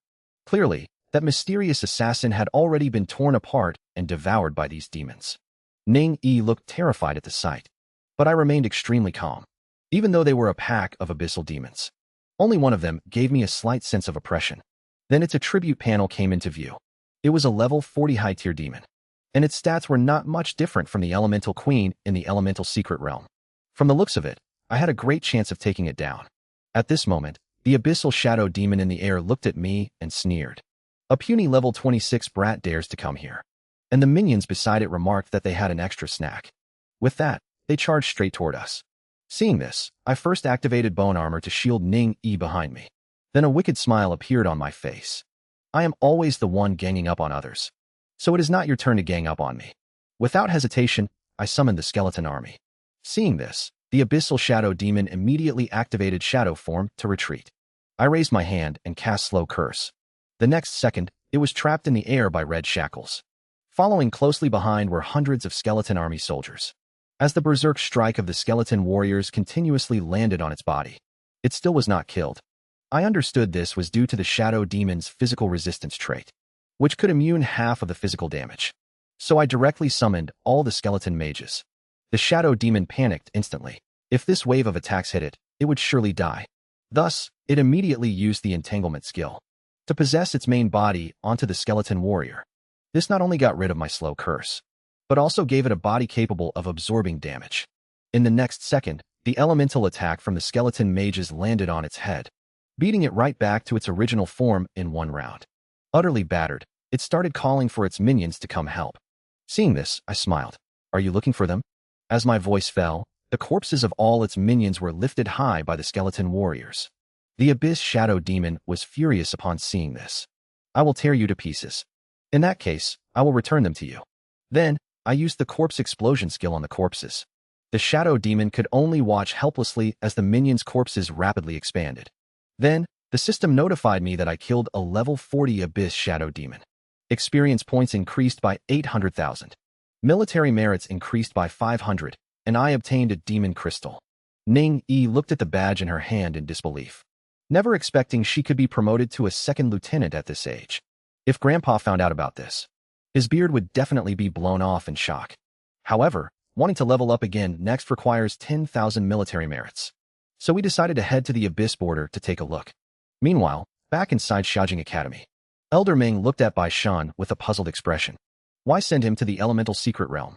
S1: Clearly, that mysterious assassin had already been torn apart and devoured by these demons. Ning looked terrified at the sight, but I remained extremely calm, even though they were a pack of abyssal demons. Only one of them gave me a slight sense of oppression. Then its attribute panel came into view. It was a level 40 high-tier demon, and its stats were not much different from the Elemental Queen in the Elemental Secret Realm. From the looks of it, I had a great chance of taking it down. At this moment, the abyssal shadow demon in the air looked at me and sneered. A puny level 26 brat dares to come here. And the minions beside it remarked that they had an extra snack. With that, they charged straight toward us. Seeing this, I first activated bone armor to shield Ning behind me. Then a wicked smile appeared on my face. I am always the one ganging up on others, so it is not your turn to gang up on me. Without hesitation, I summoned the skeleton army. Seeing this, the abyssal shadow demon immediately activated shadow form to retreat. I raised my hand and cast slow curse. The next second, it was trapped in the air by red shackles. Following closely behind were hundreds of skeleton army soldiers. As the berserk strike of the skeleton warriors continuously landed on its body, it still was not killed. I understood this was due to the shadow demon's physical resistance trait, which could immune half of the physical damage. So I directly summoned all the skeleton mages. The shadow demon panicked instantly. If this wave of attacks hit it, it would surely die. Thus, it immediately used the entanglement skill. to possess its main body onto the skeleton warrior. This not only got rid of my slow curse, but also gave it a body capable of absorbing damage. In the next second, the elemental attack from the skeleton mages landed on its head, beating it right back to its original form in one round. Utterly battered, it started calling for its minions to come help. Seeing this, I smiled. Are you looking for them? As my voice fell, the corpses of all its minions were lifted high by the skeleton warriors. The Abyss Shadow Demon was furious upon seeing this. I will tear you to pieces. In that case, I will return them to you. Then, I used the corpse explosion skill on the corpses. The Shadow Demon could only watch helplessly as the minions' corpses rapidly expanded. Then, the system notified me that I killed a level 40 Abyss Shadow Demon. Experience points increased by 800,000. Military merits increased by 500, and I obtained a demon crystal. Ning Yi looked at the badge in her hand in disbelief, never expecting she could be promoted to a second lieutenant at this age. If Grandpa found out about this, his beard would definitely be blown off in shock. However, wanting to level up again next requires 10,000 military merits. So we decided to head to the Abyss border to take a look. Meanwhile, back inside Xiaojing Academy, Elder Ming looked at Bai Shan with a puzzled expression. Why send him to the elemental secret realm?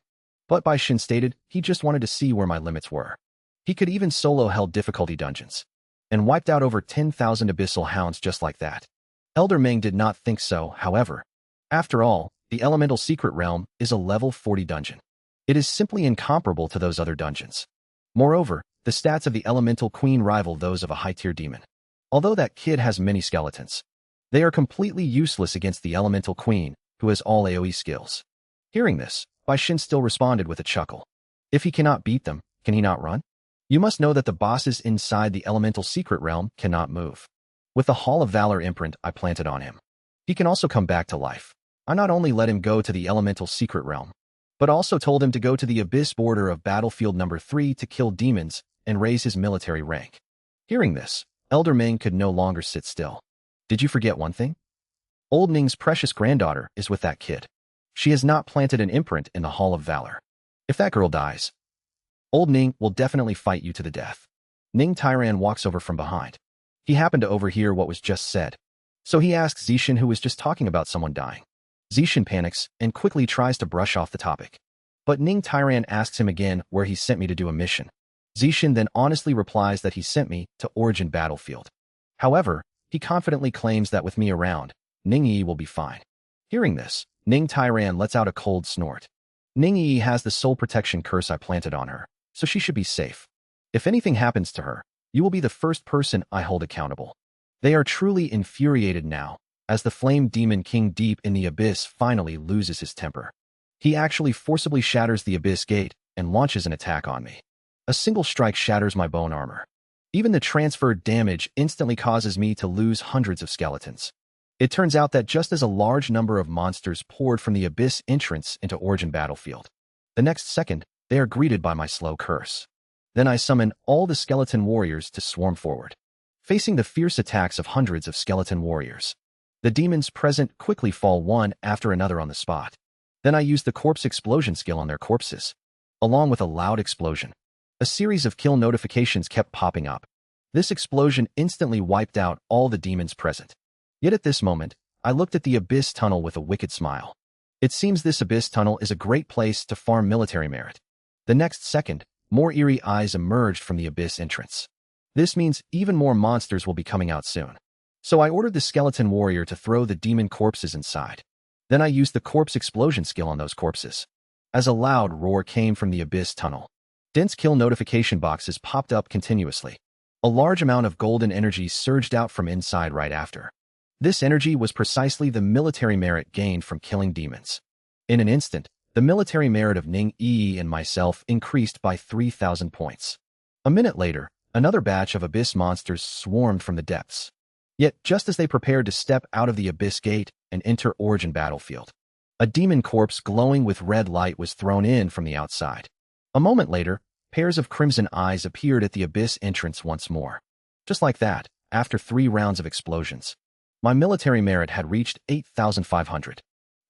S1: But Bai Shan stated he just wanted to see where my limits were. He could even solo held difficulty dungeons, and wiped out over 10,000 abyssal hounds just like that. Elder Ming did not think so, however. After all, the elemental secret realm is a level 40 dungeon. It is simply incomparable to those other dungeons. Moreover, the stats of the elemental queen rival those of a high-tier demon. Although that kid has many skeletons, they are completely useless against the elemental queen, who has all AoE skills. Hearing this, Bai Shan still responded with a chuckle. If he cannot beat them, can he not run? You must know that the bosses inside the elemental secret realm cannot move. With the Hall of Valor imprint I planted on him, he can also come back to life. I not only let him go to the elemental secret realm, but also told him to go to the Abyss border of Battlefield number 3 to kill demons and raise his military rank. Hearing this, Elder Ming could no longer sit still. Did you forget one thing? Old Ning's precious granddaughter is with that kid. She has not planted an imprint in the Hall of Valor. If that girl dies, Old Ning will definitely fight you to the death. Ning Tyran walks over from behind. He happened to overhear what was just said, so he asks Zishan, who was just talking about someone dying. Zishan panics and quickly tries to brush off the topic. But Ning Tyran asks him again where he sent me to do a mission. Zishan then honestly replies that he sent me to Origin Battlefield. However, he confidently claims that with me around, Ning Yi will be fine. Hearing this, Ning Tyran lets out a cold snort. Ning Yi has the soul protection curse I planted on her, so she should be safe. If anything happens to her, you will be the first person I hold accountable. They are truly infuriated now, as the Flame Demon King deep in the Abyss finally loses his temper. He actually forcibly shatters the Abyss gate and launches an attack on me. A single strike shatters my bone armor. Even the transferred damage instantly causes me to lose hundreds of skeletons. It turns out that just as a large number of monsters poured from the Abyss entrance into Origin Battlefield, the next second, they are greeted by my slow curse. Then I summon all the skeleton warriors to swarm forward, facing the fierce attacks of hundreds of skeleton warriors. The demons present quickly fall one after another on the spot. Then I use the corpse explosion skill on their corpses. Along with a loud explosion, a series of kill notifications kept popping up. This explosion instantly wiped out all the demons present. Yet at this moment, I looked at the Abyss Tunnel with a wicked smile. It seems this Abyss Tunnel is a great place to farm military merit. The next second, more eerie eyes emerged from the Abyss entrance. This means even more monsters will be coming out soon. So I ordered the skeleton warrior to throw the demon corpses inside. Then I used the corpse explosion skill on those corpses. As a loud roar came from the Abyss Tunnel, dense kill notification boxes popped up continuously. A large amount of golden energy surged out from inside right after. This energy was precisely the military merit gained from killing demons. In an instant, the military merit of Ning Yi and myself increased by 3,000 points. A minute later, another batch of Abyss monsters swarmed from the depths. Yet, just as they prepared to step out of the Abyss gate and enter Origin Battlefield, a demon corpse glowing with red light was thrown in from the outside. A moment later, pairs of crimson eyes appeared at the Abyss entrance once more. Just like that, after 3 rounds of explosions, my military merit had reached 8,500.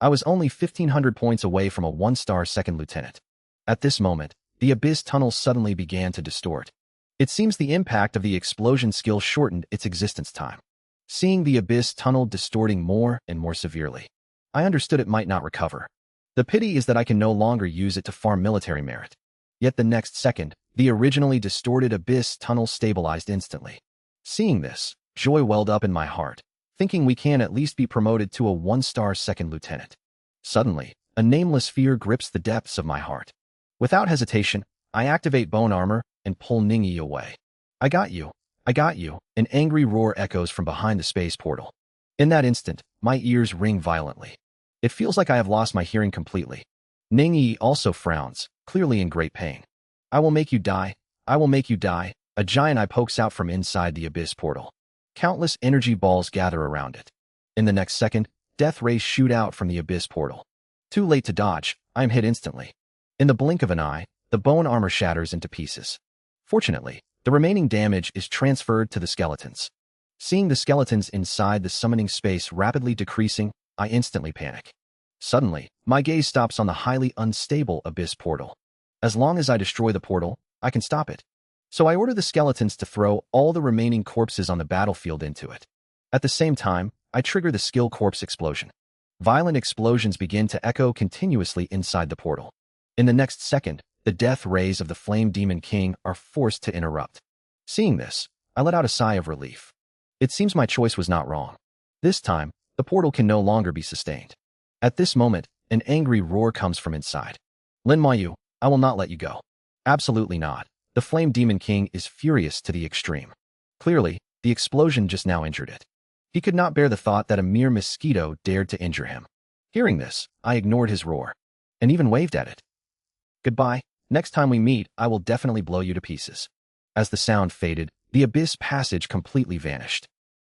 S1: I was only 1,500 points away from a 1-star second lieutenant. At this moment, the Abyss Tunnel suddenly began to distort. It seems the impact of the explosion skill shortened its existence time. seeing the abyss tunnel distorting more and more severely. I understood it might not recover. The pity is that I can no longer use it to farm military merit. Yet the next second, the originally distorted abyss tunnel stabilized instantly. Seeing this, joy welled up in my heart, thinking we can at least be promoted to a 1-star second lieutenant. Suddenly, a nameless fear grips the depths of my heart. Without hesitation, I activate bone armor and pull Ningyi away. I got you. I got you. An angry roar echoes from behind the space portal. In that instant, my ears ring violently. It feels like I have lost my hearing completely. Ningyi also frowns, clearly in great pain. I will make you die. I will make you die. A giant eye pokes out from inside the abyss portal. Countless energy balls gather around it. In the next second, death rays shoot out from the abyss portal. Too late to dodge, I am hit instantly. In the blink of an eye, the bone armor shatters into pieces. Fortunately, the remaining damage is transferred to the skeletons. Seeing the skeletons inside the summoning space rapidly decreasing, I instantly panic. Suddenly, my gaze stops on the highly unstable abyss portal. As long as I destroy the portal, I can stop it. So I order the skeletons to throw all the remaining corpses on the battlefield into it. At the same time, I trigger the skill corpse explosion. Violent explosions begin to echo continuously inside the portal. In the next second, the death rays of the Flame Demon King are forced to interrupt. Seeing this, I let out a sigh of relief. It seems my choice was not wrong. This time, the portal can no longer be sustained. At this moment, an angry roar comes from inside. Lin Moyu, I will not let you go. Absolutely not. The Flame Demon King is furious to the extreme. Clearly, the explosion just now injured it. He could not bear the thought that a mere mosquito dared to injure him. Hearing this, I ignored his roar, and even waved at it. Goodbye, next time we meet, I will definitely blow you to pieces. As the sound faded, the abyss passage completely vanished.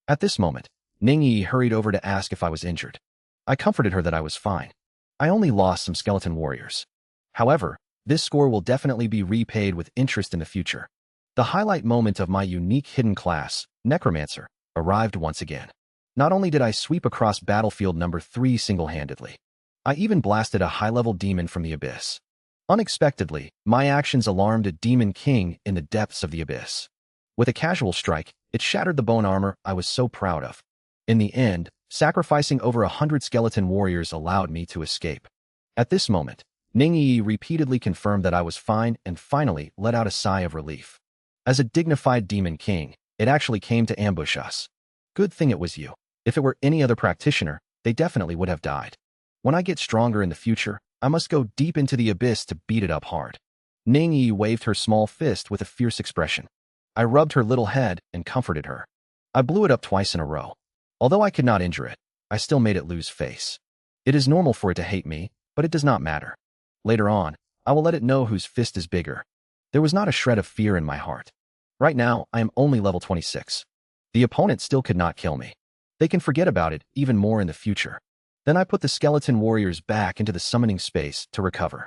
S1: At this moment, Ningyi hurried over to ask if I was injured. I comforted her that I was fine. I only lost some skeleton warriors. However, this score will definitely be repaid with interest in the future. The highlight moment of my unique hidden class, Necromancer, arrived once again. Not only did I sweep across battlefield number 3 single-handedly, I even blasted a high-level demon from the abyss. Unexpectedly, my actions alarmed a demon king in the depths of the abyss. With a casual strike, it shattered the bone armor I was so proud of. In the end, sacrificing over 100 skeleton warriors allowed me to escape. At this moment, Ningyi repeatedly confirmed that I was fine and finally let out a sigh of relief. As a dignified demon king, it actually came to ambush us. Good thing it was you. If it were any other practitioner, they definitely would have died. When I get stronger in the future, I must go deep into the abyss to beat it up hard. Ningyi waved her small fist with a fierce expression. I rubbed her little head and comforted her. I blew it up twice in a row. Although I could not injure it, I still made it lose face. It is normal for it to hate me, but it does not matter. Later on, I will let it know whose fist is bigger. There was not a shred of fear in my heart. Right now, I am only level 26. The opponent still could not kill me. They can forget about it even more in the future. Then I put the skeleton warriors back into the summoning space to recover.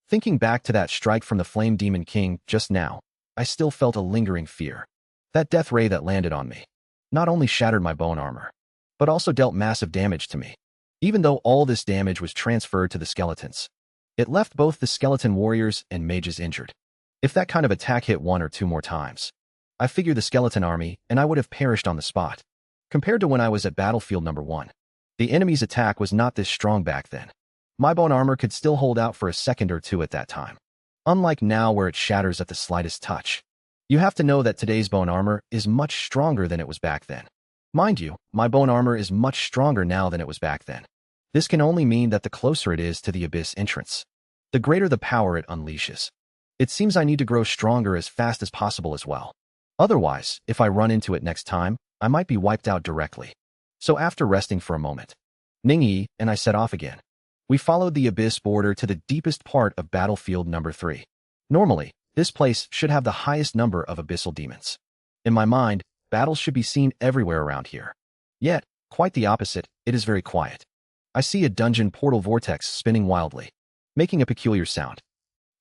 S1: Thinking back to that strike from the Flame Demon King just now, I still felt a lingering fear. That death ray that landed on me not only shattered my bone armor, but also dealt massive damage to me. Even though all this damage was transferred to the skeletons, it left both the skeleton warriors and mages injured. If that kind of attack hit 1 or 2 more times, I figure the skeleton army and I would have perished on the spot. Compared to when I was at battlefield number 1, the enemy's attack was not this strong back then. My bone armor could still hold out for a second or two at that time. Unlike now where it shatters at the slightest touch. You have to know that today's bone armor is much stronger than it was back then. Mind you, my bone armor is much stronger now than it was back then. This can only mean that the closer it is to the abyss entrance, the greater the power it unleashes. It seems I need to grow stronger as fast as possible as well. Otherwise, if I run into it next time, I might be wiped out directly. So after resting for a moment, Ningyi and I set off again. We followed the abyss border to the deepest part of battlefield number 3. Normally, this place should have the highest number of abyssal demons. In my mind, battles should be seen everywhere around here. Yet, quite the opposite, it is very quiet. I see a dungeon portal vortex spinning wildly, making a peculiar sound.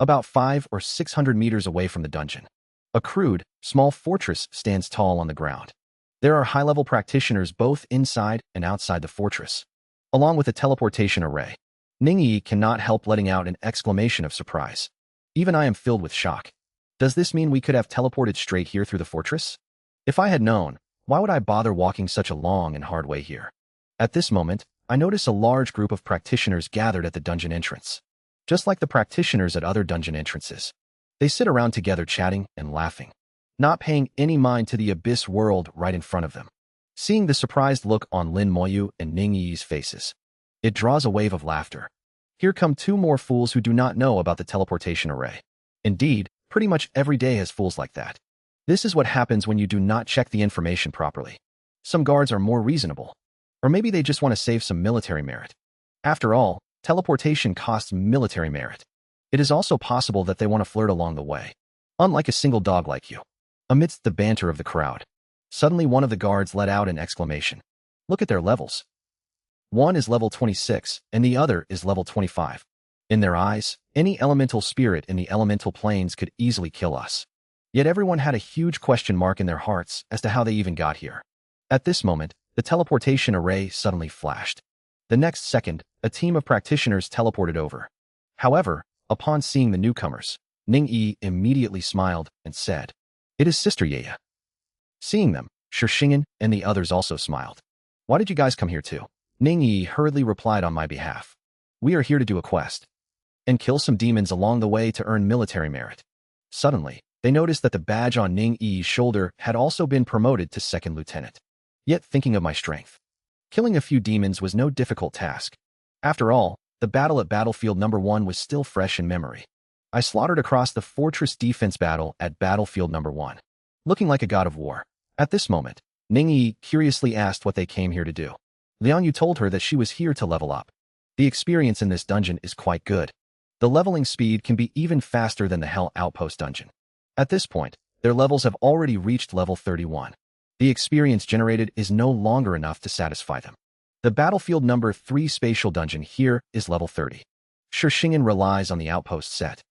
S1: About 500 or 600 meters away from the dungeon, a crude, small fortress stands tall on the ground. There are high-level practitioners both inside and outside the fortress, along with a teleportation array. Ningyi cannot help letting out an exclamation of surprise. Even I am filled with shock. Does this mean we could have teleported straight here through the fortress? If I had known, Why would I bother walking such a long and hard way here? At this moment, I notice a large group of practitioners gathered at the dungeon entrance. Just like the practitioners at other dungeon entrances, they sit around together chatting and laughing, not paying any mind to the abyss world right in front of them. Seeing the surprised look on Lin Moyu and Ning Yi's faces, it draws a wave of laughter. Here come two more fools who do not know about the teleportation array. Indeed, pretty much every day has fools like that. This is what happens when you do not check the information properly. Some guards are more reasonable. Or maybe they just want to save some military merit. After all, teleportation costs military merit. It is also possible that they want to flirt along the way. Unlike a single dog like you. Amidst the banter of the crowd, suddenly one of the guards let out an exclamation. Look at their levels. One is level 26, and the other is level 25. In their eyes, any elemental spirit in the elemental planes could easily kill us. Yet everyone had a huge question mark in their hearts as to how they even got here. At this moment, the teleportation array suddenly flashed. The next second, a team of practitioners teleported over. However, upon seeing the newcomers, Ning Yi immediately smiled and said, "It is Sister Yaya." Seeing them, Shishingen and the others also smiled. "Why did you guys come here too?" Ning Yi hurriedly replied on my behalf. "We are here to do a quest and kill some demons along the way to earn military merit." Suddenly, they noticed that the badge on Ning Yi's shoulder had also been promoted to second lieutenant. Yet thinking of my strength, killing a few demons was no difficult task. After all, the battle at battlefield number 1 was still fresh in memory. I slaughtered across the fortress defense battle at battlefield number 1, looking like a god of war. At this moment, Ning Yi curiously asked what they came here to do. Liang Yu told her that she was here to level up. The experience in this dungeon is quite good. The leveling speed can be even faster than the Hell Outpost dungeon. At this point, their levels have already reached level 31. The experience generated is no longer enough to satisfy them. The battlefield number 3 spatial dungeon here is level 30. Shishingen relies on the outpost set,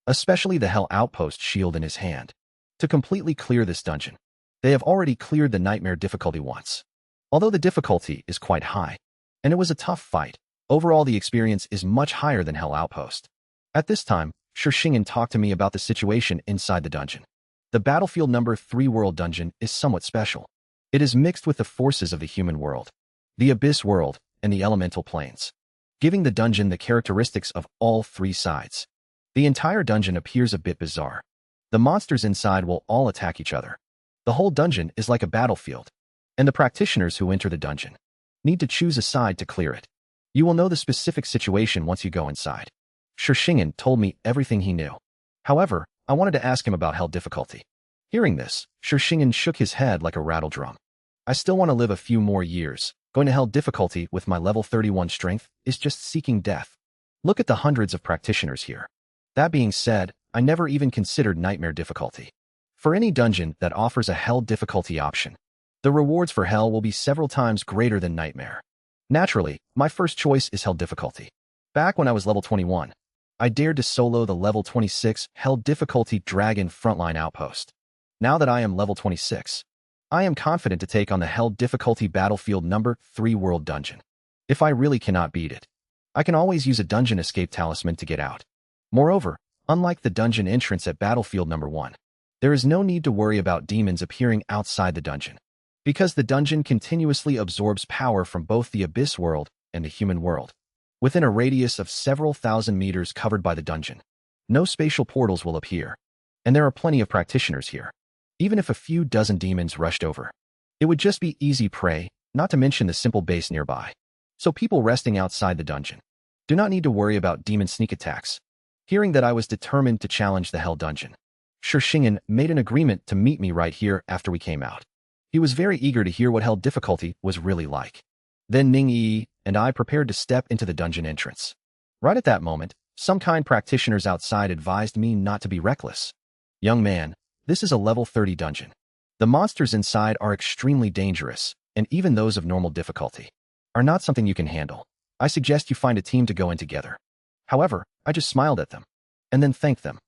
S1: especially the Hell Outpost shield in his hand, to completely clear this dungeon. They have already cleared the nightmare difficulty once. Although the difficulty is quite high, and it was a tough fight, overall the experience is much higher than Hell Outpost. At this time, Shishingen talked to me about the situation inside the dungeon. The battlefield number 3 world dungeon is somewhat special. It is mixed with the forces of the human world, the abyss world, and the elemental planes, giving the dungeon the characteristics of all 3 sides. The entire dungeon appears a bit bizarre. The monsters inside will all attack each other. The whole dungeon is like a battlefield, and the practitioners who enter the dungeon need to choose a side to clear it. You will know the specific situation once you go inside. Shishingen told me everything he knew. However, I wanted to ask him about hell difficulty. Hearing this, Shishingen shook his head like a rattle drum. I still want to live a few more years. Going to hell difficulty with my level 31 strength is just seeking death. Look at the hundreds of practitioners here. That being said, I never even considered nightmare difficulty. For any dungeon that offers a hell difficulty option, the rewards for hell will be several times greater than nightmare. Naturally, my first choice is hell difficulty. Back when I was level 21, I dared to solo the level 26 hell difficulty dragon frontline outpost. Now that I am level 26, I am confident to take on the hell difficulty battlefield number 3 world dungeon. If I really cannot beat it, I can always use a dungeon escape talisman to get out. Moreover, unlike the dungeon entrance at battlefield number 1, there is no need to worry about demons appearing outside the dungeon, because the dungeon continuously absorbs power from both the abyss world and the human world. Within a radius of several thousand meters covered by the dungeon, no spatial portals will appear, and there are plenty of practitioners here. Even if a few dozen demons rushed over, it would just be easy prey, not to mention the simple base nearby. So people resting outside the dungeon do not need to worry about demon sneak attacks. Hearing that I was determined to challenge the hell dungeon, Shishingen made an agreement to meet me right here after we came out. He was very eager to hear what hell difficulty was really like. Then Ning Yi and I prepared to step into the dungeon entrance. Right at that moment, some kind practitioners outside advised me not to be reckless. "Young man, this is a level 30 dungeon. The monsters inside are extremely dangerous, and even those of normal difficulty are not something you can handle. I suggest you find a team to go in together." However, I just smiled at them, and then thanked them.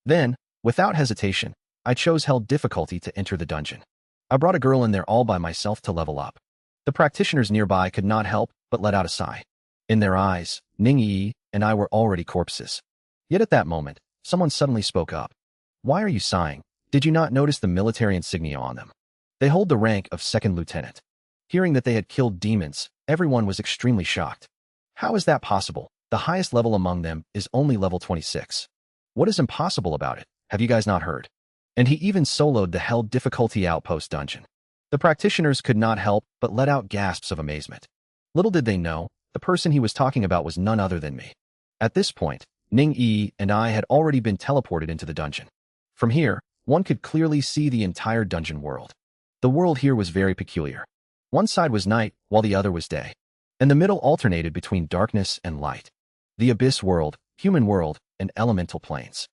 S1: Then, without hesitation, I chose hell difficulty to enter the dungeon. I brought a girl in there all by myself to level up. The practitioners nearby could not help but let out a sigh. In their eyes, Ning Yi and I were already corpses. Yet at that moment, someone suddenly spoke up. "Why are you sighing? Did you not notice the military insignia on them?" They hold the rank of second lieutenant. Hearing that they had killed demons, everyone was extremely shocked. How is that possible? The highest level among them is only level 26. What is impossible about it? Have you guys not heard? And he even soloed the Hell Difficulty Outpost dungeon. The practitioners could not help but let out gasps of amazement. Little did they know, the person he was talking about was none other than me. At this point, Ning Yi and I had already been teleported into the dungeon. From here, one could clearly see the entire dungeon world. The world here was very peculiar. One side was night, while the other was day. And the middle alternated between darkness and light. The abyss world, human world, and elemental planes.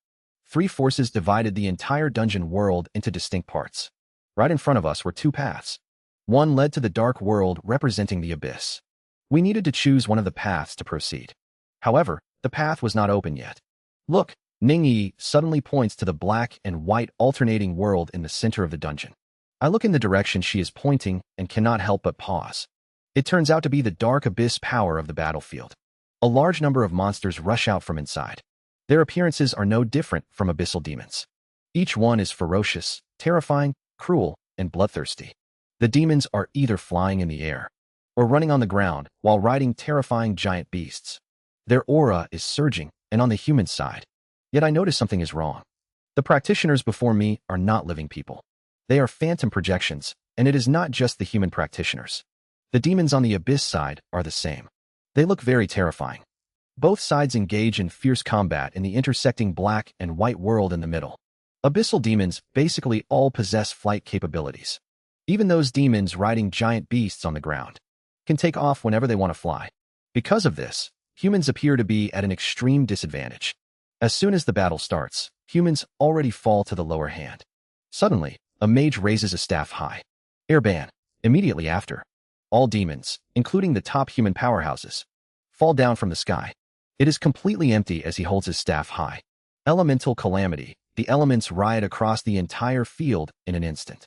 S1: Three forces divided the entire dungeon world into distinct parts. Right in front of us were two paths. One led to the dark world representing the abyss. We needed to choose one of the paths to proceed. However, the path was not open yet. Look, Ning Yi suddenly points to the black and white alternating world in the center of the dungeon. I look in the direction she is pointing and cannot help but pause. It turns out to be the dark abyss power of the battlefield. A large number of monsters rush out from inside. Their appearances are no different from abyssal demons. Each one is ferocious, terrifying, cruel, and bloodthirsty. The demons are either flying in the air or running on the ground while riding terrifying giant beasts. Their aura is surging and on the human side. Yet I notice something is wrong. The practitioners before me are not living people. They are phantom projections, and it is not just the human practitioners. The demons on the abyss side are the same. They look very terrifying. Both sides engage in fierce combat in the intersecting black and white world in the middle. Abyssal demons basically all possess flight capabilities. Even those demons riding giant beasts on the ground can take off whenever they want to fly. Because of this, humans appear to be at an extreme disadvantage. As soon as the battle starts, humans already fall to the lower hand. Suddenly, a mage raises a staff high. Airban. Immediately after, all demons, including the top human powerhouses, fall down from the sky. It is completely empty as he holds his staff high. Elemental calamity. The elements riot across the entire field in an instant.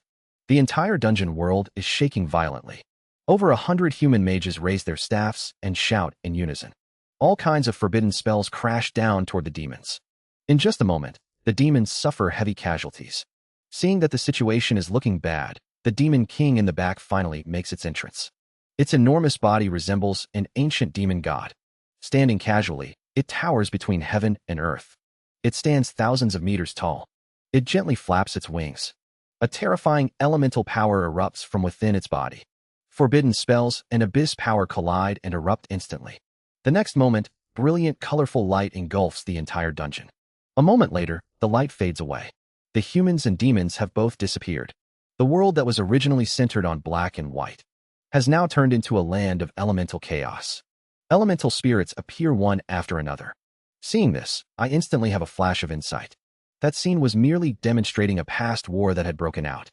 S1: The entire dungeon world is shaking violently. Over 100 human mages raise their staffs and shout in unison. All kinds of forbidden spells crash down toward the demons. In just a moment, the demons suffer heavy casualties. Seeing that the situation is looking bad, the demon king in the back finally makes its entrance. Its enormous body resembles an ancient demon god. Standing casually, it towers between heaven and earth. It stands thousands of meters tall. It gently flaps its wings. A terrifying elemental power erupts from within its body. Forbidden spells and abyss power collide and erupt instantly. The next moment, brilliant, colorful light engulfs the entire dungeon. A moment later, the light fades away. The humans and demons have both disappeared. The world that was originally centered on black and white has now turned into a land of elemental chaos. Elemental spirits appear one after another. Seeing this, I instantly have a flash of insight. That scene was merely demonstrating a past war that had broken out.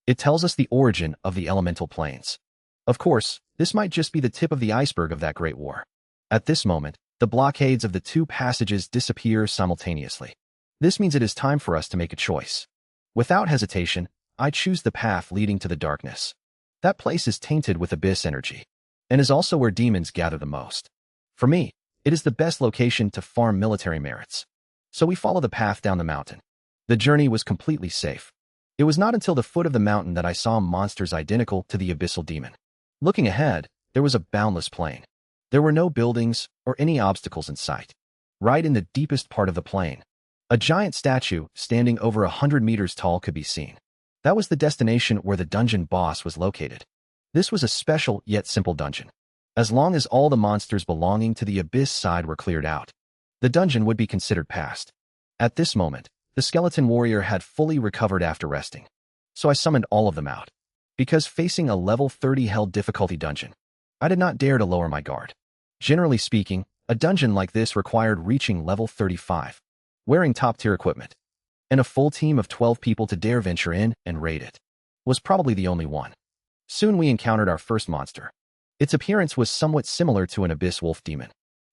S1: It tells us the origin of the elemental planes. Of course, this might just be the tip of the iceberg of that great war. At this moment, the blockades of the two passages disappear simultaneously. This means it is time for us to make a choice. Without hesitation, I choose the path leading to the darkness. That place is tainted with abyss energy, and is also where demons gather the most. For me, it is the best location to farm military merits. So we follow the path down the mountain. The journey was completely safe. It was not until the foot of the mountain that I saw monsters identical to the abyssal demon. Looking ahead, there was a boundless plain. There were no buildings or any obstacles in sight. Right in the deepest part of the plain, a giant statue standing over 100 meters tall could be seen. That was the destination where the dungeon boss was located. This was a special yet simple dungeon. As long as all the monsters belonging to the abyss side were cleared out, the dungeon would be considered passed. At this moment, the skeleton warrior had fully recovered after resting. So I summoned all of them out. Because facing a level 30 hell difficulty dungeon, I did not dare to lower my guard. Generally speaking, a dungeon like this required reaching level 35, wearing top-tier equipment, and a full team of 12 people to dare venture in and raid it was probably the only one. Soon we encountered our first monster. Its appearance was somewhat similar to an abyss wolf demon,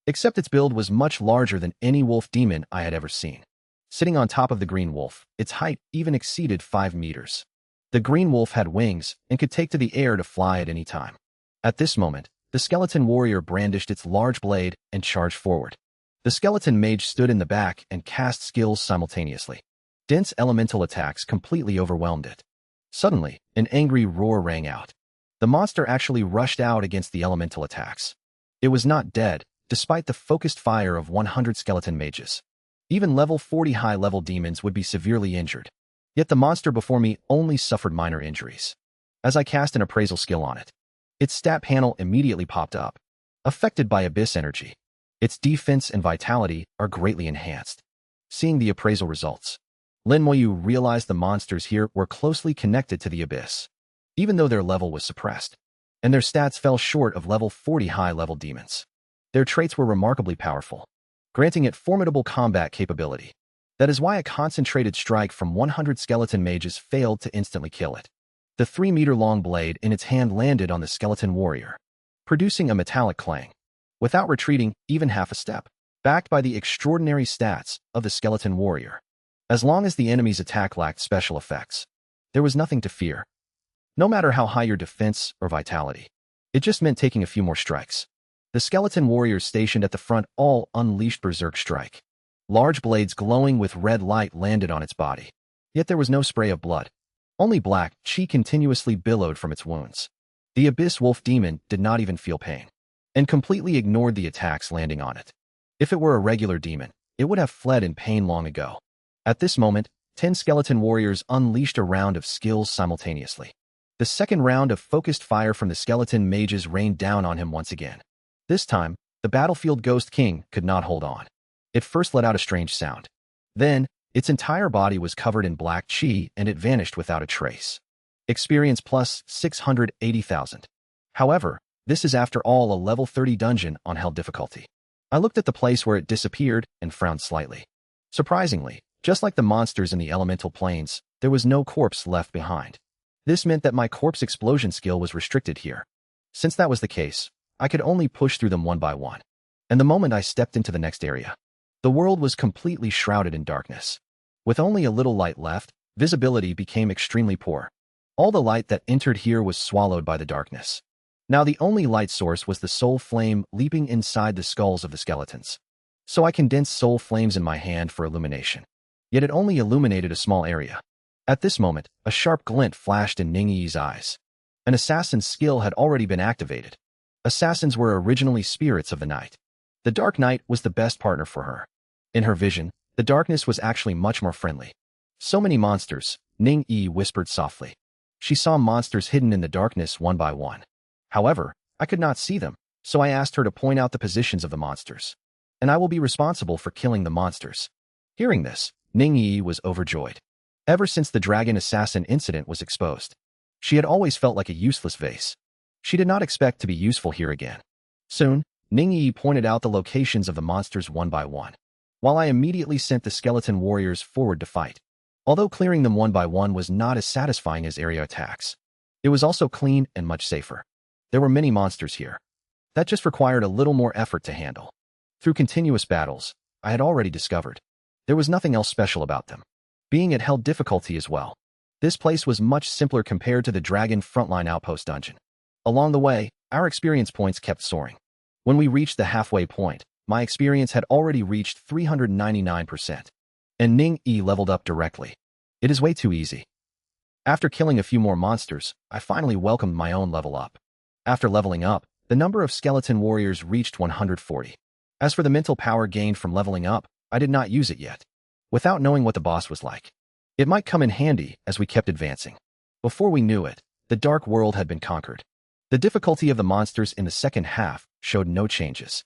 S1: except its build was much larger than any wolf demon I had ever seen. Sitting on top of the green wolf, its height even exceeded 5 meters. The green wolf had wings and could take to the air to fly at any time. At this moment, the skeleton warrior brandished its large blade and charged forward. The skeleton mage stood in the back and cast skills simultaneously. Dense elemental attacks completely overwhelmed it. Suddenly, an angry roar rang out. The monster actually rushed out against the elemental attacks. It was not dead, despite the focused fire of 100 skeleton mages. Even level 40 high-level demons would be severely injured. Yet the monster before me only suffered minor injuries. As I cast an appraisal skill on it, its stat panel immediately popped up. Affected by abyss energy, its defense and vitality are greatly enhanced. Seeing the appraisal results, Lin Moyu realized the monsters here were closely connected to the abyss, even though their level was suppressed, and their stats fell short of level 40 high-level demons. Their traits were remarkably powerful, granting it formidable combat capability. That is why a concentrated strike from 100 skeleton mages failed to instantly kill it. The 3-meter-long blade in its hand landed on the skeleton warrior, producing a metallic clang. Without retreating even half a step, backed by the extraordinary stats of the skeleton warrior. As long as the enemy's attack lacked special effects, there was nothing to fear. No matter how high your defense or vitality, it just meant taking a few more strikes. The skeleton warriors stationed at the front all unleashed berserk strike. Large blades glowing with red light landed on its body. Yet there was no spray of blood. Only black chi continuously billowed from its wounds. The abyss wolf demon did not even feel pain, and completely ignored the attacks landing on it. If it were a regular demon, it would have fled in pain long ago. At this moment, 10 skeleton warriors unleashed a round of skills simultaneously. The second round of focused fire from the skeleton mages rained down on him once again. This time, the battlefield Ghost King could not hold on. It first let out a strange sound. Then, its entire body was covered in black chi and it vanished without a trace. Experience plus 680,000. However, this is after all a level 30 dungeon on hell difficulty. I looked at the place where it disappeared and frowned slightly. Surprisingly, just like the monsters in the elemental planes, there was no corpse left behind. This meant that my corpse explosion skill was restricted here. Since that was the case, I could only push through them one by one. And the moment I stepped into the next area, the world was completely shrouded in darkness. With only a little light left, visibility became extremely poor. All the light that entered here was swallowed by the darkness. Now the only light source was the soul flame leaping inside the skulls of the skeletons. So I condensed soul flames in my hand for illumination. Yet it only illuminated a small area. At this moment, a sharp glint flashed in Ningyi's eyes. An assassin's skill had already been activated. Assassins were originally spirits of the night. The Dark Knight was the best partner for her. In her vision, the darkness was actually much more friendly. So many monsters, Ningyi whispered softly. She saw monsters hidden in the darkness one by one. However, I could not see them, so I asked her to point out the positions of the monsters. And I will be responsible for killing the monsters. Hearing this, Ningyi was overjoyed. Ever since the dragon assassin incident was exposed, she had always felt like a useless vase. She did not expect to be useful here again. Soon, Ningyi pointed out the locations of the monsters one by one, while I immediately sent the skeleton warriors forward to fight. Although clearing them one by one was not as satisfying as area attacks, it was also clean and much safer. There were many monsters here. That just required a little more effort to handle. Through continuous battles, I had already discovered there was nothing else special about them. Being at hell difficulty as well, this place was much simpler compared to the Dragon Frontline Outpost dungeon. Along the way, our experience points kept soaring. When we reached the halfway point, my experience had already reached 399%. And Ningyi leveled up directly. It is way too easy. After killing a few more monsters, I finally welcomed my own level up. After leveling up, the number of skeleton warriors reached 140. As for the mental power gained from leveling up, I did not use it yet. Without knowing what the boss was like, it might come in handy as we kept advancing. Before we knew it, the dark world had been conquered. The difficulty of the monsters in the second half showed no changes.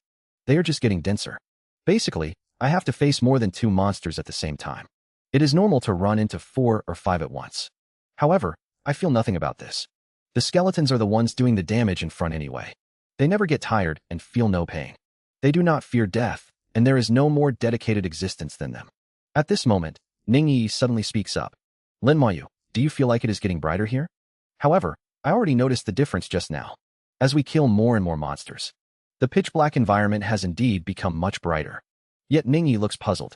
S1: They are just getting denser. Basically, I have to face more than 2 monsters at the same time. It is normal to run into 4 or 5 at once. However, I feel nothing about this. The skeletons are the ones doing the damage in front anyway. They never get tired and feel no pain. They do not fear death, and there is no more dedicated existence than them. At this moment, Ningyi suddenly speaks up. Lin Moyu, do you feel like it is getting brighter here? However, I already noticed the difference just now. As we kill more and more monsters, the pitch-black environment has indeed become much brighter. Yet Ningyi looks puzzled.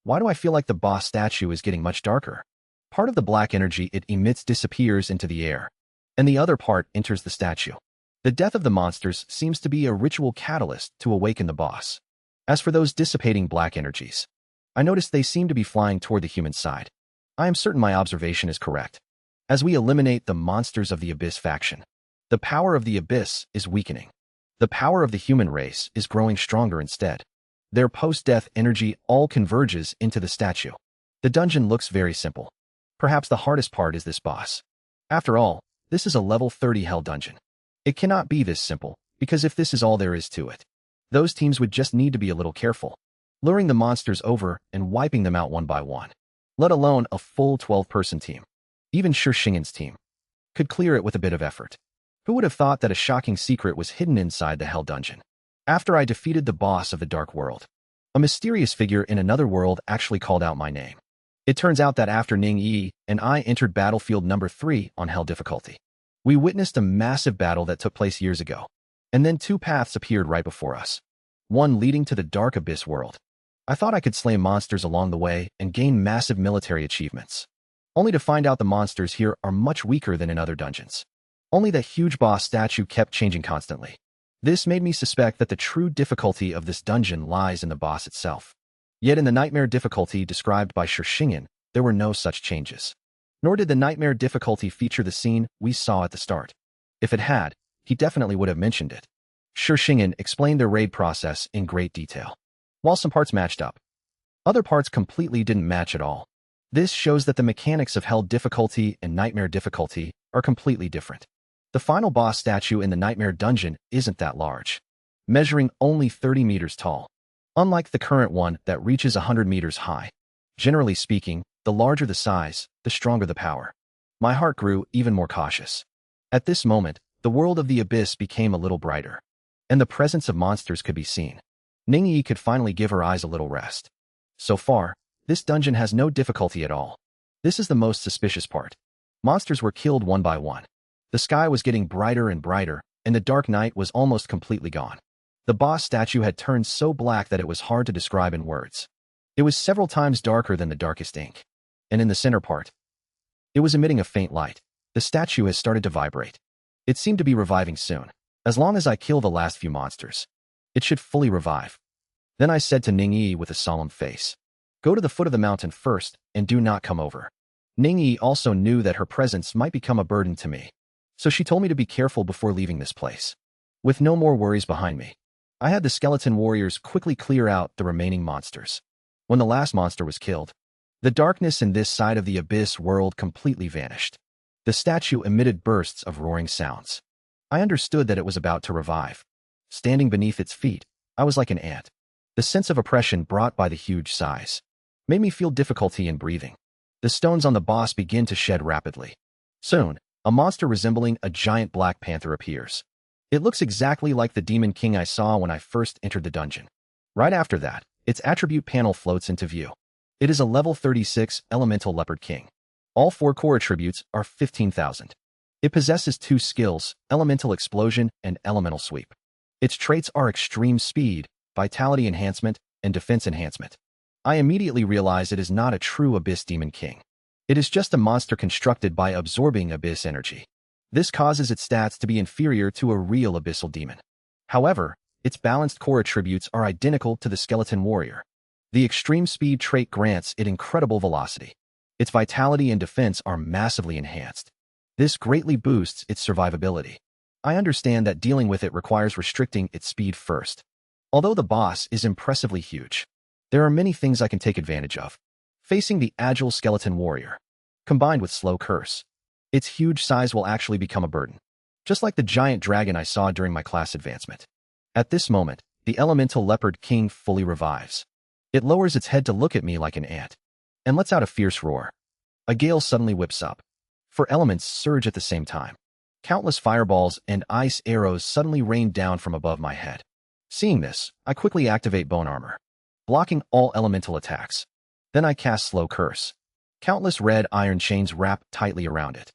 S1: Why do I feel like the boss statue is getting much darker? Part of the black energy it emits disappears into the air, and the other part enters the statue. The death of the monsters seems to be a ritual catalyst to awaken the boss. As for those dissipating black energies, I noticed they seem to be flying toward the human side. I am certain my observation is correct. as we eliminate the monsters of the Abyss faction. The power of the Abyss is weakening. The power of the human race is growing stronger instead. Their post-death energy all converges into the statue. The dungeon looks very simple. Perhaps the hardest part is this boss. After all, this is a level 30 hell dungeon. It cannot be this simple, because if this is all there is to it, those teams would just need to be a little careful, luring the monsters over and wiping them out one by one. Let alone a full 12-person team. Even Shixingen's team could clear it with a bit of effort. Who would have thought that a shocking secret was hidden inside the hell dungeon? After I defeated the boss of the dark world, a mysterious figure in another world actually called out my name. It turns out that after Ning Yi and I entered battlefield number 3 on hell difficulty, we witnessed a massive battle that took place years ago, and then 2 paths appeared right before us, one leading to the dark abyss world. I thought I could slay monsters along the way and gain massive military achievements, only to find out the monsters here are much weaker than in other dungeons. Only the huge boss statue kept changing constantly. This made me suspect that the true difficulty of this dungeon lies in the boss itself. Yet in the nightmare difficulty described by Shixingen, there were no such changes. Nor did the nightmare difficulty feature the scene we saw at the start. If it had, he definitely would have mentioned it. Shixingen explained their raid process in great detail. While some parts matched up, other parts completely didn't match at all. This shows that the mechanics of hell difficulty and nightmare difficulty are completely different. The final boss statue in the nightmare dungeon isn't that large, measuring only 30 meters tall, unlike the current one that reaches 100 meters high. Generally speaking, the larger the size, the stronger the power. My heart grew even more cautious. At this moment, the world of the abyss became a little brighter, and the presence of monsters could be seen. Ning Yi could finally give her eyes a little rest. So far, this dungeon has no difficulty at all. This is the most suspicious part. Monsters were killed one by one. The sky was getting brighter and brighter, and the dark night was almost completely gone. The boss statue had turned so black that it was hard to describe in words. It was several times darker than the darkest ink. And in the center part, it was emitting a faint light. The statue has started to vibrate. It seemed to be reviving soon. As long as I kill the last few monsters, it should fully revive. Then I said to Ning Yi with a solemn face, "Go to the foot of the mountain first, and do not come over." Ning Yi also knew that her presence might become a burden to me, so she told me to be careful before leaving this place. With no more worries behind me, I had the skeleton warriors quickly clear out the remaining monsters. When the last monster was killed, the darkness in this side of the abyss world completely vanished. The statue emitted bursts of roaring sounds. I understood that it was about to revive. Standing beneath its feet, I was like an ant. The sense of oppression brought by the huge size made me feel difficulty in breathing. The stones on the boss begin to shed rapidly. Soon, a monster resembling a giant black panther appears. It looks exactly like the demon king I saw when I first entered the dungeon. Right after that, its attribute panel floats into view. It is a level 36 elemental leopard king. All 4 core attributes are 15,000. It possesses 2 skills, elemental explosion and elemental sweep. Its traits are extreme speed, vitality enhancement, and defense enhancement. I immediately realize it is not a true abyss demon king. It is just a monster constructed by absorbing abyss energy. This causes its stats to be inferior to a real abyssal demon. However, its balanced core attributes are identical to the skeleton warrior. The extreme speed trait grants it incredible velocity. Its vitality and defense are massively enhanced. This greatly boosts its survivability. I understand that dealing with it requires restricting its speed first. Although the boss is impressively huge, there are many things I can take advantage of. Facing the agile skeleton warrior, combined with slow curse, its huge size will actually become a burden, just like the giant dragon I saw during my class advancement. At this moment, the elemental leopard king fully revives. It lowers its head to look at me like an ant, and lets out a fierce roar. A gale suddenly whips up. 4 elements surge at the same time. Countless fireballs and ice arrows suddenly rain down from above my head. Seeing this, I quickly activate bone armor, blocking all elemental attacks. Then I cast slow curse. Countless red iron chains wrap tightly around it.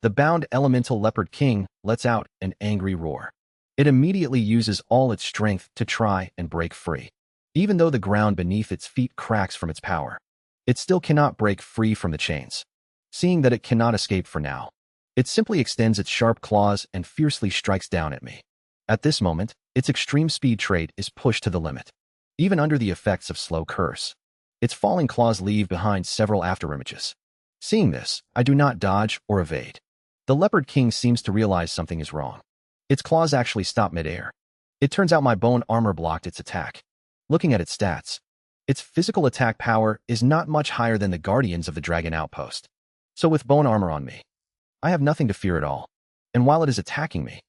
S1: The bound elemental leopard king lets out an angry roar. It immediately uses all its strength to try and break free. Even though the ground beneath its feet cracks from its power, it still cannot break free from the chains. Seeing that it cannot escape for now, it simply extends its sharp claws and fiercely strikes down at me. At this moment, its extreme speed trait is pushed to the limit. Even under the effects of slow curse, its falling claws leave behind several afterimages. Seeing this, I do not dodge or evade. The Leopard King seems to realize something is wrong. Its claws actually stop mid-air. It turns out my bone armor blocked its attack. Looking at its stats, its physical attack power is not much higher than the Guardians of the Dragon Outpost. So with bone armor on me, I have nothing to fear at all. And while it is attacking me,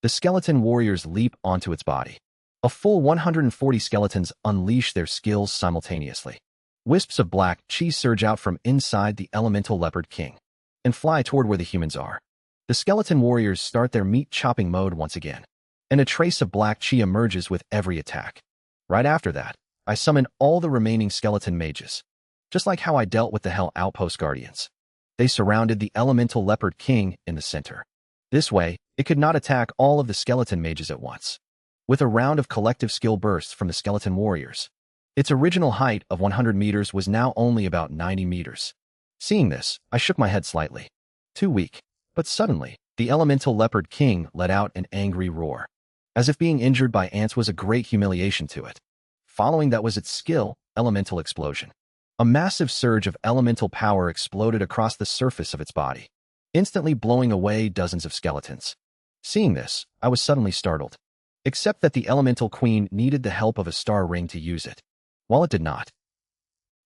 S1: the skeleton warriors leap onto its body. A full 140 skeletons unleash their skills simultaneously. Wisps of black chi surge out from inside the elemental Leopard King and fly toward where the humans are. The skeleton warriors start their meat-chopping mode once again, and a trace of black chi emerges with every attack. Right after that, I summon all the remaining skeleton mages. Just like how I dealt with the Hell Outpost Guardians. They surrounded the elemental Leopard King in the center. This way, it could not attack all of the skeleton mages at once. With a round of collective skill bursts from the skeleton warriors, its original height of 100 meters was now only about 90 meters. Seeing this, I shook my head slightly. Too weak. But suddenly, the elemental Leopard King let out an angry roar. As if being injured by ants was a great humiliation to it. Following that was its skill, Elemental Explosion. A massive surge of elemental power exploded across the surface of its body, instantly blowing away dozens of skeletons. Seeing this, I was suddenly startled. Except that the Elemental Queen needed the help of a star ring to use it, while it did not.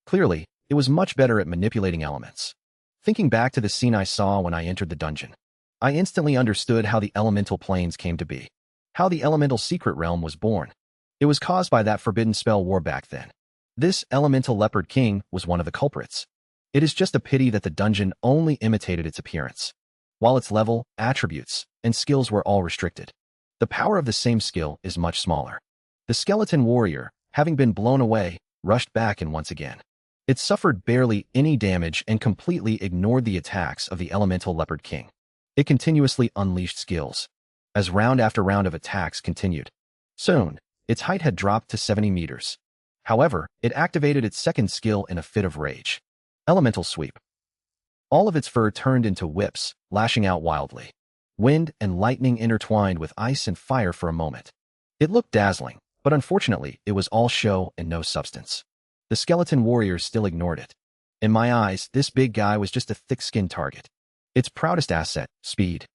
S1: Clearly, it was much better at manipulating elements. Thinking back to the scene I saw when I entered the dungeon, I instantly understood how the elemental planes came to be, how the elemental secret realm was born. It was caused by that forbidden spell war back then. This elemental Leopard King was one of the culprits. It is just a pity that the dungeon only imitated its appearance, while its level, attributes, and skills were all restricted. The power of the same skill is much smaller. The skeleton warrior, having been blown away, rushed back and once again. It suffered barely any damage and completely ignored the attacks of the elemental Leopard King. It continuously unleashed skills, as round after round of attacks continued. Soon, its height had dropped to 70 meters. However, it activated its second skill in a fit of rage. Elemental Sweep. All of its fur turned into whips, lashing out wildly. Wind and lightning intertwined with ice and fire for a moment. It looked dazzling, but unfortunately, it was all show and no substance. The skeleton warriors still ignored it. In my eyes, this big guy was just a thick-skinned target. Its proudest asset, speed,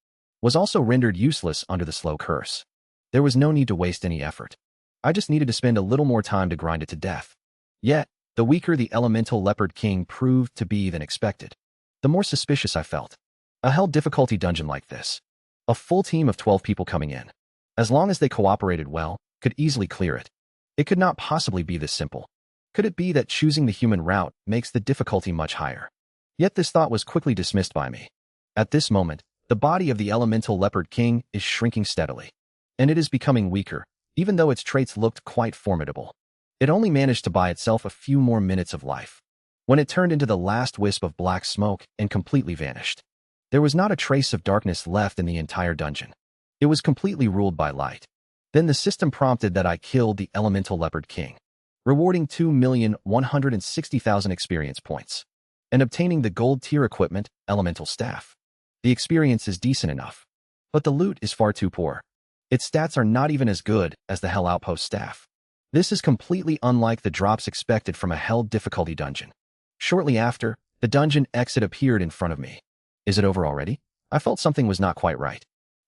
S1: was also rendered useless under the slow curse. There was no need to waste any effort. I just needed to spend a little more time to grind it to death. Yet, the weaker the elemental Leopard King proved to be than expected, the more suspicious I felt. A hell difficulty dungeon like this, a full team of 12 people coming in, as long as they cooperated well, could easily clear it. It could not possibly be this simple. Could it be that choosing the human route makes the difficulty much higher? Yet this thought was quickly dismissed by me. At this moment, the body of the elemental Leopard King is shrinking steadily, and it is becoming weaker, even though its traits looked quite formidable. It only managed to buy itself a few more minutes of life, when it turned into the last wisp of black smoke and completely vanished. There was not a trace of darkness left in the entire dungeon. It was completely ruled by light. Then the system prompted that I killed the elemental Leopard King, rewarding 2,160,000 experience points, and obtaining the gold tier equipment, Elemental Staff. The experience is decent enough, but the loot is far too poor. Its stats are not even as good as the Hell Outpost staff. This is completely unlike the drops expected from a Hell difficulty dungeon. Shortly after, the dungeon exit appeared in front of me. Is it over already? I felt something was not quite right.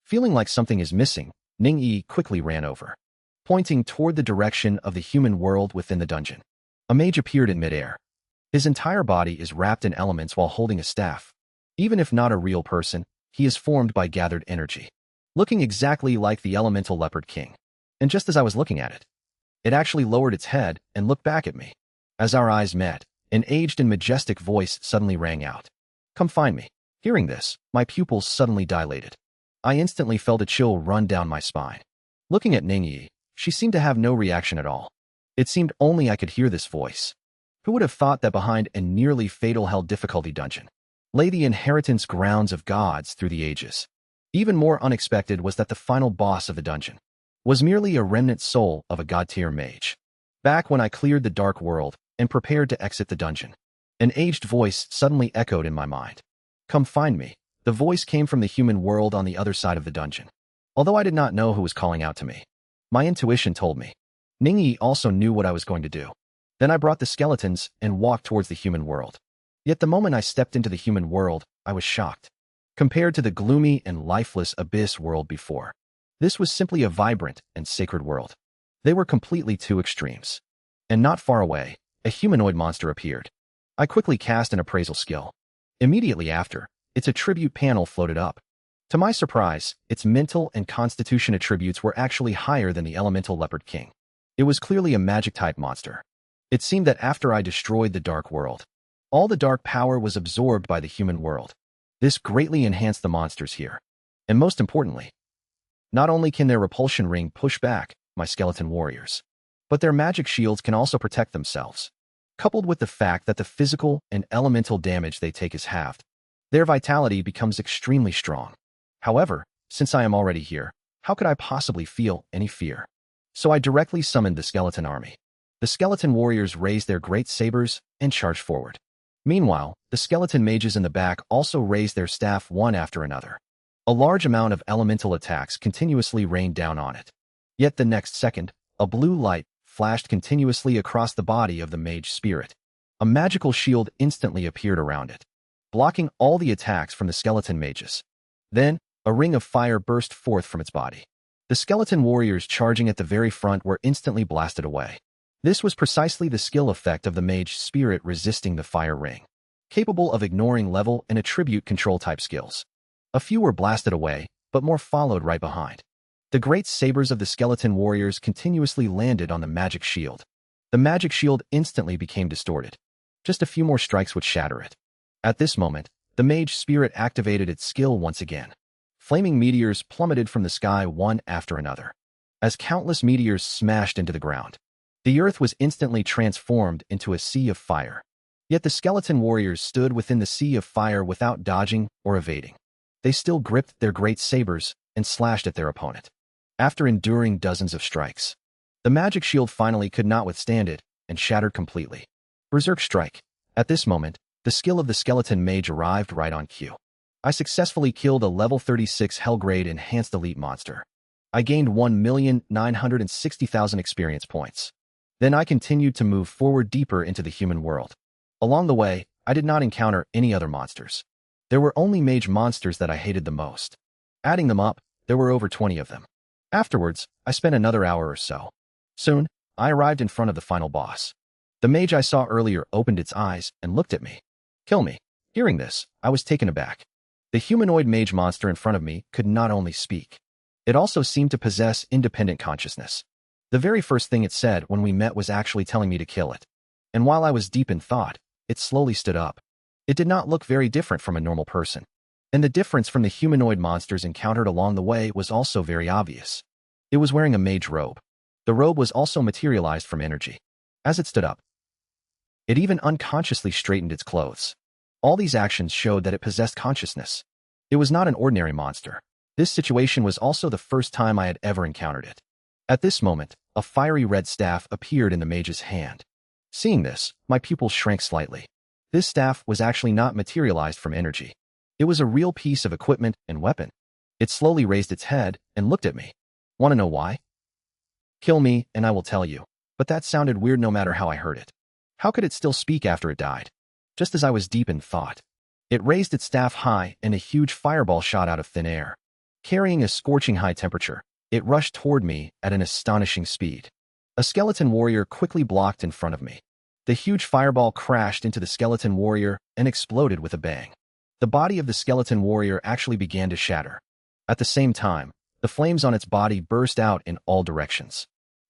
S1: Feeling like something is missing, Ning-Yi quickly ran over, pointing toward the direction of the human world within the dungeon. A mage appeared in midair. His entire body is wrapped in elements while holding a staff. Even if not a real person, he is formed by gathered energy, looking exactly like the elemental Leopard King. And just as I was looking at it, it actually lowered its head and looked back at me. As our eyes met, an aged and majestic voice suddenly rang out. "Come find me." Hearing this, my pupils suddenly dilated. I instantly felt a chill run down my spine. Looking at Ning-Yi, she seemed to have no reaction at all. It seemed only I could hear this voice. Who would have thought that behind a nearly fatal hell difficulty dungeon lay the inheritance grounds of gods through the ages? Even more unexpected was that the final boss of the dungeon was merely a remnant soul of a god-tier mage. Back when I cleared the dark world and prepared to exit the dungeon, an aged voice suddenly echoed in my mind. "Come find me." The voice came from the human world on the other side of the dungeon. Although I did not know who was calling out to me, my intuition told me. Ning-Yi also knew what I was going to do. Then I brought the skeletons and walked towards the human world. Yet the moment I stepped into the human world, I was shocked. Compared to the gloomy and lifeless abyss world before, this was simply a vibrant and sacred world. They were completely two extremes. And not far away, a humanoid monster appeared. I quickly cast an appraisal skill. Immediately after, its attribute panel floated up. To my surprise, its mental and constitution attributes were actually higher than the elemental leopard king. It was clearly a magic-type monster. It seemed that after I destroyed the dark world, all the dark power was absorbed by the human world. This greatly enhanced the monsters here. And most importantly, not only can their repulsion ring push back my skeleton warriors, but their magic shields can also protect themselves. Coupled with the fact that the physical and elemental damage they take is halved, their vitality becomes extremely strong. However, since I am already here, how could I possibly feel any fear? So I directly summoned the skeleton army. The skeleton warriors raised their great sabers and charged forward. Meanwhile, the skeleton mages in the back also raised their staff one after another. A large amount of elemental attacks continuously rained down on it. Yet the next second, a blue light flashed continuously across the body of the mage spirit. A magical shield instantly appeared around it, blocking all the attacks from the skeleton mages. Then, a ring of fire burst forth from its body. The skeleton warriors charging at the very front were instantly blasted away. This was precisely the skill effect of the mage spirit resisting the fire ring, capable of ignoring level and attribute control type skills. A few were blasted away, but more followed right behind. The great sabers of the skeleton warriors continuously landed on the magic shield. The magic shield instantly became distorted. Just a few more strikes would shatter it. At this moment, the mage spirit activated its skill once again. Flaming meteors plummeted from the sky one after another. As countless meteors smashed into the ground, the earth was instantly transformed into a sea of fire. Yet the skeleton warriors stood within the sea of fire without dodging or evading. They still gripped their great sabers and slashed at their opponent. After enduring dozens of strikes, the magic shield finally could not withstand it and shattered completely. Berserk Strike. At this moment, the skill of the skeleton mage arrived right on cue. I successfully killed a level 36 Hellgrade enhanced elite monster. I gained 1,960,000 experience points. Then I continued to move forward deeper into the human world. Along the way, I did not encounter any other monsters. There were only mage monsters that I hated the most. Adding them up, there were over 20 of them. Afterwards, I spent another hour or so. Soon, I arrived in front of the final boss. The mage I saw earlier opened its eyes and looked at me. Kill me. Hearing this, I was taken aback. The humanoid mage monster in front of me could not only speak, it also seemed to possess independent consciousness. The very first thing it said when we met was actually telling me to kill it. And while I was deep in thought, it slowly stood up. It did not look very different from a normal person. And the difference from the humanoid monsters encountered along the way was also very obvious. It was wearing a mage robe. The robe was also materialized from energy. As it stood up, it even unconsciously straightened its clothes. All these actions showed that it possessed consciousness. It was not an ordinary monster. This situation was also the first time I had ever encountered it. At this moment, a fiery red staff appeared in the mage's hand. Seeing this, my pupils shrank slightly. This staff was actually not materialized from energy. It was a real piece of equipment and weapon. It slowly raised its head and looked at me. Want to know why? Kill me, and I will tell you. But that sounded weird no matter how I heard it. How could it still speak after it died? Just as I was deep in thought, it raised its staff high and a huge fireball shot out of thin air. Carrying a scorching high temperature, it rushed toward me at an astonishing speed. A skeleton warrior quickly blocked in front of me. The huge fireball crashed into the skeleton warrior and exploded with a bang. The body of the skeleton warrior actually began to shatter. At the same time, the flames on its body burst out in all directions.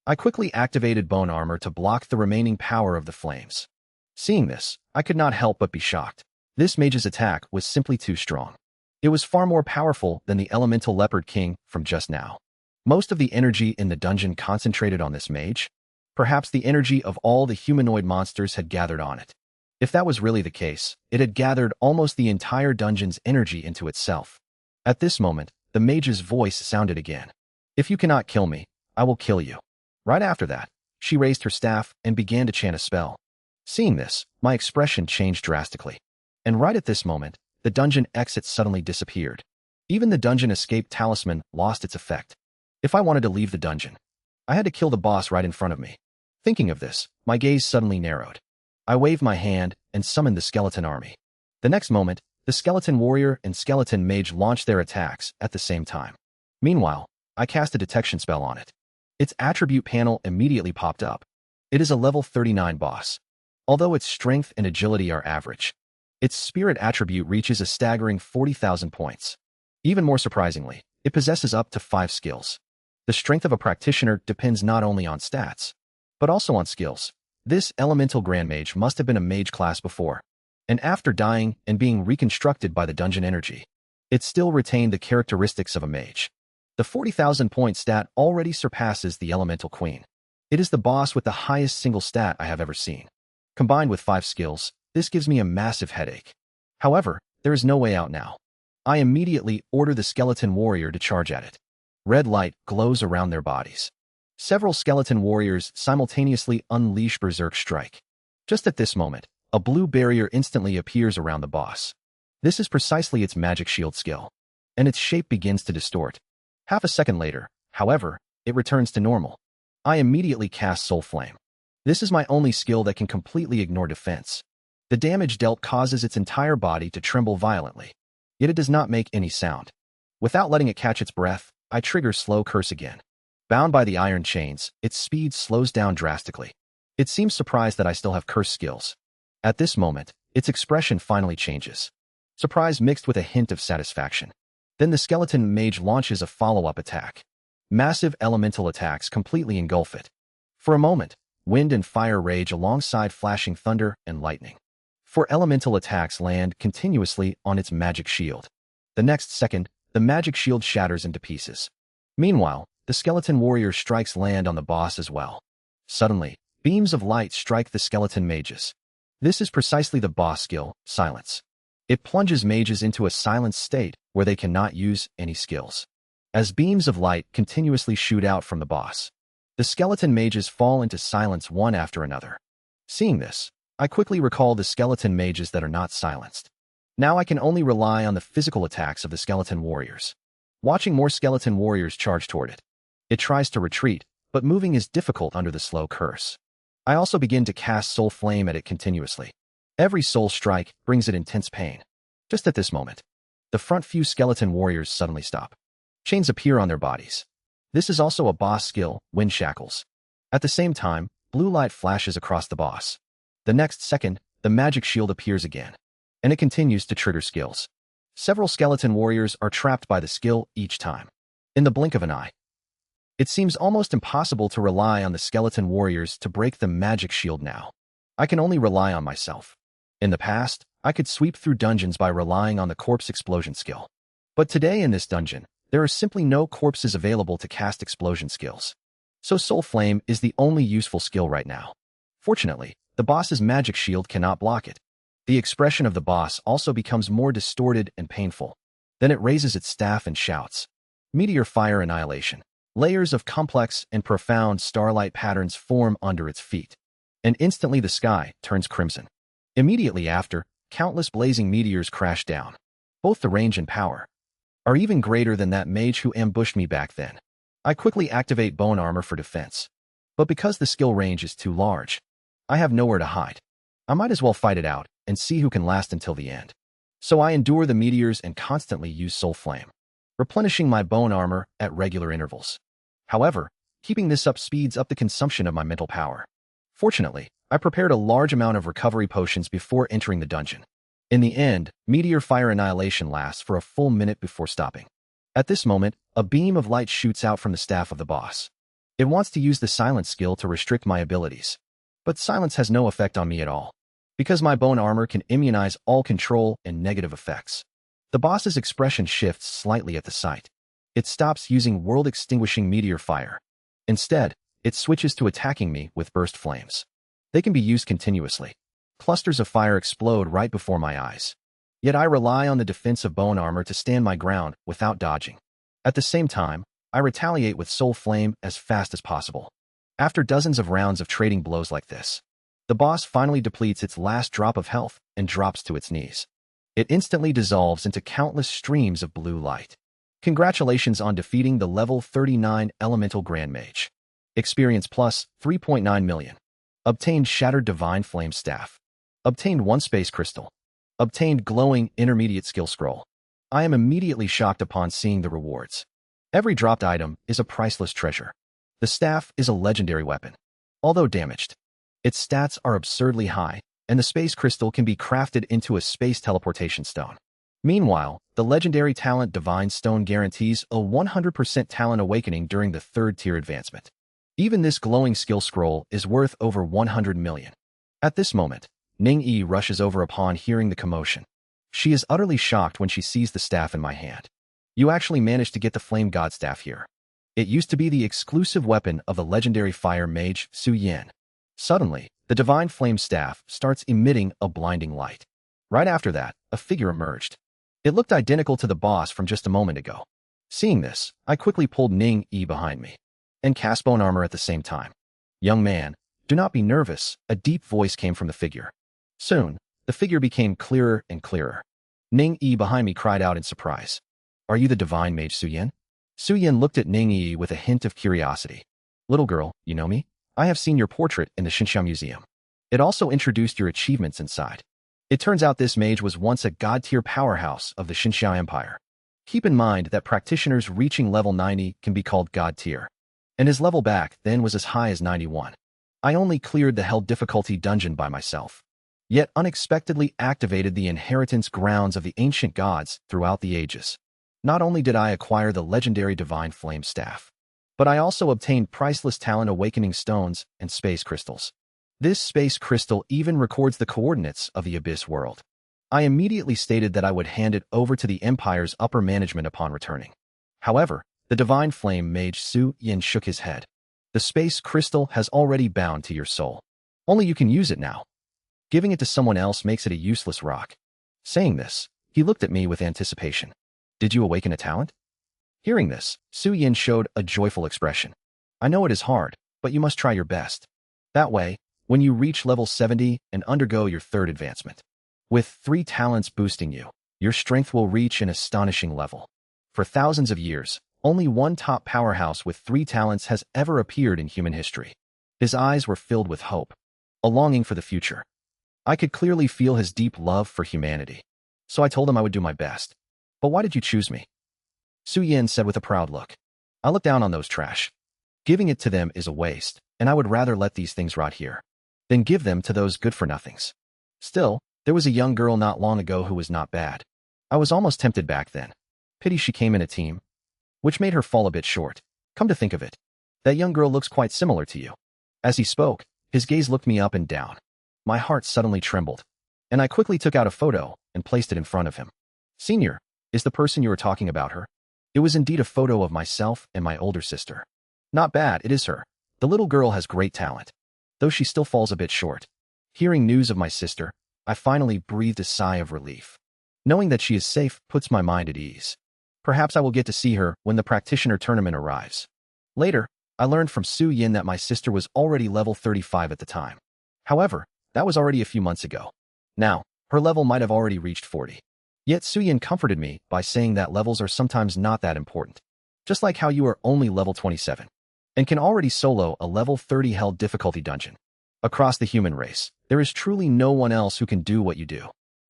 S1: I quickly activated bone armor to block the remaining power of the flames. Seeing this, I could not help but be shocked. This mage's attack was simply too strong. It was far more powerful than the elemental leopard king from just now. Most of the energy in the dungeon concentrated on this mage. Perhaps the energy of all the humanoid monsters had gathered on it. If that was really the case, it had gathered almost the entire dungeon's energy into itself. At this moment, the mage's voice sounded again. If you cannot kill me, I will kill you. Right after that, she raised her staff and began to chant a spell. Seeing this, my expression changed drastically. And right at this moment, the dungeon exit suddenly disappeared. Even the dungeon escape talisman lost its effect. If I wanted to leave the dungeon, I had to kill the boss right in front of me. Thinking of this, my gaze suddenly narrowed. I waved my hand, and summoned the skeleton army. The next moment, the skeleton warrior and skeleton mage launched their attacks at the same time. Meanwhile, I cast a detection spell on it. Its attribute panel immediately popped up. It is a level 39 boss. Although its strength and agility are average, its spirit attribute reaches a staggering 40,000 points. Even more surprisingly, it possesses up to 5 skills. The strength of a practitioner depends not only on stats, but also on skills. This elemental grand mage must have been a mage class before, and after dying and being reconstructed by the dungeon energy, it still retained the characteristics of a mage. The 40,000 point stat already surpasses the elemental queen. It is the boss with the highest single stat I have ever seen. Combined with 5 skills, this gives me a massive headache. However, there is no way out now. I immediately order the skeleton warrior to charge at it. Red light glows around their bodies. Several skeleton warriors simultaneously unleash Berserk Strike. Just at this moment, a blue barrier instantly appears around the boss. This is precisely its magic shield skill, and its shape begins to distort. Half a second later, however, it returns to normal. I immediately cast Soul Flame. This is my only skill that can completely ignore defense. The damage dealt causes its entire body to tremble violently, yet it does not make any sound. Without letting it catch its breath, I trigger Slow Curse again. Bound by the iron chains, its speed slows down drastically. It seems surprised that I still have curse skills. At this moment, its expression finally changes. Surprise mixed with a hint of satisfaction. Then the skeleton mage launches a follow-up attack. Massive elemental attacks completely engulf it. For a moment, wind and fire rage alongside flashing thunder and lightning. 4 elemental attacks land continuously on its magic shield. The next second, the magic shield shatters into pieces. Meanwhile, the skeleton warrior strikes land on the boss as well. Suddenly, beams of light strike the skeleton mages. This is precisely the boss skill, Silence. It plunges mages into a silenced state where they cannot use any skills. As beams of light continuously shoot out from the boss, the skeleton mages fall into silence one after another. Seeing this, I quickly recall the skeleton mages that are not silenced. Now I can only rely on the physical attacks of the skeleton warriors. Watching more skeleton warriors charge toward it. It tries to retreat, but moving is difficult under the slow curse. I also begin to cast Soul Flame at it continuously. Every soul strike brings it intense pain. Just at this moment, the front few skeleton warriors suddenly stop. Chains appear on their bodies. This is also a boss skill, Wind Shackles. At the same time, blue light flashes across the boss. The next second, the magic shield appears again, and it continues to trigger skills. Several skeleton warriors are trapped by the skill each time. In the blink of an eye, it seems almost impossible to rely on the skeleton warriors to break the magic shield now. I can only rely on myself. In the past, I could sweep through dungeons by relying on the corpse explosion skill. But today in this dungeon, there are simply no corpses available to cast explosion skills. So Soul Flame is the only useful skill right now. Fortunately, the boss's magic shield cannot block it. The expression of the boss also becomes more distorted and painful. Then it raises its staff and shouts. Meteor Fire Annihilation. Layers of complex and profound starlight patterns form under its feet, and instantly the sky turns crimson. Immediately after, countless blazing meteors crash down. Both the range and power are even greater than that mage who ambushed me back then. I quickly activate bone armor for defense. But because the skill range is too large, I have nowhere to hide. I might as well fight it out and see who can last until the end. So I endure the meteors and constantly use Soul Flame, replenishing my bone armor at regular intervals. However, keeping this up speeds up the consumption of my mental power. Fortunately, I prepared a large amount of recovery potions before entering the dungeon. In the end, Meteor Fire Annihilation lasts for a full minute before stopping. At this moment, a beam of light shoots out from the staff of the boss. It wants to use the Silence skill to restrict my abilities. But Silence has no effect on me at all, because my bone armor can immunize all control and negative effects. The boss's expression shifts slightly at the sight. It stops using world-extinguishing meteor fire. Instead, it switches to attacking me with burst flames. They can be used continuously. Clusters of fire explode right before my eyes. Yet I rely on the defense of bone armor to stand my ground without dodging. At the same time, I retaliate with Soul Flame as fast as possible. After dozens of rounds of trading blows like this, the boss finally depletes its last drop of health and drops to its knees. It instantly dissolves into countless streams of blue light. Congratulations on defeating the level 39 Elemental Grand Mage. Experience plus 3.9 million. Obtained Shattered Divine Flame Staff. Obtained 1 space crystal. Obtained glowing intermediate skill scroll. I am immediately shocked upon seeing the rewards. Every dropped item is a priceless treasure. The staff is a legendary weapon. Although damaged, its stats are absurdly high, and the space crystal can be crafted into a space teleportation stone. Meanwhile, the legendary talent Divine Stone guarantees a 100% talent awakening during the 3rd tier advancement. Even this glowing skill scroll is worth over 100 million. At this moment, Ning-Yi rushes over upon hearing the commotion. She is utterly shocked when she sees the staff in my hand. You actually managed to get the Flame God staff here. It used to be the exclusive weapon of the legendary fire mage Su Yin. Suddenly, the divine flame staff starts emitting a blinding light. Right after that, a figure emerged. It looked identical to the boss from just a moment ago. Seeing this, I quickly pulled Ning-Yi behind me and cast bone armor at the same time. Young man, do not be nervous, a deep voice came from the figure. Soon, the figure became clearer and clearer. Ning-Yi behind me cried out in surprise. Are you the divine mage Su Yin? Su Yin looked at Ning-Yi with a hint of curiosity. Little girl, you know me? I have seen your portrait in the Xinxia Museum. It also introduced your achievements inside. It turns out this mage was once a god-tier powerhouse of the Xinxia Empire. Keep in mind that practitioners reaching level 90 can be called god-tier, and his level back then was as high as 91. I only cleared the hell difficulty dungeon by myself, yet unexpectedly activated the inheritance grounds of the ancient gods throughout the ages. Not only did I acquire the legendary Divine Flame Staff, but I also obtained priceless talent awakening stones and space crystals. This space crystal even records the coordinates of the Abyss world. I immediately stated that I would hand it over to the Empire's upper management upon returning. However, the Divine Flame Mage Su Yin shook his head. The space crystal has already bound to your soul. Only you can use it now. Giving it to someone else makes it a useless rock. Saying this, he looked at me with anticipation. Did you awaken a talent? Hearing this, Su Yin showed a joyful expression. I know it is hard, but you must try your best. That way, when you reach level 70 and undergo your 3rd advancement, with 3 talents boosting you, your strength will reach an astonishing level. For thousands of years, only one top powerhouse with 3 talents has ever appeared in human history. His eyes were filled with hope, a longing for the future. I could clearly feel his deep love for humanity. So I told him I would do my best. But why did you choose me? Su Yin said with a proud look. I look down on those trash. Giving it to them is a waste, and I would rather let these things rot here than give them to those good-for-nothings. Still, there was a young girl not long ago who was not bad. I was almost tempted back then. Pity she came in a team, which made her fall a bit short. Come to think of it, that young girl looks quite similar to you. As he spoke, his gaze looked me up and down. My heart suddenly trembled, and I quickly took out a photo and placed it in front of him. Senior, is the person you were talking about her? It was indeed a photo of myself and my older sister. Not bad, it is her. The little girl has great talent, though she still falls a bit short. Hearing news of my sister, I finally breathed a sigh of relief. Knowing that she is safe puts my mind at ease. Perhaps I will get to see her when the practitioner tournament arrives. Later, I learned from Su Yin that my sister was already level 35 at the time. However, that was already a few months ago. Now, her level might have already reached 40. Yet Su Yin comforted me by saying that levels are sometimes not that important. Just like how you are only level 27 and can already solo a level 30 hell difficulty dungeon. Across the human race, there is truly no one else who can do what you do.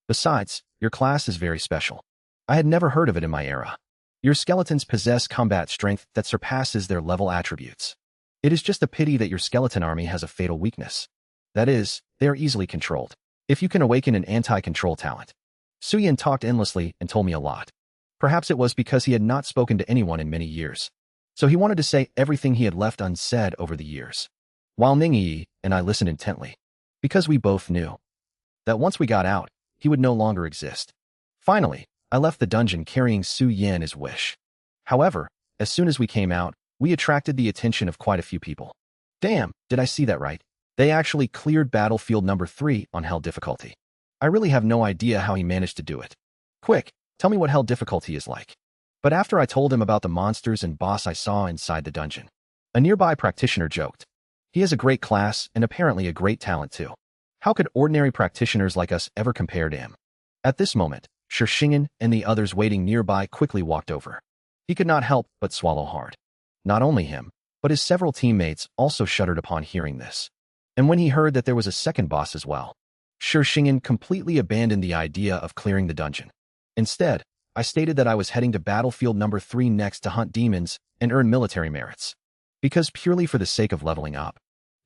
S1: Besides, your class is very special. I had never heard of it in my era. Your skeletons possess combat strength that surpasses their level attributes. It is just a pity that your skeleton army has a fatal weakness. That is, they are easily controlled. If you can awaken an anti-control talent. Su Yin talked endlessly and told me a lot. Perhaps it was because he had not spoken to anyone in many years. So he wanted to say everything he had left unsaid over the years. While Ning-Yi and I listened intently, because we both knew that once we got out, he would no longer exist. Finally, I left the dungeon carrying Su Yin as wish. However, as soon as we came out, we attracted the attention of quite a few people. Damn, did I see that right? They actually cleared battlefield number 3 on hell difficulty. I really have no idea how he managed to do it. Quick, tell me what hell difficulty is like. But after I told him about the monsters and boss I saw inside the dungeon, a nearby practitioner joked. He has a great class and apparently a great talent too. How could ordinary practitioners like us ever compare to him? At this moment, Shishingen and the others waiting nearby quickly walked over. He could not help but swallow hard. Not only him, but his several teammates also shuddered upon hearing this. And when he heard that there was a second boss as well, Shingen completely abandoned the idea of clearing the dungeon. Instead, I stated that I was heading to battlefield number 3 next to hunt demons and earn military merits. Because purely for the sake of leveling up.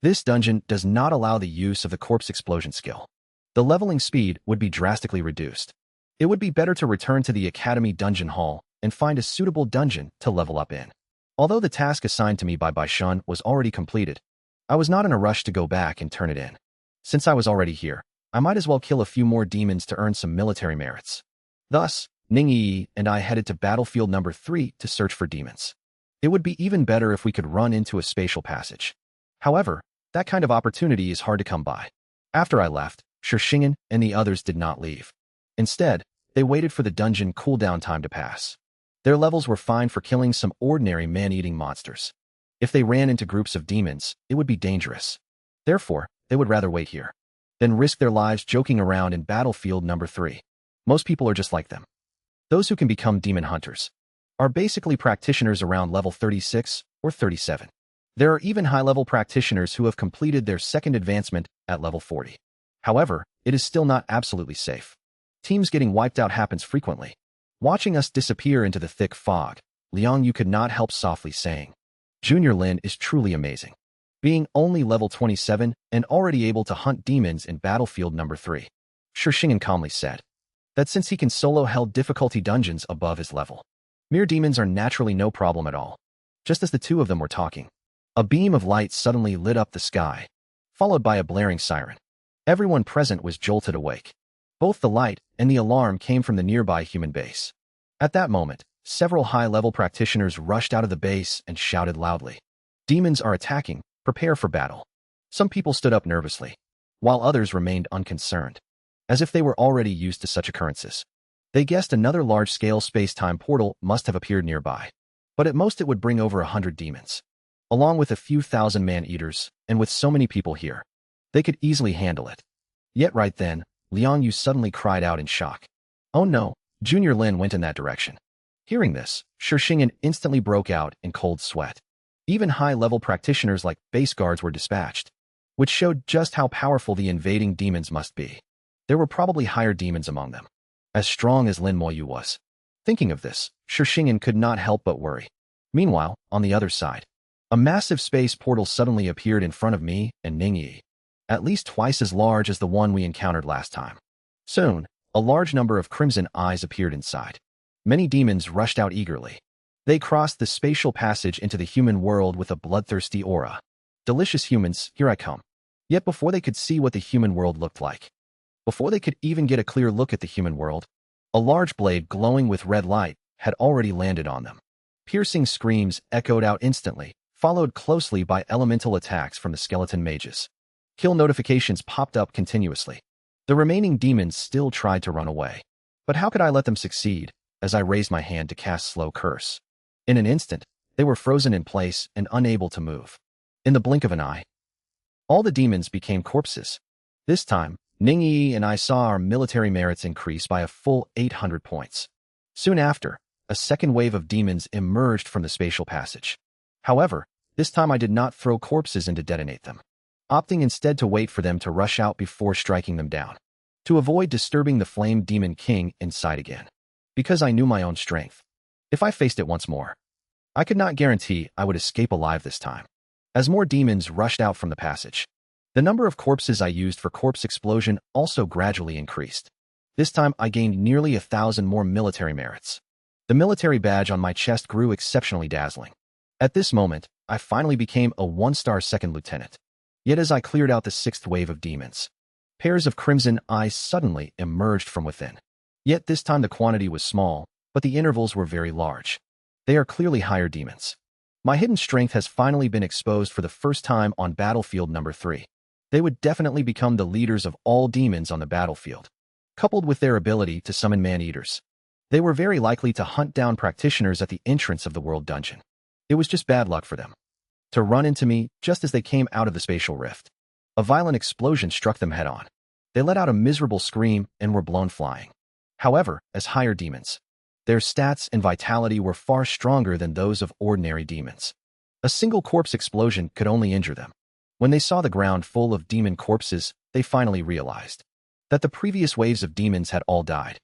S1: This dungeon does not allow the use of the corpse explosion skill. The leveling speed would be drastically reduced. It would be better to return to the Academy Dungeon Hall and find a suitable dungeon to level up in. Although the task assigned to me by Baishun was already completed, I was not in a rush to go back and turn it in. Since I was already here, I might as well kill a few more demons to earn some military merits. Thus, Ningyi and I headed to battlefield number 3 to search for demons. It would be even better if we could run into a spatial passage. However, that kind of opportunity is hard to come by. After I left, Shingen and the others did not leave. Instead, they waited for the dungeon cooldown time to pass. Their levels were fine for killing some ordinary man-eating monsters. If they ran into groups of demons, it would be dangerous. Therefore, they would rather wait here than risk their lives joking around in battlefield number 3. Most people are just like them. Those who can become demon hunters are basically practitioners around level 36 or 37. There are even high-level practitioners who have completed their second advancement at level 40. However, it is still not absolutely safe. Teams getting wiped out happens frequently. Watching us disappear into the thick fog, Liang Yu could not help softly saying, Junior Lin is truly amazing. Being only level 27 and already able to hunt demons in battlefield number 3. Shingen calmly said that since he can solo held difficulty dungeons above his level, mere demons are naturally no problem at all. Just as the two of them were talking, a beam of light suddenly lit up the sky, followed by a blaring siren. Everyone present was jolted awake. Both the light and the alarm came from the nearby human base. At that moment, several high-level practitioners rushed out of the base and shouted loudly, Demons are attacking, prepare for battle. Some people stood up nervously, while others remained unconcerned, as if they were already used to such occurrences. They guessed another large-scale space-time portal must have appeared nearby, but at most it would bring over 100 demons. Along with a few thousand man-eaters, and with so many people here, they could easily handle it. Yet right then, Liang Yu suddenly cried out in shock. Oh no, Junior Lin went in that direction. Hearing this, Shingen instantly broke out in cold sweat. Even high-level practitioners like base guards were dispatched, which showed just how powerful the invading demons must be. There were probably higher demons among them, as strong as Lin Moyu was. Thinking of this, Shingen could not help but worry. Meanwhile, on the other side, a massive space portal suddenly appeared in front of me and Ningyi, at least twice as large as the one we encountered last time. Soon, a large number of crimson eyes appeared inside. Many demons rushed out eagerly. They crossed the spatial passage into the human world with a bloodthirsty aura. Delicious humans, here I come. Yet before they could see what the human world looked like, before they could even get a clear look at the human world, a large blade glowing with red light had already landed on them. Piercing screams echoed out instantly, followed closely by elemental attacks from the skeleton mages. Kill notifications popped up continuously. The remaining demons still tried to run away. But how could I let them succeed, as I raised my hand to cast Slow Curse? In an instant, they were frozen in place and unable to move. In the blink of an eye, all the demons became corpses. This time, Ningyi and I saw our military merits increase by a full 800 points. Soon after, a second wave of demons emerged from the spatial passage. However, this time I did not throw corpses in to detonate them, opting instead to wait for them to rush out before striking them down, to avoid disturbing the Flame Demon King inside again. Because I knew my own strength. If I faced it once more, I could not guarantee I would escape alive this time. As more demons rushed out from the passage, the number of corpses I used for corpse explosion also gradually increased. This time I gained nearly 1,000 more military merits. The military badge on my chest grew exceptionally dazzling. At this moment, I finally became a 1-star second lieutenant. Yet as I cleared out the 6th wave of demons, pairs of crimson eyes suddenly emerged from within. Yet this time the quantity was small, but the intervals were very large. They are clearly higher demons. My hidden strength has finally been exposed for the first time on battlefield number 3. They would definitely become the leaders of all demons on the battlefield. Coupled with their ability to summon man-eaters, they were very likely to hunt down practitioners at the entrance of the world dungeon. It was just bad luck for them to run into me just as they came out of the spatial rift. A violent explosion struck them head-on. They let out a miserable scream and were blown flying. However, as higher demons, their stats and vitality were far stronger than those of ordinary demons. A single corpse explosion could only injure them. When they saw the ground full of demon corpses, they finally realized that the previous waves of demons had all died.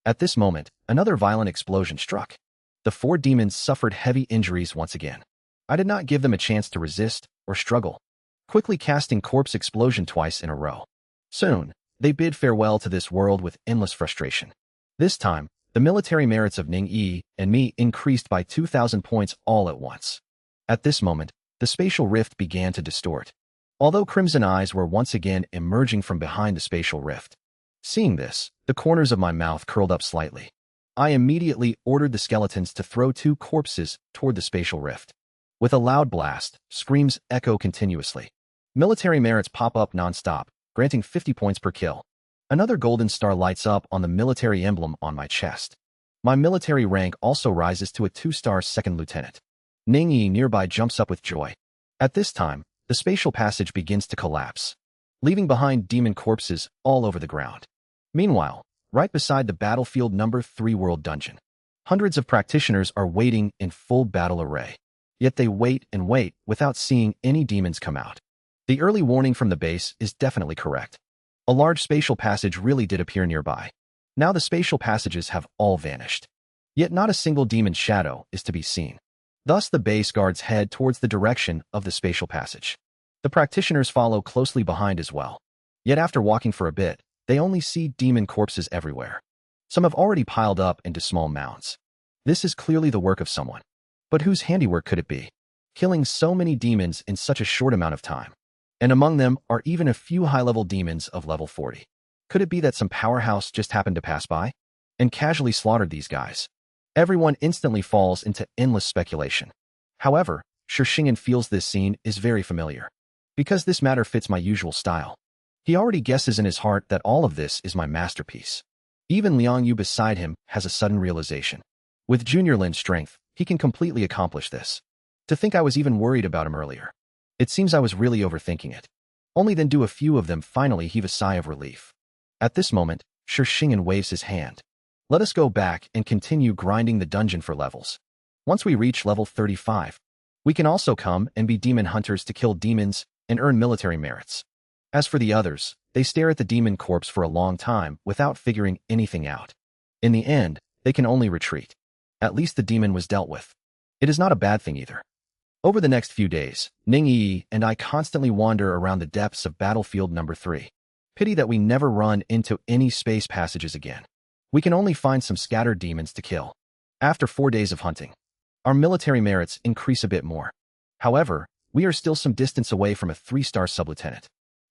S1: At this moment, another violent explosion struck. The 4 demons suffered heavy injuries once again. I did not give them a chance to resist or struggle, quickly casting corpse explosion twice in a row. Soon, they bid farewell to this world with endless frustration. This time, the military merits of Ning Yi and me increased by 2,000 points all at once. At this moment, the spatial rift began to distort, although crimson eyes were once again emerging from behind the spatial rift. Seeing this, the corners of my mouth curled up slightly. I immediately ordered the skeletons to throw 2 corpses toward the spatial rift. With a loud blast, screams echo continuously. Military merits pop up non-stop, granting 50 points per kill. Another golden star lights up on the military emblem on my chest. My military rank also rises to a 2-star second lieutenant. Ning Yi nearby jumps up with joy. At this time, the spatial passage begins to collapse, leaving behind demon corpses all over the ground. Meanwhile, right beside the battlefield number 3 world dungeon, hundreds of practitioners are waiting in full battle array. Yet they wait and wait without seeing any demons come out. The early warning from the base is definitely correct. A large spatial passage really did appear nearby. Now the spatial passages have all vanished. Yet not a single demon's shadow is to be seen. Thus the base guards head towards the direction of the spatial passage. The practitioners follow closely behind as well. Yet after walking for a bit, they only see demon corpses everywhere. Some have already piled up into small mounds. This is clearly the work of someone. But whose handiwork could it be? Killing so many demons in such a short amount of time. And among them are even a few high-level demons of level 40. Could it be that some powerhouse just happened to pass by and casually slaughtered these guys? Everyone instantly falls into endless speculation. However, Shishingen feels this scene is very familiar, because this matter fits my usual style. He already guesses in his heart that all of this is my masterpiece. Even Liang Yu beside him has a sudden realization. With Junior Lin's strength, he can completely accomplish this. To think I was even worried about him earlier. It seems I was really overthinking it. Only then do a few of them finally heave a sigh of relief. At this moment, Shishingen waves his hand. Let us go back and continue grinding the dungeon for levels. Once we reach level 35, we can also come and be demon hunters to kill demons and earn military merits. As for the others, they stare at the demon corpse for a long time without figuring anything out. In the end, they can only retreat. At least the demon was dealt with. It is not a bad thing either. Over the next few days, Ning Yi and I constantly wander around the depths of battlefield number 3. Pity that we never run into any space passages again. We can only find some scattered demons to kill. After 4 days of hunting, our military merits increase a bit more. However, we are still some distance away from a 3-star sub-lieutenant.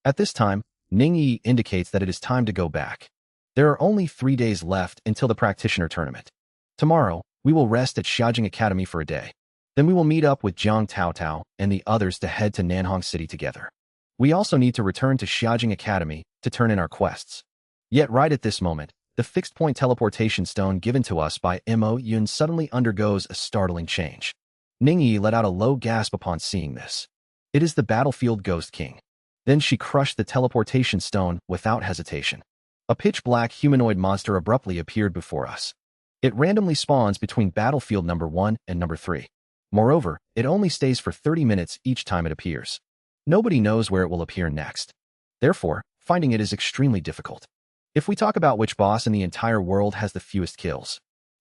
S1: At this time, Ning Yi indicates that it is time to go back. There are only 3 days left until the practitioner tournament. Tomorrow, we will rest at Xiaojing Academy for a day. Then we will meet up with Jiang Taotao and the others to head to Nanhong City together. We also need to return to Xiaojing Academy to turn in our quests. Yet right at this moment, the fixed-point teleportation stone given to us by Mo Yun suddenly undergoes a startling change. Ning Yi let out a low gasp upon seeing this. It is the battlefield Ghost King. Then she crushed the teleportation stone without hesitation. A pitch-black humanoid monster abruptly appeared before us. It randomly spawns between battlefield number 1 and number 3. Moreover, it only stays for 30 minutes each time it appears. Nobody knows where it will appear next. Therefore, finding it is extremely difficult. If we talk about which boss in the entire world has the fewest kills,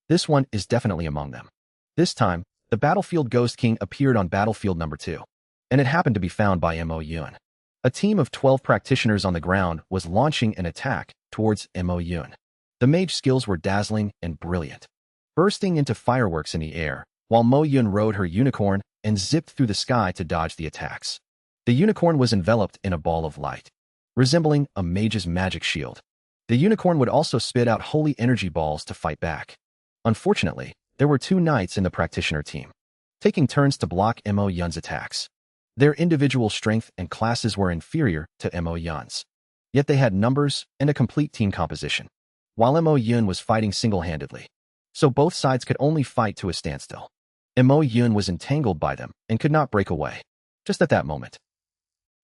S1: this one is definitely among them. This time, the battlefield Ghost King appeared on battlefield number 2, and it happened to be found by Mo Yun. A team of 12 practitioners on the ground was launching an attack towards Mo Yun. The mage skills were dazzling and brilliant, bursting into fireworks in the air, while Mo Yun rode her unicorn and zipped through the sky to dodge the attacks. The unicorn was enveloped in a ball of light, resembling a mage's magic shield. The unicorn would also spit out holy energy balls to fight back. Unfortunately, there were 2 knights in the practitioner team, taking turns to block Mo Yun's attacks. Their individual strength and classes were inferior to Mo Yun's, yet they had numbers and a complete team composition, while Mo Yun was fighting single-handedly. So both sides could only fight to a standstill. Mo Yun was entangled by them and could not break away. Just at that moment,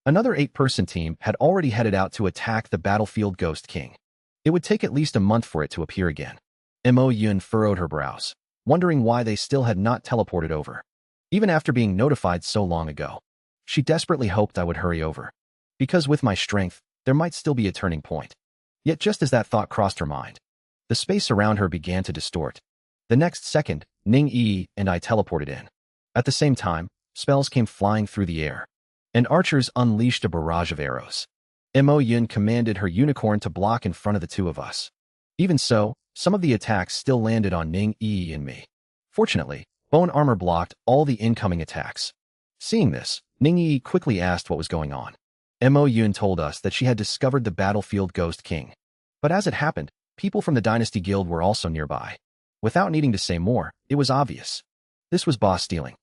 S1: another 8-person team had already headed out to attack the battlefield Ghost King. It would take at least a month for it to appear again. Mo Yun furrowed her brows, wondering why they still had not teleported over, even after being notified so long ago. She desperately hoped I would hurry over, because with my strength, there might still be a turning point. Yet just as that thought crossed her mind, the space around her began to distort. The next second, Ning Yi and I teleported in. At the same time, spells came flying through the air, and archers unleashed a barrage of arrows. Mo Yun commanded her unicorn to block in front of the two of us. Even so, some of the attacks still landed on Ning Yi and me. Fortunately, bone armor blocked all the incoming attacks. Seeing this, Ning Yi quickly asked what was going on. Mo Yun told us that she had discovered the battlefield Ghost King. But as it happened, people from the Dynasty Guild were also nearby. Without needing to say more, it was obvious. This was boss stealing.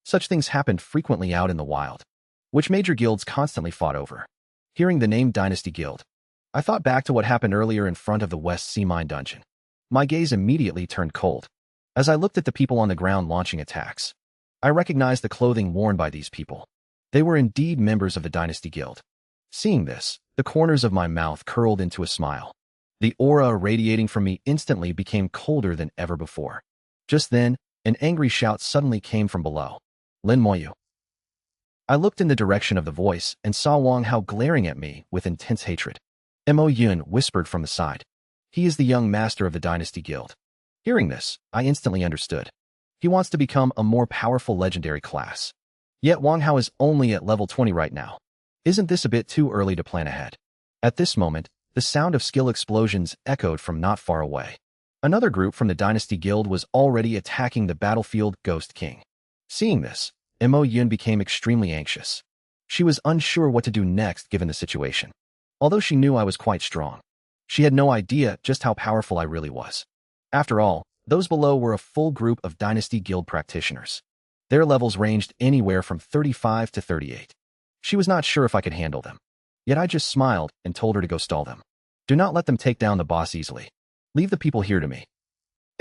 S1: Such things happened frequently out in the wild, which major guilds constantly fought over. Hearing the name Dynasty Guild, I thought back to what happened earlier in front of the West Sea Mine dungeon. My gaze immediately turned cold. As I looked at the people on the ground launching attacks, I recognized the clothing worn by these people. They were indeed members of the Dynasty Guild. Seeing this, the corners of my mouth curled into a smile. The aura radiating from me instantly became colder than ever before. Just then, an angry shout suddenly came from below. Lin Moyu. I looked in the direction of the voice and saw Wang Hao glaring at me with intense hatred. Mo Yun whispered from the side. He is the young master of the Dynasty Guild. Hearing this, I instantly understood. He wants to become a more powerful legendary class. Yet Wang Hao is only at level 20 right now. Isn't this a bit too early to plan ahead? At this moment, the sound of skill explosions echoed from not far away. Another group from the Dynasty Guild was already attacking the battlefield Ghost King. Seeing this, Mo Yun became extremely anxious. She was unsure what to do next given the situation. Although she knew I was quite strong, she had no idea just how powerful I really was. After all, those below were a full group of Dynasty Guild practitioners. Their levels ranged anywhere from 35 to 38. She was not sure if I could handle them. Yet I just smiled and told her to go stall them. Do not let them take down the boss easily. Leave the people here to me.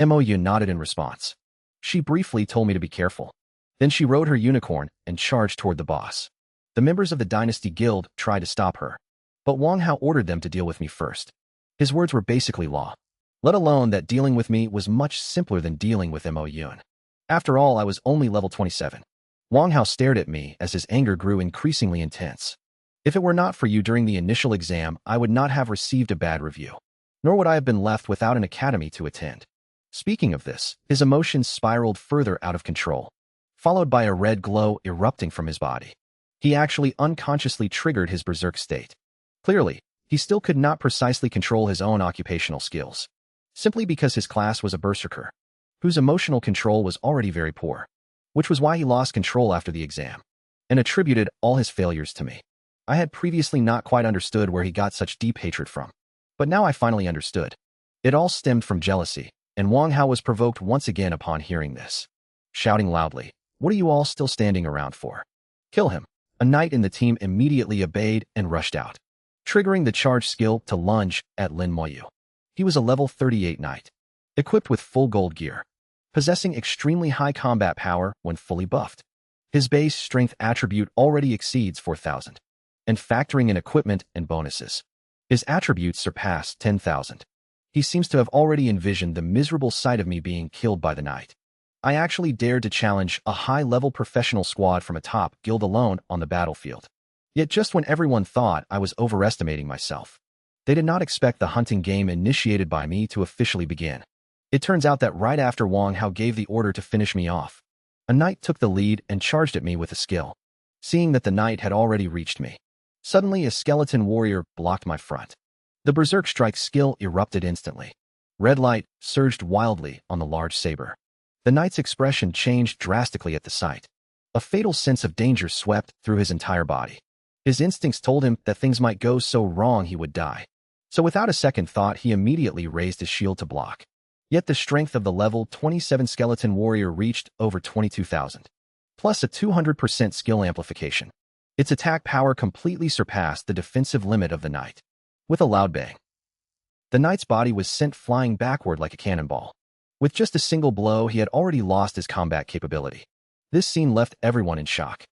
S1: Mo Yun nodded in response. She briefly told me to be careful. Then she rode her unicorn and charged toward the boss. The members of the Dynasty Guild tried to stop her, but Wang Hao ordered them to deal with me first. His words were basically law. Let alone that dealing with me was much simpler than dealing with Mo Yun. After all, I was only level 27. Wang Hao stared at me as his anger grew increasingly intense. If it were not for you during the initial exam, I would not have received a bad review, nor would I have been left without an academy to attend. Speaking of this, his emotions spiraled further out of control, followed by a red glow erupting from his body. He actually unconsciously triggered his berserk state. Clearly, he still could not precisely control his own occupational skills, simply because his class was a berserker, whose emotional control was already very poor, which was why he lost control after the exam, and attributed all his failures to me. I had previously not quite understood where he got such deep hatred from, but now I finally understood. It all stemmed from jealousy, and Wang Hao was provoked once again upon hearing this. Shouting loudly, "What are you all still standing around for? Kill him!" A knight in the team immediately obeyed and rushed out, triggering the charge skill to lunge at Lin Moyu. He was a level 38 knight, equipped with full gold gear, possessing extremely high combat power when fully buffed. His base strength attribute already exceeds 4,000, and factoring in equipment and bonuses, his attributes surpass 10,000. He seems to have already envisioned the miserable sight of me being killed by the knight. I actually dared to challenge a high-level professional squad from a top guild alone on the battlefield. Yet just when everyone thought I was overestimating myself, they did not expect the hunting game initiated by me to officially begin. It turns out that right after Wang Hao gave the order to finish me off, a knight took the lead and charged at me with a skill. Seeing that the knight had already reached me, suddenly a skeleton warrior blocked my front. The berserk strike skill erupted instantly. Red light surged wildly on the large saber. The knight's expression changed drastically at the sight. A fatal sense of danger swept through his entire body. His instincts told him that things might go so wrong he would die. So without a second thought, he immediately raised his shield to block. Yet the strength of the level 27 skeleton warrior reached over 22,000, plus a 200% skill amplification. Its attack power completely surpassed the defensive limit of the knight. With a loud bang, the knight's body was sent flying backward like a cannonball. With just a single blow, he had already lost his combat capability. This scene left everyone in shock.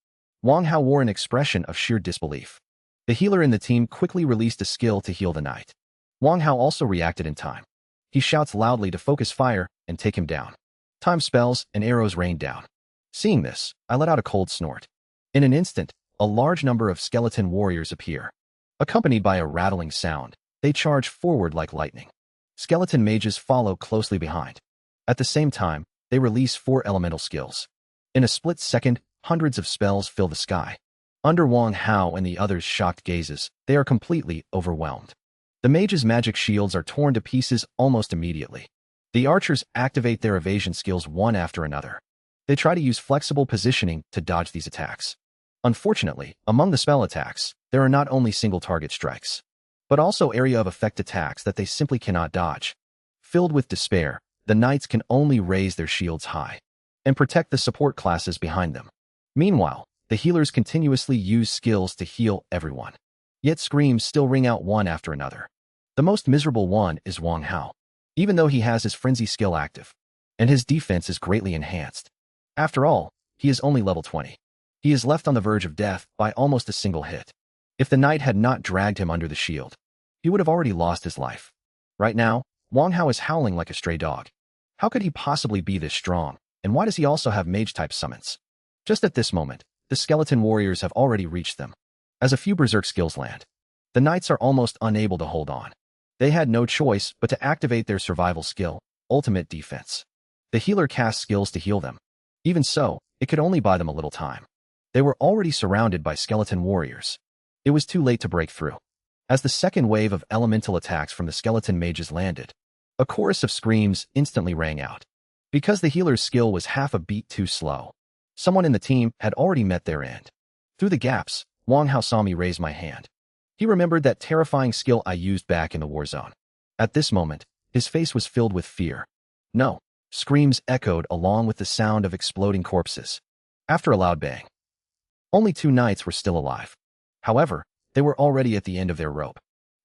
S1: Wang Hao wore an expression of sheer disbelief. The healer in the team quickly released a skill to heal the knight. Wang Hao also reacted in time. He shouts loudly to focus fire and take him down. Time spells and arrows rained down. Seeing this, I let out a cold snort. In an instant, a large number of skeleton warriors appear, accompanied by a rattling sound. They charge forward like lightning. Skeleton mages follow closely behind. At the same time, they release 4 elemental skills. In a split second, hundreds of spells fill the sky. Under Wang Hao and the others' shocked gazes, they are completely overwhelmed. The mages' magic shields are torn to pieces almost immediately. The archers activate their evasion skills one after another. They try to use flexible positioning to dodge these attacks. Unfortunately, among the spell attacks, there are not only single target strikes, but also area of effect attacks that they simply cannot dodge. Filled with despair, the knights can only raise their shields high and protect the support classes behind them. Meanwhile, the healers continuously use skills to heal everyone. Yet screams still ring out one after another. The most miserable one is Wang Hao, even though he has his frenzy skill active, and his defense is greatly enhanced. After all, he is only level 20. He is left on the verge of death by almost a single hit. If the knight had not dragged him under the shield, he would have already lost his life. Right now, Wang Hao is howling like a stray dog. How could he possibly be this strong, and why does he also have mage-type summons? Just at this moment, the skeleton warriors have already reached them. As a few berserk skills land, the knights are almost unable to hold on. They had no choice but to activate their survival skill, ultimate defense. The healer casts skills to heal them. Even so, it could only buy them a little time. They were already surrounded by skeleton warriors. It was too late to break through. As the second wave of elemental attacks from the skeleton mages landed, a chorus of screams instantly rang out. Because the healer's skill was half a beat too slow, someone in the team had already met their end. Through the gaps, Wang Hao saw me raise my hand. He remembered that terrifying skill I used back in the war zone. At this moment, his face was filled with fear. No, screams echoed along with the sound of exploding corpses. After a loud bang, only 2 knights were still alive. However, they were already at the end of their rope.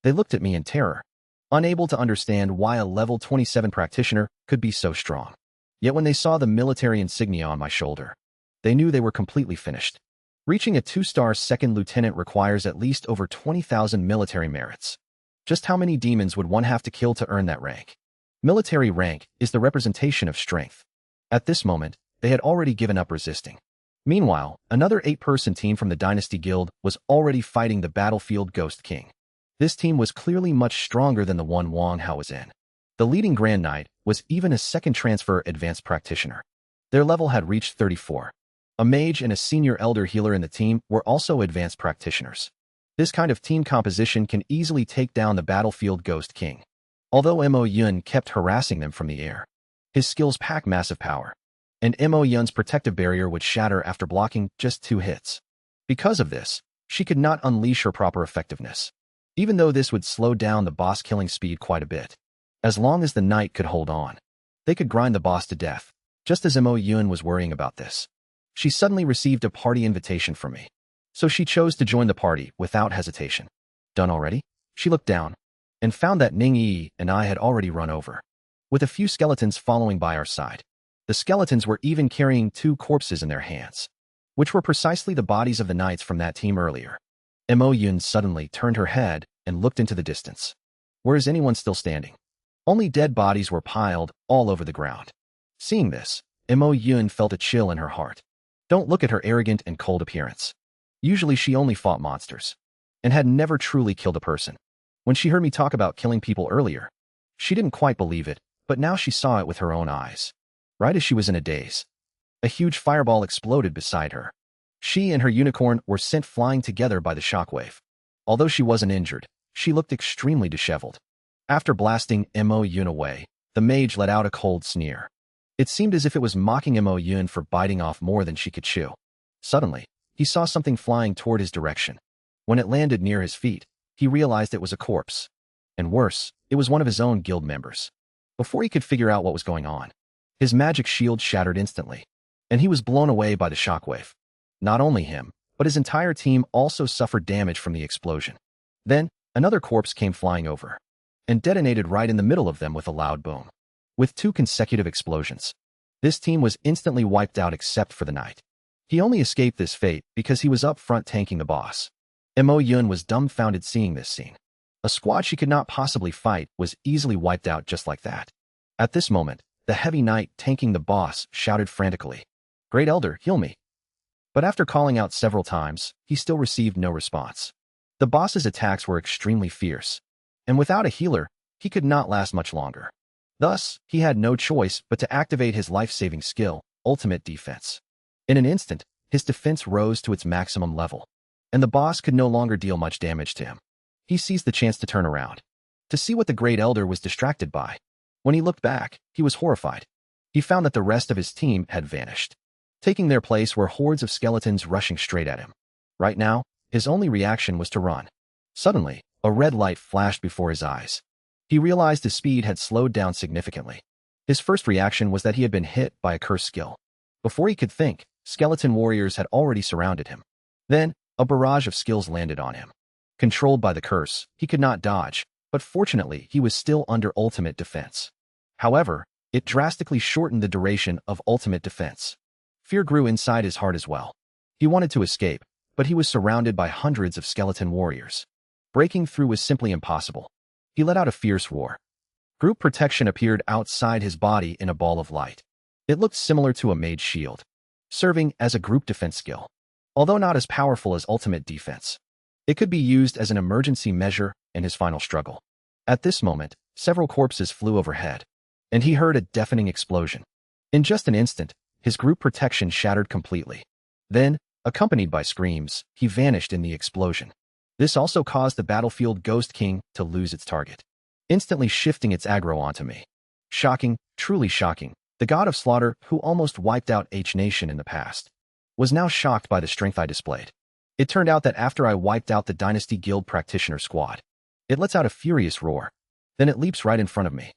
S1: They looked at me in terror, unable to understand why a level 27 practitioner could be so strong. Yet when they saw the military insignia on my shoulder, they knew they were completely finished. Reaching a 2-star second lieutenant requires at least over 20,000 military merits. Just how many demons would one have to kill to earn that rank? Military rank is the representation of strength. At this moment, they had already given up resisting. Meanwhile, another 8-person team from the Dynasty Guild was already fighting the battlefield Ghost King. This team was clearly much stronger than the one Wang Hao was in. The leading Grand Knight was even a second transfer advanced practitioner. Their level had reached 34. A mage and a senior elder healer in the team were also advanced practitioners. This kind of team composition can easily take down the battlefield Ghost King. Although Mo Yun kept harassing them from the air, his skills pack massive power, and Mo Yun's protective barrier would shatter after blocking just 2 hits. Because of this, she could not unleash her proper effectiveness, even though this would slow down the boss killing speed quite a bit. As long as the knight could hold on, they could grind the boss to death. Just as Mo Yun was worrying about this, she suddenly received a party invitation from me. So she chose to join the party without hesitation. Done already? She looked down and found that Ning Yi and I had already run over, with a few skeletons following by our side. The skeletons were even carrying 2 corpses in their hands, which were precisely the bodies of the knights from that team earlier. Mo Yun suddenly turned her head and looked into the distance. Where is anyone still standing? Only dead bodies were piled all over the ground. Seeing this, Mo Yun felt a chill in her heart. Don't look at her arrogant and cold appearance. Usually she only fought monsters, and had never truly killed a person. When she heard me talk about killing people earlier, she didn't quite believe it, but now she saw it with her own eyes. Right as she was in a daze, a huge fireball exploded beside her. She and her unicorn were sent flying together by the shockwave. Although she wasn't injured, she looked extremely disheveled. After blasting Mo Yun away, the mage let out a cold sneer. It seemed as if it was mocking Mo Yun for biting off more than she could chew. Suddenly, he saw something flying toward his direction. When it landed near his feet, he realized it was a corpse. And worse, it was one of his own guild members. Before he could figure out what was going on, his magic shield shattered instantly, and he was blown away by the shockwave. Not only him, but his entire team also suffered damage from the explosion. Then, another corpse came flying over, and detonated right in the middle of them with a loud boom. With 2 consecutive explosions, this team was instantly wiped out except for the knight. He only escaped this fate because he was up front tanking the boss. Mo Yun was dumbfounded seeing this scene. A squad she could not possibly fight was easily wiped out just like that. At this moment, the heavy knight tanking the boss shouted frantically, "Great Elder, heal me." But after calling out several times, he still received no response. The boss's attacks were extremely fierce. and without a healer, he could not last much longer. Thus, he had no choice but to activate his life-saving skill, Ultimate Defense. In an instant, his defense rose to its maximum level, and the boss could no longer deal much damage to him. He seized the chance to turn around, to see what the Great Elder was distracted by. When he looked back, he was horrified. He found that the rest of his team had vanished. Taking their place were hordes of skeletons rushing straight at him. Right now, his only reaction was to run. Suddenly, a red light flashed before his eyes. He realized his speed had slowed down significantly. His first reaction was that he had been hit by a cursed skill. Before he could think, skeleton warriors had already surrounded him. Then, a barrage of skills landed on him. Controlled by the curse, he could not dodge, but fortunately he was still under ultimate defense. However, it drastically shortened the duration of ultimate defense. Fear grew inside his heart as well. He wanted to escape, but he was surrounded by hundreds of skeleton warriors. Breaking through was simply impossible. He let out a fierce roar. Group protection appeared outside his body in a ball of light. It looked similar to a mage shield, serving as a group defense skill. Although not as powerful as ultimate defense, it could be used as an emergency measure in his final struggle. At this moment, several corpses flew overhead, and he heard a deafening explosion. In just an instant, his group protection shattered completely. Then, accompanied by screams, he vanished in the explosion. This also caused the battlefield Ghost King to lose its target, instantly shifting its aggro onto me. Shocking, truly shocking. The god of slaughter, who almost wiped out H Nation in the past, was now shocked by the strength I displayed. It turned out that after I wiped out the Dynasty Guild Practitioner squad, it lets out a furious roar. Then it leaps right in front of me.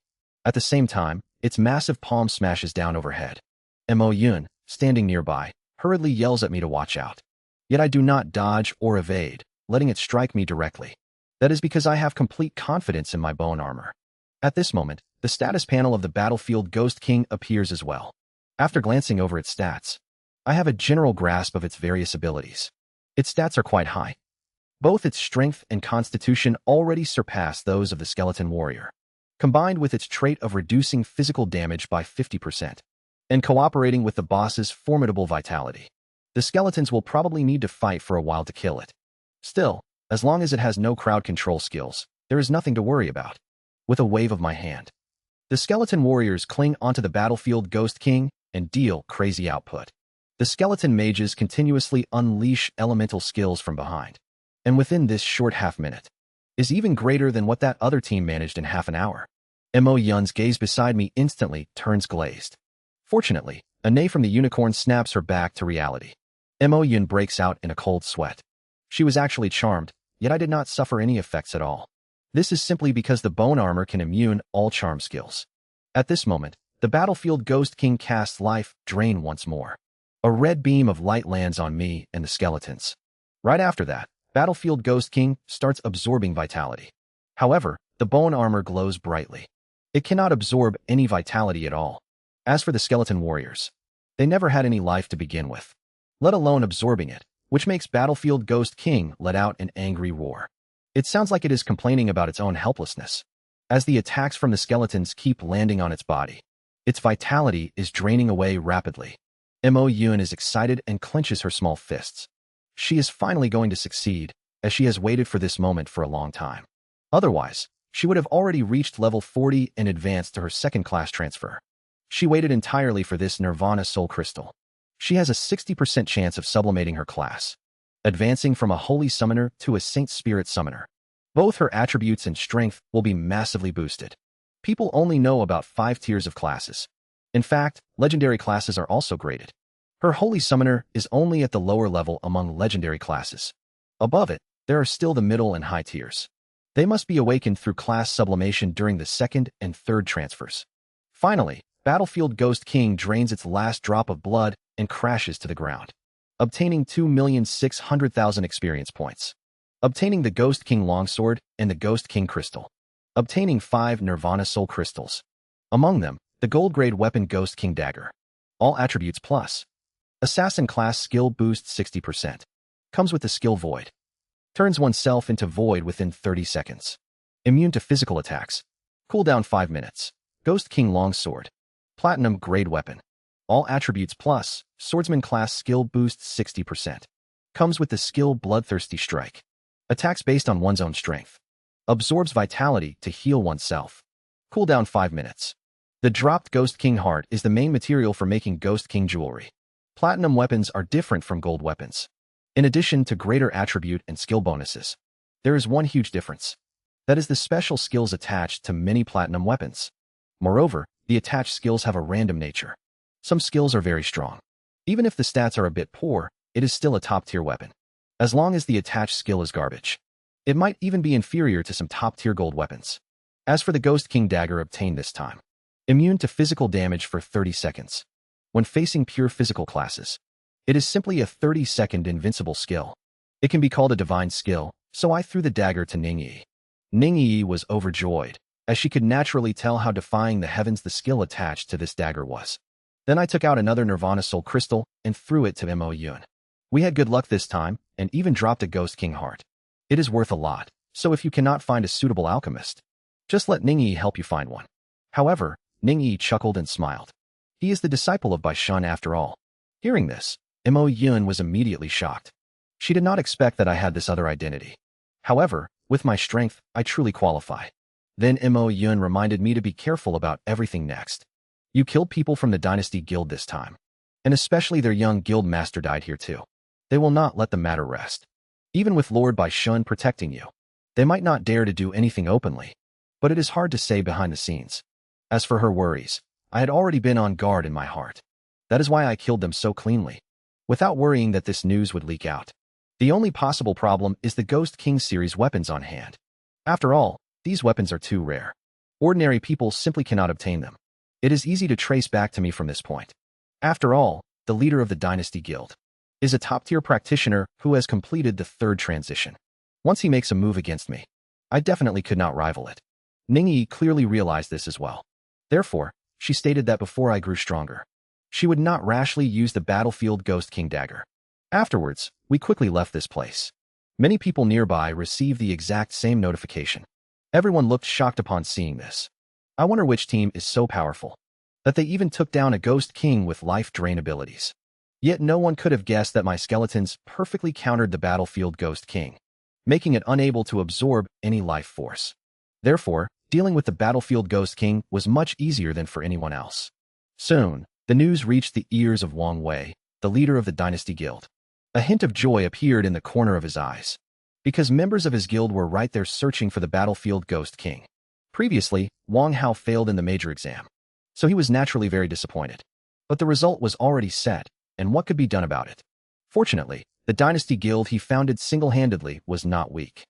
S1: At the same time, its massive palm smashes down overhead. Moyu, standing nearby, hurriedly yells at me to watch out. Yet I do not dodge or evade, letting it strike me directly. That is because I have complete confidence in my bone armor. At this moment, the status panel of the battlefield Ghost King appears as well. After glancing over its stats, I have a general grasp of its various abilities. Its stats are quite high. Both its strength and constitution already surpass those of the skeleton warrior, combined with its trait of reducing physical damage by 50%, and cooperating with the boss's formidable vitality. The skeletons will probably need to fight for a while to kill it. Still, as long as it has no crowd control skills, there is nothing to worry about. With a wave of my hand, the skeleton warriors cling onto the battlefield Ghost King and deal crazy output. The skeleton mages continuously unleash elemental skills from behind, and within this short half-minute, is even greater than what that other team managed in half an hour. Moyun's gaze beside me instantly turns glazed. Fortunately, a neigh from the unicorn snaps her back to reality. Moyun breaks out in a cold sweat. She was actually charmed, yet I did not suffer any effects at all. This is simply because the bone armor can immune all charm skills. At this moment, the battlefield Ghost King casts Life Drain once more. A red beam of light lands on me and the skeletons. Right after that, battlefield Ghost King starts absorbing vitality. However, the bone armor glows brightly. It cannot absorb any vitality at all. As for the skeleton warriors, they never had any life to begin with, let alone absorbing it, which makes battlefield Ghost King let out an angry roar. It sounds like it is complaining about its own helplessness. As the attacks from the skeletons keep landing on its body, its vitality is draining away rapidly. Moyun is excited and clenches her small fists. She is finally going to succeed, as she has waited for this moment for a long time. Otherwise, she would have already reached level 40 and advanced to her second class transfer. She waited entirely for this Nirvana Soul Crystal. She has a 60% chance of sublimating her class, advancing from a Holy Summoner to a Saint Spirit Summoner. Both her attributes and strength will be massively boosted. People only know about 5 tiers of classes. In fact, legendary classes are also graded. Her Holy Summoner is only at the lower level among legendary classes. Above it, there are still the middle and high tiers. They must be awakened through class sublimation during the second and third transfers. Finally, battlefield Ghost King drains its last drop of blood and crashes to the ground, obtaining 2,600,000 experience points. Obtaining the Ghost King Longsword and the Ghost King Crystal. Obtaining 5 Nirvana Soul Crystals. Among them, the gold grade weapon Ghost King Dagger. All attributes plus. Assassin class skill boost 60%. Comes with the skill Void. Turns oneself into Void within 30 seconds. Immune to physical attacks. Cooldown 5 minutes. Ghost King Longsword. Platinum grade weapon. All attributes plus. Swordsman class skill boost 60%. Comes with the skill Bloodthirsty Strike. Attacks based on one's own strength. Absorbs vitality to heal oneself. Cooldown 5 minutes. The dropped Ghost King heart is the main material for making Ghost King jewelry. Platinum weapons are different from gold weapons. In addition to greater attribute and skill bonuses, there is one huge difference. That is the special skills attached to many platinum weapons. Moreover, the attached skills have a random nature. Some skills are very strong. Even if the stats are a bit poor, it is still a top-tier weapon. As long as the attached skill is garbage. It might even be inferior to some top-tier gold weapons. As for the Ghost King dagger obtained this time, immune to physical damage for 30 seconds. When facing pure physical classes, it is simply a 30-second invincible skill. It can be called a divine skill, so I threw the dagger to Ningyi. Ningyi was overjoyed, as she could naturally tell how defying the heavens the skill attached to this dagger was. Then I took out another Nirvana Soul Crystal and threw it to Moyu. We had good luck this time, and even dropped a Ghost King heart. It is worth a lot, so if you cannot find a suitable alchemist, just let Ningyi help you find one. However, Ningyi chuckled and smiled. He is the disciple of Bai Shun after all. Hearing this, Moyu was immediately shocked. She did not expect that I had this other identity. However, with my strength, I truly qualify. Then Moyu reminded me to be careful about everything next. You killed people from the Dynasty Guild this time. And especially their young guild master died here too. They will not let the matter rest. Even with Lord Bai Shun protecting you, they might not dare to do anything openly. But it is hard to say behind the scenes. As for her worries, I had already been on guard in my heart. That is why I killed them so cleanly, without worrying that this news would leak out. The only possible problem is the Ghost King series weapons on hand. After all, these weapons are too rare. Ordinary people simply cannot obtain them. It is easy to trace back to me from this point. After all, the leader of the Dynasty Guild is a top-tier practitioner who has completed the third transition. Once he makes a move against me, I definitely could not rival it. Ningyi clearly realized this as well. Therefore, she stated that before I grew stronger, she would not rashly use the battlefield Ghost King dagger. Afterwards, we quickly left this place. Many people nearby received the exact same notification. Everyone looked shocked upon seeing this. I wonder which team is so powerful that they even took down a Ghost King with life drain abilities. Yet no one could have guessed that my skeletons perfectly countered the battlefield Ghost King, making it unable to absorb any life force. Therefore, dealing with the battlefield Ghost King was much easier than for anyone else. Soon, the news reached the ears of Wang Wei, the leader of the Dynasty Guild. A hint of joy appeared in the corner of his eyes, because members of his guild were right there searching for the battlefield Ghost King. Previously, Wang Hao failed in the major exam, so he was naturally very disappointed. But the result was already set, and what could be done about it? Fortunately, the Dynasty Guild he founded single-handedly was not weak.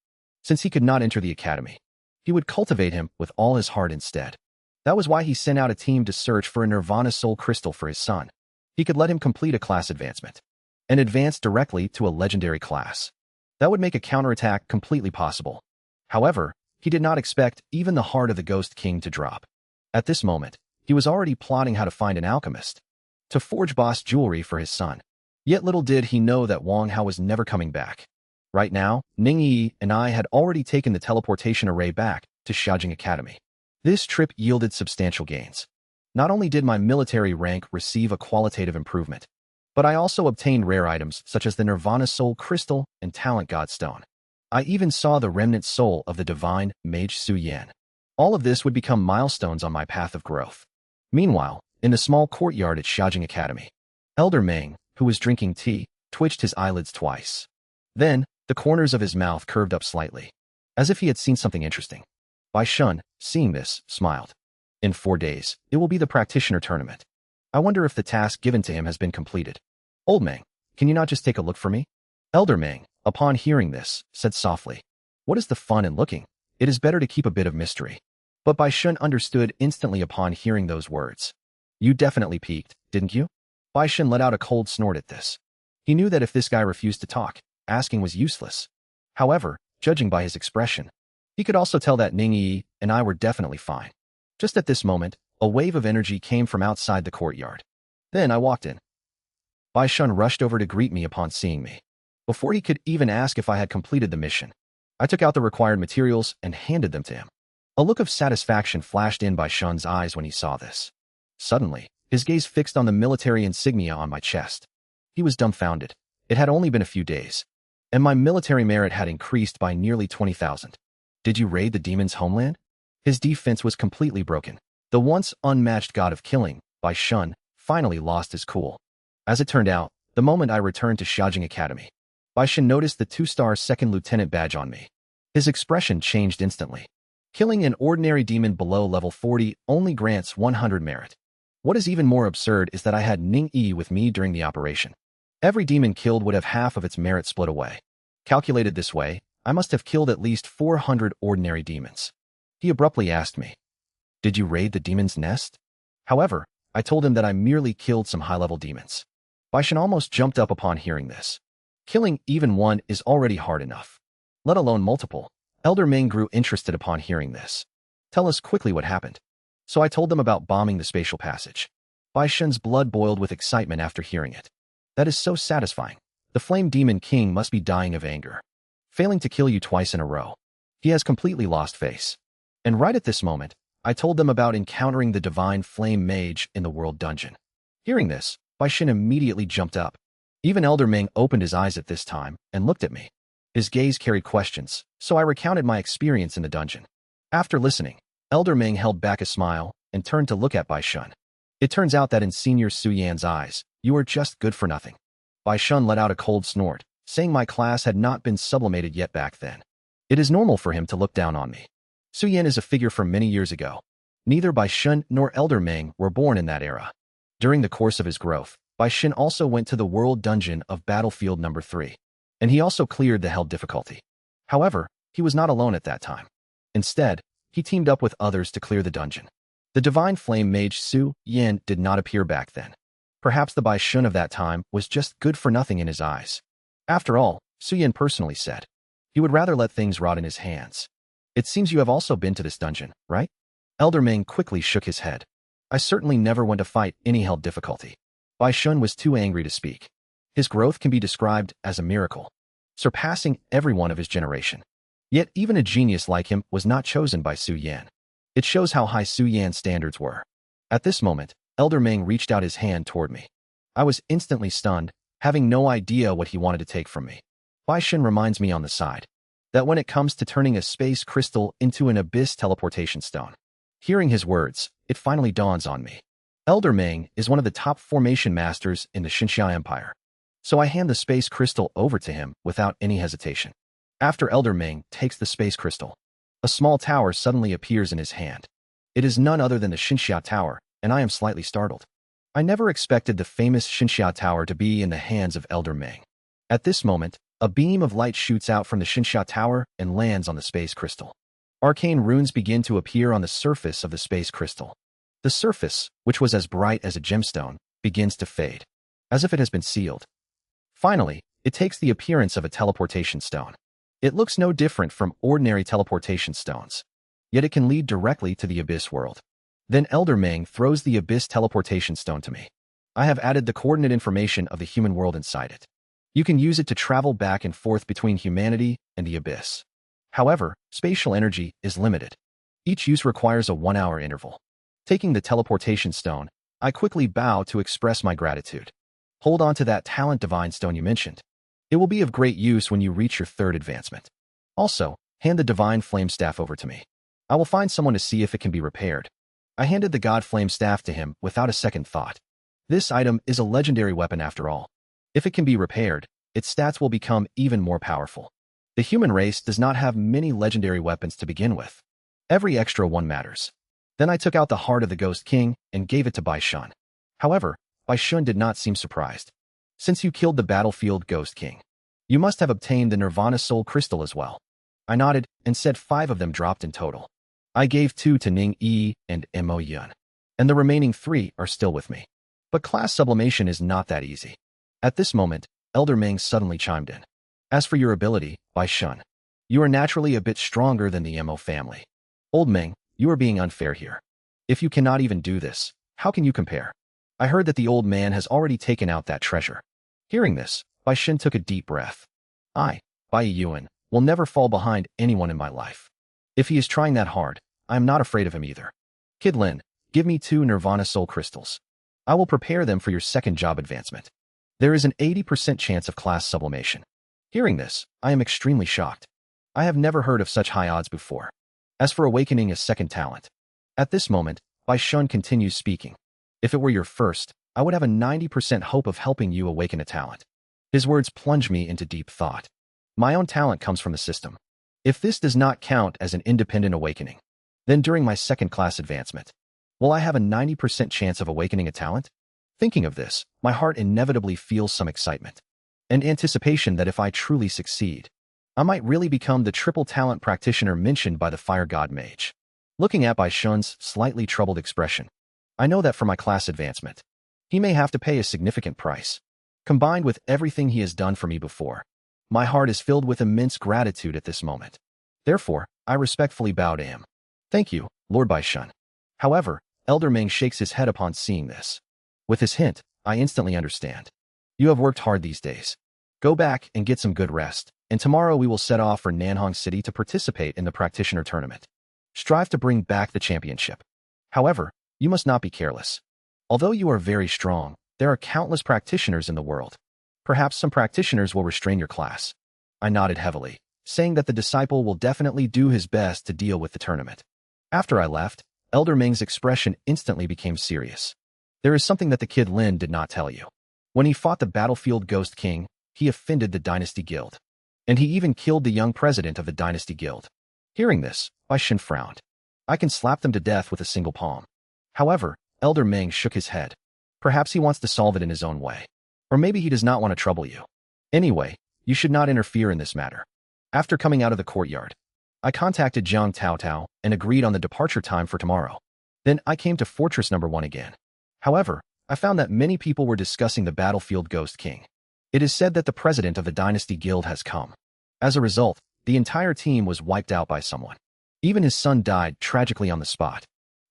S1: Since he could not enter the academy, he would cultivate him with all his heart instead. That was why he sent out a team to search for a Nirvana Soul Crystal for his son. He could let him complete a class advancement and advance directly to a legendary class. That would make a counterattack completely possible. However, he did not expect even the heart of the Ghost King to drop. At this moment, he was already plotting how to find an alchemist to forge boss jewelry for his son. Yet little did he know that Wang Hao was never coming back. Right now, Ningyi and I had already taken the teleportation array back to Xiaojing Academy. This trip yielded substantial gains. Not only did my military rank receive a qualitative improvement, but I also obtained rare items such as the Nirvana Soul Crystal and Talent God Stone. I even saw the remnant soul of the divine Mage Su Yan. All of this would become milestones on my path of growth. Meanwhile, in the small courtyard at Xiaojing Academy, Elder Meng, who was drinking tea, twitched his eyelids twice. Then, the corners of his mouth curved up slightly, as if he had seen something interesting. Bai Shun, seeing this, smiled. In 4 days, it will be the practitioner tournament. I wonder if the task given to him has been completed. Old Meng, can you not just take a look for me? Elder Meng, upon hearing this, said softly, what is the fun in looking? It is better to keep a bit of mystery. But Bai Shun understood instantly upon hearing those words. You definitely peeked, didn't you? Bai Shun let out a cold snort at this. He knew that if this guy refused to talk, asking was useless. However, judging by his expression, he could also tell that Ningyi and I were definitely fine. Just at this moment, a wave of energy came from outside the courtyard. Then I walked in. Bai Shun rushed over to greet me upon seeing me. Before he could even ask if I had completed the mission, I took out the required materials and handed them to him. A look of satisfaction flashed in Bai Shun's eyes when he saw this. Suddenly, his gaze fixed on the military insignia on my chest. He was dumbfounded. It had only been a few days, and my military merit had increased by nearly 20,000. Did you raid the demon's homeland? His defense was completely broken. The once unmatched god of killing, Bai Shun, finally lost his cool. As it turned out, the moment I returned to Xiaojing Academy, Bai Shun noticed the 2-star second lieutenant badge on me. His expression changed instantly. Killing an ordinary demon below level 40 only grants 100 merit. What is even more absurd is that I had Ning Yi with me during the operation. Every demon killed would have half of its merit split away. Calculated this way, I must have killed at least 400 ordinary demons. He abruptly asked me, "Did you raid the demon's nest?" However, I told him that I merely killed some high-level demons. Bai Shun almost jumped up upon hearing this. Killing even one is already hard enough, let alone multiple. Elder Ming grew interested upon hearing this. Tell us quickly what happened. So I told them about bombing the spatial passage. Bai Shun's blood boiled with excitement after hearing it. That is so satisfying. The Flame Demon King must be dying of anger. Failing to kill you twice in a row. He has completely lost face. And right at this moment, I told them about encountering the Divine Flame Mage in the World Dungeon. Hearing this, Bai Shun immediately jumped up. Even Elder Ming opened his eyes at this time and looked at me. His gaze carried questions, so I recounted my experience in the dungeon. After listening, Elder Ming held back a smile and turned to look at Bai Shun. It turns out that in Senior Su Yan's eyes, you are just good for nothing. Bai Shun let out a cold snort, saying my class had not been sublimated yet back then. It is normal for him to look down on me. Su Yan is a figure from many years ago. Neither Bai Shun nor Elder Ming were born in that era. During the course of his growth, Bai Shun also went to the World Dungeon of Battlefield No. 3. And he also cleared the Hell difficulty. However, he was not alone at that time. Instead, he teamed up with others to clear the dungeon. The Divine Flame Mage Su Yan did not appear back then. Perhaps the Bai Shun of that time was just good for nothing in his eyes. After all, Su Yan personally said, he would rather let things rot in his hands. It seems you have also been to this dungeon, right? Elder Ming quickly shook his head. I certainly never went to fight any Hell difficulty. Bai Shun was too angry to speak. His growth can be described as a miracle, surpassing everyone of his generation. Yet even a genius like him was not chosen by Su Yan. It shows how high Su Yan's standards were. At this moment, Elder Ming reached out his hand toward me. I was instantly stunned, having no idea what he wanted to take from me. Bai Shun reminds me on the side that when it comes to turning a space crystal into an abyss teleportation stone. Hearing his words, it finally dawns on me. Elder Ming is one of the top formation masters in the Xinxia Empire. So I hand the space crystal over to him without any hesitation. After Elder Ming takes the space crystal, a small tower suddenly appears in his hand. It is none other than the Xinxia Tower, and I am slightly startled. I never expected the famous Xinxia Tower to be in the hands of Elder Ming. At this moment, a beam of light shoots out from the Xinxia Tower and lands on the space crystal. Arcane runes begin to appear on the surface of the space crystal. The surface, which was as bright as a gemstone, begins to fade, as if it has been sealed. Finally, it takes the appearance of a teleportation stone. It looks no different from ordinary teleportation stones, yet it can lead directly to the Abyss world. Then Elder Ming throws the Abyss teleportation stone to me. I have added the coordinate information of the human world inside it. You can use it to travel back and forth between humanity and the Abyss. However, spatial energy is limited. Each use requires a 1-hour interval. Taking the teleportation stone, I quickly bow to express my gratitude. Hold on to that talent divine stone you mentioned. It will be of great use when you reach your 3rd advancement. Also, hand the divine flame staff over to me. I will find someone to see if it can be repaired. I handed the god flame staff to him without a second thought. This item is a legendary weapon after all. If it can be repaired, its stats will become even more powerful. The human race does not have many legendary weapons to begin with. Every extra one matters. Then I took out the heart of the Ghost King and gave it to Bai Shun. However, Bai Shun did not seem surprised. Since you killed the battlefield Ghost King, you must have obtained the Nirvana Soul Crystal as well. I nodded and said 5 of them dropped in total. I gave 2 to Ning Yi and Mo Yun, and the remaining 3 are still with me. But class sublimation is not that easy. At this moment, Elder Ming suddenly chimed in. As for your ability, Bai Shun, you are naturally a bit stronger than the Mo family. Old Ming, you are being unfair here. If you cannot even do this, how can you compare? I heard that the old man has already taken out that treasure. Hearing this, Bai Shun took a deep breath. I, Bai Yuan, will never fall behind anyone in my life. If he is trying that hard, I am not afraid of him either. Kid Lin, give me 2 Nirvana Soul Crystals. I will prepare them for your 2nd job advancement. There is an 80% chance of class sublimation. Hearing this, I am extremely shocked. I have never heard of such high odds before. As for awakening a second talent, at this moment, Bai Shun continues speaking. If it were your first, I would have a 90% hope of helping you awaken a talent. His words plunge me into deep thought. My own talent comes from the system. If this does not count as an independent awakening, then during my second class advancement, will I have a 90% chance of awakening a talent? Thinking of this, my heart inevitably feels some excitement and anticipation that if I truly succeed, I might really become the triple talent practitioner mentioned by the fire god mage. Looking at Bai Shun's slightly troubled expression, I know that for my class advancement, he may have to pay a significant price. Combined with everything he has done for me before, my heart is filled with immense gratitude at this moment. Therefore, I respectfully bow to him. Thank you, Lord Bai Shun. However, Elder Ming shakes his head upon seeing this. With his hint, I instantly understand. You have worked hard these days. Go back and get some good rest, and tomorrow we will set off for Nanhong City to participate in the practitioner tournament. Strive to bring back the championship. However, you must not be careless. Although you are very strong, there are countless practitioners in the world. Perhaps some practitioners will restrain your class. I nodded heavily, saying that the disciple will definitely do his best to deal with the tournament. After I left, Elder Ming's expression instantly became serious. There is something that the kid Lin did not tell you. When he fought the battlefield Ghost King, he offended the Dynasty Guild. And he even killed the young president of the Dynasty Guild. Hearing this, Bai Shun frowned. I can slap them to death with a single palm. However, Elder Ming shook his head. Perhaps he wants to solve it in his own way. Or maybe he does not want to trouble you. Anyway, you should not interfere in this matter. After coming out of the courtyard, I contacted Jiang Taotao and agreed on the departure time for tomorrow. Then I came to Fortress Number 1 again. However, I found that many people were discussing the battlefield Ghost King. It is said that the president of the Dynasty Guild has come. As a result, the entire team was wiped out by someone. Even his son died tragically on the spot.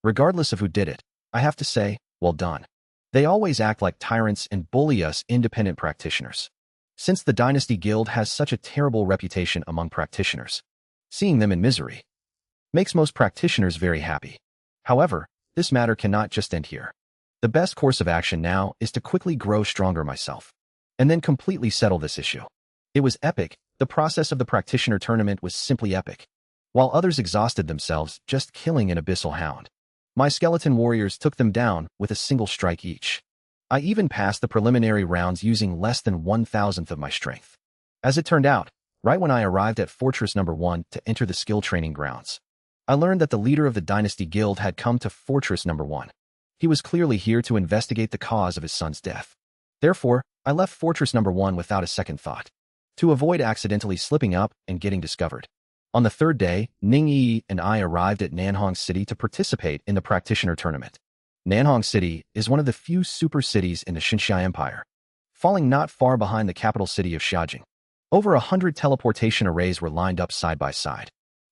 S1: Regardless of who did it, I have to say, well done. They always act like tyrants and bully us independent practitioners. Since the Dynasty Guild has such a terrible reputation among practitioners, seeing them in misery makes most practitioners very happy. However, this matter cannot just end here. The best course of action now is to quickly grow stronger myself, and then completely settle this issue. It was epic. The process of the practitioner tournament was simply epic. While others exhausted themselves just killing an abyssal hound, my skeleton warriors took them down with a single strike each. I even passed the preliminary rounds using less than 1,000th of my strength. As it turned out, right when I arrived at Fortress Number 1 to enter the skill training grounds, I learned that the leader of the Dynasty Guild had come to Fortress Number 1. He was clearly here to investigate the cause of his son's death. Therefore, I left Fortress Number 1 without a second thought, to avoid accidentally slipping up and getting discovered. On the third day, Ning Yi and I arrived at Nanhong City to participate in the practitioner tournament. Nanhong City is one of the few super cities in the Xinxia Empire, falling not far behind the capital city of Xiajing. Over 100 teleportation arrays were lined up side by side,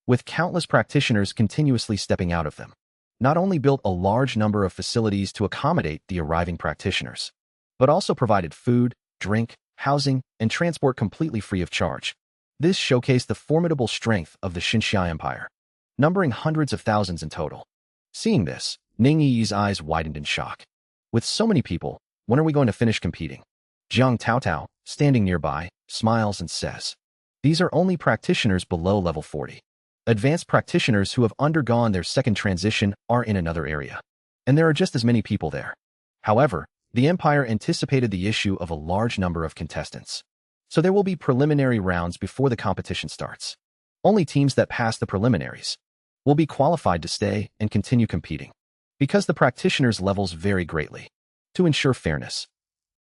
S1: with countless practitioners continuously stepping out of them. Not only built a large number of facilities to accommodate the arriving practitioners, but also provided food, drink, housing, and transport completely free of charge. This showcased the formidable strength of the Xinxia Empire, numbering hundreds of thousands in total. Seeing this, Ning Yi's eyes widened in shock. With so many people, when are we going to finish competing? Jiang Taotao, standing nearby, smiles and says, "These are only practitioners below level 40. Advanced practitioners who have undergone their second transition are in another area, and there are just as many people there." However, the Empire anticipated the issue of a large number of contestants, so there will be preliminary rounds before the competition starts. Only teams that pass the preliminaries will be qualified to stay and continue competing, because the practitioners' levels vary greatly. To ensure fairness,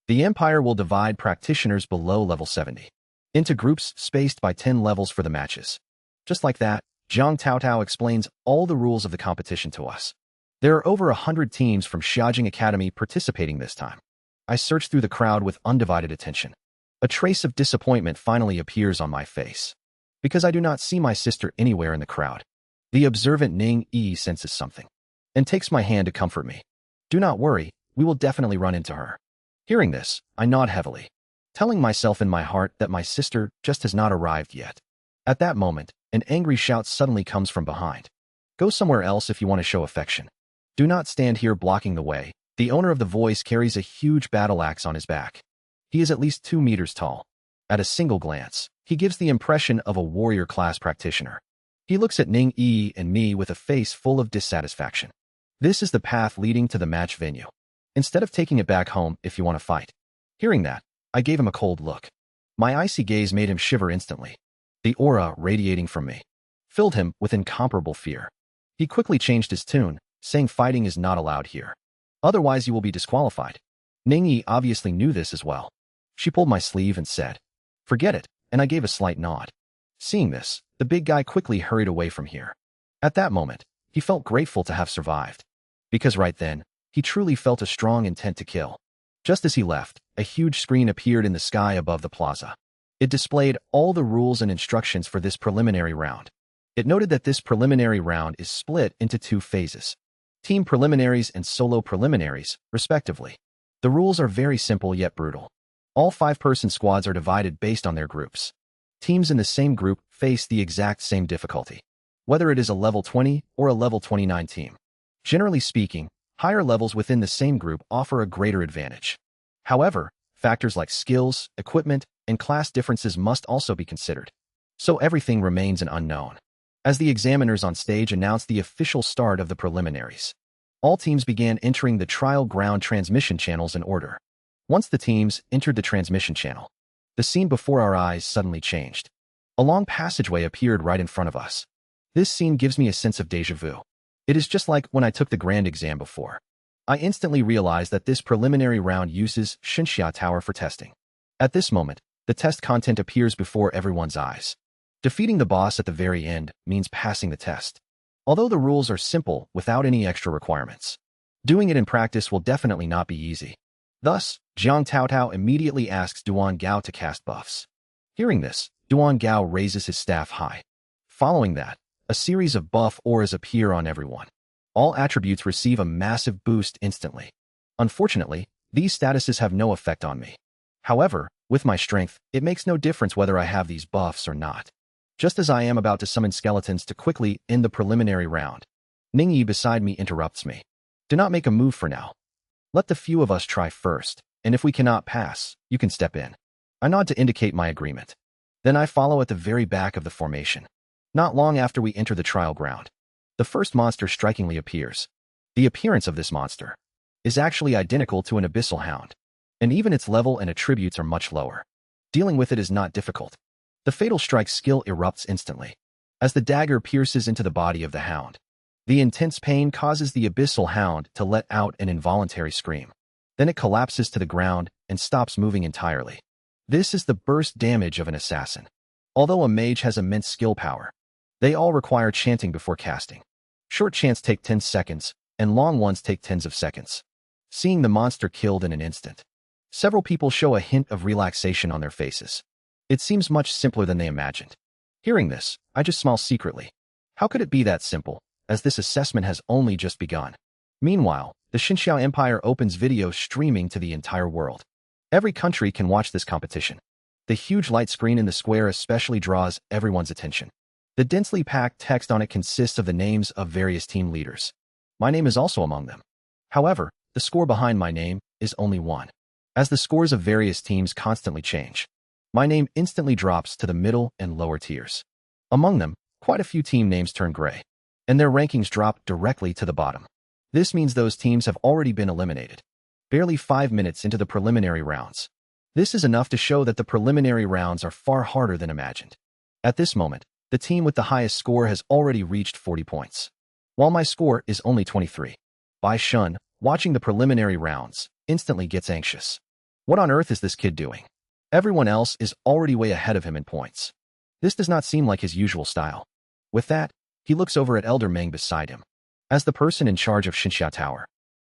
S1: the Empire will divide practitioners below level 70 into groups spaced by 10 levels for the matches. Just like that, Jiang Taotao explains all the rules of the competition to us. There are over 100 teams from Xiajing Academy participating this time. I search through the crowd with undivided attention. A trace of disappointment finally appears on my face, because I do not see my sister anywhere in the crowd. The observant Ning Yi senses something, and takes my hand to comfort me. "Do not worry, we will definitely run into her." Hearing this, I nod heavily, telling myself in my heart that my sister just has not arrived yet. At that moment, an angry shout suddenly comes from behind. "Go somewhere else if you want to show affection. Do not stand here blocking the way." The owner of the voice carries a huge battle axe on his back. He is at least 2 meters tall. At a single glance, He gives the impression of a warrior class practitioner. He looks at Ning Yi and me with a face full of dissatisfaction. This is the path leading to the match venue. Instead of taking it back home if you want to fight. Hearing that, I gave him a cold look. My icy gaze made him shiver instantly. The aura radiating from me filled him with incomparable fear. He quickly changed his tune, saying fighting is not allowed here. Otherwise you will be disqualified. Ning Yi obviously knew this as well. She pulled my sleeve and said, "Forget it," and I gave a slight nod. Seeing this, the big guy quickly hurried away from here. At that moment, he felt grateful to have survived. Because right then, he truly felt a strong intent to kill. Just as he left, a huge screen appeared in the sky above the plaza. It displayed all the rules and instructions for this preliminary round. It noted that this preliminary round is split into 2 phases. Team preliminaries and solo preliminaries, respectively. The rules are very simple yet brutal. All 5-person squads are divided based on their groups. Teams in the same group face the exact same difficulty, whether it is a level 20 or a level 29 team. Generally speaking, higher levels within the same group offer a greater advantage. However, factors like skills, equipment, and class differences must also be considered. So everything remains an unknown. As the examiners on stage announced the official start of the preliminaries, all teams began entering the trial ground transmission channels in order. Once the teams entered the transmission channel, the scene before our eyes suddenly changed. A long passageway appeared right in front of us. This scene gives me a sense of déjà vu. It is just like when I took the grand exam before. I instantly realized that this preliminary round uses Xinxia Tower for testing. At this moment, the test content appears before everyone's eyes. Defeating the boss at the very end means passing the test. Although the rules are simple without any extra requirements, doing it in practice will definitely not be easy. Thus, Jiang Taotao immediately asks Duan Gao to cast buffs. Hearing this, Duan Gao raises his staff high. Following that, a series of buff auras appear on everyone. All attributes receive a massive boost instantly. Unfortunately, these statuses have no effect on me. However, with my strength, it makes no difference whether I have these buffs or not. Just as I am about to summon skeletons to quickly end the preliminary round, Ning Yi beside me interrupts me. Do not make a move for now. Let the few of us try first, and if we cannot pass, you can step in. I nod to indicate my agreement. Then I follow at the very back of the formation. Not long after we enter the trial ground, the first monster strikingly appears. The appearance of this monster is actually identical to an abyssal hound, and even its level and attributes are much lower. Dealing with it is not difficult. The fatal strike skill erupts instantly. As the dagger pierces into the body of the hound, the intense pain causes the abyssal hound to let out an involuntary scream. Then it collapses to the ground and stops moving entirely. This is the burst damage of an assassin. Although a mage has immense skill power, they all require chanting before casting. Short chants take 10 seconds, and long ones take tens of seconds. Seeing the monster killed in an instant, several people show a hint of relaxation on their faces. It seems much simpler than they imagined. Hearing this, I just smile secretly. How could it be that simple, as this assessment has only just begun? Meanwhile, the Xinxiao Empire opens video streaming to the entire world. Every country can watch this competition. The huge light screen in the square especially draws everyone's attention. The densely packed text on it consists of the names of various team leaders. My name is also among them. However, the score behind my name is only 1. As the scores of various teams constantly change, my name instantly drops to the middle and lower tiers. Among them, quite a few team names turn gray, and their rankings drop directly to the bottom. This means those teams have already been eliminated. Barely 5 minutes into the preliminary rounds. This is enough to show that the preliminary rounds are far harder than imagined. At this moment, the team with the highest score has already reached 40 points, while my score is only 23. Bai Shun, watching the preliminary rounds, instantly gets anxious. What on earth is this kid doing? Everyone else is already way ahead of him in points. This does not seem like his usual style. With that, he looks over at Elder Meng beside him. As the person in charge of Xinxia Tower,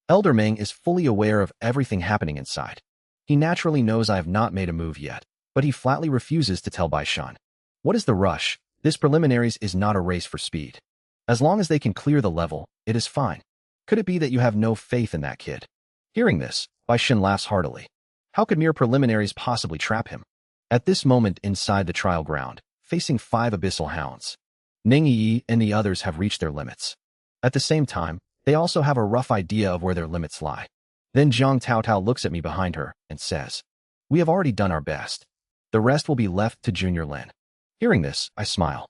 S1: Elder Meng is fully aware of everything happening inside. He naturally knows I have not made a move yet, but he flatly refuses to tell Bai Shun. What is the rush? This preliminaries is not a race for speed. As long as they can clear the level, it is fine. Could it be that you have no faith in that kid? Hearing this, Bai Shun laughs heartily. How could mere preliminaries possibly trap him? At this moment inside the trial ground, facing 5 abyssal hounds, Ning Yi and the others have reached their limits. At the same time, they also have a rough idea of where their limits lie. Then Jiang Taotao looks at me behind her and says, "We have already done our best. The rest will be left to Junior Lin. Hearing this, I smile.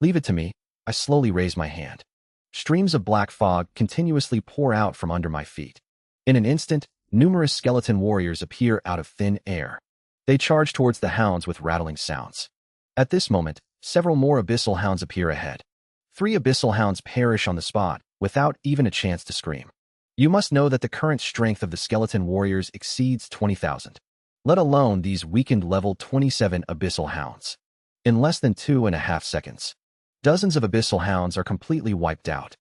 S1: Leave it to me. I slowly raise my hand. Streams of black fog continuously pour out from under my feet. In an instant, numerous skeleton warriors appear out of thin air. They charge towards the hounds with rattling sounds. At this moment, several more abyssal hounds appear ahead. 3 abyssal hounds perish on the spot, without even a chance to scream. You must know that the current strength of the skeleton warriors exceeds 20,000. Let alone these weakened level 27 abyssal hounds. In less than 2.5 seconds, dozens of abyssal hounds are completely wiped out.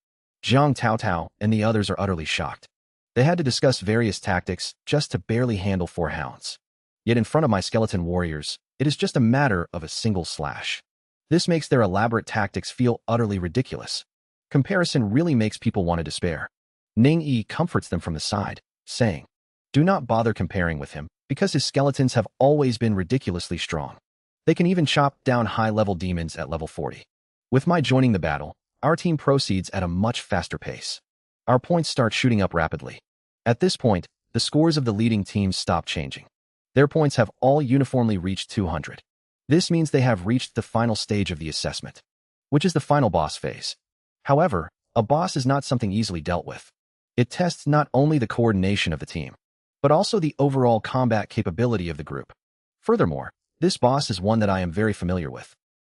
S1: Zhang Taotao and the others are utterly shocked. They had to discuss various tactics just to barely handle 4 hounds. Yet in front of my skeleton warriors, it is just a matter of a single slash. This makes their elaborate tactics feel utterly ridiculous. Comparison really makes people want to despair. Ning Yi comforts them from the side, saying, "Do not bother comparing with him, because his skeletons have always been ridiculously strong. They can even chop down high-level demons at level 40. With my joining the battle, our team proceeds at a much faster pace. Our points start shooting up rapidly. At this point, the scores of the leading teams stop changing. Their points have all uniformly reached 200. This means they have reached the final stage of the assessment, which is the final boss phase. However, a boss is not something easily dealt with. It tests not only the coordination of the team, but also the overall combat capability of the group. Furthermore, this boss is one that I am very familiar with.